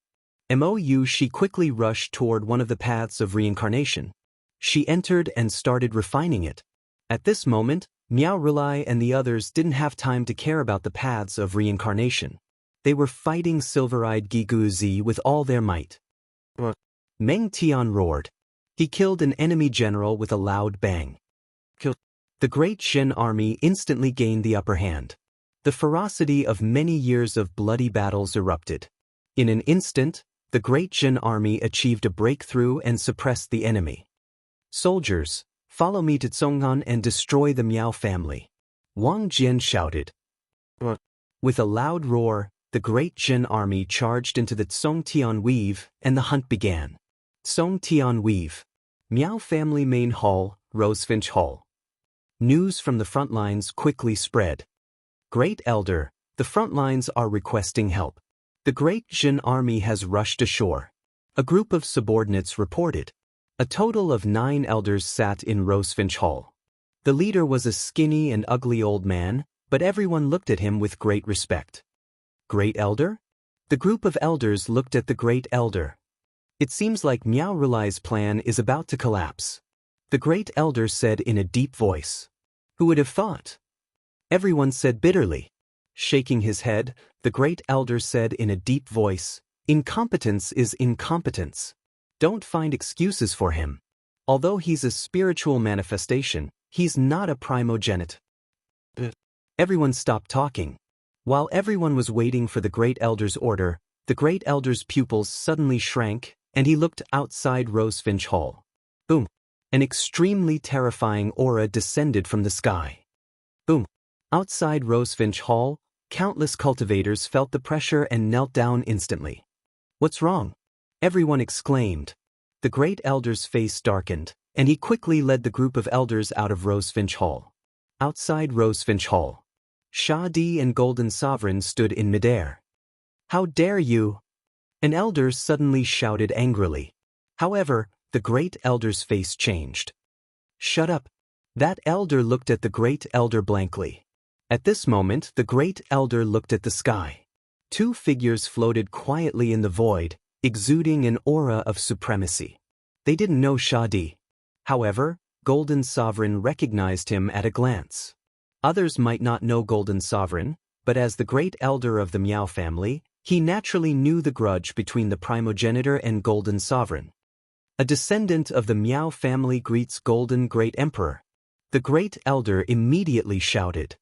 Mou she quickly rushed toward one of the paths of reincarnation. She entered and started refining it. At this moment, Miao Rulai and the others didn't have time to care about the paths of reincarnation. They were fighting silver-eyed Giguzi with all their might. Meng Tian roared. He killed an enemy general with a loud bang. The Great Shen army instantly gained the upper hand. The ferocity of many years of bloody battles erupted. In an instant, the Great Shen army achieved a breakthrough and suppressed the enemy. Soldiers, follow me to Zhongnan and destroy the Miao family, Wang Jian shouted. With a loud roar, the Great Shen army charged into the Zhongtian Weave, and the hunt began. Zhongtian Weave. Miao family main hall, Rosefinch Hall. News from the front lines quickly spread. Great Elder, the front lines are requesting help. The Great Shen army has rushed ashore. A group of subordinates reported. A total of 9 elders sat in Rosefinch Hall. The leader was a skinny and ugly old man, but everyone looked at him with great respect. Great Elder? The group of elders looked at the Great Elder. It seems like Miao Rulai's plan is about to collapse. The Great Elder said in a deep voice. Who would have thought? Everyone said bitterly. Shaking his head, the Great Elder said in a deep voice, incompetence is incompetence. Don't find excuses for him. Although he's a spiritual manifestation, he's not a primogenite. Everyone stopped talking. While everyone was waiting for the Great Elder's order, the Great Elder's pupils suddenly shrank, and he looked outside Rosefinch Hall. Boom! An extremely terrifying aura descended from the sky. Boom! Outside Rosefinch Hall, countless cultivators felt the pressure and knelt down instantly. What's wrong? Everyone exclaimed. The Great Elder's face darkened, and he quickly led the group of elders out of Rosefinch Hall. Outside Rosefinch Hall, Shadi and Golden Sovereign stood in midair. How dare you? An elder suddenly shouted angrily. However, the Great Elder's face changed. Shut up. That elder looked at the Great Elder blankly. At this moment, the Great Elder looked at the sky. 2 figures floated quietly in the void, exuding an aura of supremacy. They didn't know Shadi. However, Golden Sovereign recognized him at a glance. Others might not know Golden Sovereign, but as the Great Elder of the Miao family, he naturally knew the grudge between the primogenitor and Golden Sovereign. A descendant of the Miao family greets Golden Great Emperor. The Great Elder immediately shouted.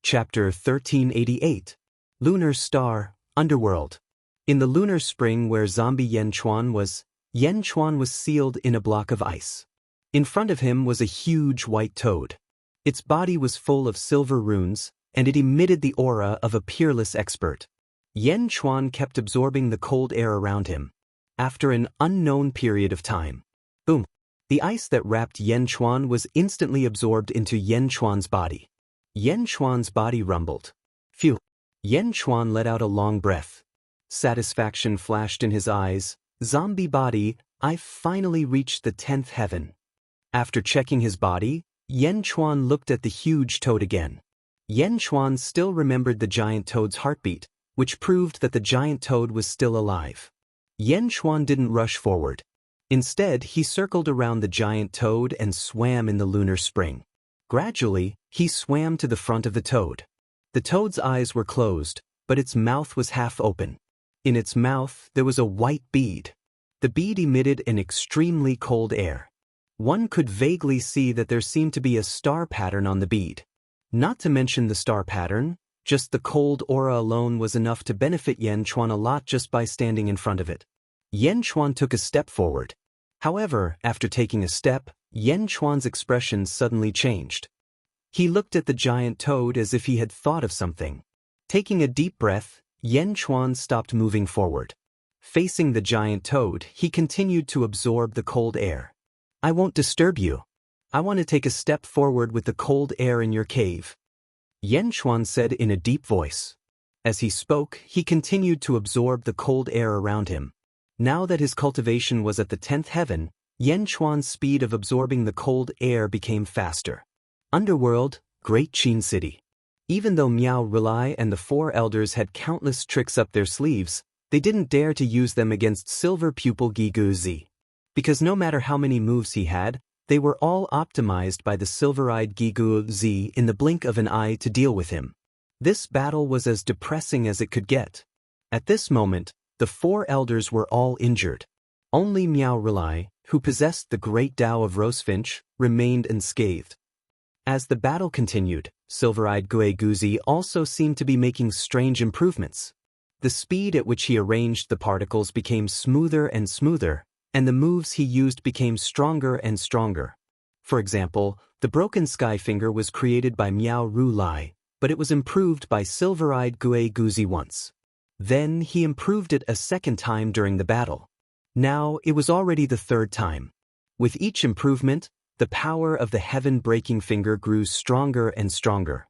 Chapter 1388. Lunar Star, Underworld. In the lunar spring where zombie Yen Chuan was sealed in a block of ice. In front of him was a huge white toad. Its body was full of silver runes, and it emitted the aura of a peerless expert. Yen Chuan kept absorbing the cold air around him. After an unknown period of time, boom, the ice that wrapped Yen Chuan was instantly absorbed into Yen Chuan's body. Yen Chuan's body rumbled. Phew! Yen Chuan let out a long breath. Satisfaction flashed in his eyes. Zombie body, I finally reached the 10th heaven. After checking his body, Yen Chuan looked at the huge toad again. Yen Chuan still remembered the giant toad's heartbeat, which proved that the giant toad was still alive. Yen Chuan didn't rush forward. Instead, he circled around the giant toad and swam in the lunar spring. Gradually, he swam to the front of the toad. The toad's eyes were closed, but its mouth was half open. In its mouth, there was a white bead. The bead emitted an extremely cold air. One could vaguely see that there seemed to be a star pattern on the bead. Not to mention the star pattern, just the cold aura alone was enough to benefit Yen Chuan a lot just by standing in front of it. Yen Chuan took a step forward. However, after taking a step, Yen Chuan's expression suddenly changed. He looked at the giant toad as if he had thought of something. Taking a deep breath, Yen Chuan stopped moving forward. Facing the giant toad, he continued to absorb the cold air. I won't disturb you. I want to take a step forward with the cold air in your cave. Yan Xuan said in a deep voice. As he spoke, he continued to absorb the cold air around him. Now that his cultivation was at the 10th heaven, Yan Xuan's speed of absorbing the cold air became faster. Underworld, Great Qin City. Even though Miao Rulai and the 4 elders had countless tricks up their sleeves, they didn't dare to use them against Silver Pupil Gigu Zi. Because no matter how many moves he had, they were all optimized by the silver-eyed Gigu Zi in the blink of an eye to deal with him. This battle was as depressing as it could get. At this moment, the 4 elders were all injured. Only Miao Rulai, who possessed the great Tao of Rosefinch, remained unscathed. As the battle continued, silver-eyed Gue Guzi also seemed to be making strange improvements. The speed at which he arranged the particles became smoother and smoother, and the moves he used became stronger and stronger. For example, the broken sky finger was created by Miao Rulai, but it was improved by silver-eyed Gue Guzi once. Then he improved it a second time during the battle. Now it was already the 3rd time. With each improvement, the power of the heaven-breaking finger grew stronger and stronger.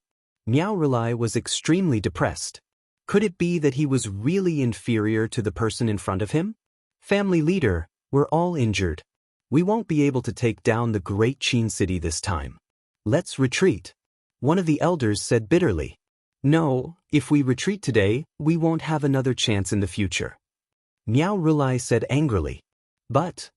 Miao Rulai was extremely depressed. Could it be that he was really inferior to the person in front of him? Family leader, we're all injured. We won't be able to take down the Great Qin City this time. Let's retreat. One of the elders said bitterly. No, if we retreat today, we won't have another chance in the future. Miao Rulai said angrily. But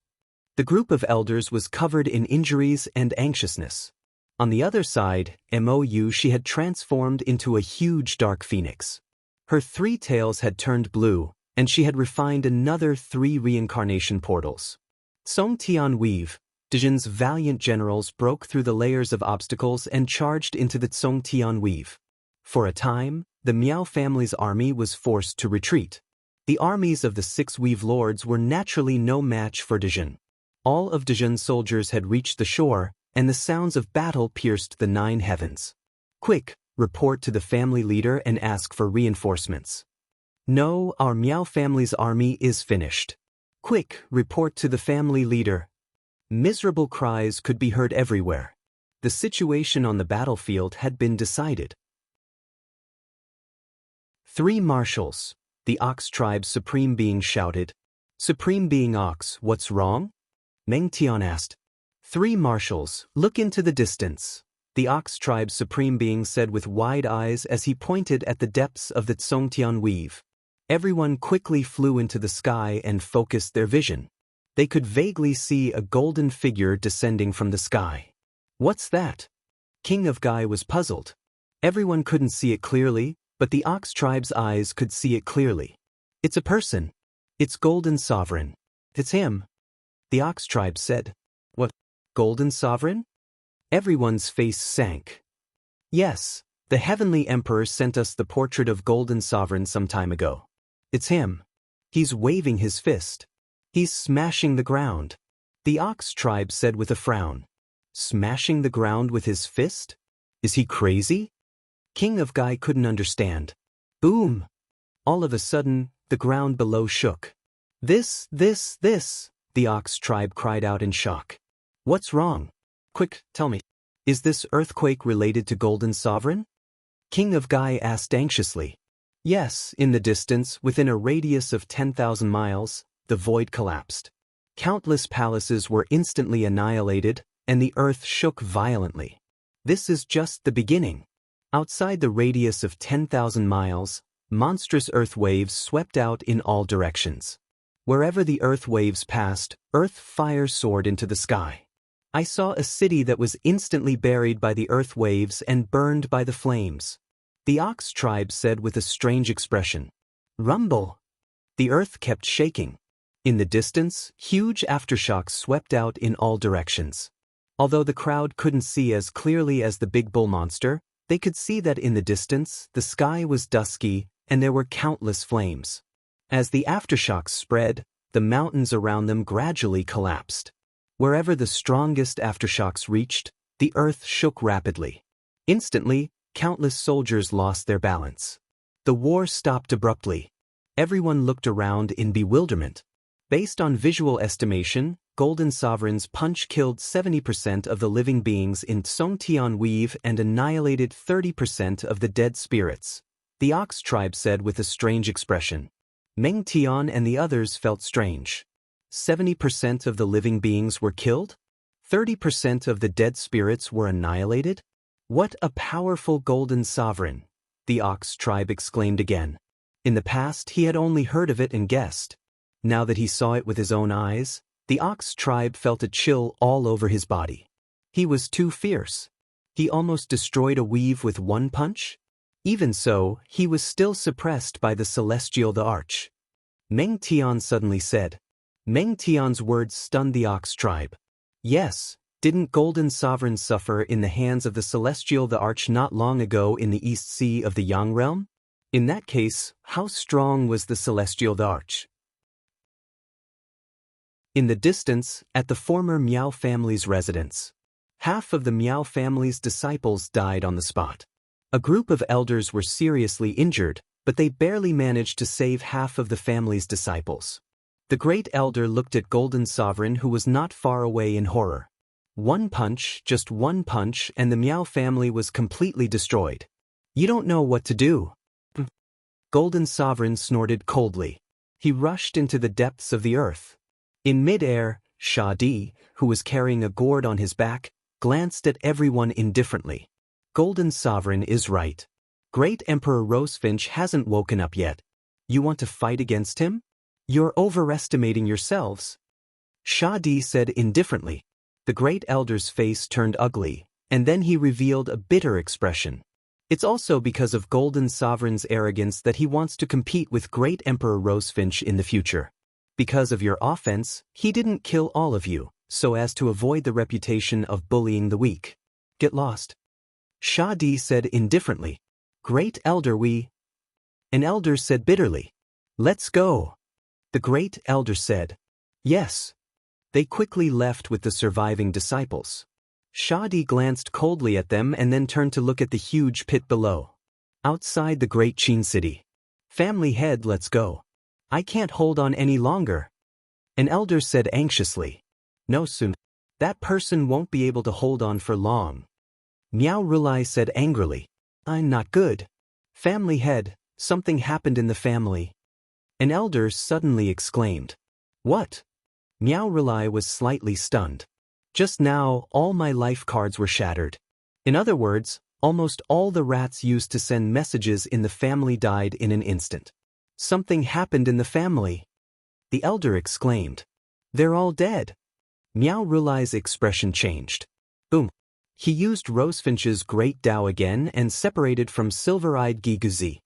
the group of elders was covered in injuries and anxiousness. On the other side, Mou she had transformed into a huge dark phoenix. Her 3 tails had turned blue, and she had refined another 3 reincarnation portals. Song Tian Weave, Dijin's valiant generals broke through the layers of obstacles and charged into the Song Tian Weave. For a time, the Miao family's army was forced to retreat. The armies of the 6 Weave lords were naturally no match for Dijin. All of Dijin's soldiers had reached the shore, and the sounds of battle pierced the 9 heavens. Quick, report to the family leader and ask for reinforcements. No, our Miao family's army is finished. Quick, report to the family leader. Miserable cries could be heard everywhere. The situation on the battlefield had been decided. 3 marshals. The Ox tribe's supreme being shouted. Supreme being Ox, what's wrong? Meng Tian asked. 3 marshals, look into the distance. The Ox tribe's supreme being said with wide eyes as he pointed at the depths of the Tsongtian Weave. Everyone quickly flew into the sky and focused their vision. They could vaguely see a golden figure descending from the sky. What's that? King of Gai was puzzled. Everyone couldn't see it clearly, but the Ox tribe's eyes could see it clearly. It's a person. It's Golden Sovereign. It's him. The Ox tribe said. What? Golden Sovereign? Everyone's face sank. Yes, the Heavenly Emperor sent us the portrait of Golden Sovereign some time ago. It's him. He's waving his fist. He's smashing the ground. The Ox tribe said with a frown. Smashing the ground with his fist? Is he crazy? King of Gai couldn't understand. Boom! All of a sudden, the ground below shook. This, the Ox tribe cried out in shock. What's wrong? Quick, tell me. Is this earthquake related to Golden Sovereign? King of Gai asked anxiously. Yes, in the distance, within a radius of 10,000 miles, the void collapsed. Countless palaces were instantly annihilated, and the earth shook violently. This is just the beginning. Outside the radius of 10,000 miles, monstrous earth waves swept out in all directions. Wherever the earth waves passed, earth fire soared into the sky. I saw a city that was instantly buried by the earth waves and burned by the flames. The Ox tribe said with a strange expression. Rumble! The earth kept shaking. In the distance, huge aftershocks swept out in all directions. Although the crowd couldn't see as clearly as the big bull monster, they could see that in the distance, the sky was dusky and there were countless flames. As the aftershocks spread, the mountains around them gradually collapsed. Wherever the strongest aftershocks reached, the earth shook rapidly. Instantly, countless soldiers lost their balance. The war stopped abruptly. Everyone looked around in bewilderment. Based on visual estimation, Golden Sovereign's punch killed 70% of the living beings in Songtian Weave and annihilated 30% of the dead spirits, the Ox tribe said with a strange expression. Meng Tian and the others felt strange. 70% of the living beings were killed? 30% of the dead spirits were annihilated? What a powerful Golden Sovereign! The Ox tribe exclaimed again. In the past he had only heard of it and guessed. Now that he saw it with his own eyes, the Ox tribe felt a chill all over his body. He was too fierce. He almost destroyed a weave with one punch? Even so, he was still suppressed by the Celestial the Arch. Meng Tian suddenly said. Meng Tian's words stunned the Ox tribe. Yes, didn't Golden Sovereign suffer in the hands of the Celestial the Arch not long ago in the East Sea of the Yang Realm? In that case, how strong was the Celestial the Arch? In the distance, at the former Miao family's residence. Half of the Miao family's disciples died on the spot. A group of elders were seriously injured, but they barely managed to save half of the family's disciples. The great elder looked at Golden Sovereign, who was not far away, in horror. One punch, just one punch, and the Miao family was completely destroyed. You don't know what to do. Golden Sovereign snorted coldly. He rushed into the depths of the earth. In mid-air, Shadi, who was carrying a gourd on his back, glanced at everyone indifferently. Golden Sovereign is right. Great Emperor Rosefinch hasn't woken up yet. You want to fight against him? You're overestimating yourselves. Shadi said indifferently. The great elder's face turned ugly, and then he revealed a bitter expression. It's also because of Golden Sovereign's arrogance that he wants to compete with Great Emperor Rosefinch in the future. Because of your offense, he didn't kill all of you, so as to avoid the reputation of bullying the weak. Get lost. Shadi said indifferently. Great Elder, An elder said bitterly. Let's go. The great elder said. Yes. They quickly left with the surviving disciples. Shadi glanced coldly at them and then turned to look at the huge pit below. Outside the great Qin city. Family head, let's go. I can't hold on any longer. An elder said anxiously. No, soon. That person won't be able to hold on for long. Miao Rulai said angrily. I'm not good. Family head, something happened in the family. An elder suddenly exclaimed. What? Miao Rulai was slightly stunned. Just now, all my life cards were shattered. In other words, almost all the rats used to send messages in the family died in an instant. Something happened in the family. The elder exclaimed. They're all dead. Miao Rulai's expression changed. Boom. He used Rosefinch's great Dao again and separated from silver-eyed Giguzi.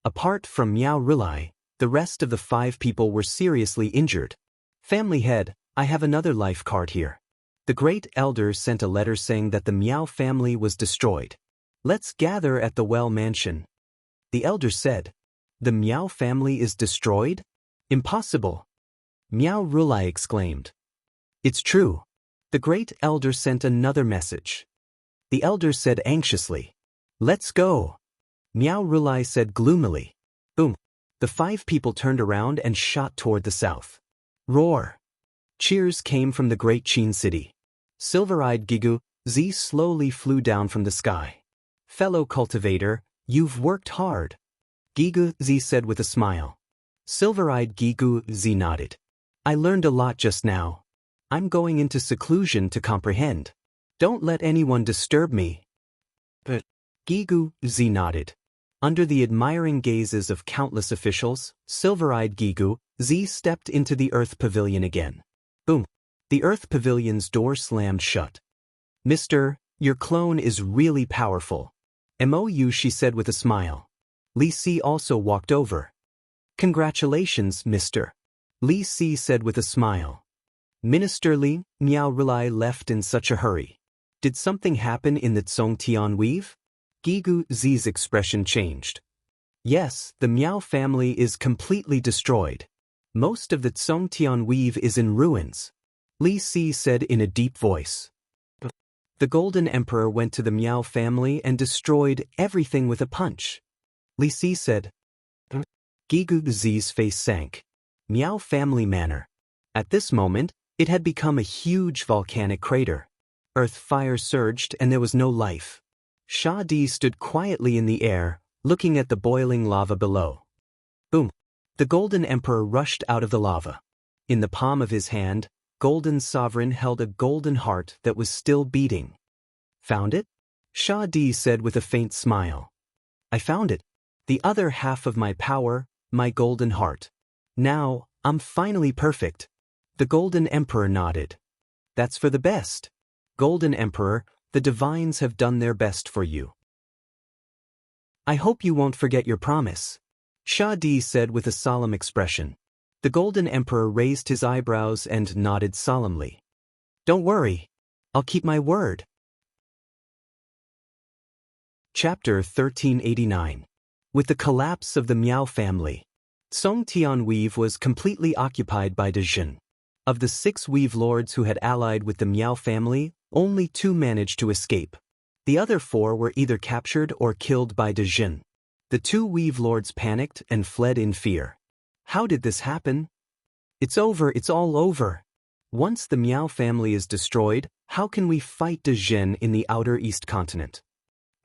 Apart from Miao Rulai, the rest of the 5 people were seriously injured. Family head, I have another life card here. The great elder sent a letter saying that the Miao family was destroyed. Let's gather at the Well Mansion. The elder said. The Miao family is destroyed? Impossible. Miao Rulai exclaimed. It's true. The great elder sent another message. The elder said anxiously. Let's go. Miao Rulai said gloomily. Boom. The 5 people turned around and shot toward the south. Roar. Cheers came from the great Qin city. Silver-eyed Gigu Z slowly flew down from the sky. Fellow cultivator, you've worked hard. Gigu Z said with a smile. Silver-eyed Gigu Z nodded. I learned a lot just now. I'm going into seclusion to comprehend. Don't let anyone disturb me. But Gigu Z nodded. Under the admiring gazes of countless officials, Silver-eyed Gigu Z stepped into the Earth Pavilion again. Boom. The Earth Pavilion's door slammed shut. Mister, your clone is really powerful. MOU, she said with a smile. Li Si also walked over. Congratulations, mister. Li Si said with a smile. Minister Li, Miao Rulai left in such a hurry. Did something happen in the Songtian Weave? Gigu Z's expression changed. Yes, the Miao family is completely destroyed. Most of the Songtian Weave is in ruins. Li Si said in a deep voice. The Golden Emperor went to the Miao family and destroyed everything with a punch. Li Si said. Gigu Z's face sank. Miao family manner. At this moment, it had become a huge volcanic crater. Earth fire surged and there was no life. Sha Di stood quietly in the air, looking at the boiling lava below. Boom! The Golden Emperor rushed out of the lava. In the palm of his hand, Golden Sovereign held a golden heart that was still beating. Found it? Sha Di said with a faint smile. I found it. The other half of my power, my golden heart. Now, I'm finally perfect. The Golden Emperor nodded. That's for the best. Golden Emperor, the divines have done their best for you. I hope you won't forget your promise. Sha Di said with a solemn expression. The Golden Emperor raised his eyebrows and nodded solemnly. Don't worry. I'll keep my word. Chapter 1389. With the collapse of the Miao family, Song Tian Weave was completely occupied by De Jin. Of the 6 Weave lords who had allied with the Miao family, only 2 managed to escape. The other 4 were either captured or killed by De Jin. The 2 Weave lords panicked and fled in fear. How did this happen? It's over, it's all over. Once the Miao family is destroyed, how can we fight De Jin in the outer East continent?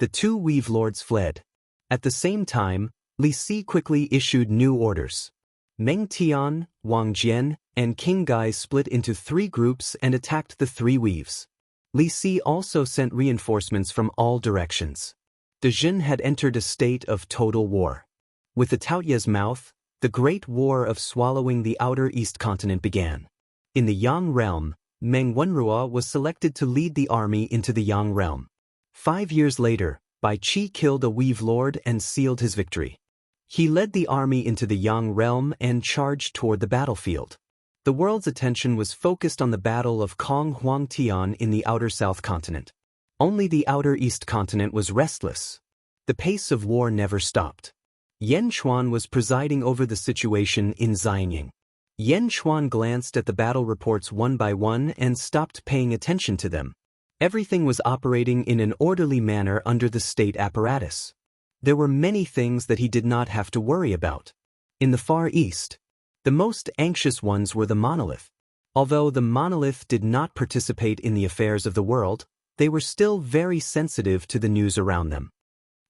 The 2 Weave lords fled. At the same time, Li Si quickly issued new orders. Meng Tian, Wang Jian, and King Gai split into 3 groups and attacked the 3 weaves. Li Si also sent reinforcements from all directions. De Jin had entered a state of total war. With the Taoya's mouth, the Great War of swallowing the outer East continent began. In the Yang realm, Meng Wenruo was selected to lead the army into the Yang realm. 5 years later, Bai Qi killed a Weave lord and sealed his victory. He led the army into the Yang realm and charged toward the battlefield. The world's attention was focused on the battle of Kong Huang Tian in the outer South continent. Only the outer East continent was restless. The pace of war never stopped. Yan Chuan was presiding over the situation in Xianying. Yan Chuan glanced at the battle reports one by one and stopped paying attention to them. Everything was operating in an orderly manner under the state apparatus. There were many things that he did not have to worry about. In the Far East, the most anxious ones were the monolith. Although the monolith did not participate in the affairs of the world, they were still very sensitive to the news around them.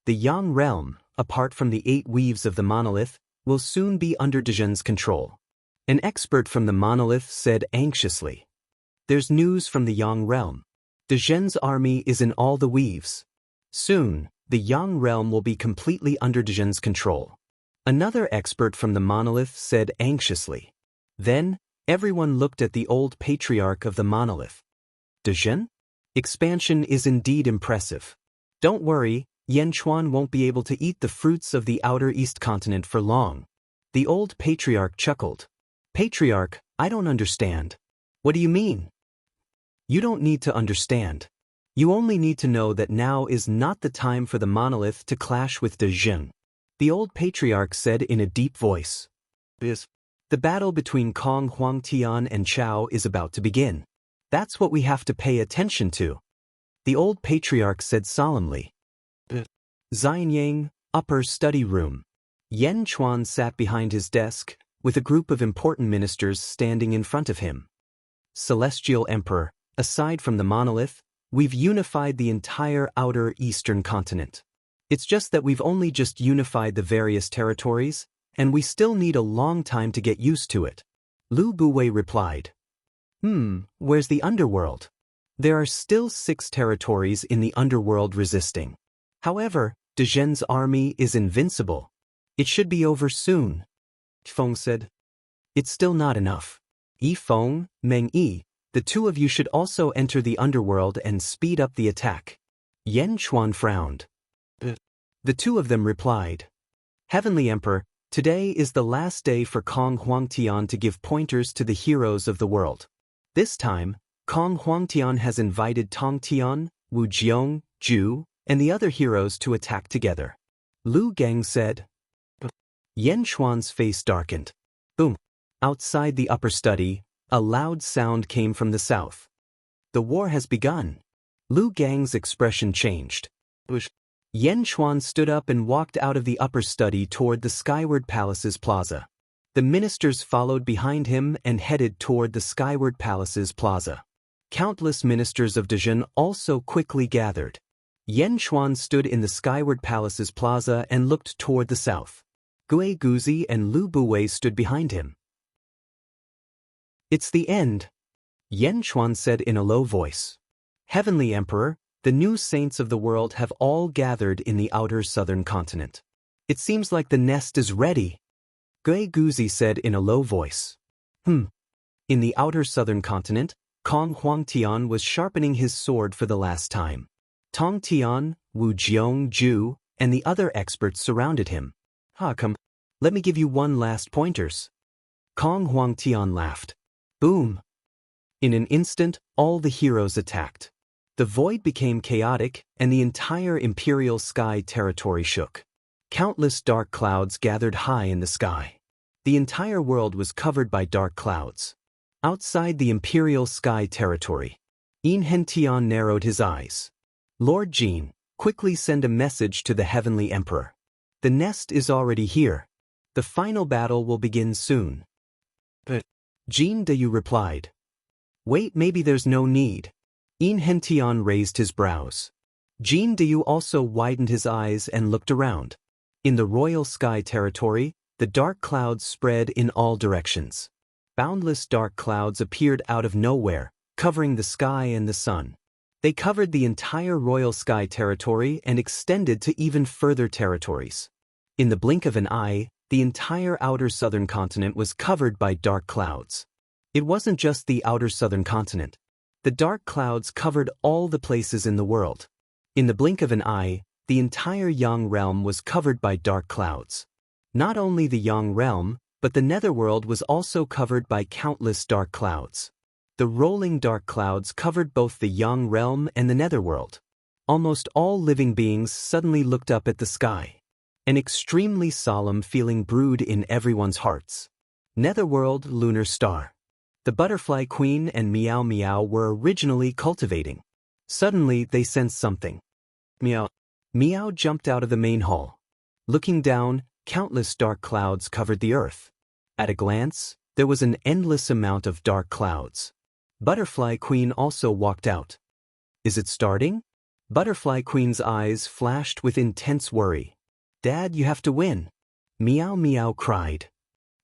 The Yang realm, apart from the 8 weaves of the monolith, will soon be under De Jin's control. An expert from the monolith said anxiously. There's news from the Yang realm. De Jin's army is in all the weaves. Soon, the Yang realm will be completely under De Jin's control. Another expert from the monolith said anxiously. Then, everyone looked at the old patriarch of the monolith. De Jin? Expansion is indeed impressive. Don't worry, Yan Chuan won't be able to eat the fruits of the outer East continent for long. The old patriarch chuckled. Patriarch, I don't understand. What do you mean? You don't need to understand. You only need to know that now is not the time for the monolith to clash with De Jin. The old patriarch said in a deep voice. The battle between Kong Huang Tian and Chao is about to begin. That's what we have to pay attention to. The old patriarch said solemnly. Xianyang, upper study room. Yan Chuan sat behind his desk, with a group of important ministers standing in front of him. Celestial Emperor, aside from the monolith, we've unified the entire outer eastern continent. It's just that we've only just unified the various territories, and we still need a long time to get used to it. Lu Buwei replied. Where's the underworld? There are still 6 territories in the underworld resisting. However, De Jin's army is invincible. It should be over soon. Feng said. It's still not enough. Yi Feng, Meng Yi, the 2 of you should also enter the underworld and speed up the attack. Yan Chuan frowned. The 2 of them replied. Heavenly Emperor, today is the last day for Kong Huang Tian to give pointers to the heroes of the world. This time, Kong Huang Tian has invited Tong Tian, Wu Jiong, Zhu, and the other heroes to attack together. Lu Gang said. Yan Chuan's face darkened. Boom. Outside the upper study, a loud sound came from the south. The war has begun. Lu Gang's expression changed. Yan Chuan stood up and walked out of the upper study toward the Skyward Palace's plaza. The ministers followed behind him and headed toward the Skyward Palace's plaza. Countless ministers of Dejun also quickly gathered. Yen Chuan stood in the Skyward Palace's plaza and looked toward the south. Gui Guzi and Lu Buwei stood behind him. "It's the end," Yen Chuan said in a low voice. "Heavenly Emperor, the new saints of the world have all gathered in the outer southern continent. It seems like the nest is ready," Gui Guzi said in a low voice. In the outer southern continent, Kong Huangtian was sharpening his sword for the last time. Tong Tian, Wu Jiong Ju, and the other experts surrounded him. Come, let me give you one last pointers." Kong Huangtian laughed. Boom! In an instant, all the heroes attacked. The void became chaotic, and the entire imperial sky territory shook. Countless dark clouds gathered high in the sky. The entire world was covered by dark clouds. Outside the imperial sky territory, Yin Hentian narrowed his eyes. "Lord Jin, quickly send a message to the Heavenly Emperor. The nest is already here. The final battle will begin soon." But Jin Deyu replied. "Wait, maybe there's no need." Yin Hentian raised his brows. Jin Deyu also widened his eyes and looked around. In the royal sky territory, the dark clouds spread in all directions. Boundless dark clouds appeared out of nowhere, covering the sky and the sun. They covered the entire royal sky territory and extended to even further territories. In the blink of an eye, the entire outer southern continent was covered by dark clouds. It wasn't just the outer southern continent. The dark clouds covered all the places in the world. In the blink of an eye, the entire Yang realm was covered by dark clouds. Not only the Yang realm, but the netherworld was also covered by countless dark clouds. The rolling dark clouds covered both the Yang realm and the netherworld. Almost all living beings suddenly looked up at the sky. An extremely solemn feeling brewed in everyone's hearts. Netherworld lunar star. The butterfly queen and Meow Meow were originally cultivating. Suddenly they sensed something. Meow. Meow jumped out of the main hall. Looking down, countless dark clouds covered the earth. At a glance, there was an endless amount of dark clouds. Butterfly Queen also walked out. "Is it starting?" Butterfly Queen's eyes flashed with intense worry. "Dad, you have to win." Meow Meow cried.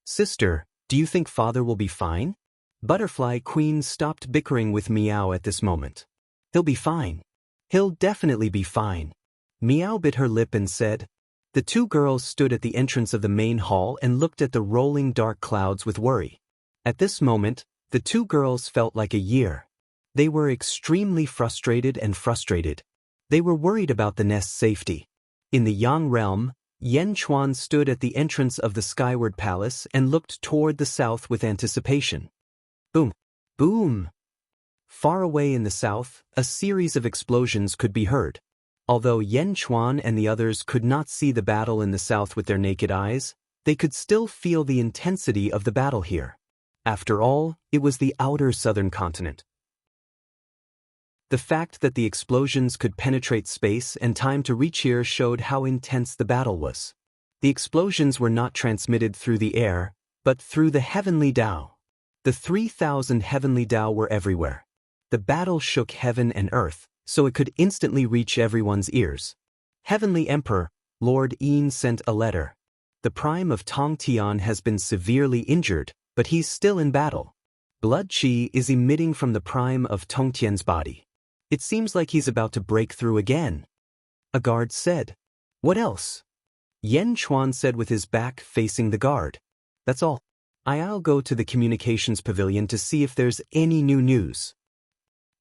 "Sister, do you think father will be fine?" Butterfly Queen stopped bickering with Meow at this moment. "He'll be fine. He'll definitely be fine." Meow bit her lip and said. The two girls stood at the entrance of the main hall and looked at the rolling dark clouds with worry. At this moment, the two girls felt like a year. They were extremely frustrated. They were worried about the nest's safety. In the Yang realm, Yen Chuan stood at the entrance of the Skyward Palace and looked toward the south with anticipation. Boom! Boom! Far away in the south, a series of explosions could be heard. Although Yen Chuan and the others could not see the battle in the south with their naked eyes, they could still feel the intensity of the battle here. After all, it was the outer southern continent. The fact that the explosions could penetrate space and time to reach here showed how intense the battle was. The explosions were not transmitted through the air, but through the heavenly Tao. The 3,000 heavenly Tao were everywhere. The battle shook heaven and earth, so it could instantly reach everyone's ears. "Heavenly Emperor, Lord Yin sent a letter. The prime of Tong Tian has been severely injured, but he's still in battle. Blood qi is emitting from the prime of Tong Tian's body. It seems like he's about to break through again." A guard said. "What else?" Yen Chuan said with his back facing the guard. "That's all. I'll go to the communications pavilion to see if there's any new news."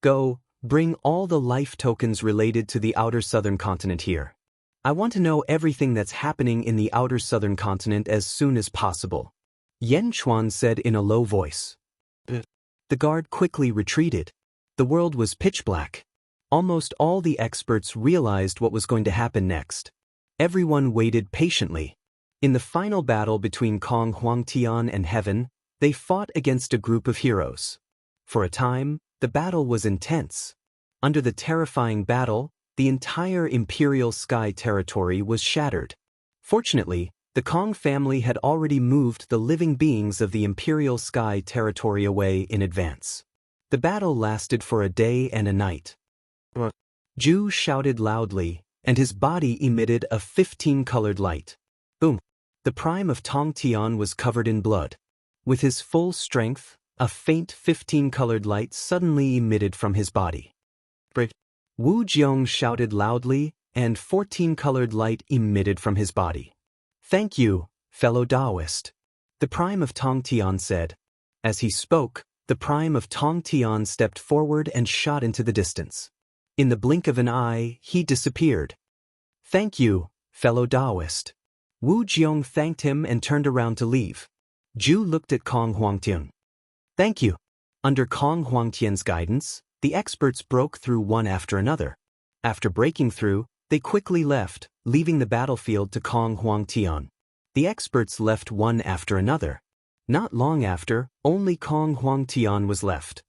"Go. Bring all the life tokens related to the outer southern continent here. I want to know everything that's happening in the outer southern continent as soon as possible," Yen Chuan said in a low voice. The guard quickly retreated. The world was pitch black. Almost all the experts realized what was going to happen next. Everyone waited patiently. In the final battle between Kong Huangtian and Heaven, they fought against a group of heroes. For a time, the battle was intense. Under the terrifying battle, the entire imperial sky territory was shattered. Fortunately, The Kong family had already moved the living beings of the Imperial Sky territory away in advance. The battle lasted for a day and a night. Zhu shouted loudly, and his body emitted a 15-colored light. Boom! The prime of Tong Tian was covered in blood. With his full strength, a faint 15-colored light suddenly emitted from his body. Wu Jiong shouted loudly, and 14-colored light emitted from his body. "Thank you, fellow Taoist," the prime of Tong Tian said. As he spoke, the prime of Tong Tian stepped forward and shot into the distance. In the blink of an eye, he disappeared. "Thank you, fellow Taoist." Wu Jiong thanked him and turned around to leave. Zhu looked at Kong Huangtian. "Thank you." Under Kong Huangtian's guidance, the experts broke through one after another. After breaking through, they quickly left, leaving the battlefield to Kong Huangtian. The experts left one after another. Not long after, only Kong Huangtian was left.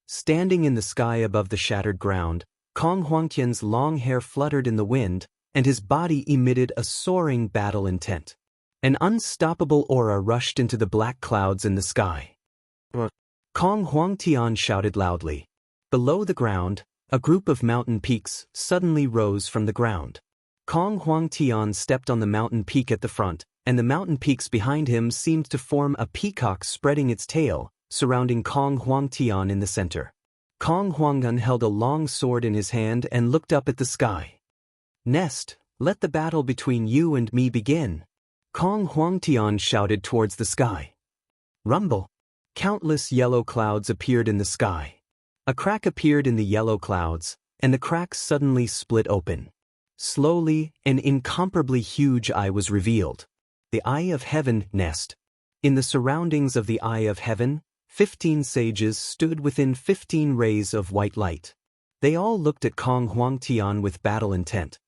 Standing in the sky above the shattered ground, Kong Huangtian's long hair fluttered in the wind, and his body emitted a soaring battle intent. An unstoppable aura rushed into the black clouds in the sky. Kong Huangtian shouted loudly. Below the ground, a group of mountain peaks suddenly rose from the ground. Kong Huangtian stepped on the mountain peak at the front, and the mountain peaks behind him seemed to form a peacock spreading its tail, surrounding Kong Huangtian in the center. Kong Huangtian held a long sword in his hand and looked up at the sky. "Nest, let the battle between you and me begin," Kong Huangtian shouted towards the sky. Rumble! Countless yellow clouds appeared in the sky. A crack appeared in the yellow clouds, and the crack suddenly split open. Slowly, an incomparably huge eye was revealed. The Eye of Heaven Nest. In the surroundings of the Eye of Heaven, 15 sages stood within 15 rays of white light. They all looked at Kong Huangtian with battle intent.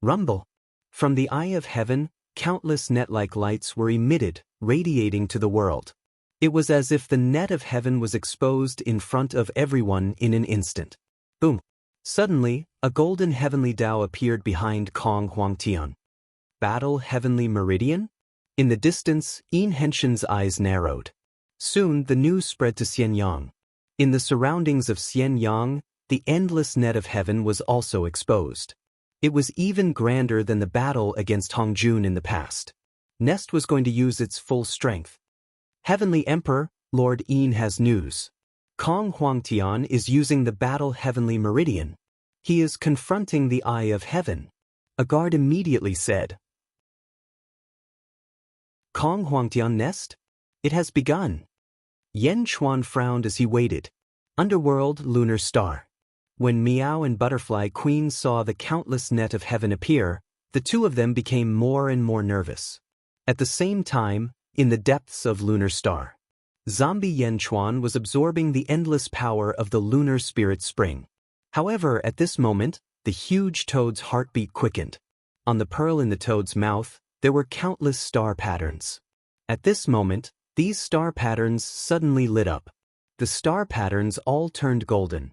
Rumble! From the Eye of Heaven, countless net-like lights were emitted, radiating to the world. It was as if the net of heaven was exposed in front of everyone in an instant. Boom! Suddenly, a golden heavenly Tao appeared behind Kong Huangtian. Battle Heavenly Meridian? In the distance, Yin Henshin's eyes narrowed. Soon the news spread to Xianyang. In the surroundings of Xianyang, the endless net of heaven was also exposed. It was even grander than the battle against Hongjun in the past. Nest was going to use its full strength. Heavenly Emperor, Lord Yin has news. Kong Huangtian is using the Battle Heavenly Meridian. He is confronting the Eye of Heaven. A guard immediately said. Kong Huangtian Nest? It has begun. Yen Chuan frowned as he waited. Underworld Lunar Star. When Meow and Butterfly Queen saw the countless net of heaven appear, the two of them became more and more nervous. At the same time, in the depths of Lunar Star, Zombie Yen Chuan was absorbing the endless power of the lunar spirit spring. However, at this moment, the huge toad's heartbeat quickened. On the pearl in the toad's mouth, there were countless star patterns. At this moment, these star patterns suddenly lit up. The star patterns all turned golden.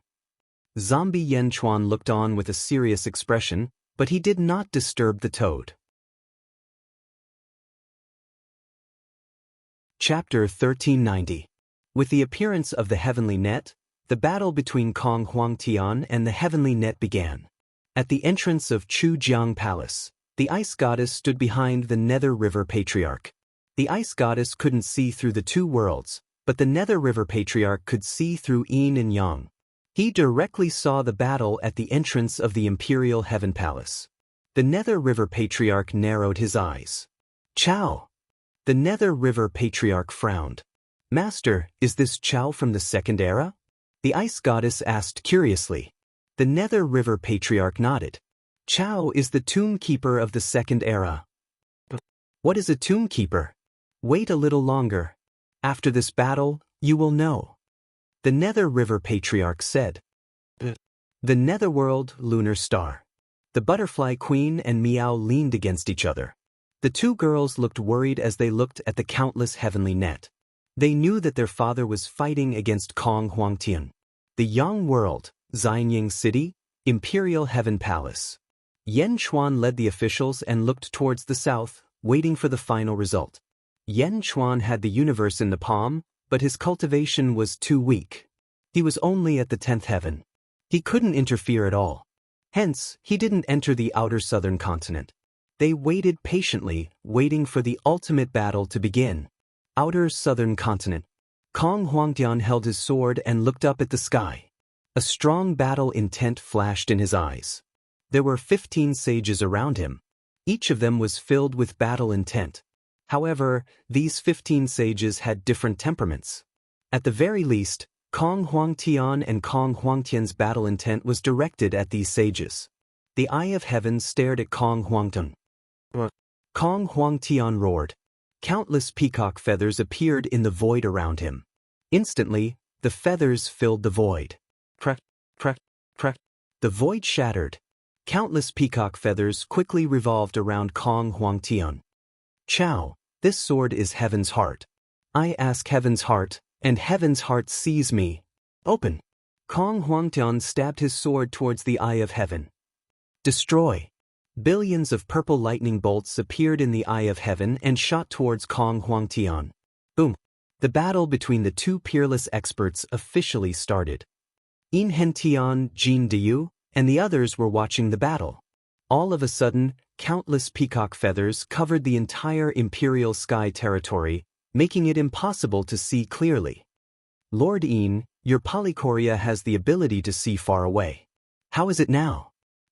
Zombie Yen Chuan looked on with a serious expression, but he did not disturb the toad. Chapter 1390. With the appearance of the heavenly net, the battle between Kong Huangtian and the heavenly net began. At the entrance of Chujiang Palace, the ice goddess stood behind the Nether River Patriarch. The ice goddess couldn't see through the two worlds, but the Nether River Patriarch could see through Yin and Yang. He directly saw the battle at the entrance of the Imperial Heaven Palace. The Nether River Patriarch narrowed his eyes. Chow! The Nether River Patriarch frowned. Master, is this Chow from the Second Era? The ice goddess asked curiously. The Nether River Patriarch nodded. Chow is the tomb keeper of the Second Era. What is a tomb keeper? Wait a little longer. After this battle, you will know. The Nether River Patriarch said. The Netherworld Lunar Star. The Butterfly Queen and Meow leaned against each other. The two girls looked worried as they looked at the countless heavenly net. They knew that their father was fighting against Kong Huangtian. The Yang World, Xianying City, Imperial Heaven Palace. Yen Chuan led the officials and looked towards the south, waiting for the final result. Yen Chuan had the universe in the palm, but his cultivation was too weak. He was only at the 10th heaven. He couldn't interfere at all. Hence, he didn't enter the outer southern continent. They waited patiently, waiting for the ultimate battle to begin. Outer southern continent. Kong Huangtian held his sword and looked up at the sky. A strong battle intent flashed in his eyes. There were 15 sages around him. Each of them was filled with battle intent. However, these 15 sages had different temperaments. At the very least, Kong Huangtian and Kong Huangtian's battle intent was directed at these sages. The eye of heaven stared at Kong Huangtian. Kong Huangtian roared. Countless peacock feathers appeared in the void around him. Instantly, the feathers filled the void. Crack, crack, crack. The void shattered. Countless peacock feathers quickly revolved around Kong Huangtian. Chow, this sword is heaven's heart. I ask heaven's heart, and heaven's heart sees me. Open. Kong Huangtian stabbed his sword towards the eye of heaven. Destroy. Billions of purple lightning bolts appeared in the eye of heaven and shot towards Kong Huangtian. Boom. The battle between the two peerless experts officially started. Yin Hentian, Jin Diyu, and the others were watching the battle. All of a sudden, countless peacock feathers covered the entire imperial sky territory, making it impossible to see clearly. Lord Yin, your polychoria has the ability to see far away. How is it now?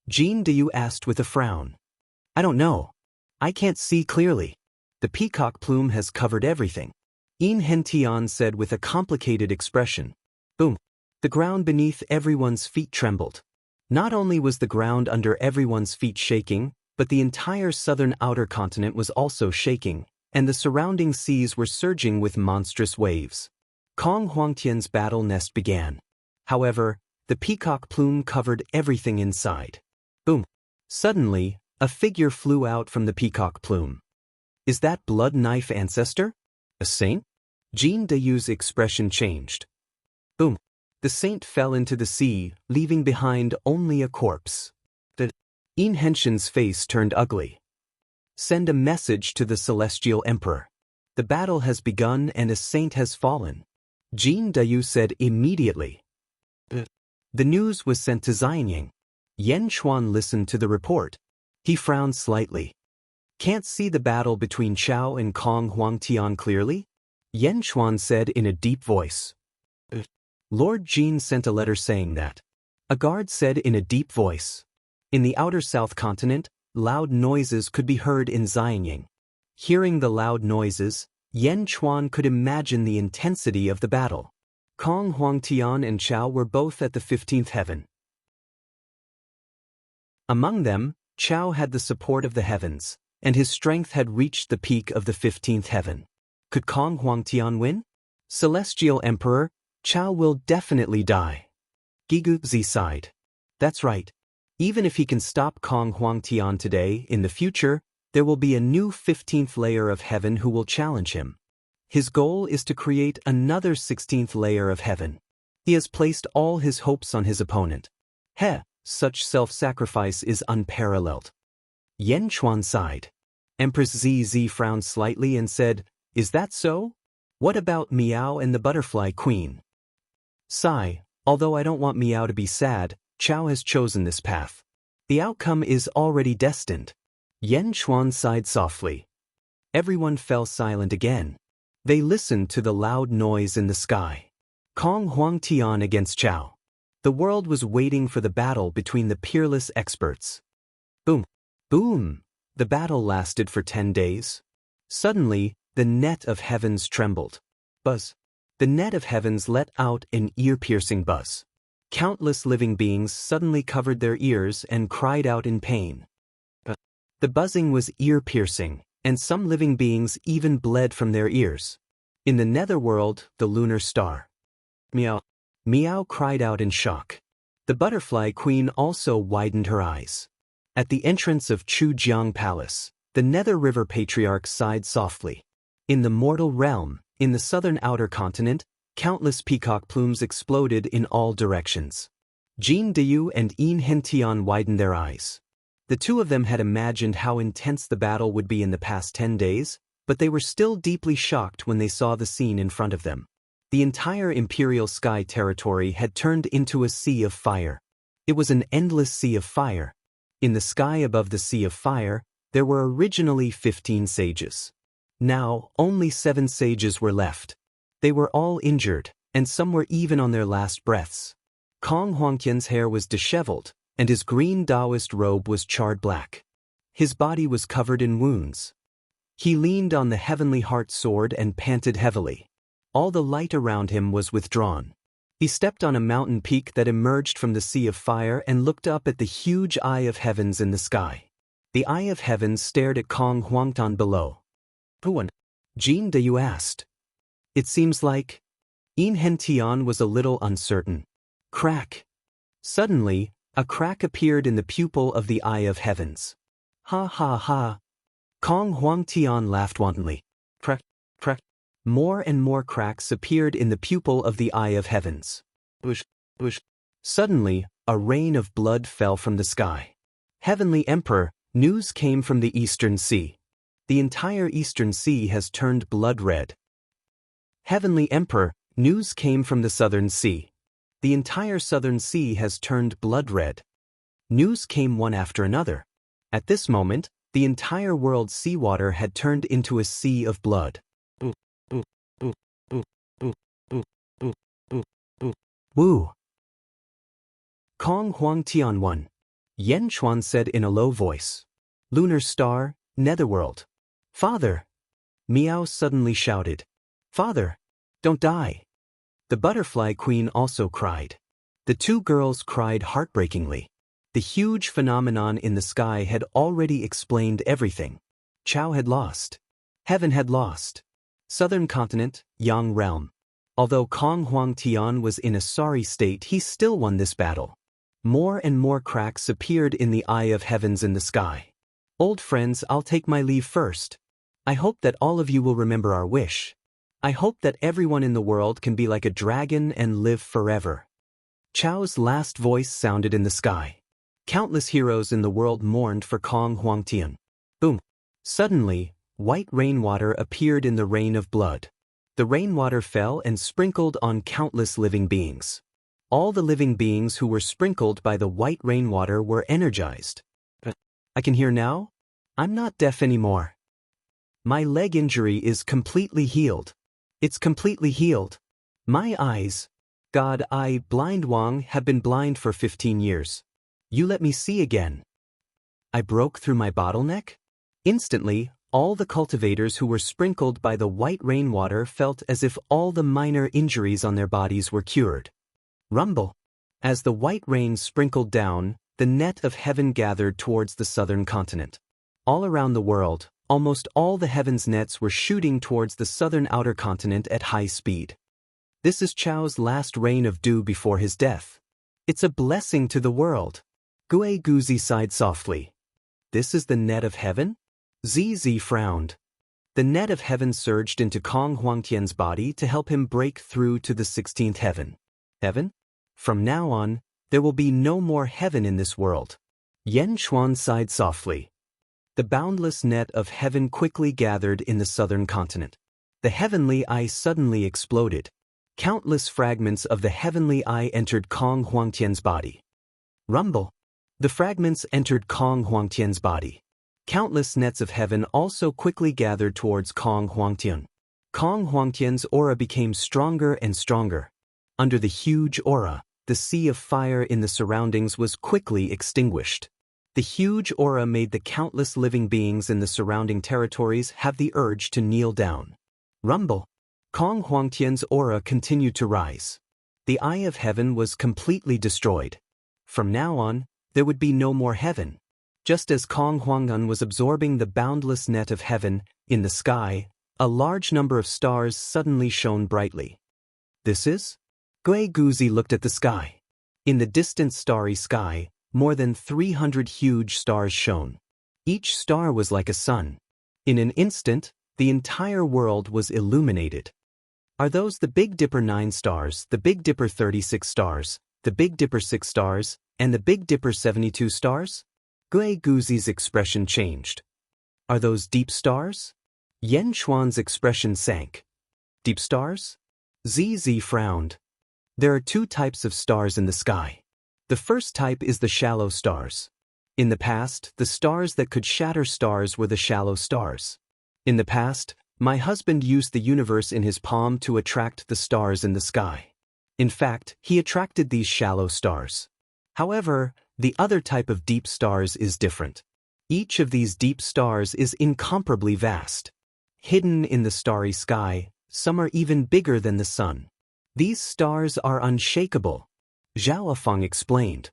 Jin Diyu asked with a frown. I don't know. I can't see clearly. The peacock plume has covered everything. Yin Hentian said with a complicated expression. Boom. The ground beneath everyone's feet trembled. Not only was the ground under everyone's feet shaking, but the entire southern outer continent was also shaking, and the surrounding seas were surging with monstrous waves. Kong Huangtian's battle nest began. However, the peacock plume covered everything inside. Boom. Suddenly, a figure flew out from the peacock plume. Is that blood knife ancestor? A saint? Jin Dayu's expression changed. Boom. The saint fell into the sea, leaving behind only a corpse. Yin Henshin's face turned ugly. Send a message to the celestial emperor. The battle has begun and a saint has fallen. Jin Dayu said immediately. The news was sent to Xianying. Yen Chuan listened to the report. He frowned slightly. Can't see the battle between Chao and Kong Huangtian clearly? Yen Chuan said in a deep voice. Lord Jin sent a letter saying that. A guard said in a deep voice. In the outer south continent, loud noises could be heard in Xianying. Hearing the loud noises, Yen Chuan could imagine the intensity of the battle. Kong Huangtian and Chao were both at the 15th heaven. Among them, Chao had the support of the heavens, and his strength had reached the peak of the 15th heaven. Could Kong Huangtian win? Celestial Emperor, Chao will definitely die. Gigu Zi sighed. That's right. Even if he can stop Kong Huangtian today, in the future, there will be a new 15th layer of heaven who will challenge him. His goal is to create another 16th layer of heaven. He has placed all his hopes on his opponent. Such self-sacrifice is unparalleled. Yen Chuan sighed. Empress ZZ frowned slightly and said, Is that so? What about Miao and the butterfly queen? Sigh, although I don't want Miao to be sad, Chao has chosen this path. The outcome is already destined. Yen Chuan sighed softly. Everyone fell silent again. They listened to the loud noise in the sky. Kong Huangtian against Chao. The world was waiting for the battle between the peerless experts. Boom. Boom. The battle lasted for 10 days. Suddenly, the net of heavens trembled. Buzz. The net of heavens let out an ear-piercing buzz. Countless living beings suddenly covered their ears and cried out in pain. The buzzing was ear-piercing, and some living beings even bled from their ears. In the netherworld, the lunar star. Miao. Miao cried out in shock. The butterfly queen also widened her eyes. At the entrance of Chujiang Palace, the Nether River Patriarch sighed softly. In the mortal realm, in the southern outer continent, countless peacock plumes exploded in all directions. Jin Diyu and Yin Hentian widened their eyes. The two of them had imagined how intense the battle would be in the past 10 days, but they were still deeply shocked when they saw the scene in front of them. The entire Imperial Sky territory had turned into a sea of fire. It was an endless sea of fire. In the sky above the sea of fire, there were originally 15 sages. Now, only 7 sages were left. They were all injured, and some were even on their last breaths. Kong Huangtian's hair was disheveled, and his green Taoist robe was charred black. His body was covered in wounds. He leaned on the heavenly heart sword and panted heavily. All the light around him was withdrawn. He stepped on a mountain peak that emerged from the sea of fire and looked up at the huge eye of heavens in the sky. The eye of heavens stared at Kong Huangtan below. "Who Jean de you asked?" "It seems like..." Yin Hentian was a little uncertain. Crack. Suddenly, a crack appeared in the pupil of the eye of heavens. "Ha ha ha." Kong Huangtian laughed wantonly. Crack, crack. More and more cracks appeared in the pupil of the eye of heavens. Bush, bush. Suddenly, a rain of blood fell from the sky. "Heavenly Emperor, news came from the Eastern Sea. The entire Eastern Sea has turned blood red." "Heavenly Emperor, news came from the Southern Sea. The entire Southern Sea has turned blood red." News came one after another. At this moment, the entire world's seawater had turned into a sea of blood. Woo. Kong Huangtian won. Yen Chuan said in a low voice. "Lunar star, netherworld." "Father!" Miao suddenly shouted. "Father! Don't die!" The butterfly queen also cried. The two girls cried heartbreakingly. The huge phenomenon in the sky had already explained everything. Chao had lost. Heaven had lost. Southern continent, Yang realm. Although Kong Huangtian was in a sorry state, he still won this battle. More and more cracks appeared in the eye of heavens in the sky. "Old friends, I'll take my leave first. I hope that all of you will remember our wish. I hope that everyone in the world can be like a dragon and live forever." Chao's last voice sounded in the sky. Countless heroes in the world mourned for Kong Huangtian. Boom! Suddenly, white rainwater appeared in the rain of blood. The rainwater fell and sprinkled on countless living beings. All the living beings who were sprinkled by the white rainwater were energized. "I can hear now? I'm not deaf anymore. My leg injury is completely healed. It's completely healed. My eyes, God, blind Wang, have been blind for 15 years. You let me see again. I broke through my bottleneck?" Instantly, all the cultivators who were sprinkled by the white rainwater felt as if all the minor injuries on their bodies were cured. Rumble. As the white rain sprinkled down, the net of heaven gathered towards the southern continent. All around the world, almost all the heaven's nets were shooting towards the southern outer continent at high speed. This is Chao's last rain of dew before his death. It's a blessing to the world. Gue Guzi sighed softly. "This is the net of heaven?" ZZ frowned. The net of heaven surged into Kong Huangtian's body to help him break through to the 16th heaven. Heaven? From now on, there will be no more heaven in this world. Yen Chuan sighed softly. The boundless net of heaven quickly gathered in the southern continent. The heavenly eye suddenly exploded. Countless fragments of the heavenly eye entered Kong Huangtian's body. Rumble. The fragments entered Kong Huangtian's body. Countless nets of heaven also quickly gathered towards Kong Huangtian. Kong Huangtian's aura became stronger and stronger. Under the huge aura, the sea of fire in the surroundings was quickly extinguished. The huge aura made the countless living beings in the surrounding territories have the urge to kneel down. Rumble. Kong Huangtian's aura continued to rise. The eye of heaven was completely destroyed. From now on, there would be no more heaven. Just as Kong Huangtian was absorbing the boundless net of heaven, in the sky, a large number of stars suddenly shone brightly. "This is?" Gue Guzi looked at the sky. In the distant starry sky, more than 300 huge stars shone. Each star was like a sun. In an instant, the entire world was illuminated. "Are those the Big Dipper 9 stars, the Big Dipper 36 stars, the Big Dipper 6 stars, and the Big Dipper 72 stars?" Gui Guzi's expression changed. Are those deep stars? Yan Xuan's expression sank. Deep stars? ZZ frowned. There are two types of stars in the sky. The first type is the shallow stars. In the past, the stars that could shatter stars were the shallow stars. In the past, my husband used the universe in his palm to attract the stars in the sky. In fact, he attracted these shallow stars. However, the other type of deep stars is different. Each of these deep stars is incomparably vast. Hidden in the starry sky, some are even bigger than the sun. These stars are unshakable, Zhao Feng explained.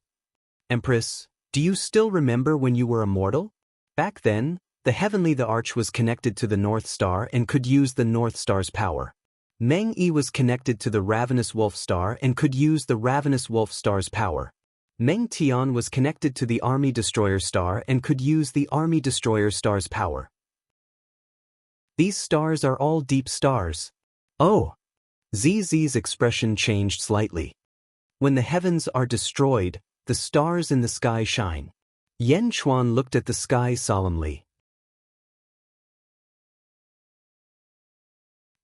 Empress, do you still remember when you were immortal? Back then, the arch was connected to the North Star and could use the North Star's power. Meng Yi was connected to the Ravenous Wolf Star and could use the Ravenous Wolf Star's power. Meng Tian was connected to the Army Destroyer Star and could use the Army Destroyer Star's power. These stars are all deep stars. Oh! ZZ's expression changed slightly. When the heavens are destroyed, the stars in the sky shine. Yan Xuan looked at the sky solemnly.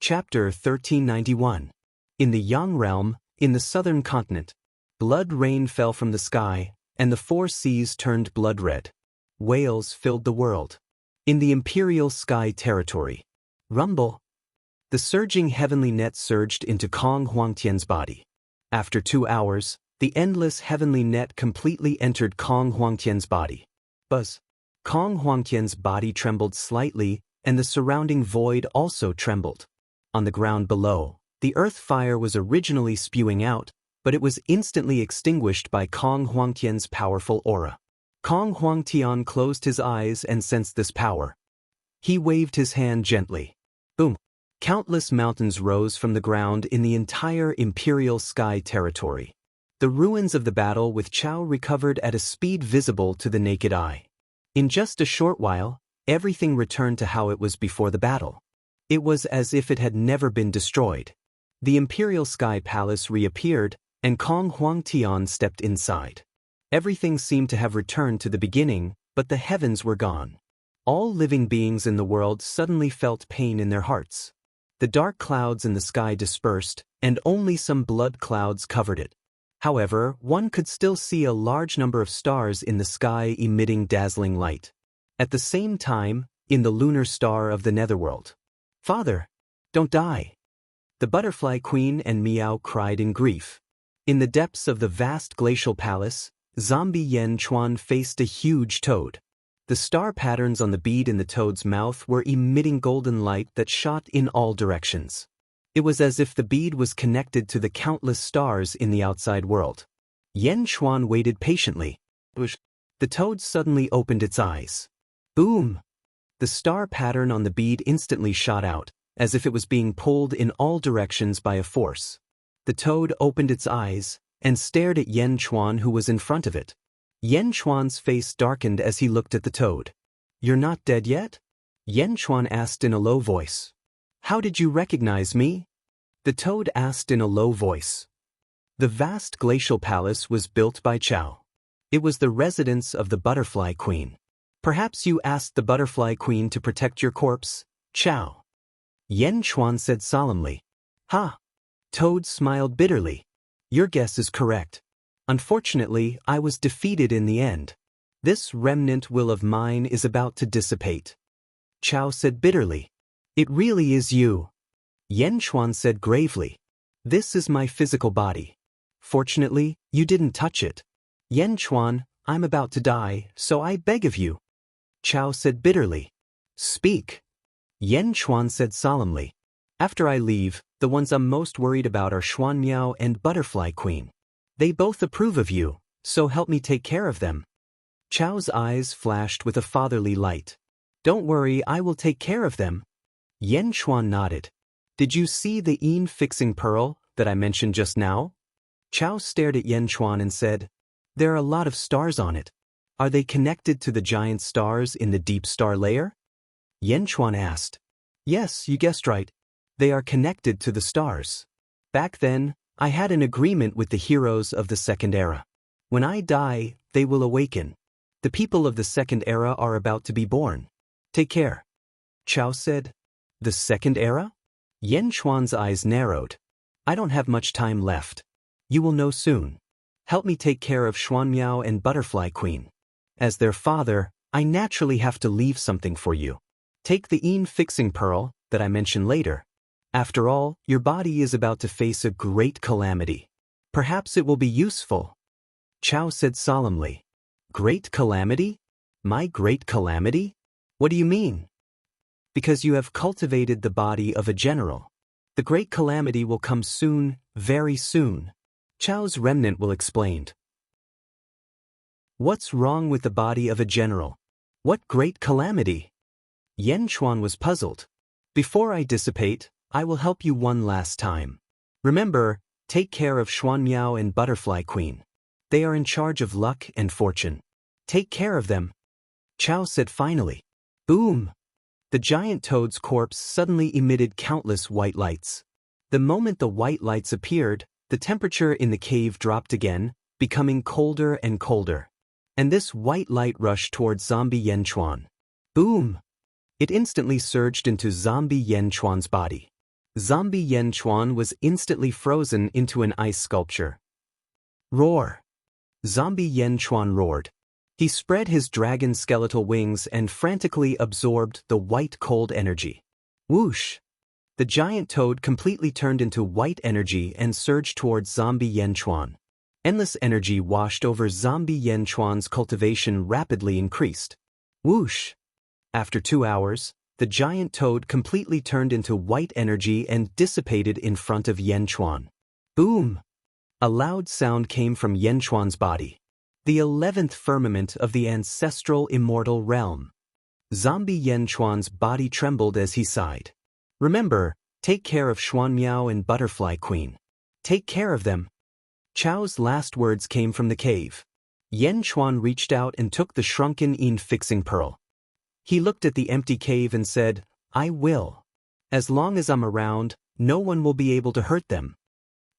Chapter 1391. In the Yang realm, in the southern continent, blood rain fell from the sky, and the four seas turned blood red. Whales filled the world. In the imperial sky territory, rumble. The surging heavenly net surged into Kong Huangtian's body. After 2 hours, the endless heavenly net completely entered Kong Huangtian's body. Buzz. Kong Huangtian's body trembled slightly, and the surrounding void also trembled. On the ground below, the earth fire was originally spewing out, but it was instantly extinguished by Kong Huangtian's powerful aura. Kong Huangtian closed his eyes and sensed this power. He waved his hand gently. Boom! Countless mountains rose from the ground in the entire imperial sky territory. The ruins of the battle with Chao recovered at a speed visible to the naked eye. In just a short while, everything returned to how it was before the battle. It was as if it had never been destroyed. The Imperial Sky Palace reappeared, and Kong Huangtian stepped inside. Everything seemed to have returned to the beginning, but the heavens were gone. All living beings in the world suddenly felt pain in their hearts. The dark clouds in the sky dispersed, and only some blood clouds covered it. However, one could still see a large number of stars in the sky emitting dazzling light. At the same time, in the lunar star of the netherworld. Father, don't die. The butterfly queen and Miao cried in grief. In the depths of the vast glacial palace, zombie Yan Chuan faced a huge toad. The star patterns on the bead in the toad's mouth were emitting golden light that shot in all directions. It was as if the bead was connected to the countless stars in the outside world. Yan Chuan waited patiently. The toad suddenly opened its eyes. Boom! The star pattern on the bead instantly shot out, as if it was being pulled in all directions by a force. The toad opened its eyes and stared at Yan Chuan, who was in front of it. Yan Chuan's face darkened as he looked at the toad. You're not dead yet? Yan Chuan asked in a low voice. How did you recognize me? The toad asked in a low voice. The vast glacial palace was built by Chao. It was the residence of the butterfly queen. Perhaps you asked the butterfly queen to protect your corpse, Chao. Yan Chuan said solemnly. Ha! Toad smiled bitterly. Your guess is correct. Unfortunately, I was defeated in the end. This remnant will of mine is about to dissipate. Chao said bitterly. It really is you. Yan Chuan said gravely. This is my physical body. Fortunately, you didn't touch it. Yan Chuan, I'm about to die, so I beg of you. Chao said bitterly. Speak. Yan Chuan said solemnly. After I leave, the ones I'm most worried about are Xuan Miao and Butterfly Queen. They both approve of you, so help me take care of them. Chao's eyes flashed with a fatherly light. Don't worry, I will take care of them. Yan Chuan nodded. Did you see the fixing pearl that I mentioned just now? Chao stared at Yan Chuan and said, There are a lot of stars on it. Are they connected to the giant stars in the deep star layer? Yan Chuan asked. Yes, you guessed right. They are connected to the stars. Back then, I had an agreement with the heroes of the Second Era. When I die, they will awaken. The people of the second era are about to be born. Take care. Chao said. The second era? Yen Chuan's eyes narrowed. I don't have much time left. You will know soon. Help me take care of Xuan Miao and Butterfly Queen. As their father, I naturally have to leave something for you. Take the fixing pearl that I mentioned later. After all, your body is about to face a great calamity. Perhaps it will be useful. Chao said solemnly. Great calamity? My great calamity? What do you mean? Because you have cultivated the body of a general. The great calamity will come soon, very soon. Chao's remnant will explain. What's wrong with the body of a general? What great calamity? Yen Chuan was puzzled. Before I dissipate, I will help you one last time. Remember, take care of Xuan Miao and Butterfly Queen. They are in charge of luck and fortune. Take care of them. Chao said finally. Boom! The giant toad's corpse suddenly emitted countless white lights. The moment the white lights appeared, the temperature in the cave dropped again, becoming colder and colder. And this white light rushed towards zombie Yen Chuan. Boom! It instantly surged into zombie Yen Chuan's body. Zombie Yen Chuan was instantly frozen into an ice sculpture. Roar! Zombie Yen Chuan roared. He spread his dragon skeletal wings and frantically absorbed the white cold energy. Whoosh! The giant toad completely turned into white energy and surged towards zombie Yen Chuan. Endless energy washed over zombie Yen Chuan's cultivation rapidly increased. Whoosh! After 2 hours, the giant toad completely turned into white energy and dissipated in front of Yen Chuan. Boom! A loud sound came from Yen Chuan's body. The 11th firmament of the ancestral immortal realm. Zombie Yen Chuan's body trembled as he sighed. Remember, take care of Xuan Miao and Butterfly Queen. Take care of them. Chao's last words came from the cave. Yen Chuan reached out and took the shrunken fixing pearl. He looked at the empty cave and said, I will. As long as I'm around, no one will be able to hurt them.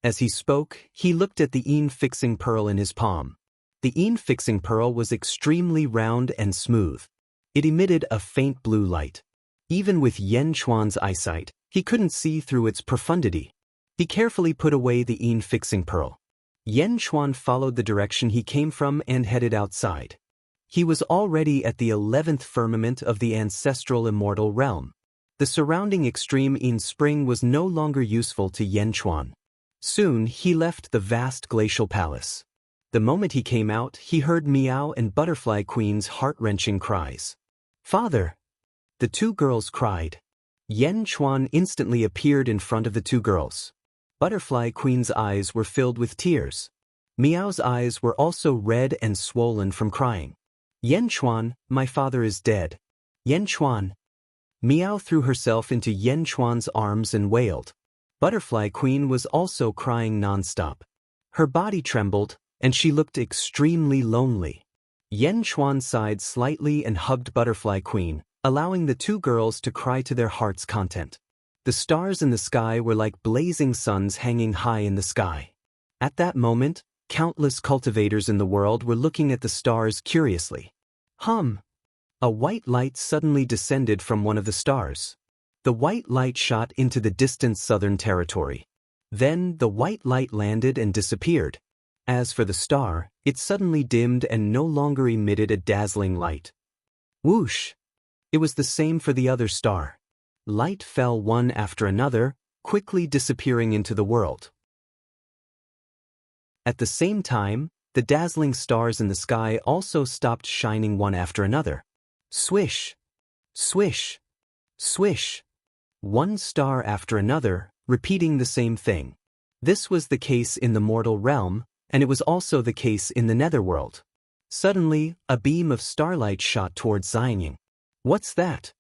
As he spoke, he looked at the fixing pearl in his palm. The fixing pearl was extremely round and smooth. It emitted a faint blue light. Even with Yen Chuan's eyesight, he couldn't see through its profundity. He carefully put away the fixing pearl. Yen Chuan followed the direction he came from and headed outside. He was already at the 11th firmament of the ancestral immortal realm. The surrounding extreme spring was no longer useful to Yen Chuan. Soon he left the vast glacial palace. The moment he came out, he heard Meow and Butterfly Queen's heart-wrenching cries. Father! The 2 girls cried. Yen Chuan instantly appeared in front of the 2 girls. Butterfly Queen's eyes were filled with tears. Meow's eyes were also red and swollen from crying. Yen Chuan, my father is dead. Yen Chuan. Meow threw herself into Yen Chuan's arms and wailed. Butterfly Queen was also crying non-stop. Her body trembled, and she looked extremely lonely. Yen Chuan sighed slightly and hugged Butterfly Queen, allowing the 2 girls to cry to their heart's content. The stars in the sky were like blazing suns hanging high in the sky. At that moment, countless cultivators in the world were looking at the stars curiously. A white light suddenly descended from one of the stars. The white light shot into the distant southern territory. Then the white light landed and disappeared. As for the star, it suddenly dimmed and no longer emitted a dazzling light. Whoosh! It was the same for the other star. Light fell one after another, quickly disappearing into the world. At the same time, the dazzling stars in the sky also stopped shining one after another. Swish! Swish! Swish! One star after another, repeating the same thing. This was the case in the mortal realm, and it was also the case in the netherworld. Suddenly, a beam of starlight shot towards Xianying. What's that?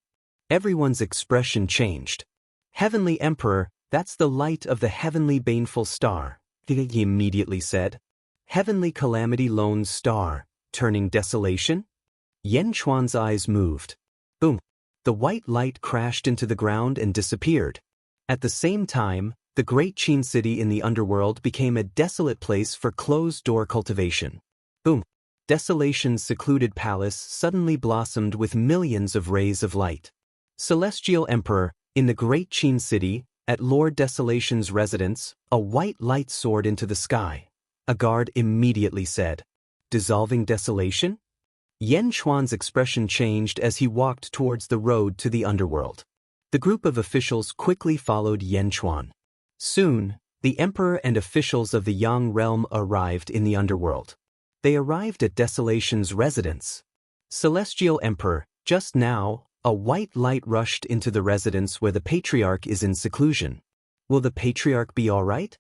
Everyone's expression changed. Heavenly Emperor, that's the light of the heavenly baneful star, he immediately said. Heavenly calamity lone star, turning desolation? Yen Chuan's eyes moved. Boom! The white light crashed into the ground and disappeared. At the same time, the great Qin city in the underworld became a desolate place for closed-door cultivation. Boom! Desolation's secluded palace suddenly blossomed with millions of rays of light. Celestial Emperor, in the great Qin city, at Lord Desolation's residence, a white light soared into the sky. A guard immediately said, "Dissolving desolation?" Yan Chuan's expression changed as he walked towards the road to the underworld. The group of officials quickly followed Yan Chuan. Soon, the emperor and officials of the Yang realm arrived in the underworld. They arrived at Desolation's residence. Celestial Emperor, just now, a white light rushed into the residence where the patriarch is in seclusion. Will the patriarch be all right?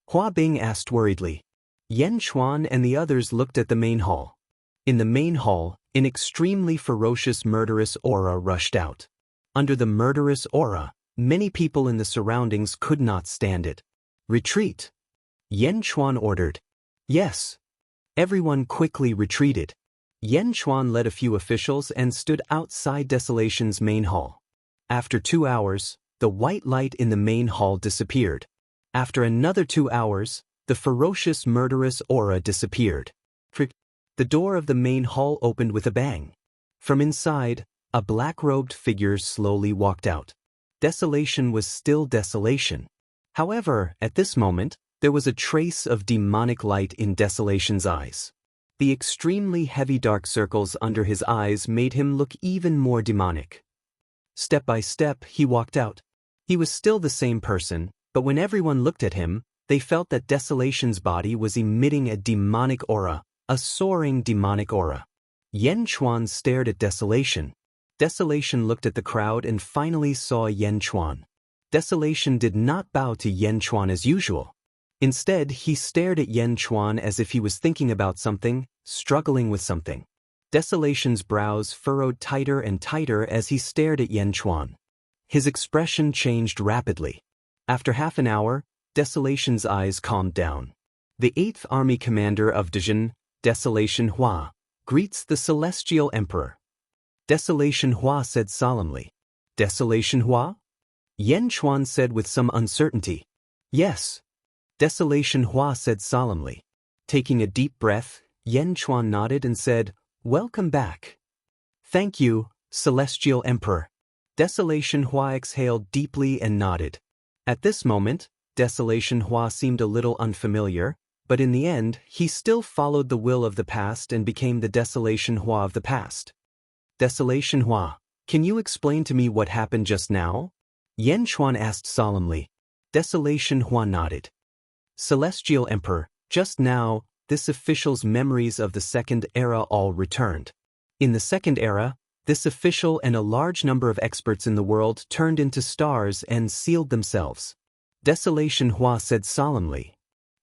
Hua Bing asked worriedly. Yan Chuan and the others looked at the main hall. In the main hall, an extremely ferocious murderous aura rushed out. Under the murderous aura, many people in the surroundings could not stand it. Retreat! Yan Chuan ordered. Yes. Everyone quickly retreated. Yan Chuan led a few officials and stood outside Desolation's main hall. After 2 hours, the white light in the main hall disappeared. After another 2 hours, the ferocious murderous aura disappeared. The door of the main hall opened with a bang. From inside, a black-robed figure slowly walked out. Desolation was still desolation. However, at this moment, there was a trace of demonic light in Desolation's eyes. The extremely heavy dark circles under his eyes made him look even more demonic. Step by step, he walked out. He was still the same person, but when everyone looked at him, they felt that Desolation's body was emitting a demonic aura, a soaring demonic aura. Yan Chuan stared at Desolation. Desolation looked at the crowd and finally saw Yan Chuan. Desolation did not bow to Yan Chuan as usual. Instead, he stared at Yan Chuan as if he was thinking about something, struggling with something. Desolation's brows furrowed tighter and tighter as he stared at Yan Chuan. His expression changed rapidly. After half an hour, Desolation's eyes calmed down. The 8th Army Commander of Dezhen, Desolation Hua, greets the Celestial Emperor. Desolation Hua said solemnly. Desolation Hua? Yan Chuan said with some uncertainty. Yes. Desolation Hua said solemnly. Taking a deep breath, Yan Chuan nodded and said, "Welcome back." "Thank you, Celestial Emperor." Desolation Hua exhaled deeply and nodded. At this moment, Desolation Hua seemed a little unfamiliar, but in the end, he still followed the will of the past and became the Desolation Hua of the past. Desolation Hua, can you explain to me what happened just now? Yan Chuan asked solemnly. Desolation Hua nodded. Celestial Emperor, just now, this official's memories of the Second Era all returned. In the Second Era, this official and a large number of experts in the world turned into stars and sealed themselves. Desolation Hua said solemnly.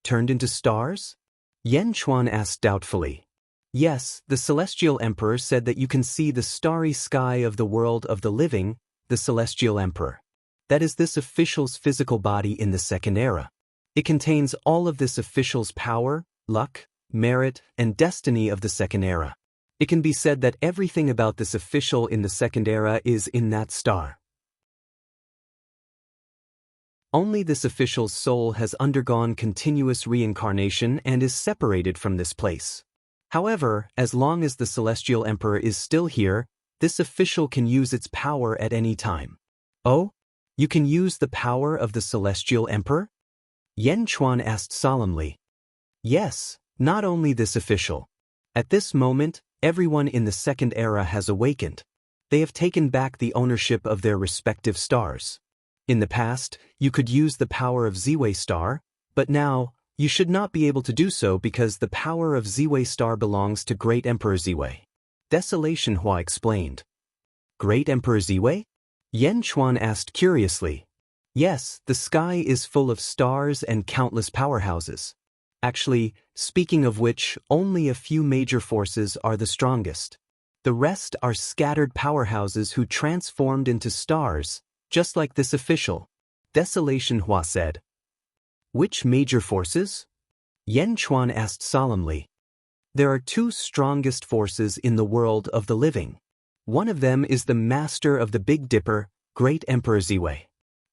Turned into stars? Yan Chuan asked doubtfully. Yes, the Celestial Emperor said that you can see the starry sky of the world of the living, the Celestial Emperor. That is this official's physical body in the Second Era. It contains all of this official's power, luck, merit, and destiny of the Second Era. It can be said that everything about this official in the Second Era is in that star. Only this official's soul has undergone continuous reincarnation and is separated from this place. However, as long as the Celestial Emperor is still here, this official can use its power at any time. Oh? You can use the power of the Celestial Emperor? Yan Chuan asked solemnly. Yes, not only this official. At this moment, everyone in the Second Era has awakened. They have taken back the ownership of their respective stars. In the past, you could use the power of Ziwei Star, but now, you should not be able to do so because the power of Ziwei Star belongs to Great Emperor Ziwei. Desolation Hua explained. Great Emperor Ziwei? Yan Chuan asked curiously. Yes, the sky is full of stars and countless powerhouses. Actually, speaking of which, only a few major forces are the strongest. The rest are scattered powerhouses who transformed into stars, just like this official. Desolation Hua said. Which major forces? Yan Chuan asked solemnly. There are 2 strongest forces in the world of the living. One of them is the master of the Big Dipper, Great Emperor Ziwei.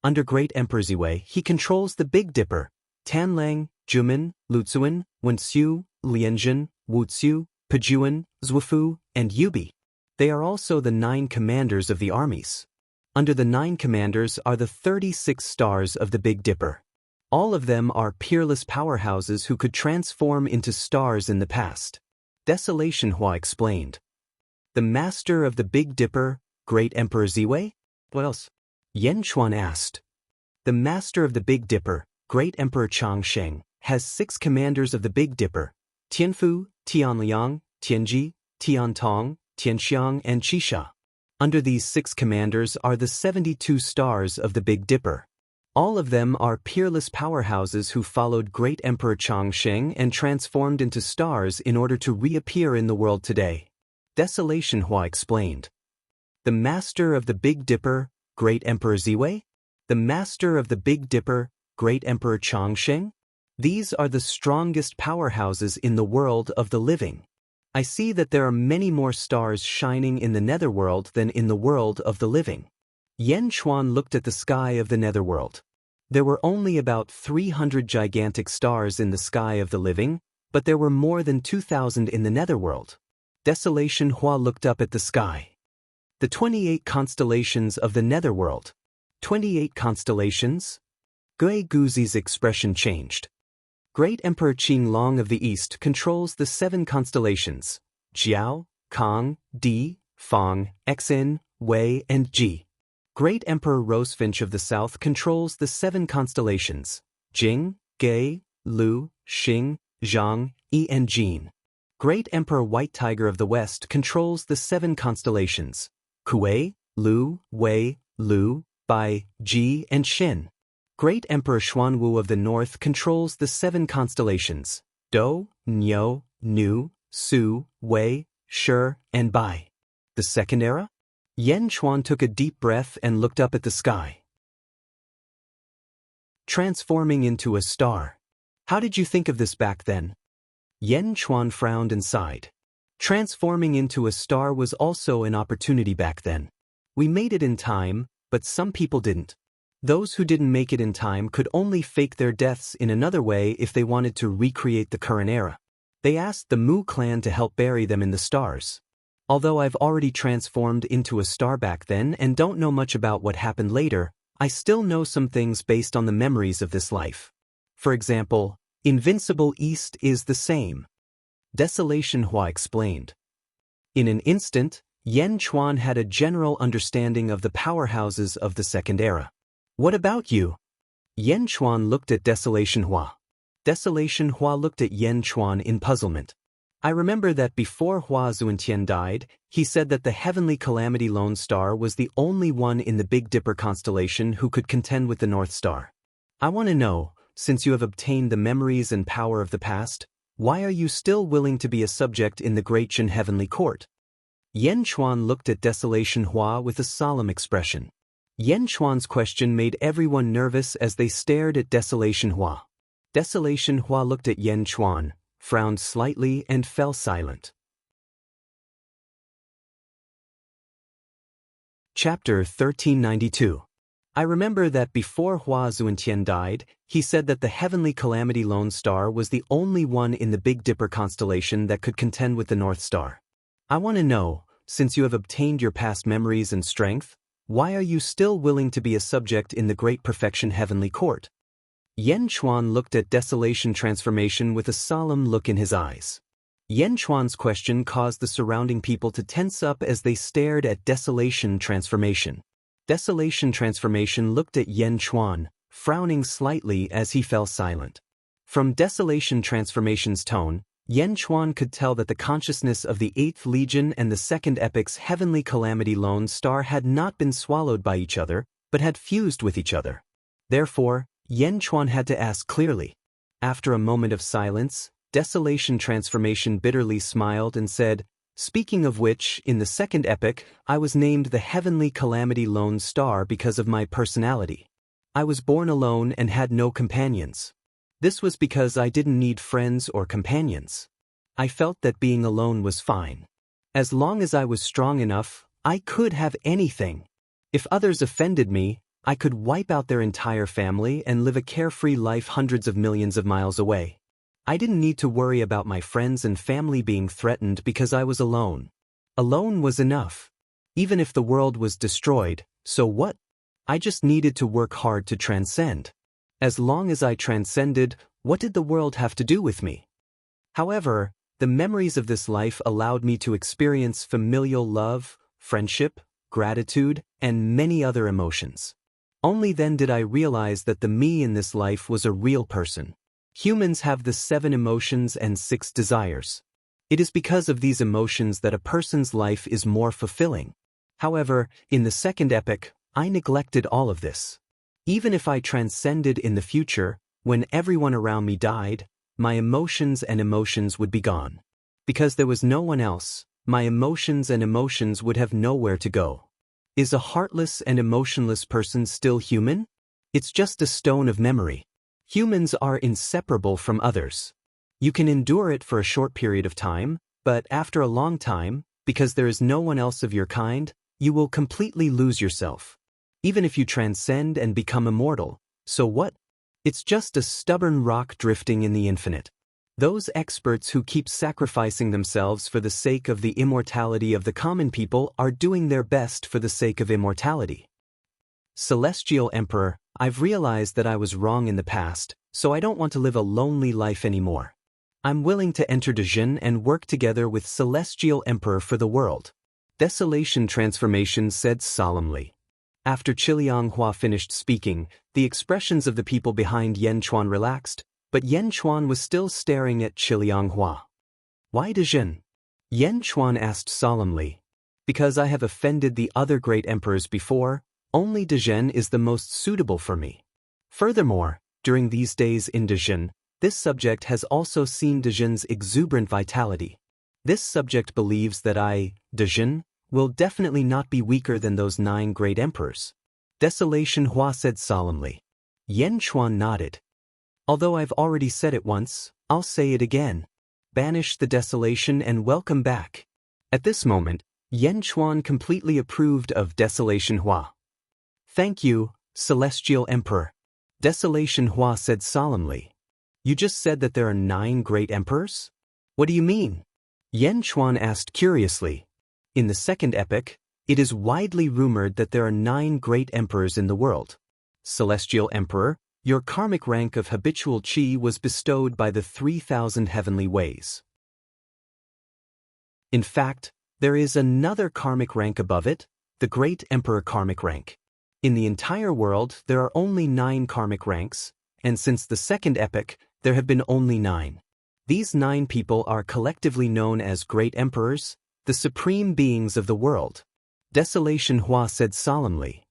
Under Great Emperor Ziwei, he controls the Big Dipper, Tanlang, Jumin, Luzuan, Wenxiu, Lianjin, Wuxiu, Pajuan, Zwifu, and Yubi. They are also the 9 commanders of the armies. Under the 9 commanders are the 36 stars of the Big Dipper. All of them are peerless powerhouses who could transform into stars in the past. Desolation Hua explained. The master of the Big Dipper, Great Emperor Ziwei? What else? Yan Chuan asked. The master of the Big Dipper, Great Emperor Changsheng, has 6 commanders of the Big Dipper: Tianfu, Tianliang, Tianji, Tiantong, Tianxiang, and Qisha. Under these 6 commanders are the 72 stars of the Big Dipper. All of them are peerless powerhouses who followed Great Emperor Changsheng and transformed into stars in order to reappear in the world today. Desolation Hua explained. The master of the Big Dipper, Great Emperor Ziwei? The master of the Big Dipper, Great Emperor Changsheng? These are the strongest powerhouses in the world of the living. I see that there are many more stars shining in the netherworld than in the world of the living. Yan Chuan looked at the sky of the netherworld. There were only about 300 gigantic stars in the sky of the living, but there were more than 2,000 in the netherworld. Desolation Hua looked up at the sky. The 28 constellations of the netherworld. 28 constellations? Gui Guzi's expression changed. Great Emperor Qing Long of the East controls the 7 constellations: Jiao, Kong, Di, Fang, Xin, Wei, and Ji. Great Emperor Rosefinch of the South controls the 7 constellations: Jing, Gei, Lu, Xing, Zhang, Yi, and Jin. Great Emperor White Tiger of the West controls the 7 constellations: Kuei, Lu, Wei, Lu, Bai, Ji, and Xin. Great Emperor Xuanwu of the North controls the 7 constellations: Dou, Niu, Nu, Su, Wei, Shi, and Bai. The second era? Yan Chuan took a deep breath and looked up at the sky. Transforming into a star. How did you think of this back then? Yan Chuan frowned and sighed. Transforming into a star was also an opportunity back then. We made it in time, but some people didn't. Those who didn't make it in time could only fake their deaths in another way if they wanted to recreate the current era. They asked the Mu clan to help bury them in the stars. Although I've already transformed into a star back then and don't know much about what happened later, I still know some things based on the memories of this life. For example, Invincible East is the same. Desolation Hua explained. In an instant, Yan Chuan had a general understanding of the powerhouses of the second era. What about you? Yan Chuan looked at Desolation Hua. Desolation Hua looked at Yan Chuan in puzzlement. I remember that before Hua Zuntian died, he said that the heavenly calamity Lone Star was the only one in the Big Dipper constellation who could contend with the North Star. I want to know, since you have obtained the memories and power of the past, why are you still willing to be a subject in the Great Jin Heavenly Court? Yan Chuan looked at Desolation Hua with a solemn expression. Yan Chuan's question made everyone nervous as they stared at Desolation Hua. Desolation Hua looked at Yan Chuan, frowned slightly, and fell silent. Chapter 1392. I remember that before Hua Zuntian died, he said that the heavenly calamity Lone Star was the only one in the Big Dipper constellation that could contend with the North Star. I want to know, since you have obtained your past memories and strength, why are you still willing to be a subject in the Great Perfection Heavenly Court? Yan Chuan looked at Desolation Transformation with a solemn look in his eyes. Yan Chuan's question caused the surrounding people to tense up as they stared at Desolation Transformation. Desolation Transformation looked at Yan Chuan, frowning slightly as he fell silent. From Desolation Transformation's tone, Yan Chuan could tell that the consciousness of the 8th Legion and the Second Epic's Heavenly Calamity Lone Star had not been swallowed by each other, but had fused with each other. Therefore, Yan Chuan had to ask clearly. After a moment of silence, Desolation Transformation bitterly smiled and said, "Speaking of which, in the Second Epic, I was named the Heavenly Calamity Lone Star because of my personality. I was born alone and had no companions. This was because I didn't need friends or companions. I felt that being alone was fine. As long as I was strong enough, I could have anything. If others offended me, I could wipe out their entire family and live a carefree life hundreds of millions of miles away. I didn't need to worry about my friends and family being threatened because I was alone. Alone was enough. Even if the world was destroyed, so what? I just needed to work hard to transcend. As long as I transcended, what did the world have to do with me? However, the memories of this life allowed me to experience familial love, friendship, gratitude, and many other emotions. Only then did I realize that the me in this life was a real person. Humans have the 7 emotions and 6 desires. It is because of these emotions that a person's life is more fulfilling. However, in the second epoch, I neglected all of this. Even if I transcended in the future, when everyone around me died, my emotions would be gone. Because there was no one else, my emotions would have nowhere to go. Is a heartless and emotionless person still human? It's just a stone of memory. Humans are inseparable from others. You can endure it for a short period of time, but after a long time, because there is no one else of your kind, you will completely lose yourself. Even if you transcend and become immortal, so what? It's just a stubborn rock drifting in the infinite. Those experts who keep sacrificing themselves for the sake of the immortality of the common people are doing their best for the sake of immortality. Celestial Emperor, I've realized that I was wrong in the past, so I don't want to live a lonely life anymore. I'm willing to enter Dejin and work together with Celestial Emperor for the world. Desolation Transformation said solemnly. After Qilianghua finished speaking, the expressions of the people behind Yan Chuan relaxed, but Yan Chuan was still staring at Qilianghua. Why Dejin? Yan Chuan asked solemnly. Because I have offended the other great emperors before, only Dejin is the most suitable for me. Furthermore, during these days in Dejin, this subject has also seen Dejin's exuberant vitality. This subject believes that I, Dejin, will definitely not be weaker than those 9 great emperors. Desolation Hua said solemnly. Yan Chuan nodded. Although I've already said it once, I'll say it again. Banish the desolation and welcome back. At this moment, Yan Chuan completely approved of Desolation Hua. Thank you, Celestial Emperor. Desolation Hua said solemnly. You just said that there are 9 great emperors? What do you mean? Yan Chuan asked curiously. In the second epoch, it is widely rumored that there are 9 great emperors in the world. Celestial Emperor, your karmic rank of habitual chi was bestowed by the 3,000 heavenly ways. In fact, there is another karmic rank above it, the Great Emperor karmic rank. In the entire world, there are only 9 karmic ranks, and since the second epoch, there have been only 9. These 9 people are collectively known as Great Emperors, the supreme beings of the world. Desolation Hua said solemnly.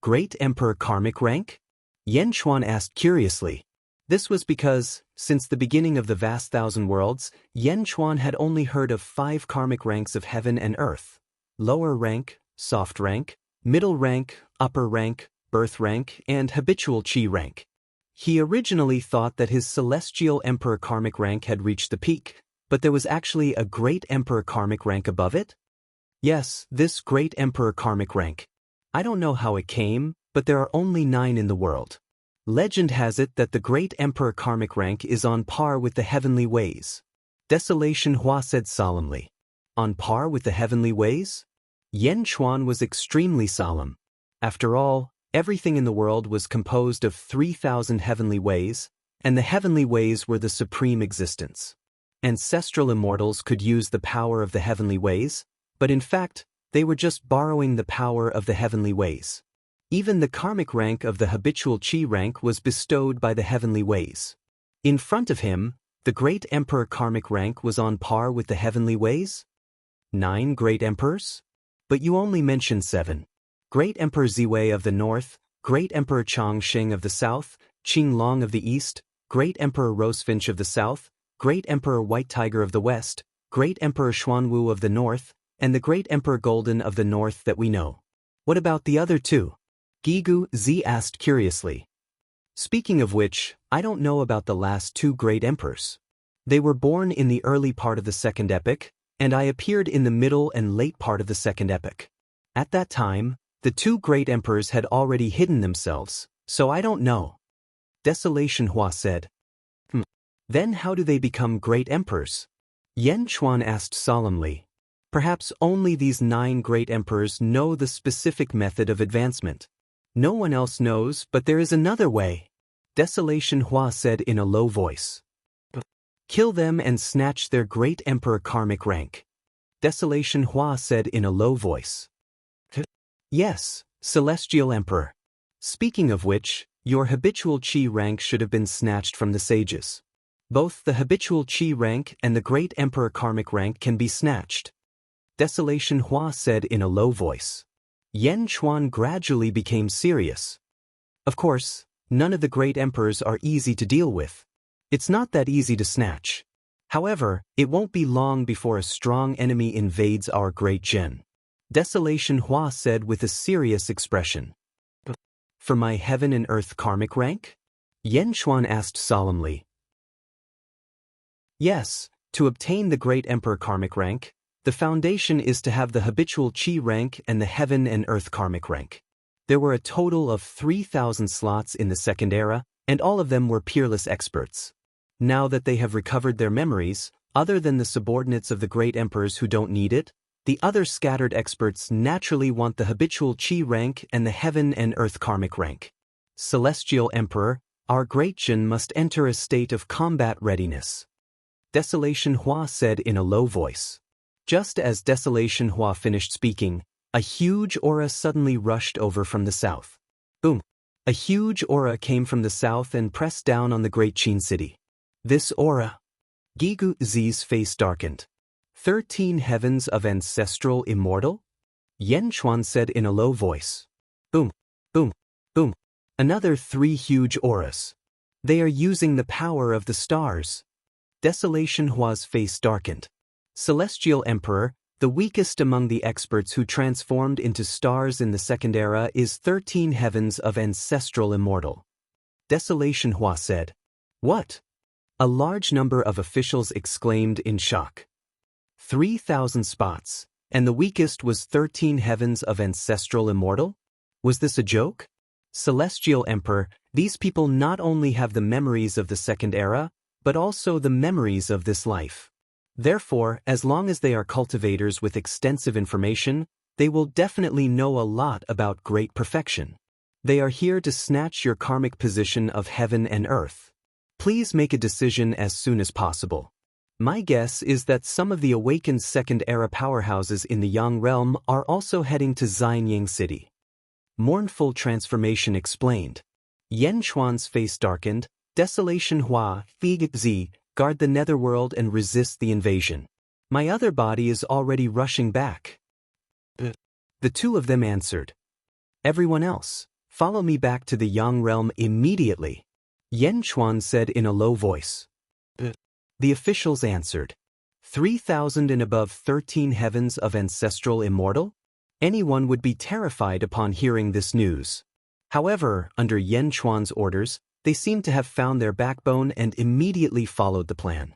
Great Emperor karmic rank? Yan Chuan asked curiously. This was because, since the beginning of the vast thousand worlds, Yan Chuan had only heard of 5 karmic ranks of heaven and earth. Lower rank, soft rank, middle rank, upper rank, birth rank, and habitual chi rank. He originally thought that his Celestial Emperor karmic rank had reached the peak, but there was actually a Great Emperor karmic rank above it? Yes, this Great Emperor karmic rank. I don't know how it came, but there are only 9 in the world. Legend has it that the Great Emperor karmic rank is on par with the heavenly ways. Desolation Hua said solemnly. On par with the heavenly ways? Yan Chuan was extremely solemn. After all, everything in the world was composed of 3,000 heavenly ways, and the heavenly ways were the supreme existence. Ancestral immortals could use the power of the heavenly ways, but in fact, they were just borrowing the power of the heavenly ways. Even the karmic rank of the habitual chi rank was bestowed by the heavenly ways. In front of him, the Great Emperor karmic rank was on par with the heavenly ways? 9 great emperors? But you only mentioned 7. Great Emperor Ziwei of the north, Great Emperor Chongqing of the south, Qinglong of the east, Great Emperor Rosefinch of the south, Great Emperor White Tiger of the west, Great Emperor Xuanwu of the north, and the Great Emperor Golden of the north that we know. What about the other 2? Gigu Zi asked curiously. Speaking of which, I don't know about the last 2 great emperors. They were born in the early part of the second epoch, and I appeared in the middle and late part of the second epoch. At that time, the 2 great emperors had already hidden themselves, so I don't know. Desolation Hua said. Then how do they become great emperors? Yen Chuan asked solemnly. Perhaps only these 9 great emperors know the specific method of advancement. No one else knows, but there is another way. Desolation Hua said in a low voice. Kill them and snatch their great emperor karmic rank. Desolation Hua said in a low voice. Yes, Celestial Emperor. Speaking of which, your habitual chi rank should have been snatched from the sages. Both the habitual chi rank and the great emperor karmic rank can be snatched. Desolation Hua said in a low voice. Yen Chuan gradually became serious. Of course, none of the great emperors are easy to deal with. It's not that easy to snatch. However, it won't be long before a strong enemy invades our great Jin. Desolation Hua said with a serious expression. For my heaven and earth karmic rank? Yen Chuan asked solemnly. Yes, to obtain the great emperor karmic rank, the foundation is to have the habitual chi rank and the heaven and earth karmic rank. There were a total of 3,000 slots in the second era, and all of them were peerless experts. Now that they have recovered their memories, other than the subordinates of the great emperors who don't need it, the other scattered experts naturally want the habitual chi rank and the heaven and earth karmic rank. Celestial Emperor, our great Jin must enter a state of combat readiness. Desolation Hua said in a low voice. Just as Desolation Hua finished speaking, a huge aura suddenly rushed over from the south. Boom! A huge aura came from the south and pressed down on the great Qin city. This aura. Gigu Zi's face darkened. 13 heavens of ancestral immortal? Yen Chuan said in a low voice. Boom! Boom! Boom! Another 3 huge auras. They are using the power of the stars. Desolation Hua's face darkened. Celestial Emperor, the weakest among the experts who transformed into stars in the second era is 13 heavens of ancestral immortal. Desolation Hua said. What? A large number of officials exclaimed in shock. 3,000 spots, and the weakest was 13 heavens of ancestral immortal? Was this a joke? Celestial Emperor, these people not only have the memories of the second era, but also the memories of this life. Therefore, as long as they are cultivators with extensive information, they will definitely know a lot about great perfection. They are here to snatch your karmic position of heaven and earth. Please make a decision as soon as possible. My guess is that some of the awakened second-era powerhouses in the Yang realm are also heading to Xianyang City. Mournful Transformation explained. Yen Chuan's face darkened. Desolation Hua, Fig Z, guard the netherworld and resist the invasion. My other body is already rushing back. The 2 of them answered. Everyone else, follow me back to the Yang realm immediately. Yen Chuan said in a low voice. The officials answered. 3,000 and above 13 heavens of ancestral immortal? Anyone would be terrified upon hearing this news. However, under Yen Chuan's orders, they seemed to have found their backbone and immediately followed the plan.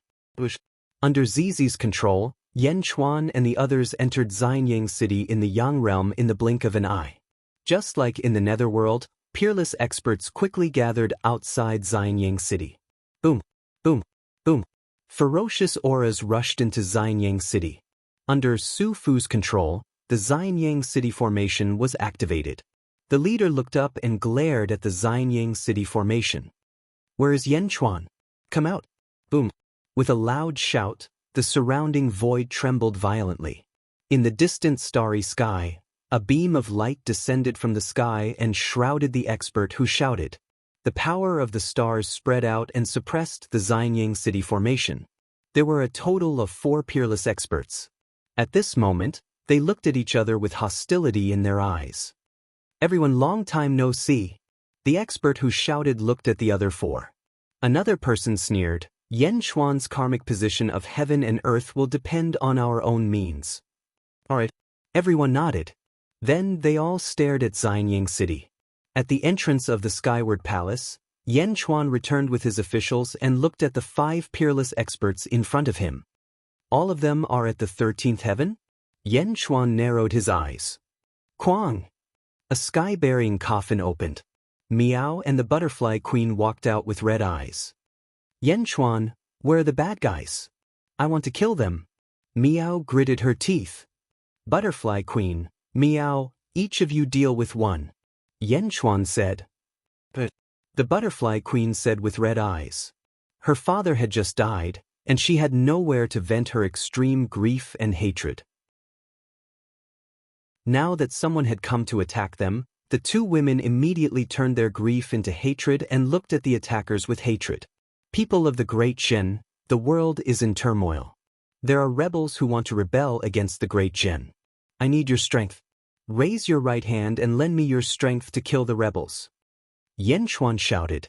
Under Zizi's control, Yen Chuan and the others entered Xianyang City in the Yang realm in the blink of an eye. Just like in the netherworld, peerless experts quickly gathered outside Xianyang City. Boom! Boom! Boom! Ferocious auras rushed into Xianyang City. Under Su Fu's control, the Xianyang City formation was activated. The leader looked up and glared at the Xianyang City formation. Where is Yen Chuan? Come out! Boom! With a loud shout, the surrounding void trembled violently. In the distant starry sky, a beam of light descended from the sky and shrouded the expert who shouted. The power of the stars spread out and suppressed the Xianyang City formation. There were a total of 4 peerless experts. At this moment, they looked at each other with hostility in their eyes. Everyone, long time no see. The expert who shouted looked at the other 4. Another person sneered, Yen Chuan's karmic position of heaven and earth will depend on our own means. Alright. Everyone nodded. Then they all stared at Xianyang City. At the entrance of the Skyward Palace, Yen Chuan returned with his officials and looked at the 5 peerless experts in front of him. All of them are at the 13th heaven? Yen Chuan narrowed his eyes. Kwang! A sky-bearing coffin opened. Meow and the butterfly queen walked out with red eyes. Yen Chuan, Where are the bad guys? I want to kill them. Meow gritted her teeth. Butterfly Queen, Meow, each of you deal with one. Yanchuan said. But the Butterfly Queen said with red eyes. Her father had just died, and she had nowhere to vent her extreme grief and hatred. Now that someone had come to attack them, the two women immediately turned their grief into hatred and looked at the attackers with hatred. People of the Great Shen, the world is in turmoil. There are rebels who want to rebel against the Great Shen. I need your strength. Raise your right hand and lend me your strength to kill the rebels. Yanchuan shouted.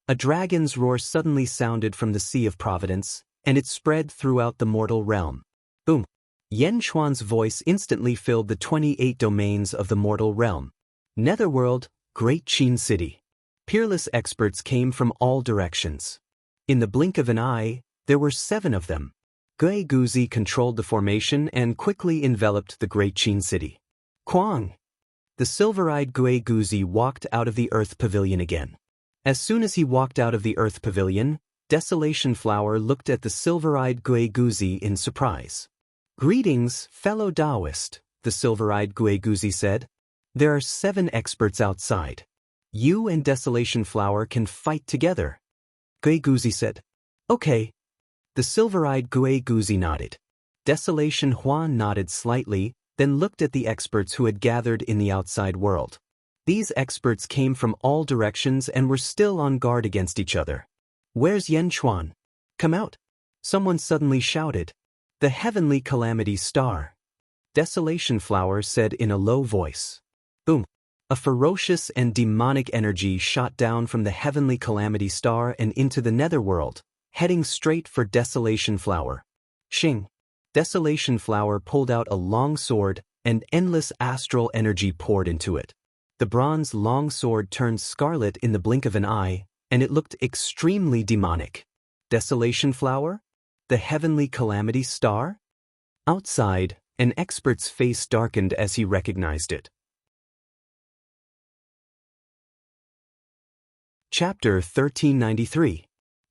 A dragon's roar suddenly sounded from the Sea of Providence, and it spread throughout the mortal realm. Boom! Yanchuan's voice instantly filled the 28 domains of the mortal realm. Netherworld, Great Qin City. Peerless experts came from all directions. In the blink of an eye, there were 7 of them. Gui Guzi controlled the formation and quickly enveloped the Great Qin City. Quang! The silver-eyed Gui Guzi walked out of the Earth Pavilion again. As soon as he walked out of the Earth Pavilion, Desolation Flower looked at the silver-eyed Gui Guzi in surprise. Greetings, fellow Taoist, the silver-eyed Gui Guzi said. There are 7 experts outside. You and Desolation Flower can fight together. Gui Guzi said. Okay. The silver-eyed Gui Guzi nodded. Desolation Huan nodded slightly, then looked at the experts who had gathered in the outside world. These experts came from all directions and were still on guard against each other. Where's Yanchuan? Come out! Someone suddenly shouted. The heavenly calamity star. Desolation Flower said in a low voice. Boom! A ferocious and demonic energy shot down from the heavenly calamity star and into the netherworld, heading straight for Desolation Flower. Shing! Desolation Flower pulled out a long sword, and endless astral energy poured into it. The bronze long sword turned scarlet in the blink of an eye, and it looked extremely demonic. Desolation Flower? The heavenly calamity star? Outside, an expert's face darkened as he recognized it. Chapter 1393.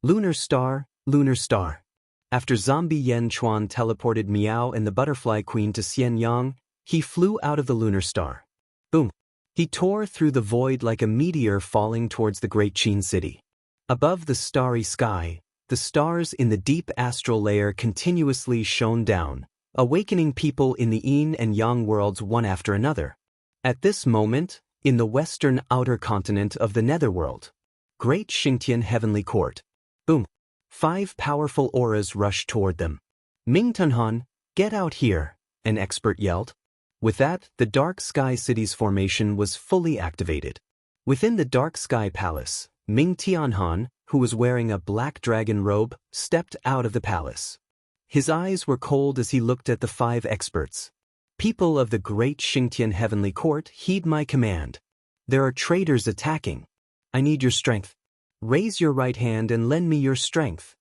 Lunar Star, Lunar Star. After Zombie Yanchuan teleported Meow and the Butterfly Queen to Xianyang, he flew out of the lunar star. Boom! He tore through the void like a meteor falling towards the Great Qin City. Above the starry sky, the stars in the deep astral layer continuously shone down, awakening people in the yin and yang worlds one after another. At this moment, in the western outer continent of the netherworld, Great Xingtian Heavenly Court. Boom! 5 powerful auras rushed toward them. Ming Tunhan, get out here, an expert yelled. With that, the Dark Sky City's formation was fully activated. Within the Dark Sky Palace, Ming Tianhan, who was wearing a black dragon robe, stepped out of the palace. His eyes were cold as he looked at the 5 experts. People of the Great Xingtian Heavenly Court, heed my command. There are traitors attacking. I need your strength. Raise your right hand and lend me your strength.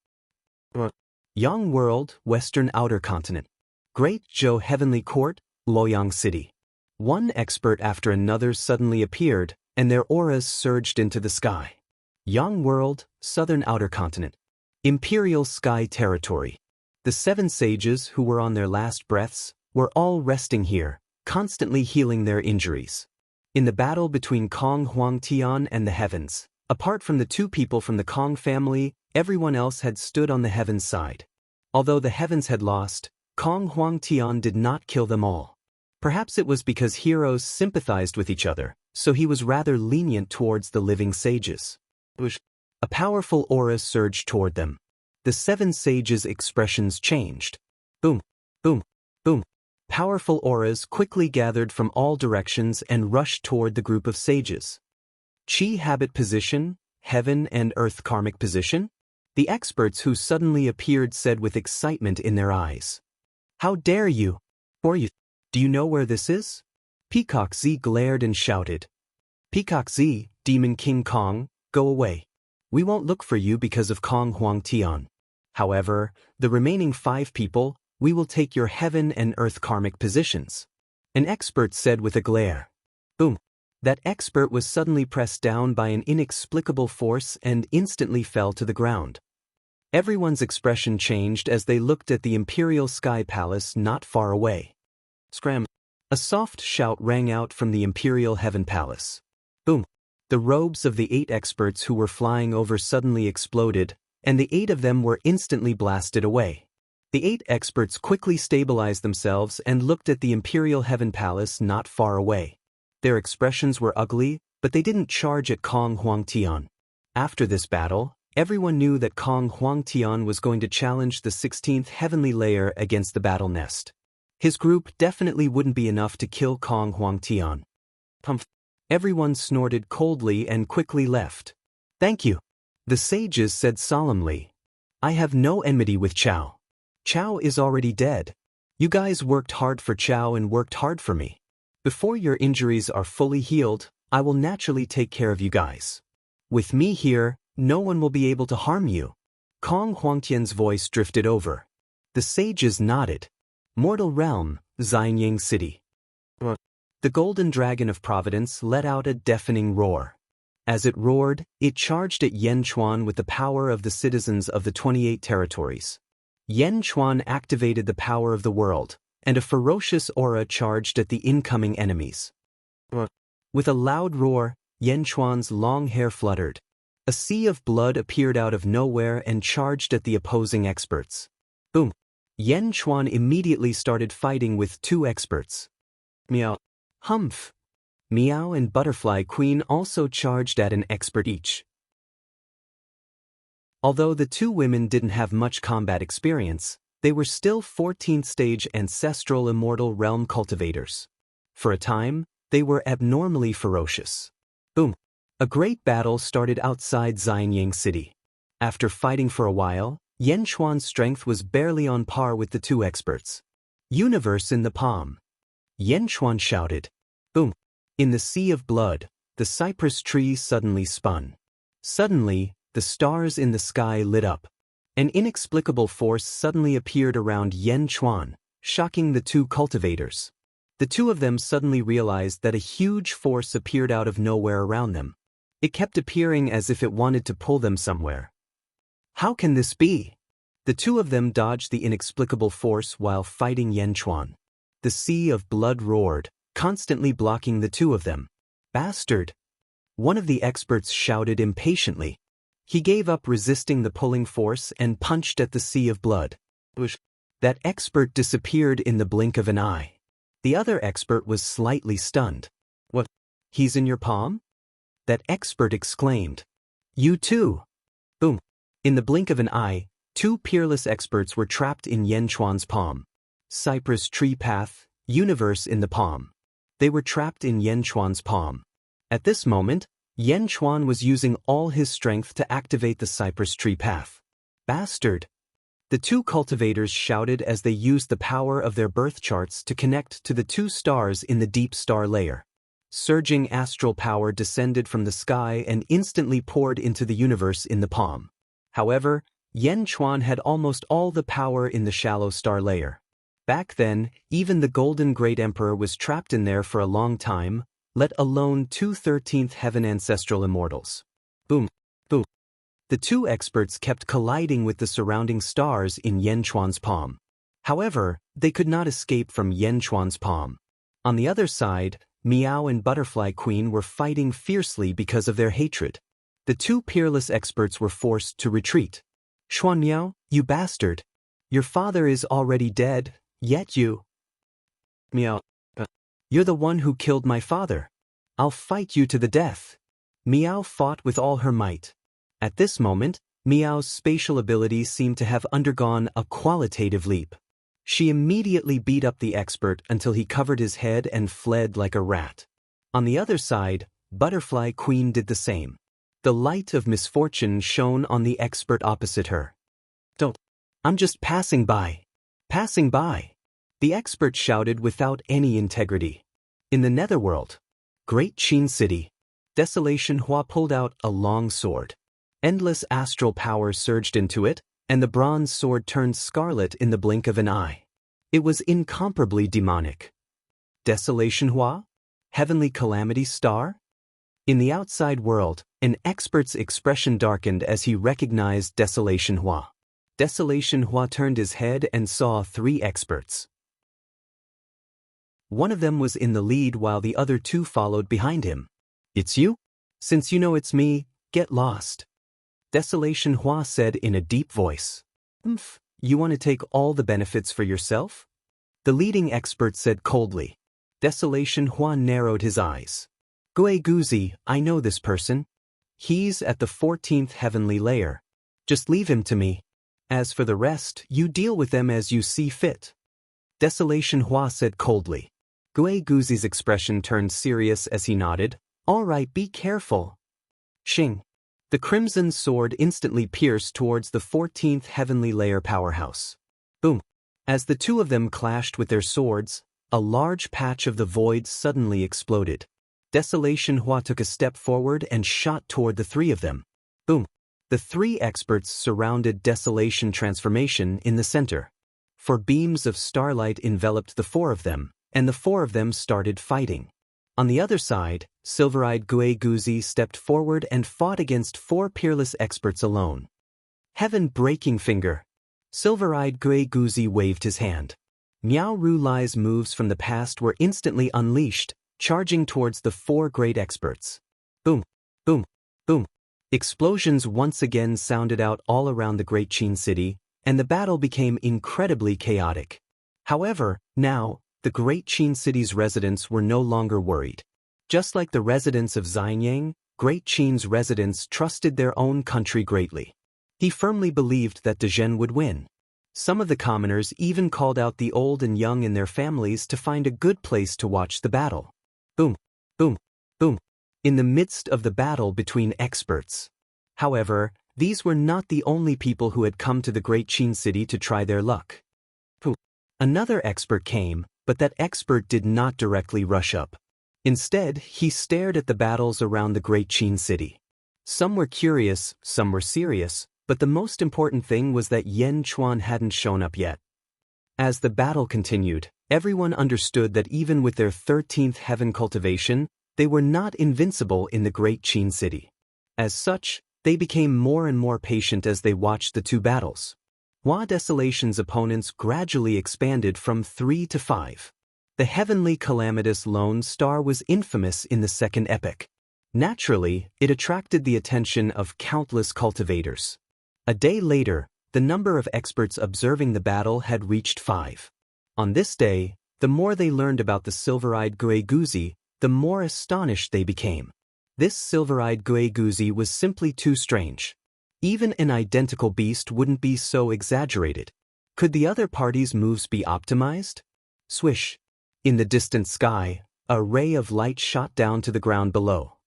Yang World, Western Outer Continent. Great Zhou Heavenly Court, Luoyang City. One expert after another suddenly appeared, and their auras surged into the sky. Yang World, Southern Outer Continent. Imperial Sky Territory. The 7 sages who were on their last breaths were all resting here, constantly healing their injuries. In the battle between Kong Huangtian and the heavens, apart from the 2 people from the Kong family, everyone else had stood on the heavens side. Although the heavens had lost, Kong Huangtian did not kill them all. Perhaps it was because heroes sympathized with each other, so he was rather lenient towards the living sages. A powerful aura surged toward them. The 7 sages' expressions changed. Boom, boom, boom. Powerful auras quickly gathered from all directions and rushed toward the group of sages. Qi habit position, heaven and earth karmic position? The experts who suddenly appeared said with excitement in their eyes. How dare you? Or you? Do you know where this is? Peacock Z glared and shouted. Peacock Z, Demon King Kong, go away. We won't look for you because of Kong Huangtian. However, the remaining 5 people, we will take your heaven and earth karmic positions. An expert said with a glare. Boom. That expert was suddenly pressed down by an inexplicable force and instantly fell to the ground. Everyone's expression changed as they looked at the Imperial Sky Palace not far away. Scram! A soft shout rang out from the Imperial Heaven Palace. Boom! The robes of the 8 experts who were flying over suddenly exploded, and the 8 of them were instantly blasted away. The 8 experts quickly stabilized themselves and looked at the Imperial Heaven Palace not far away. Their expressions were ugly, but they didn't charge at Kong Huangtian. After this battle, everyone knew that Kong Huangtian was going to challenge the 16th heavenly layer against the battle nest. His group definitely wouldn't be enough to kill Kong Huangtian. Humph! Everyone snorted coldly and quickly left. Thank you. The sages said solemnly. I have no enmity with Chao. Chao is already dead. You guys worked hard for Chao and worked hard for me. Before your injuries are fully healed, I will naturally take care of you guys. With me here, no one will be able to harm you. Kong Huangtian's voice drifted over. The sages nodded. Mortal Realm, Xianying City. The Golden Dragon of Providence let out a deafening roar. As it roared, it charged at Yen Chuan with the power of the citizens of the 28 territories. Yen Chuan activated the power of the world, and a ferocious aura charged at the incoming enemies. With a loud roar, Yen Chuan's long hair fluttered. A sea of blood appeared out of nowhere and charged at the opposing experts. Boom! Yen Chuan immediately started fighting with 2 experts. Meow. Humph! Meow and Butterfly Queen also charged at an expert each. Although the 2 women didn't have much combat experience, they were still 14th stage ancestral immortal realm cultivators. For a time, they were abnormally ferocious. Boom! A great battle started outside Xianying City. After fighting for a while, Yen Chuan's strength was barely on par with the 2 experts. Universe in the palm. Yen Chuan shouted. Boom! In the sea of blood, the cypress tree suddenly spun. Suddenly, the stars in the sky lit up. An inexplicable force suddenly appeared around Yen Chuan, shocking the 2 cultivators. The 2 of them suddenly realized that a huge force appeared out of nowhere around them. It kept appearing as if it wanted to pull them somewhere. How can this be? The 2 of them dodged the inexplicable force while fighting Yen Chuan. The sea of blood roared, constantly blocking the 2 of them. Bastard! One of the experts shouted impatiently. He gave up resisting the pulling force and punched at the sea of blood. That expert disappeared in the blink of an eye. The other expert was slightly stunned. What? He's in your palm? That expert exclaimed. You too! Boom! In the blink of an eye, 2 peerless experts were trapped in Yen Chuan's palm. Cypress tree path, universe in the palm. They were trapped in Yen Chuan's palm. At this moment, Yen Chuan was using all his strength to activate the cypress tree path. Bastard! The 2 cultivators shouted as they used the power of their birth charts to connect to the 2 stars in the deep star layer. Surging astral power descended from the sky and instantly poured into the universe in the palm. However, Yen Chuan had almost all the power in the shallow star layer. Back then, even the Golden Great Emperor was trapped in there for a long time, let alone 2 13th Heaven ancestral immortals. Boom! Boom! The 2 experts kept colliding with the surrounding stars in Yen Chuan's palm. However, they could not escape from Yen Chuan's palm. On the other side, Meow and Butterfly Queen were fighting fiercely because of their hatred. The 2 peerless experts were forced to retreat. Xuan Miao, you bastard! Your father is already dead, yet you... Meow. You're the one who killed my father. I'll fight you to the death. Meow fought with all her might. At this moment, Meow's spatial abilities seemed to have undergone a qualitative leap. She immediately beat up the expert until he covered his head and fled like a rat. On the other side, Butterfly Queen did the same. The light of misfortune shone on the expert opposite her. Don't. I'm just passing by. Passing by. The expert shouted without any integrity. In the netherworld, Great Qin City, Desolation Hua pulled out a long sword. Endless astral power surged into it, and the bronze sword turned scarlet in the blink of an eye. It was incomparably demonic. Desolation Hua? Heavenly Calamity Star? In the outside world, an expert's expression darkened as he recognized Desolation Hua. Desolation Hua turned his head and saw 3 experts. One of them was in the lead while the other 2 followed behind him. "It's you? Since you know it's me, get lost," Desolation Hua said in a deep voice. You want to take all the benefits for yourself?" the leading expert said coldly. Desolation Hua narrowed his eyes. "Gui Guzi, I know this person. He's at the 14th heavenly layer. Just leave him to me. As for the rest, you deal with them as you see fit," Desolation Hua said coldly. Gui Guzi's expression turned serious as he nodded. "All right, be careful." Shing. The crimson sword instantly pierced towards the 14th heavenly layer powerhouse. Boom. As the 2 of them clashed with their swords, a large patch of the void suddenly exploded. Desolation Hua took a step forward and shot toward the 3 of them. Boom. The 3 experts surrounded Desolation Transformation in the center. 4 beams of starlight enveloped the 4 of them, and the 4 of them started fighting. On the other side, silver-eyed Gui Guzi stepped forward and fought against 4 peerless experts alone. Heaven-breaking finger. Silver-eyed Gui Guzi waved his hand. Miao Ru Lai's moves from the past were instantly unleashed, charging towards the 4 great experts. Boom, boom, boom. Explosions once again sounded out all around the Great Qin City, and the battle became incredibly chaotic. However, now, the Great Qin City's residents were no longer worried. Just like the residents of Xianyang, Great Qin's residents trusted their own country greatly. He firmly believed that Dezhen would win. Some of the commoners even called out the old and young in their families to find a good place to watch the battle. Boom, boom, boom. In the midst of the battle between experts. However, these were not the only people who had come to the Great Qin City to try their luck. Another expert came, but that expert did not directly rush up. Instead, he stared at the battles around the Great Qin City. Some were curious, some were serious, but the most important thing was that Yan Chuan hadn't shown up yet. As the battle continued, everyone understood that even with their 13th heaven cultivation, they were not invincible in the Great Qin City. As such, they became more and more patient as they watched the 2 battles. Hua Desolation's opponents gradually expanded from 3 to 5. The heavenly calamitous lone star was infamous in the second epoch. Naturally, it attracted the attention of countless cultivators. A day later, the number of experts observing the battle had reached 5. On this day, the more they learned about the silver-eyed Gui Guzi, the more astonished they became. This silver-eyed Gui Guzi was simply too strange. Even an identical beast wouldn't be so exaggerated. Could the other party's moves be optimized? Swish. In the distant sky, a ray of light shot down to the ground below.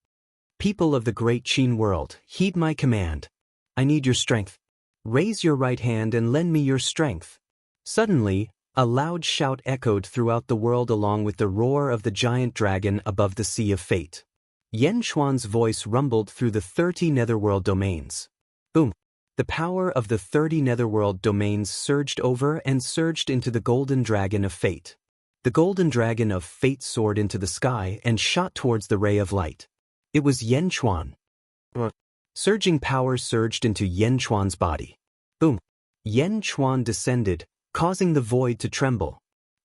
People of the Great Qin world, heed my command. I need your strength. Raise your right hand and lend me your strength. Suddenly, a loud shout echoed throughout the world along with the roar of the giant dragon above the Sea of Fate. Yan Chuan's voice rumbled through the 30 netherworld domains. Boom! The power of the 30 netherworld domains surged over and surged into the golden dragon of fate. The golden dragon of fate soared into the sky and shot towards the ray of light. It was Yan Chuan. Surging power surged into Yan Chuan's body. Boom! Yan Chuan descended, causing the void to tremble.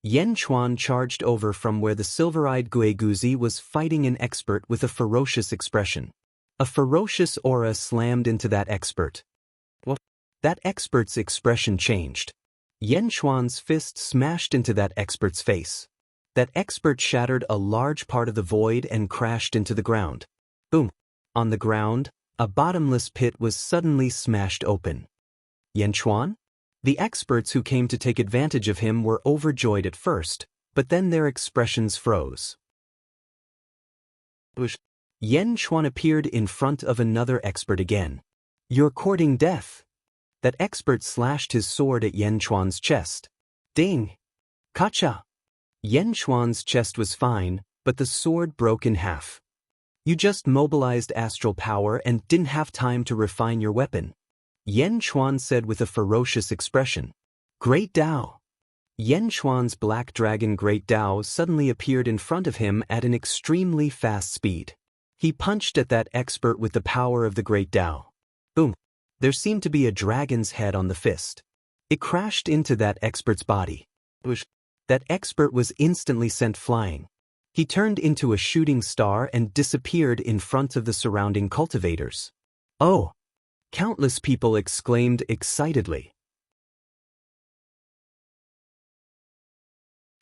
Yan Chuan charged over from where the silver-eyed Gui Guzi was fighting an expert with a ferocious expression. A ferocious aura slammed into that expert. That expert's expression changed. Yan Chuan's fist smashed into that expert's face. That expert shattered a large part of the void and crashed into the ground. Boom! On the ground, a bottomless pit was suddenly smashed open. Yan Chuan? The experts who came to take advantage of him were overjoyed at first, but then their expressions froze. Yan Chuan appeared in front of another expert again. You're courting death. That expert slashed his sword at Yan Chuan's chest. Ding! Kacha! Yan Chuan's chest was fine, but the sword broke in half. You just mobilized astral power and didn't have time to refine your weapon. Yan Chuan said with a ferocious expression. Great Dao! Yan Chuan's black dragon Great Dao suddenly appeared in front of him at an extremely fast speed. He punched at that expert with the power of the Great Dao. Boom! There seemed to be a dragon's head on the fist. It crashed into that expert's body. That expert was instantly sent flying. He turned into a shooting star and disappeared in front of the surrounding cultivators. Oh! Countless people exclaimed excitedly.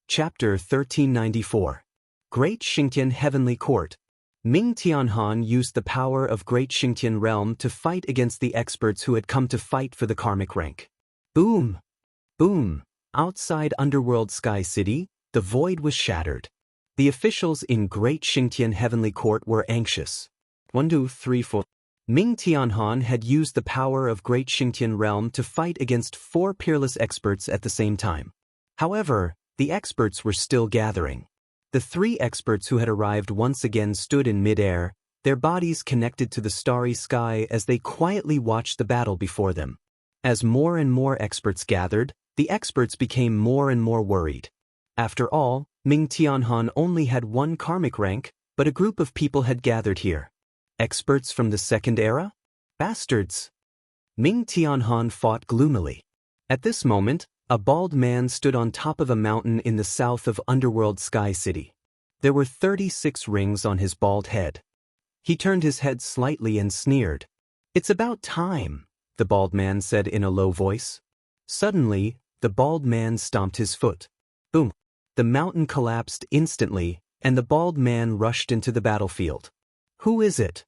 Chapter 1394. Great Xingtian Heavenly Court. Ming Tianhan used the power of Great Xingtian Realm to fight against the experts who had come to fight for the karmic rank. Boom! Boom! Outside Underworld Sky City, the void was shattered. The officials in Great Xingtian Heavenly Court were anxious. 1, 2, 3, 4. Ming Tianhan had used the power of Great Xingtian Realm to fight against 4 peerless experts at the same time. However, the experts were still gathering. The 3 experts who had arrived once again stood in mid-air, their bodies connected to the starry sky as they quietly watched the battle before them. As more and more experts gathered, the experts became more and more worried. After all, Ming Tianhan only had 1 karmic rank, but a group of people had gathered here. Experts from the second era? Bastards! Ming Tianhan fought gloomily. At this moment, a bald man stood on top of a mountain in the south of Underworld Sky City. There were 36 rings on his bald head. He turned his head slightly and sneered. "It's about time," the bald man said in a low voice. Suddenly, the bald man stomped his foot. Boom! The mountain collapsed instantly, and the bald man rushed into the battlefield. "Who is it?"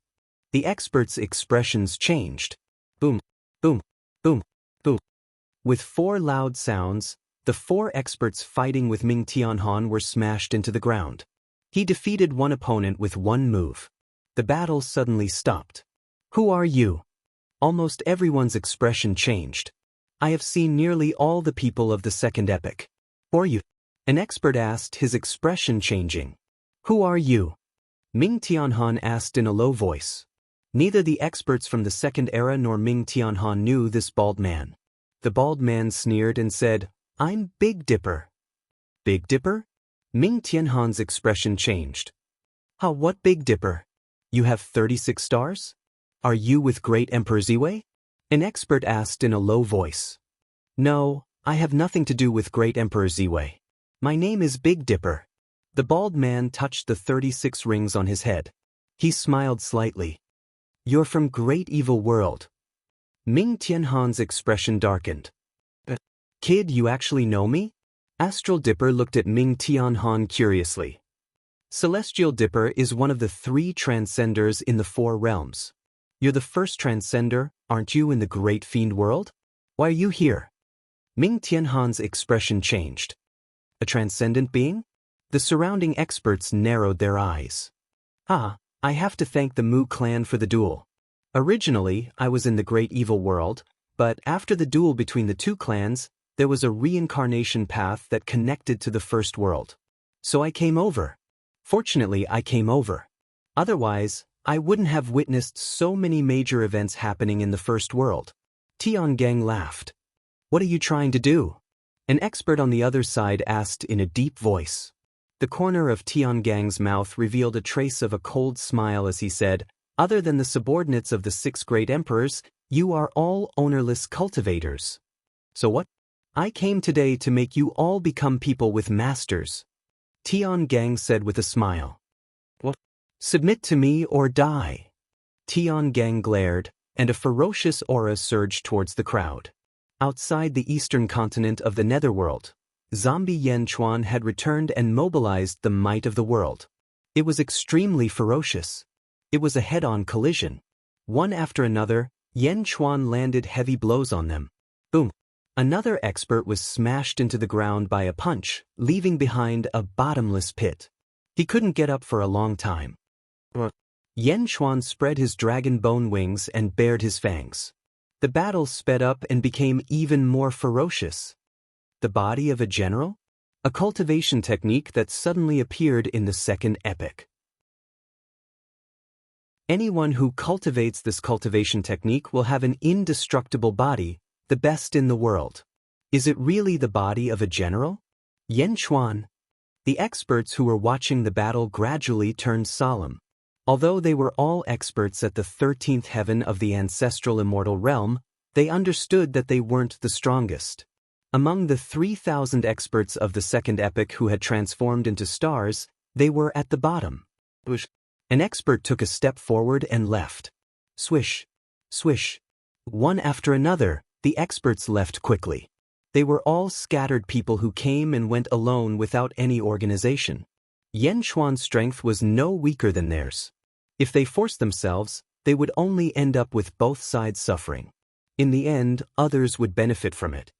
The experts' expressions changed. Boom! Boom! Boom! Boom! With 4 loud sounds, the 4 experts fighting with Ming Tianhan were smashed into the ground. He defeated one opponent with 1 move. The battle suddenly stopped. "Who are you?" Almost everyone's expression changed. "I have seen nearly all the people of the second epoch." "Who are you?" An expert asked, his expression changing. "Who are you?" Ming Tianhan asked in a low voice. Neither the experts from the second era nor Ming Tianhan knew this bald man. The bald man sneered and said, "I'm Big Dipper." "Big Dipper?" Ming Tianhan's expression changed. "Huh, what Big Dipper? You have 36 stars? Are you with Great Emperor Ziwei?" An expert asked in a low voice. "No, I have nothing to do with Great Emperor Ziwei. My name is Big Dipper." The bald man touched the 36 rings on his head. He smiled slightly. "You're from Great Evil World." Ming Tianhan's expression darkened. "Kid, you actually know me?" Astral Dipper looked at Ming Tianhan curiously. Celestial Dipper is one of the 3 transcenders in the 4 realms. You're the first transcender, aren't you, in the Great Fiend World? Why are you here? Ming Tianhan's expression changed. A transcendent being? The surrounding experts narrowed their eyes. I have to thank the Mu clan for the duel. Originally, I was in the Great Evil World, but after the duel between the 2 clans, there was a reincarnation path that connected to the first world. So I came over. Fortunately, I came over. Otherwise, I wouldn't have witnessed so many major events happening in the first world. Tiangang laughed. "What are you trying to do?" An expert on the other side asked in a deep voice. The corner of Tiangang's mouth revealed a trace of a cold smile as he said, "Other than the subordinates of the 6 great emperors, you are all ownerless cultivators." "So what?" "I came today to make you all become people with masters," Tiangang said with a smile. "What?" "Submit to me or die." Tiangang glared, and a ferocious aura surged towards the crowd. Outside the eastern continent of the Netherworld, Zombie Yan Chuan had returned and mobilized the might of the world. It was extremely ferocious. It was a head-on collision. One after another, Yan Chuan landed heavy blows on them. Boom! Another expert was smashed into the ground by a punch, leaving behind a bottomless pit. He couldn't get up for a long time. Yan Chuan spread his dragon bone wings and bared his fangs. The battle sped up and became even more ferocious. The body of a general? A cultivation technique that suddenly appeared in the second epoch. Anyone who cultivates this cultivation technique will have an indestructible body, the best in the world. Is it really the body of a general? Yan Chuan. The experts who were watching the battle gradually turned solemn. Although they were all experts at the 13th heaven of the ancestral immortal realm, they understood that they weren't the strongest. Among the 3,000 experts of the second epoch who had transformed into stars, they were at the bottom. Swish. An expert took a step forward and left. Swish. Swish. One after another, the experts left quickly. They were all scattered people who came and went alone without any organization. Yan Xuan's strength was no weaker than theirs. If they forced themselves, they would only end up with both sides suffering. In the end, others would benefit from it.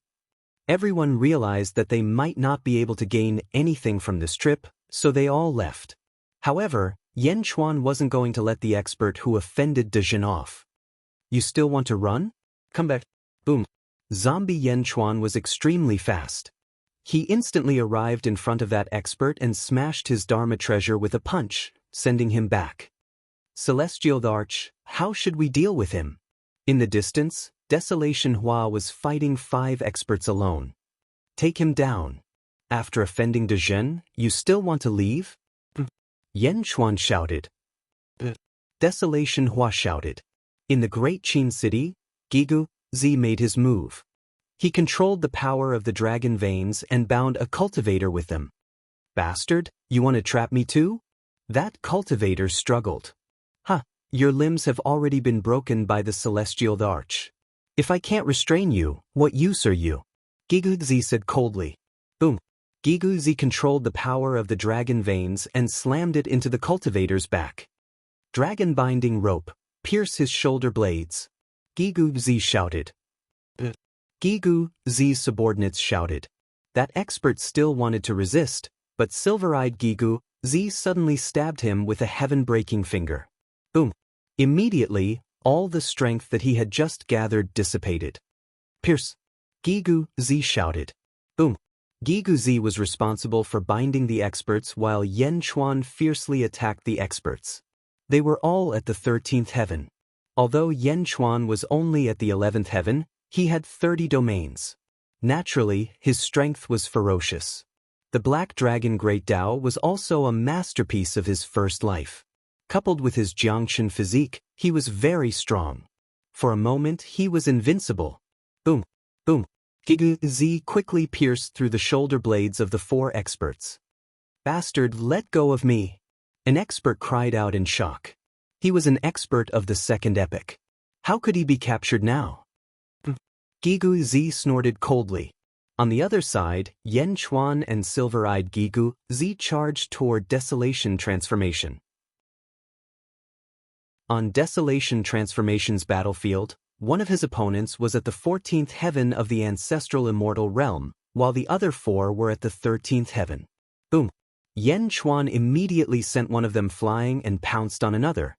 Everyone realized that they might not be able to gain anything from this trip, so they all left. However, Yan Xuan wasn't going to let the expert who offended De Jin off. You still want to run? Come back. Boom. Zombie Yan Xuan was extremely fast. He instantly arrived in front of that expert and smashed his Dharma treasure with a punch, sending him back. Celestial Arch, how should we deal with him? In the distance, Desolation Hua was fighting 5 experts alone. Take him down. After offending De Jin, you still want to leave? Yan Xuan shouted. Desolation Hua shouted. In the Great Qin City, Gigu Zi made his move. He controlled the power of the dragon veins and bound a cultivator with them. Bastard, you want to trap me too? That cultivator struggled. Your limbs have already been broken by the celestial arch. If I can't restrain you, what use are you? Gigu Zi said coldly. Boom. Gigu Zi controlled the power of the dragon veins and slammed it into the cultivator's back. Dragon binding rope, pierce his shoulder blades. Gigu Zi shouted. Gigu Zi's subordinates shouted. That expert still wanted to resist, but silver-eyed Gigu Zi suddenly stabbed him with a heaven-breaking finger. Boom. Immediately, all the strength that he had just gathered dissipated. Pierce. Gigu Zi shouted. Boom. Gigu Zi was responsible for binding the experts while Yan Xuan fiercely attacked the experts. They were all at the 13th heaven. Although Yan Xuan was only at the 11th heaven, he had 30 domains. Naturally, his strength was ferocious. The Black Dragon Great Tao was also a masterpiece of his first life. Coupled with his Jiangchen physique, he was very strong. For a moment, he was invincible. Boom, boom. Gigu Zi quickly pierced through the shoulder blades of the 4 experts. Bastard, let go of me. An expert cried out in shock. He was an expert of the second epoch. How could he be captured now? Gigu Zi snorted coldly. On the other side, Yan Xuan and silver-eyed Gigu Zi charged toward Desolation Transformation. On Desolation Transformation's battlefield, one of his opponents was at the 14th heaven of the ancestral immortal realm, while the other 4 were at the 13th heaven. Boom. Yan Xuan immediately sent one of them flying and pounced on another.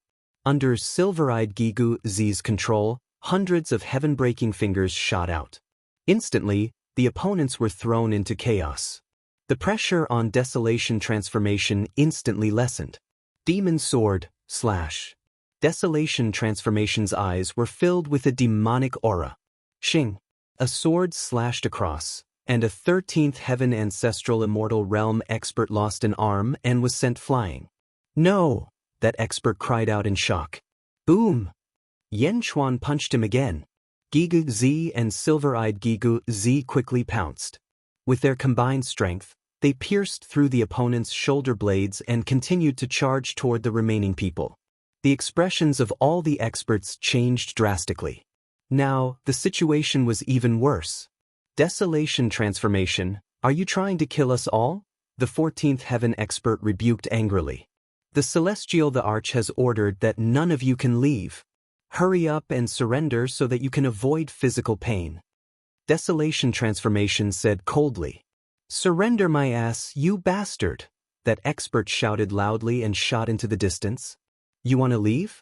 Under silver-eyed Gigu Zi's control, hundreds of heaven-breaking fingers shot out. Instantly, the opponents were thrown into chaos. The pressure on Desolation Transformation instantly lessened. Demon Sword, slash. Desolation Transformation's eyes were filled with a demonic aura. Xing. A sword slashed across, and a 13th heaven ancestral immortal realm expert lost an arm and was sent flying. No! That expert cried out in shock. Boom! Yan Xuan punched him again. Gigu Zi and silver-eyed Gigu Zi quickly pounced. With their combined strength, they pierced through the opponent's shoulder blades and continued to charge toward the remaining people. The expressions of all the experts changed drastically. Now, the situation was even worse. Desolation Transformation, are you trying to kill us all? The 14th heaven expert rebuked angrily. The Celestial the Arch has ordered that none of you can leave. Hurry up and surrender so that you can avoid physical pain. Desolation Transformation said coldly. Surrender my ass, you bastard! That expert shouted loudly and shot into the distance. You want to leave?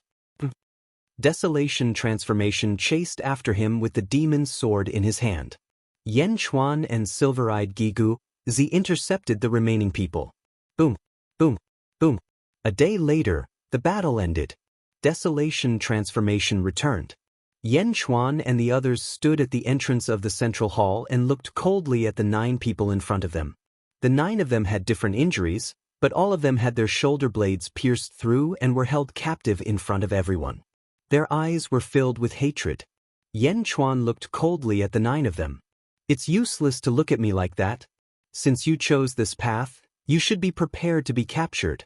Desolation Transformation chased after him with the demon's sword in his hand. Yan Xuan and silver-eyed Gigu Zi intercepted the remaining people. Boom, boom, boom. A day later, the battle ended. Desolation Transformation returned. Yan Xuan and the others stood at the entrance of the central hall and looked coldly at the 9 people in front of them. The 9 of them had different injuries, but all of them had their shoulder blades pierced through and were held captive in front of everyone. Their eyes were filled with hatred. Yen Chuan looked coldly at the 9 of them. It's useless to look at me like that. Since you chose this path, you should be prepared to be captured.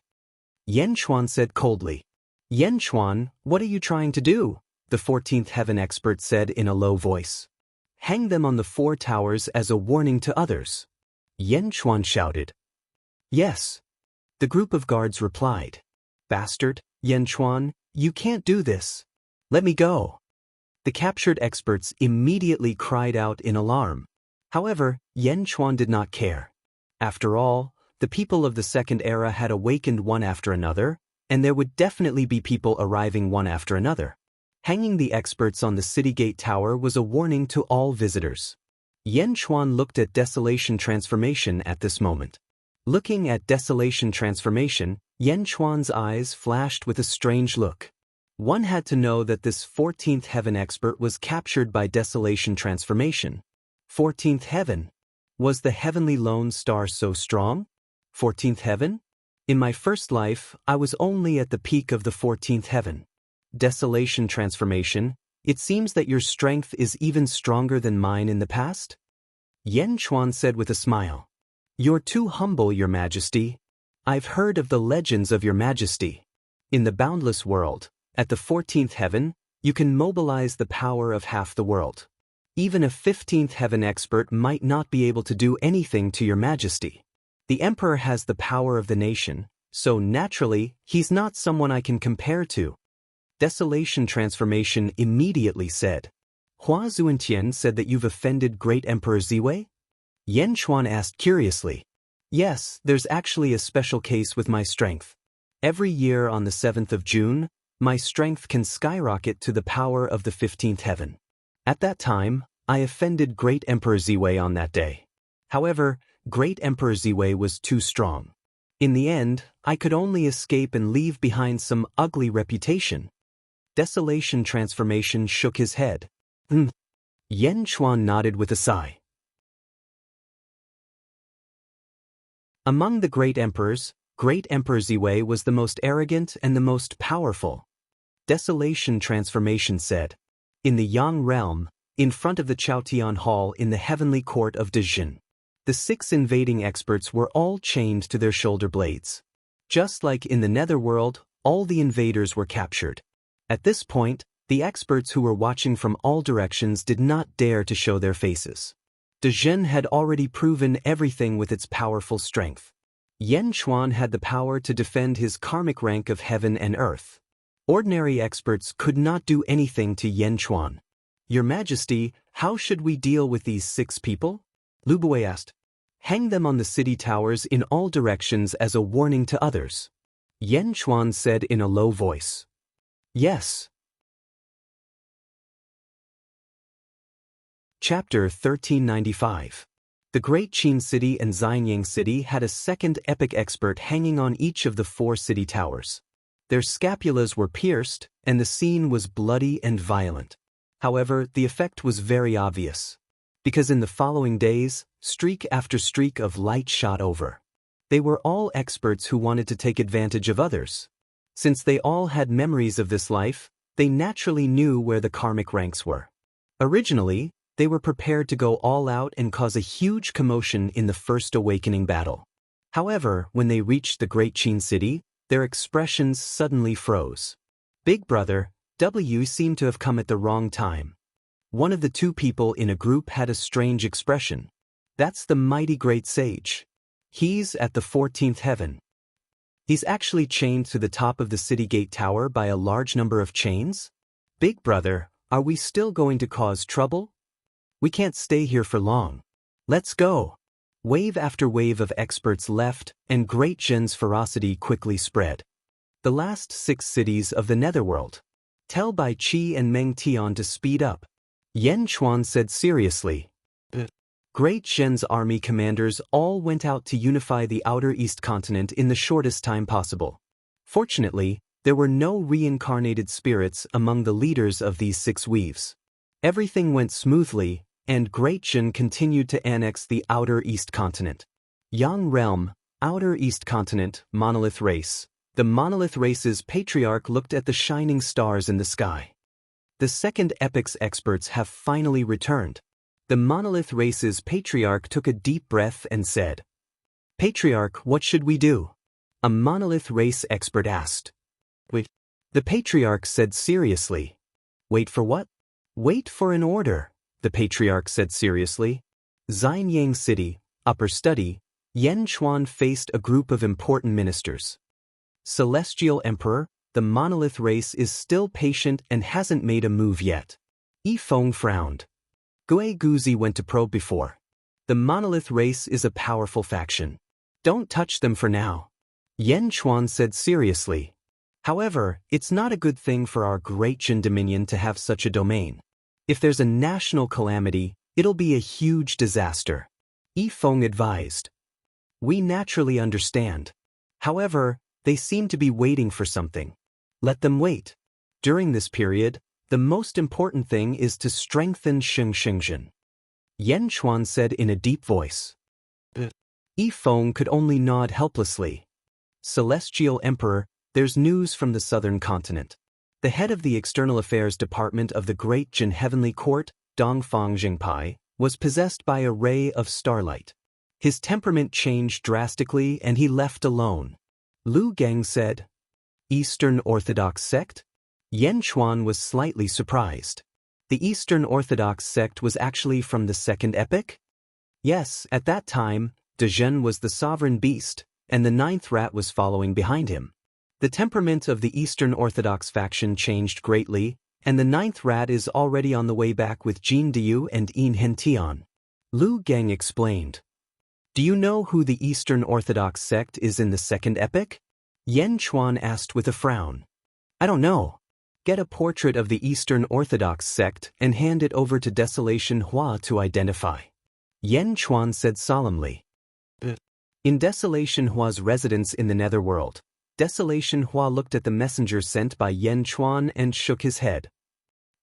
Yen Chuan said coldly. Yen Chuan, what are you trying to do? The 14th heaven expert said in a low voice. Hang them on the 4 towers as a warning to others. Yen Chuan shouted. Yes. The group of guards replied. Bastard, Yen Chuan, you can't do this. Let me go. The captured experts immediately cried out in alarm. However, Yen Chuan did not care. After all, the people of the second era had awakened one after another, and there would definitely be people arriving one after another. Hanging the experts on the city gate tower was a warning to all visitors. Yen Chuan looked at Desolation Transformation at this moment. Looking at Desolation Transformation, Yen Chuan's eyes flashed with a strange look. One had to know that this 14th heaven expert was captured by Desolation Transformation. 14th heaven? Was the heavenly lone star so strong? 14th heaven? In my first life, I was only at the peak of the 14th heaven. Desolation Transformation, it seems that your strength is even stronger than mine in the past? Yen Chuan said with a smile. You're too humble, Your Majesty. I've heard of the legends of Your Majesty. In the boundless world, at the 14th heaven, you can mobilize the power of half the world. Even a 15th heaven expert might not be able to do anything to Your Majesty. The Emperor has the power of the nation, so naturally, he's not someone I can compare to. Desolation Transformation immediately said. Hua Zuentian said that you've offended Great Emperor Ziwei? Yen Chuan asked curiously. Yes, there's actually a special case with my strength. Every year on the 7th of June, my strength can skyrocket to the power of the 15th heaven. At that time, I offended Great Emperor Ziwei on that day. However, Great Emperor Ziwei was too strong. In the end, I could only escape and leave behind some ugly reputation. Desolation Transformation shook his head. Yen Chuan nodded with a sigh. Among the great emperors, Great Emperor Ziwei was the most arrogant and the most powerful. Desolation Transformation said. In the Yang realm, in front of the Chaotian Hall in the heavenly court of Dejin, the 6 invading experts were all chained to their shoulder blades. Just like in the netherworld, all the invaders were captured. At this point, the experts who were watching from all directions did not dare to show their faces. Dejin had already proven everything with its powerful strength. Yen Chuan had the power to defend his karmic rank of heaven and earth. Ordinary experts could not do anything to Yen Chuan. Your Majesty, how should we deal with these 6 people? Lu Buwei asked. Hang them on the city towers in all directions as a warning to others. Yen Chuan said in a low voice. Yes. Chapter 1395. The Great Qin City and Xianyang City had a second epic expert hanging on each of the 4 city towers. Their scapulas were pierced, and the scene was bloody and violent. However, the effect was very obvious. Because in the following days, streak after streak of light shot over. They were all experts who wanted to take advantage of others. Since they all had memories of this life, they naturally knew where the karmic ranks were. Originally, they were prepared to go all out and cause a huge commotion in the first awakening battle. However, when they reached the Great Qin City, their expressions suddenly froze. Big Brother, W seemed to have come at the wrong time. One of the 2 people in a group had a strange expression. That's the mighty great sage. He's at the 14th heaven. He's actually chained to the top of the city gate tower by a large number of chains? Big Brother, are we still going to cause trouble? We can't stay here for long. Let's go. Wave after wave of experts left, and Great Zhen's ferocity quickly spread. The last 6 cities of the netherworld. Tell Bai Qi and Meng Tian to speed up. Yen Chuan said seriously. Great Zhen's army commanders all went out to unify the outer east continent in the shortest time possible. Fortunately, there were no reincarnated spirits among the leaders of these 6 weaves. Everything went smoothly, and Great Zhen continued to annex the outer east continent. Yang realm, Outer East Continent, Monolith Race. The Monolith Race's patriarch looked at the shining stars in the sky. The second epic's experts have finally returned. The Monolith Race's patriarch took a deep breath and said, "Patriarch, what should we do?" A Monolith Race expert asked. "Wait." The patriarch said seriously. "Wait for what?" "Wait for an order," the patriarch said seriously. Xianyang City, Upper Study, Yen Chuan faced a group of important ministers. Celestial Emperor, the Monolith Race is still patient and hasn't made a move yet. Yi Feng frowned. Gui Guzi went to probe before. The Monolith Race is a powerful faction. Don't touch them for now. Yen Chuan said seriously. However, it's not a good thing for our great Jin Dominion to have such a domain. If there's a national calamity, it'll be a huge disaster. Yi Feng advised. We naturally understand. However, they seem to be waiting for something. Let them wait. During this period, the most important thing is to strengthen Xingjin. Yen Chuan said in a deep voice. Yi Feng could only nod helplessly. Celestial Emperor, there's news from the southern continent. The head of the External Affairs Department of the Great Jin Heavenly Court, Dongfang Jingpai, was possessed by a ray of starlight. His temperament changed drastically and he left alone. Lu Gang said, Eastern Orthodox sect? Yen Chuan was slightly surprised. The Eastern Orthodox sect was actually from the second epoch? Yes, at that time, Dezhen was the sovereign beast, and the ninth rat was following behind him. The temperament of the Eastern Orthodox faction changed greatly, and the ninth rat is already on the way back with Jin Diyu and Yin Hentian. Lu Gang explained. Do you know who the Eastern Orthodox sect is in the second epoch? Yen Chuan asked with a frown. I don't know. Get a portrait of the Eastern Orthodox sect and hand it over to Desolation Hua to identify. Yen Chuan said solemnly. In Desolation Hua's residence in the Netherworld, Desolation Hua looked at the messenger sent by Yen Chuan and shook his head.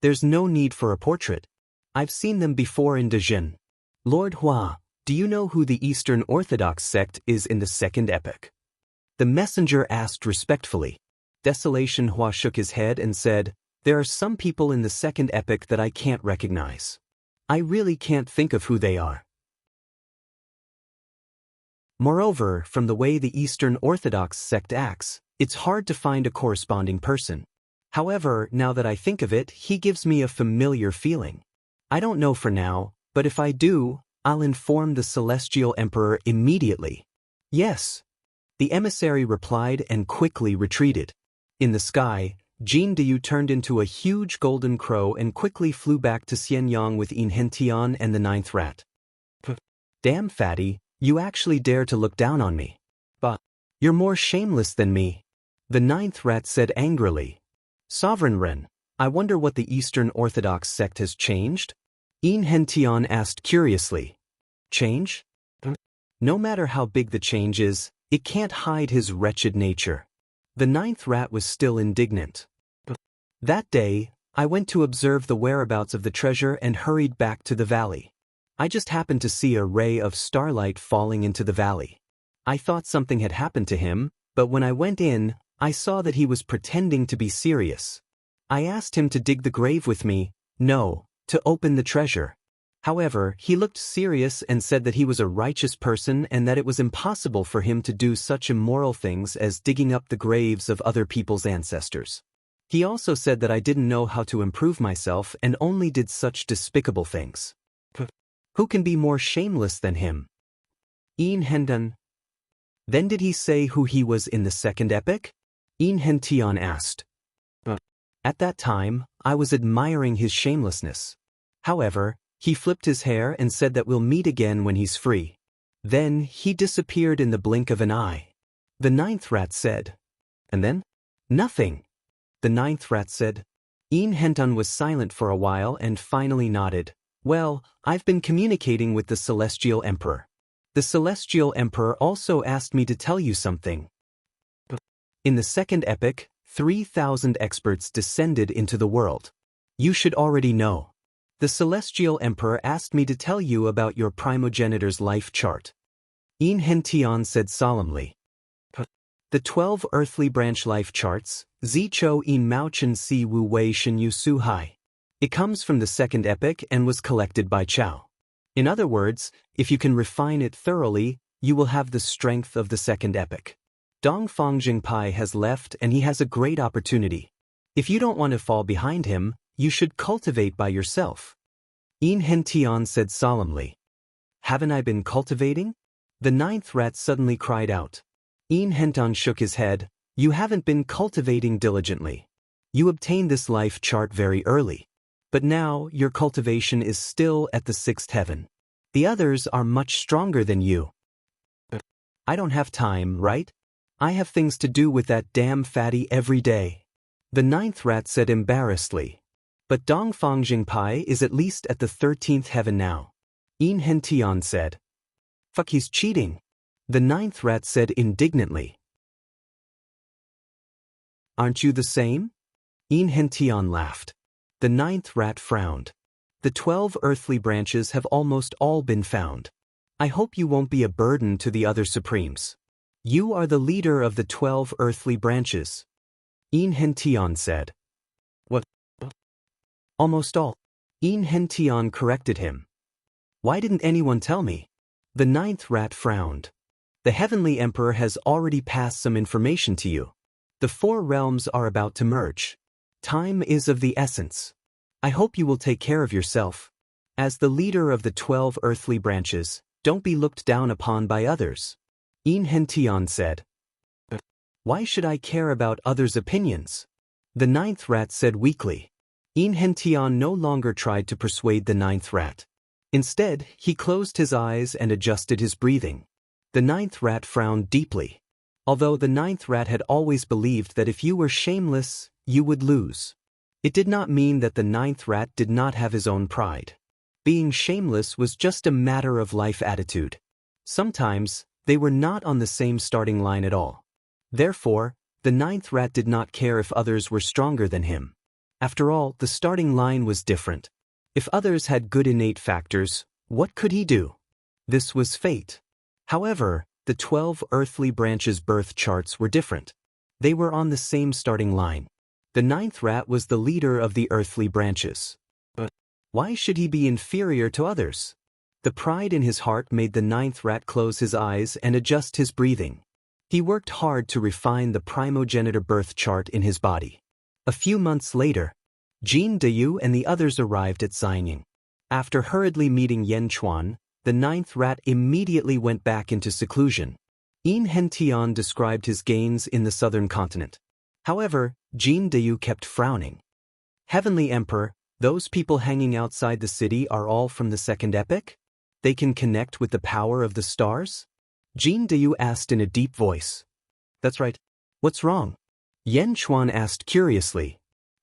There's no need for a portrait. I've seen them before in Dezhen. Lord Hua, do you know who the Eastern Orthodox sect is in the second epoch? The messenger asked respectfully. Desolation Hua shook his head and said, There are some people in the second epoch that I can't recognize. I really can't think of who they are. Moreover, from the way the Eastern Orthodox sect acts, it's hard to find a corresponding person. However, now that I think of it, he gives me a familiar feeling. I don't know for now, but if I do, I'll inform the Celestial Emperor immediately. Yes. The emissary replied and quickly retreated. In the sky, Jin Diyu turned into a huge golden crow and quickly flew back to Xianyang with Yin Hentian and the ninth rat. Damn fatty, you actually dare to look down on me. But you're more shameless than me. The ninth rat said angrily. Sovereign Ren, I wonder what the Eastern Orthodox sect has changed? Yin Hentian asked curiously. Change? No matter how big the change is, it can't hide his wretched nature. The ninth rat was still indignant. That day, I went to observe the whereabouts of the treasure and hurried back to the valley. I just happened to see a ray of starlight falling into the valley. I thought something had happened to him, but when I went in, I saw that he was pretending to be serious. I asked him to dig the grave with me, to open the treasure. However, he looked serious and said that he was a righteous person and that it was impossible for him to do such immoral things as digging up the graves of other people's ancestors. He also said that I didn't know how to improve myself and only did such despicable things. Who can be more shameless than him? Yin Hendan. Then did he say who he was in the second epoch? Yin Hentian asked. At that time, I was admiring his shamelessness. However, he flipped his hair and said that we'll meet again when he's free. Then, he disappeared in the blink of an eye. The ninth rat said. And then? Nothing. The ninth rat said. Yin Hentan was silent for a while and finally nodded. Well, I've been communicating with the Celestial Emperor. The Celestial Emperor also asked me to tell you something. In the second epoch, 3,000 experts descended into the world. You should already know. The Celestial Emperor asked me to tell you about your primogenitor's life chart. Yin Hentian said solemnly. The 12 earthly branch life charts, Zicho in Maochen Si Wu Wei Shen Yu Su Hai. It comes from the second epic and was collected by Chao. In other words, if you can refine it thoroughly, you will have the strength of the second epic. Dongfang Jingpai has left and he has a great opportunity. If you don't want to fall behind him, you should cultivate by yourself. Yin Hentian said solemnly. Haven't I been cultivating? The ninth rat suddenly cried out. Yin Hentian shook his head. You haven't been cultivating diligently. You obtained this life chart very early. But now, your cultivation is still at the sixth heaven. The others are much stronger than you. I don't have time, right? I have things to do with that damn fatty every day. The ninth rat said embarrassedly. But Dongfang Jingpai is at least at the 13th heaven now. Yin Hentian said. Fuck, he's cheating. The ninth rat said indignantly. Aren't you the same? Yin Hentian laughed. The ninth rat frowned. The 12 earthly branches have almost all been found. I hope you won't be a burden to the other supremes. You are the leader of the 12 earthly branches. Yin Hentian said. What? Almost all. Yin Hentian corrected him. Why didn't anyone tell me? The ninth rat frowned. The Heavenly Emperor has already passed some information to you. The four realms are about to merge. Time is of the essence. I hope you will take care of yourself. As the leader of the 12 earthly branches, don't be looked down upon by others. Yin Hentian said. Why should I care about others' opinions? The ninth rat said weakly. Yin Hentian no longer tried to persuade the ninth rat. Instead, he closed his eyes and adjusted his breathing. The ninth rat frowned deeply. Although the ninth rat had always believed that if you were shameless, you would lose. It did not mean that the ninth rat did not have his own pride. Being shameless was just a matter of life attitude. Sometimes, they were not on the same starting line at all. Therefore, the ninth rat did not care if others were stronger than him. After all, the starting line was different. If others had good innate factors, what could he do? This was fate. However, the 12 earthly branches' birth charts were different. They were on the same starting line. The ninth rat was the leader of the earthly branches. But why should he be inferior to others? The pride in his heart made the ninth rat close his eyes and adjust his breathing. He worked hard to refine the primogenitor birth chart in his body. A few months later, Jin Deyu and the others arrived at Xianying. After hurriedly meeting Yen Chuan, the ninth rat immediately went back into seclusion. Yin Hentian described his gains in the southern continent. However, Jin Deyu kept frowning. Heavenly Emperor, those people hanging outside the city are all from the second epic? They can connect with the power of the stars? Jin Deyu asked in a deep voice. That's right. What's wrong? Yen Chuan asked curiously.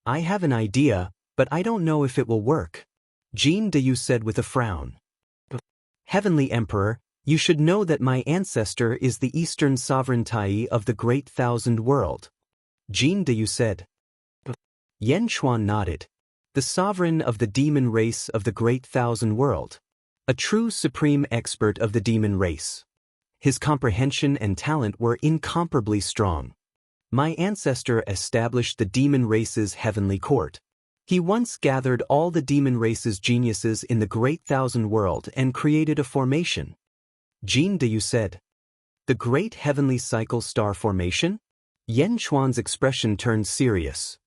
I have an idea, but I don't know if it will work. Jin Deyu said with a frown. Heavenly Emperor, you should know that my ancestor is the Eastern Sovereign Tai of the Great Thousand World. Jin Deyu said. Yen Chuan nodded. The sovereign of the demon race of the Great Thousand World. A true supreme expert of the demon race. His comprehension and talent were incomparably strong. My ancestor established the demon race's heavenly court. He once gathered all the demon race's geniuses in the Great Thousand World and created a formation. Jin Deyu said. The Great Heavenly Cycle Star Formation? Yen Chuan's expression turned serious.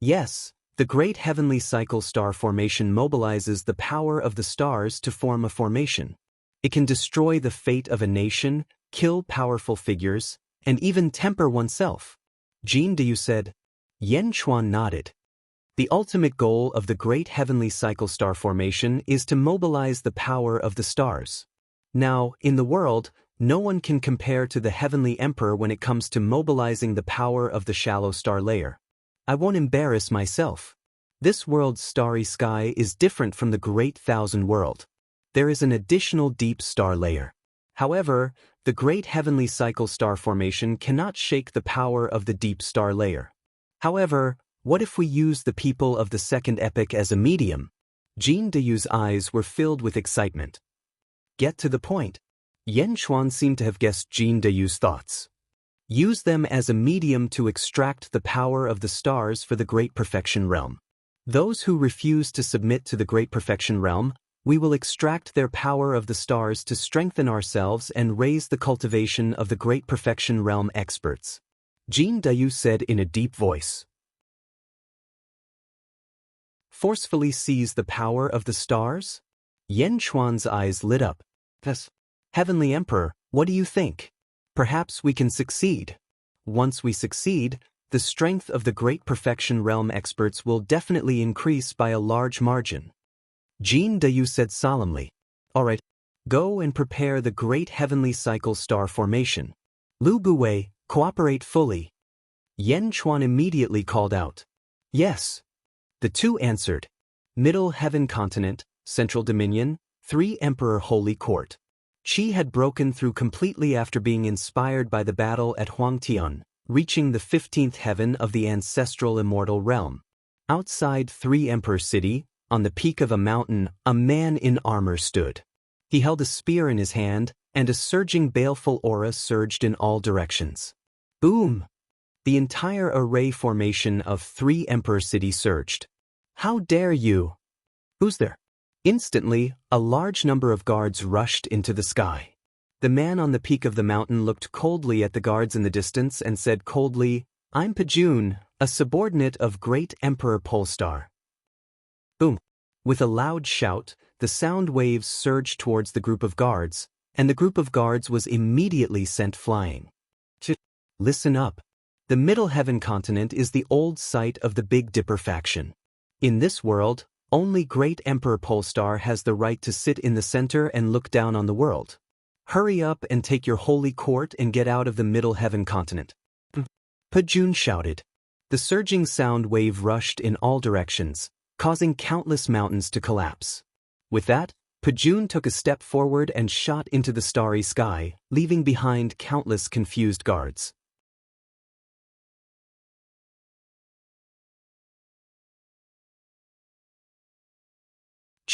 Yes, the Great Heavenly Cycle Star Formation mobilizes the power of the stars to form a formation. It can destroy the fate of a nation, kill powerful figures, and even temper oneself. Jin Deyu said. Yen Chuan nodded. The ultimate goal of the Great Heavenly Cycle Star Formation is to mobilize the power of the stars. Now, in the world, no one can compare to the Heavenly Emperor when it comes to mobilizing the power of the shallow star layer. I won't embarrass myself. This world's starry sky is different from the Great Thousand World. There is an additional deep star layer. However, the Great Heavenly Cycle Star Formation cannot shake the power of the deep star layer. However, what if we use the people of the second epic as a medium? Jin Deyu's eyes were filled with excitement. Get to the point. Yen Chuan seemed to have guessed Jin Dayu's thoughts. Use them as a medium to extract the power of the stars for the Great Perfection Realm. Those who refuse to submit to the Great Perfection Realm, we will extract their power of the stars to strengthen ourselves and raise the cultivation of the Great Perfection Realm experts. Jin Dayu said in a deep voice. Forcefully seize the power of the stars? Yen Chuan's eyes lit up. Yes. Heavenly Emperor, what do you think? Perhaps we can succeed. Once we succeed, the strength of the Great Perfection Realm experts will definitely increase by a large margin. Jin Dayu said solemnly. All right, go and prepare the Great Heavenly Cycle Star Formation. Lu Buwei, cooperate fully. Yen Chuan immediately called out. Yes. The two answered. Middle Heaven Continent, Central Dominion, 3 Emperor Holy Court. Qi had broken through completely after being inspired by the battle at Huangtian, reaching the 15th heaven of the ancestral immortal realm. Outside 3 Emperor City, on the peak of a mountain, a man in armor stood. He held a spear in his hand, and a surging baleful aura surged in all directions. Boom! The entire array formation of 3 Emperor City surged. How dare you? Who's there? Instantly, a large number of guards rushed into the sky. The man on the peak of the mountain looked coldly at the guards in the distance and said coldly, I'm Pajun, a subordinate of Great Emperor Polestar. Boom! With a loud shout, the sound waves surged towards the group of guards, and the group of guards was immediately sent flying. Listen up. The Middle Heaven Continent is the old site of the Big Dipper faction. In this world, only Great Emperor Polestar has the right to sit in the center and look down on the world. Hurry up and take your holy court and get out of the Middle Heaven Continent. Pajun shouted. The surging sound wave rushed in all directions, causing countless mountains to collapse. With that, Pajun took a step forward and shot into the starry sky, leaving behind countless confused guards.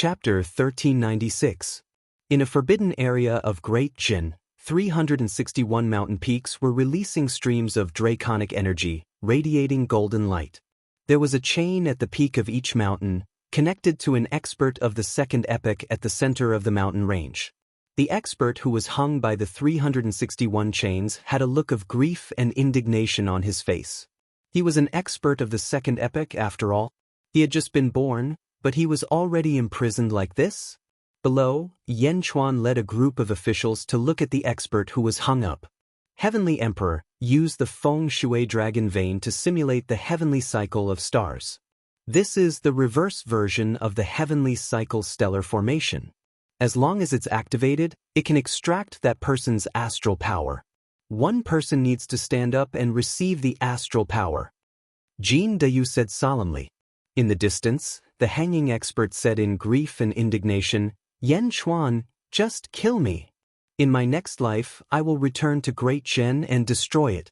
Chapter 1396. In a forbidden area of Great Jin, 361 mountain peaks were releasing streams of draconic energy, radiating golden light. There was a chain at the peak of each mountain, connected to an expert of the second epoch at the center of the mountain range. The expert who was hung by the 361 chains had a look of grief and indignation on his face. He was an expert of the second epoch after all. He had just been born, but he was already imprisoned like this? Below, Yen Chuan led a group of officials to look at the expert who was hung up. Heavenly Emperor used the feng shui dragon vein to simulate the heavenly cycle of stars. This is the reverse version of the heavenly cycle stellar formation. As long as it's activated, it can extract that person's astral power. One person needs to stand up and receive the astral power. Jin Dayu said solemnly. In the distance, the hanging expert said in grief and indignation, Yen Chuan, just kill me. In my next life, I will return to Great Zhen and destroy it.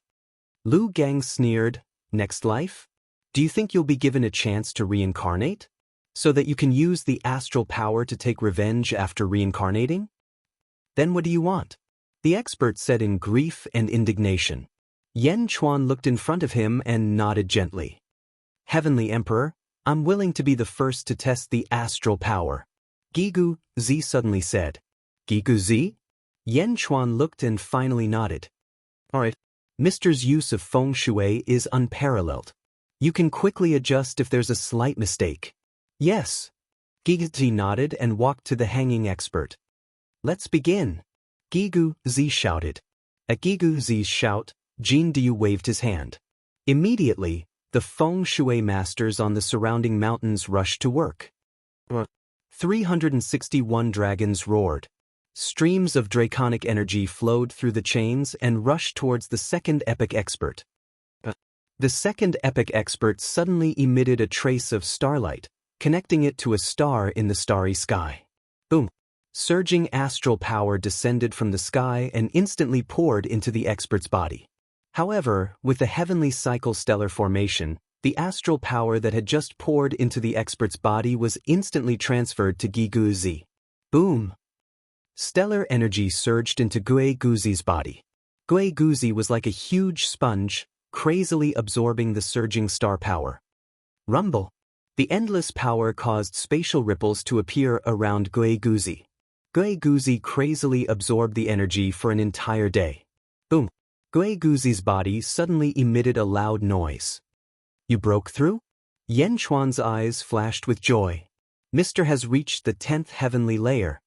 Lu Gang sneered, next life? Do you think you'll be given a chance to reincarnate? So that you can use the astral power to take revenge after reincarnating? Then what do you want? The expert said in grief and indignation. Yen Chuan looked in front of him and nodded gently. Heavenly Emperor, I'm willing to be the first to test the astral power. Gigu Zi suddenly said. Gigu Zi? Yen Chuan looked and finally nodded. All right. Mister's use of feng shui is unparalleled. You can quickly adjust if there's a slight mistake. Yes. Gigu Zi nodded and walked to the hanging expert. Let's begin. Gigu Zi shouted. At Gigu Zi's shout, Jin Dayu waved his hand. Immediately, the feng shui masters on the surrounding mountains rushed to work. 361 dragons roared. Streams of draconic energy flowed through the chains and rushed towards the second epoch expert. The second epoch expert suddenly emitted a trace of starlight, connecting it to a star in the starry sky. Boom! Surging astral power descended from the sky and instantly poured into the expert's body. However, with the heavenly cycle stellar formation, the astral power that had just poured into the expert's body was instantly transferred to Gigu Zi. Boom! Stellar energy surged into Gue Guzi's body. Gue Guzi was like a huge sponge, crazily absorbing the surging star power. Rumble. The endless power caused spatial ripples to appear around Gue Guzi. Gue Guzi crazily absorbed the energy for an entire day. Boom. Gue Guzi's body suddenly emitted a loud noise. You broke through? Yen Chuan's eyes flashed with joy. Mister has reached the 10th heavenly layer.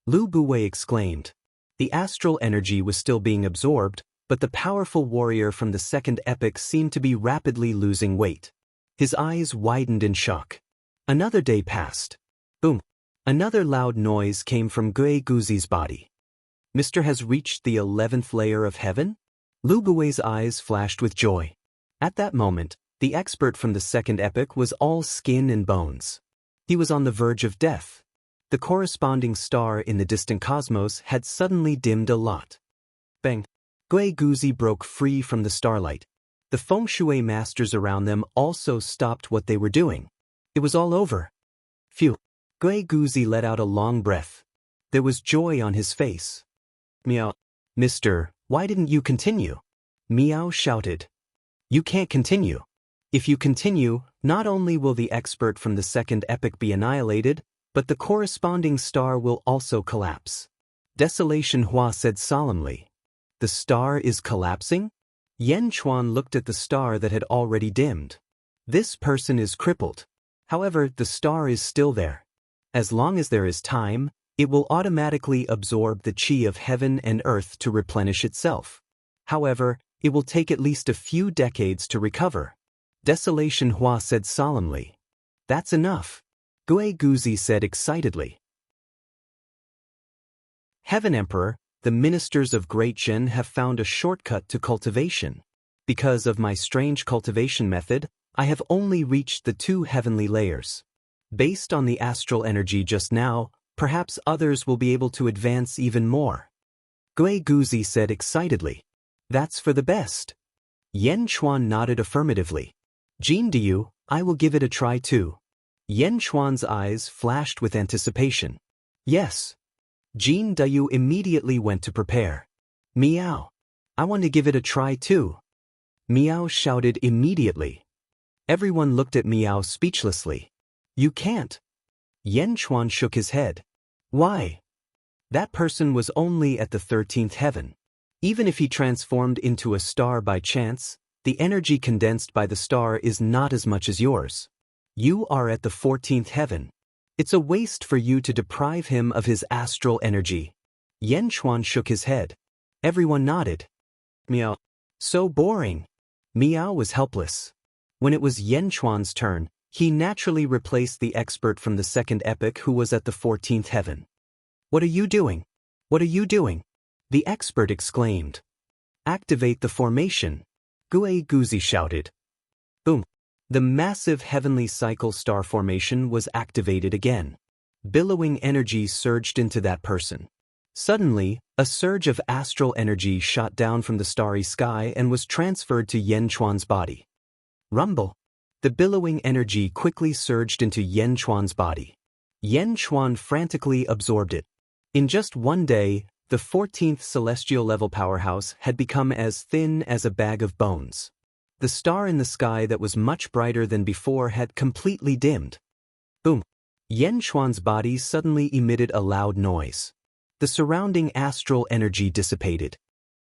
Lu Buwei exclaimed. The astral energy was still being absorbed, but the powerful warrior from the second epoch seemed to be rapidly losing weight. His eyes widened in shock. Another day passed. Boom. Another loud noise came from Gue Guzi's body. Mister has reached the 11th layer of heaven? Lu Buwei's eyes flashed with joy. At that moment, the expert from the second epoch was all skin and bones. He was on the verge of death. The corresponding star in the distant cosmos had suddenly dimmed a lot. Bang! Gue Guzi broke free from the starlight. The feng shui masters around them also stopped what they were doing. It was all over. Phew! Gue Guzi let out a long breath. There was joy on his face. Meow. Mister, why didn't you continue? Meow shouted. You can't continue. If you continue, not only will the expert from the second epoch be annihilated, but the corresponding star will also collapse. Desolation Hua said solemnly. The star is collapsing? Yen Chuan looked at the star that had already dimmed. This person is crippled. However, the star is still there. As long as there is time, it will automatically absorb the qi of heaven and earth to replenish itself. However, it will take at least a few decades to recover. Desolation Hua said solemnly. That's enough. Gue Guzi said excitedly. Heaven Emperor, the ministers of Great Zhen have found a shortcut to cultivation. Because of my strange cultivation method, I have only reached the 2 heavenly layers. Based on the astral energy just now, perhaps others will be able to advance even more. Gue Guzi said excitedly. That's for the best. Yen Chuan nodded affirmatively. Jin Diyu, I will give it a try too. Yen Chuan's eyes flashed with anticipation. Yes. Jin Diyu immediately went to prepare. Meow. I want to give it a try too. Meow shouted immediately. Everyone looked at Meow speechlessly. You can't. Yen Chuan shook his head. Why? That person was only at the 13th heaven. Even if he transformed into a star by chance, the energy condensed by the star is not as much as yours. You are at the 14th heaven. It's a waste for you to deprive him of his astral energy. Yen Chuan shook his head. Everyone nodded. Meow. So boring. Meow was helpless. When it was Yen Chuan's turn, he naturally replaced the expert from the second epoch who was at the 14th heaven. What are you doing? What are you doing? The expert exclaimed. Activate the formation. Gue Guzi shouted. Boom. The massive heavenly cycle star formation was activated again. Billowing energy surged into that person. Suddenly, a surge of astral energy shot down from the starry sky and was transferred to Yen Chuan's body. Rumble. The billowing energy quickly surged into Yen Chuan's body. Yen Chuan frantically absorbed it. In just one day, the 14th celestial level powerhouse had become as thin as a bag of bones. The star in the sky that was much brighter than before had completely dimmed. Boom. Yen Chuan's body suddenly emitted a loud noise. The surrounding astral energy dissipated.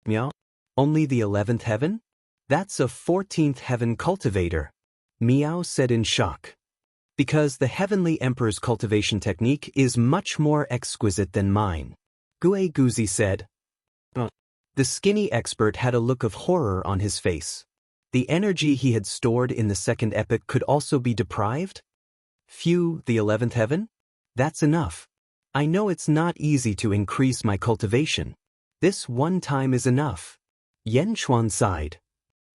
Meow? Only the 11th heaven? That's a 14th heaven cultivator. Meow said in shock. Because the heavenly emperor's cultivation technique is much more exquisite than mine. Gue Guzi said. The skinny expert had a look of horror on his face. The energy he had stored in the second epoch could also be deprived? Phew, the 11th heaven? That's enough. I know it's not easy to increase my cultivation. This one time is enough. Yen Chuan sighed.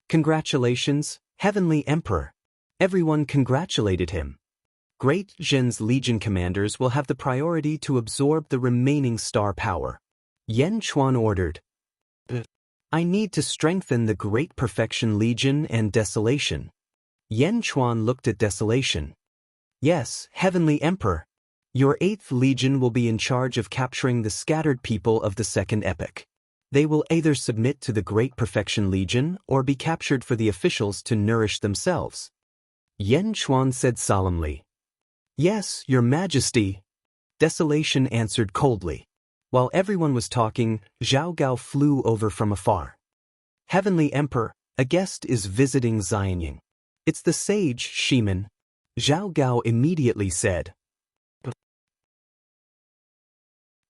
Congratulations, Heavenly Emperor. Everyone congratulated him. Great Zhen's legion commanders will have the priority to absorb the remaining star power. Yen Chuan ordered. I need to strengthen the Great Perfection Legion and Desolation. Yen Chuan looked at Desolation. Yes, Heavenly Emperor. Your 8th Legion will be in charge of capturing the scattered people of the second epoch. They will either submit to the Great Perfection Legion or be captured for the officials to nourish themselves. Yen Chuan said solemnly. Yes, Your Majesty. Desolation answered coldly. While everyone was talking, Zhao Gao flew over from afar. Heavenly Emperor, a guest is visiting Xianying. It's the sage Shiman. Zhao Gao immediately said.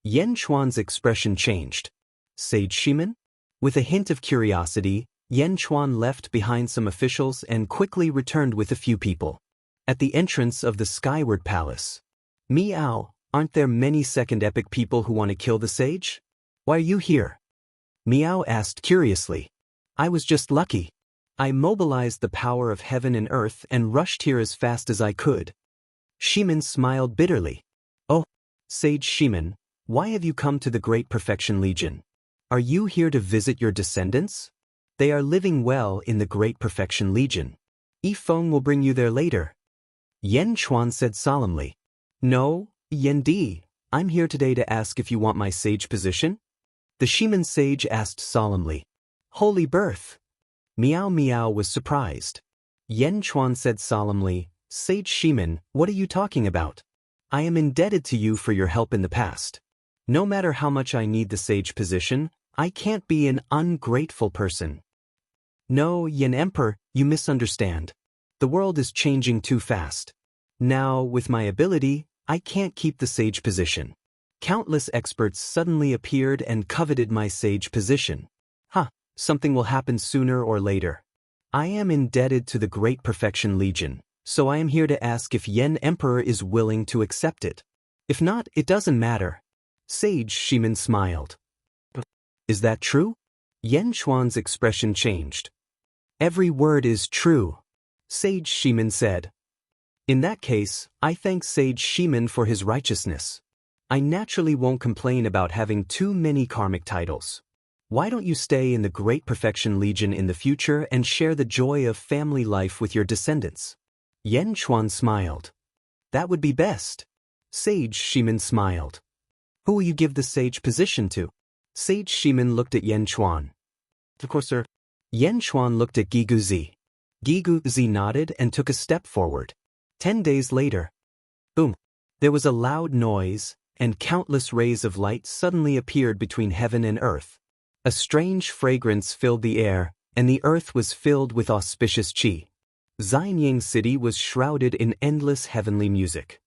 Yen Chuan's expression changed. Sage Shiman? With a hint of curiosity, Yen Chuan left behind some officials and quickly returned with a few people. At the entrance of the Skyward Palace. Miao, aren't there many second epoch people who want to kill the sage? Why are you here? Miao asked curiously. I was just lucky. I mobilized the power of heaven and earth and rushed here as fast as I could. Shiman smiled bitterly. Oh, Sage Shiman, why have you come to the Great Perfection Legion? Are you here to visit your descendants? They are living well in the Great Perfection Legion. Yifeng will bring you there later. Yen Chuan said solemnly. No, Yen Di, I'm here today to ask if you want my sage position? The Shiman sage asked solemnly. Holy birth! Miao Miao was surprised. Yen Chuan said solemnly, Sage Shiman, what are you talking about? I am indebted to you for your help in the past. No matter how much I need the sage position, I can't be an ungrateful person. No, Yen Emperor, you misunderstand. The world is changing too fast. Now, with my ability, I can't keep the sage position. Countless experts suddenly appeared and coveted my sage position. Something will happen sooner or later. I am indebted to the Great Perfection Legion, so I am here to ask if Yen Emperor is willing to accept it. If not, it doesn't matter. Sage Shiman smiled. Is that true? Yen Chuan's expression changed. Every word is true, Sage Shiman said. In that case, I thank Sage Shiman for his righteousness. I naturally won't complain about having too many karmic titles. Why don't you stay in the Great Perfection Legion in the future and share the joy of family life with your descendants? Yen Chuan smiled. That would be best. Sage Shiman smiled. Who will you give the sage position to? Sage Shiman looked at Yen Chuan. Of course, sir. Yen Chuan looked at Gigu Zi. Gigu Zi nodded and took a step forward. 10 days later. Boom. There was a loud noise, and countless rays of light suddenly appeared between heaven and earth. A strange fragrance filled the air, and the earth was filled with auspicious qi. Xianying City was shrouded in endless heavenly music.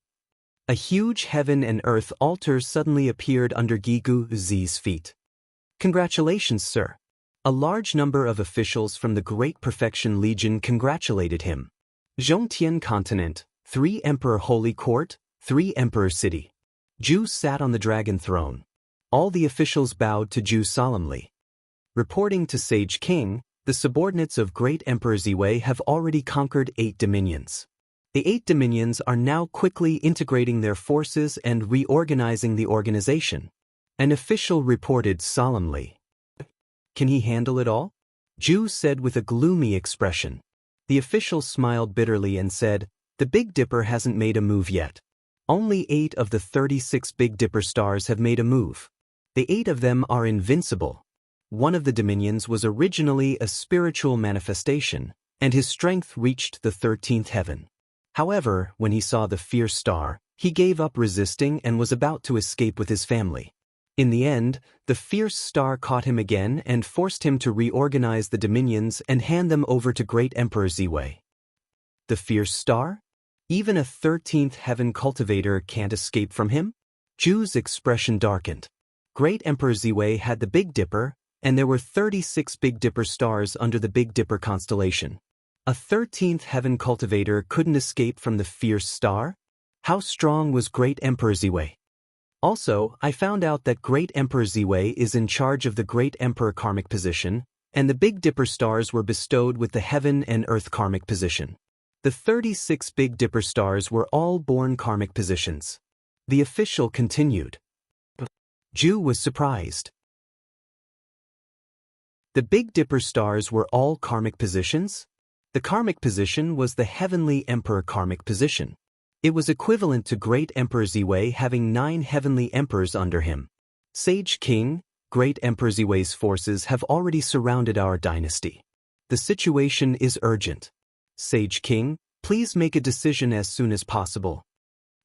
A huge heaven and earth altar suddenly appeared under Gigu Zi's feet. Congratulations, sir. A large number of officials from the Great Perfection Legion congratulated him. Zhongtian Continent, 3 Emperor Holy Court, 3 Emperor City. Zhu sat on the dragon throne. All the officials bowed to Zhu solemnly. Reporting to Sage King, the subordinates of Great Emperor Ziwei have already conquered 8 dominions. The 8 dominions are now quickly integrating their forces and reorganizing the organization. An official reported solemnly. Can he handle it all? Zhu said with a gloomy expression. The official smiled bitterly and said, The Big Dipper hasn't made a move yet. Only 8 of the 36 Big Dipper stars have made a move. The 8 of them are invincible. One of the dominions was originally a spiritual manifestation, and his strength reached the 13th heaven. However, when he saw the fierce star, he gave up resisting and was about to escape with his family. In the end, the fierce star caught him again and forced him to reorganize the dominions and hand them over to Great Emperor Ziwei. The fierce star? Even a 13th heaven cultivator can't escape from him? Zhu's expression darkened. Great Emperor Ziwei had the Big Dipper, and there were 36 Big Dipper stars under the Big Dipper constellation. A 13th heaven cultivator couldn't escape from the fierce star? How strong was Great Emperor Ziwei? Also, I found out that Great Emperor Ziwei is in charge of the Great Emperor karmic position, and the Big Dipper stars were bestowed with the heaven and earth karmic position. The 36 Big Dipper stars were all born karmic positions. The official continued. Zhu was surprised. The Big Dipper stars were all karmic positions? The karmic position was the Heavenly Emperor karmic position. It was equivalent to Great Emperor Ziwei having 9 heavenly emperors under him. Sage King, Great Emperor Ziwei's forces have already surrounded our dynasty. The situation is urgent. Sage King, please make a decision as soon as possible.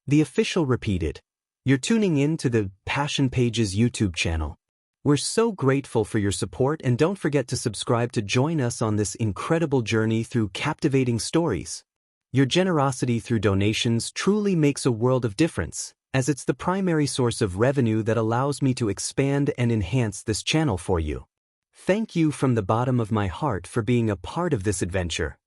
The official repeated. You're tuning in to the Passion Pages YouTube channel. We're so grateful for your support, and don't forget to subscribe to join us on this incredible journey through captivating stories. Your generosity through donations truly makes a world of difference, as it's the primary source of revenue that allows me to expand and enhance this channel for you. Thank you from the bottom of my heart for being a part of this adventure.